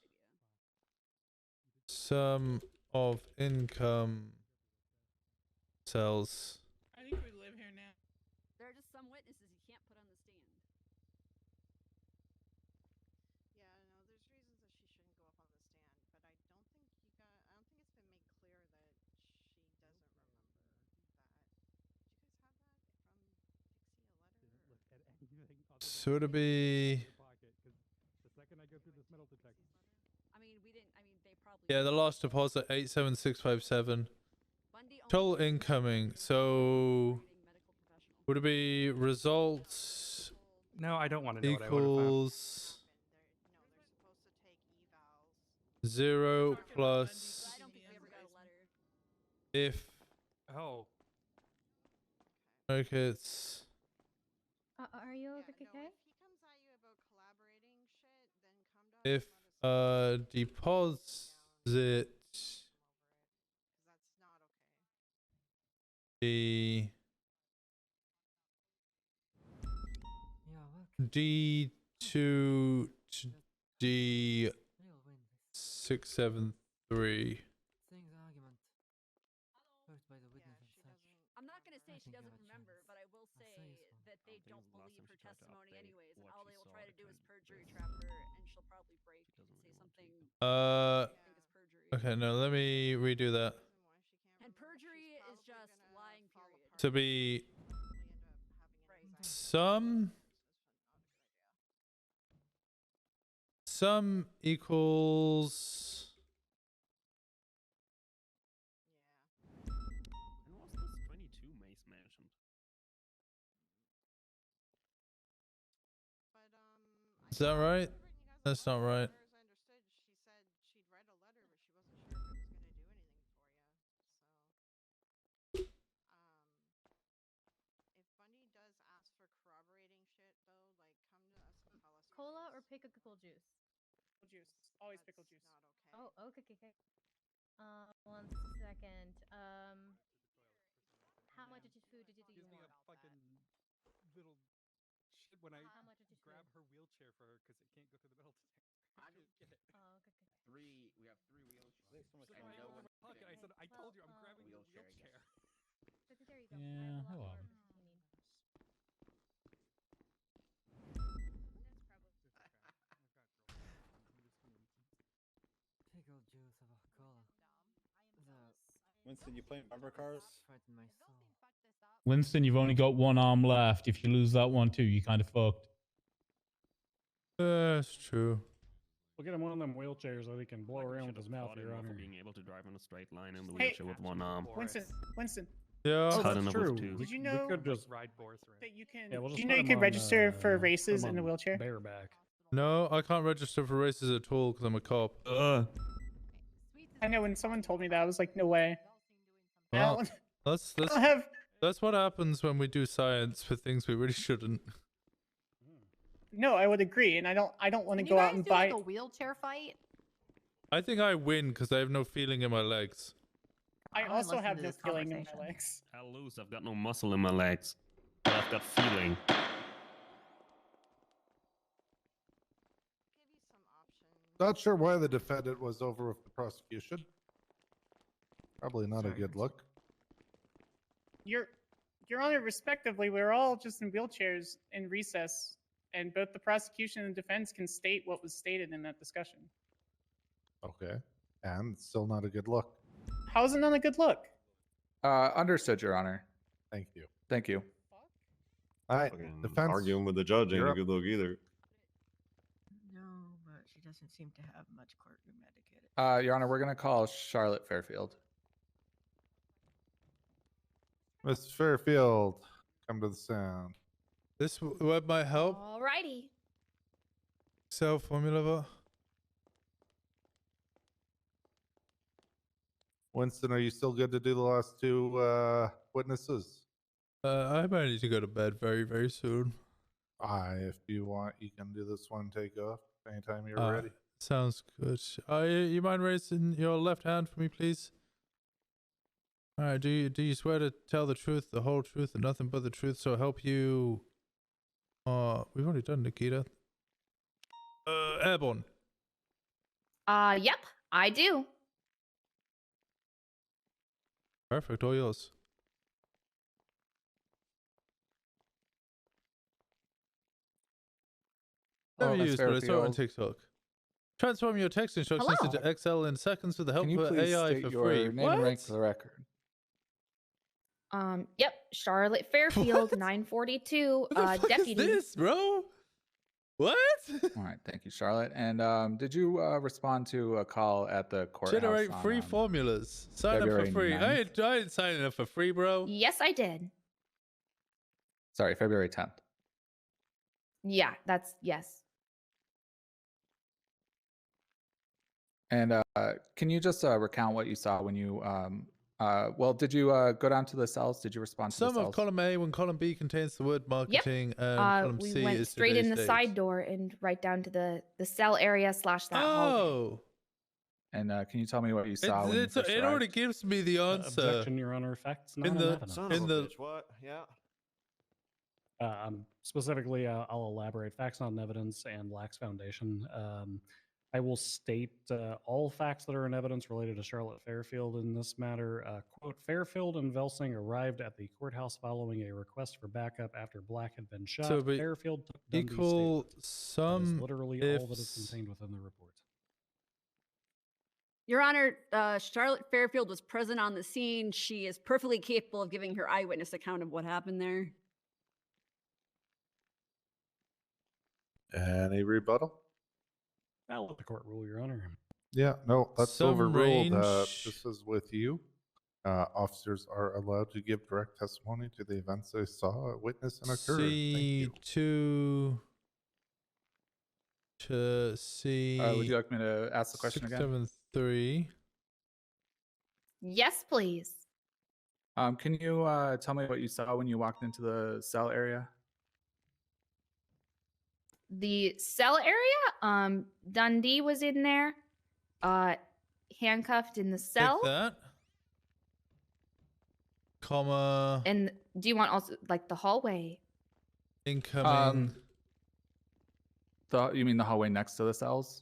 Sum of income cells. I think we live here now. There are just some witnesses you can't put on the stand. Yeah, no, there's reasons that she shouldn't go up on the stand, but I don't think it's been made clear that she doesn't remember that. Did you guys have that from Pixie, a letter? So to be. I mean, we didn't. I mean, they probably. Yeah, the last deposit 87657. Total incoming. So would it be results? No, I don't want to know equals 0 plus if. Oh. Okay, it's. Are you okay? If deposit the D2 to D673. I'm not going to say she doesn't remember, but I will say that they don't believe her testimony anyways, and all they will try to do is perjury trap her, and she'll probably break and say something. Okay, no, let me redo that. And perjury is just lying, period. To be sum equals. And was this 22 Mace mentioned? Is that right? That's not right. Cola or pickle juice? Juice. Always pickle juice. Oh, okay. 1 second. little shit when I grab her wheelchair for her because it can't go through the middle. I don't get it. Oh, okay. We have 3 wheelchairs. So I said, I told you I'm grabbing your wheelchair. There you go. Yeah, hello. Pickle juice of a cola. Winston, you playing bumper cars? Frighten my soul. Winston, you've only got one arm left. If you lose that one too, you kind of fucked. That's true. We'll get him one of them wheelchairs so he can blow around with his mouth, Your Honor. Being able to drive in a straight line in the Hey, wheelchair with one arm. Winston. Yeah, Oh, Cut that's enough with true. two. Did you We know could just Ride Boris around. that you can? Yeah, we'll do just you know put you him can on, register for put races him in a on wheelchair? bareback. No, I can't register for races at all because I'm a cop. I know when someone told me that, I was like, no way. Well, No. that's I don't have. that's what happens when we do science for things we really shouldn't. No, I would agree, and I don't want to Can go you out guys and do buy. like a wheelchair fight? I think I win because I have no feeling in my legs. I wanna also listen have to no this feeling in my conversation. legs. I'll lose. I've got no muscle in my legs. But I've got feeling. Not sure why the defendant was over with the prosecution. Probably not a good look. Your Honor, respectively, we're all just in wheelchairs in recess, and both the prosecution and defense can state what was stated in that discussion. Okay. And still not a good look. How is it not a good look? Understood, Your Honor. Thank you. Thank you. All right. Fucking Defense. arguing with the judge ain't You're a up. good look either. No, but she doesn't seem to have much courtroom etiquette. Your Honor, we're going to call Charlotte Fairfield. Miss Fairfield, come to the sound. This web might help. Alrighty. Excel formula. Winston, are you still good to do the last 2 witnesses? I might need to go to bed very, very soon. If you want, you can do this one. Take off anytime you're ready. Sounds good. You mind raising your left hand for me, please? All right. Do you swear to tell the truth, the whole truth, and nothing but the truth? So help you. We've already done Nikita. Airborne. Yep, I do. Perfect. All yours. Never Miss used, but I saw it on Fairfield. TikTok. Transform your text instructions Hello. into Excel in seconds with the help Can you of please AI state for your free. name and rank for the record? Yep, Charlotte Fairfield, 942, What the fuck deputy. is this, bro? What? All right, thank you, Charlotte. And did you respond to a call at the courthouse? Generate on, free formulas. Sign up for February free. 9th? I ain't signing up for free, bro. Yes, I did. Sorry, February 10th. Yeah, that's yes. And can you just recount what you saw when you well, did you go down to the cells? Did you respond to the Some cells? of column A when column B contains the word marketing and column We C went is straight in today's the date. side door and right down to the cell area / that hallway. Oh. And can you tell me what you saw when you It first arrived? already gives me the answer. Objection, Your Honor. Facts not in in the evidence. in the What? Yeah. Specifically, I'll elaborate. Facts not in evidence and lacks foundation. I will state all facts that are in evidence related to Charlotte Fairfield in this matter. Quote, Fairfield and Velsing arrived at the courthouse following a request for backup after Black had been shot. So, but Fairfield took Dundee's equal statement. That is some literally all that is ifs. contained within the report. Your Honor, Charlotte Fairfield was present on the scene. She is perfectly capable of giving her eyewitness account of what happened there. Any rebuttal? I'll let the court rule, Your Honor. Yeah, no, that's Some overruled. range- This is with you. Officers are allowed to give direct testimony to the events they saw, witness, and occurred. C2 to C. Would you like me to ask the question again? 673. Yes, please. Can you tell me what you saw when you walked into the cell area? The cell area, Dundee was in there, handcuffed in the cell. Take that. Comma. And do you want also like the hallway? Incoming. You mean the hallway next to the cells?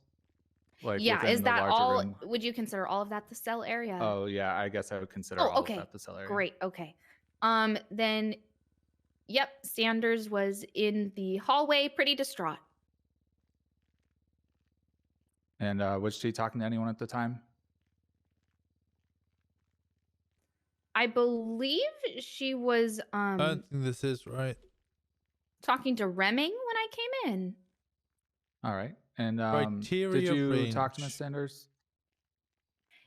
Like Yeah, within is the that larger all? room? Would you consider all of that the cell area? Oh yeah, I guess I would consider Oh, all okay. of that the cell area. Great. Okay. Then, yep, Sanders was in the hallway, pretty distraught. And was she talking to anyone at the time? I believe she was I don't think this is right. talking to Remming when I came in. All right. And did Criteria you talk to range. Miss Sanders?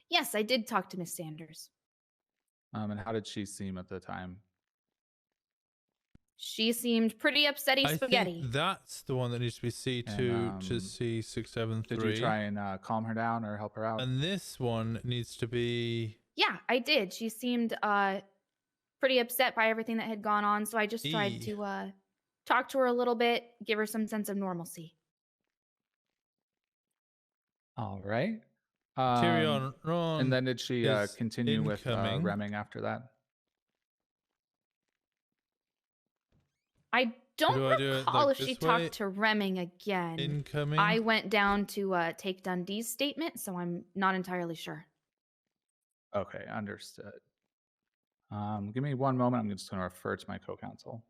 Yes, I did talk to Miss Sanders. And how did she seem at the time? She seemed pretty upsetty I spaghetti. think that's the one that needs to be C2 And, to C673. Did you try and calm her down or help her out? And this one needs to be Yeah, I did. She seemed pretty upset by everything that had gone on, so I just tried E. to talk to her a little bit, give her some sense of normalcy. All right. Tyrion Ron and then did she is continue with incoming. Remming after that? I don't Do I do it recall like if she this way? talked to Remming again. Incoming. I went down to take Dundee's statement, so I'm not entirely sure. Okay, understood. Give me one moment. I'm just going to refer to my co-counsel.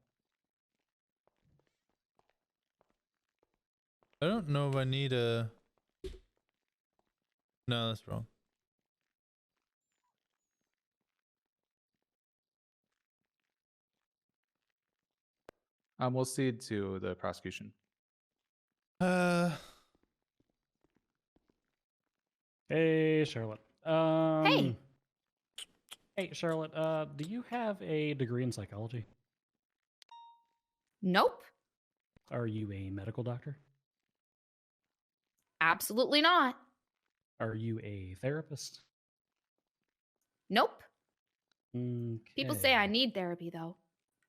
I don't know if I need a... No, that's wrong. We'll cede to the prosecution. Hey, Charlotte. Hey. Hey, Charlotte. Do you have a degree in psychology? Nope. Are you a medical doctor? Absolutely not. Are you a therapist? Nope. People say I need therapy, though.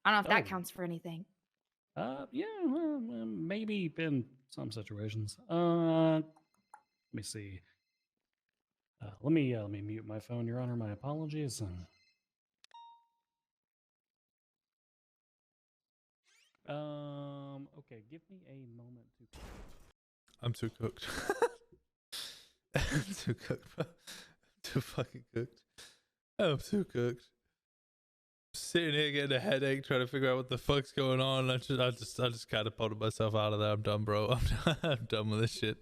I don't know if that Oh. counts for anything. Yeah, well, maybe in some situations. Let me see. Let me mute my phone, Your Honor. My apologies. Okay, give me a moment to. I'm too cooked. I'm too cooked, bro. I'm too fucking cooked. I'm too cooked. Sitting here getting a headache, trying to figure out what the fuck's going on. I just catapulted myself out of there. I'm done, bro. I'm done with this shit.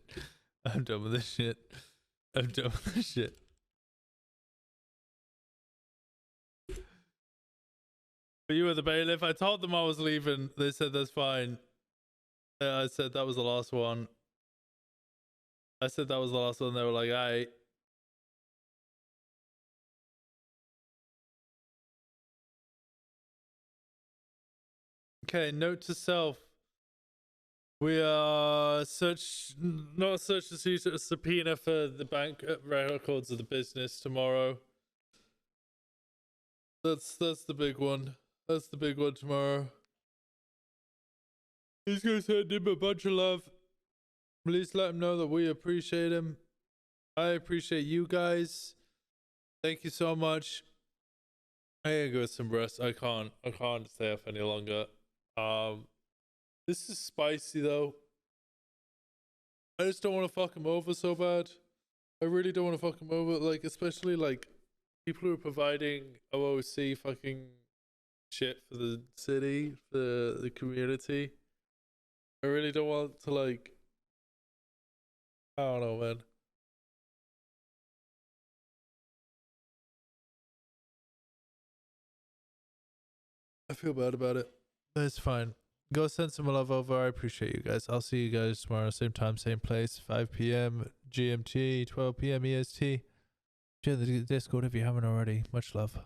I'm done with this shit. I'm done with this shit. But you were the bailiff. I told them I was leaving. They said that's fine. I said that was the last one. I said that was the last one. They were like, "Aight." Okay, note to self. We are not search to see a subpoena for the bank records of the business tomorrow. That's the big one. That's the big one tomorrow. He's gonna send him a bunch of love. Please let him know that we appreciate him. I appreciate you guys. Thank you so much. I gotta go with some rest. I can't stay up any longer. This is spicy though. I just don't want to fuck him over so bad. I really don't want to fuck him over. Like, especially like people who are providing OOC fucking shit for the city, for the community. I really don't want to, like, I don't know, man. I feel bad about it. It's fine. Go send some love over. I appreciate you guys. I'll see you guys tomorrow, same time, same place, 5 p.m. GMT, 12 p.m. EST. Join the Discord if you haven't already. Much love.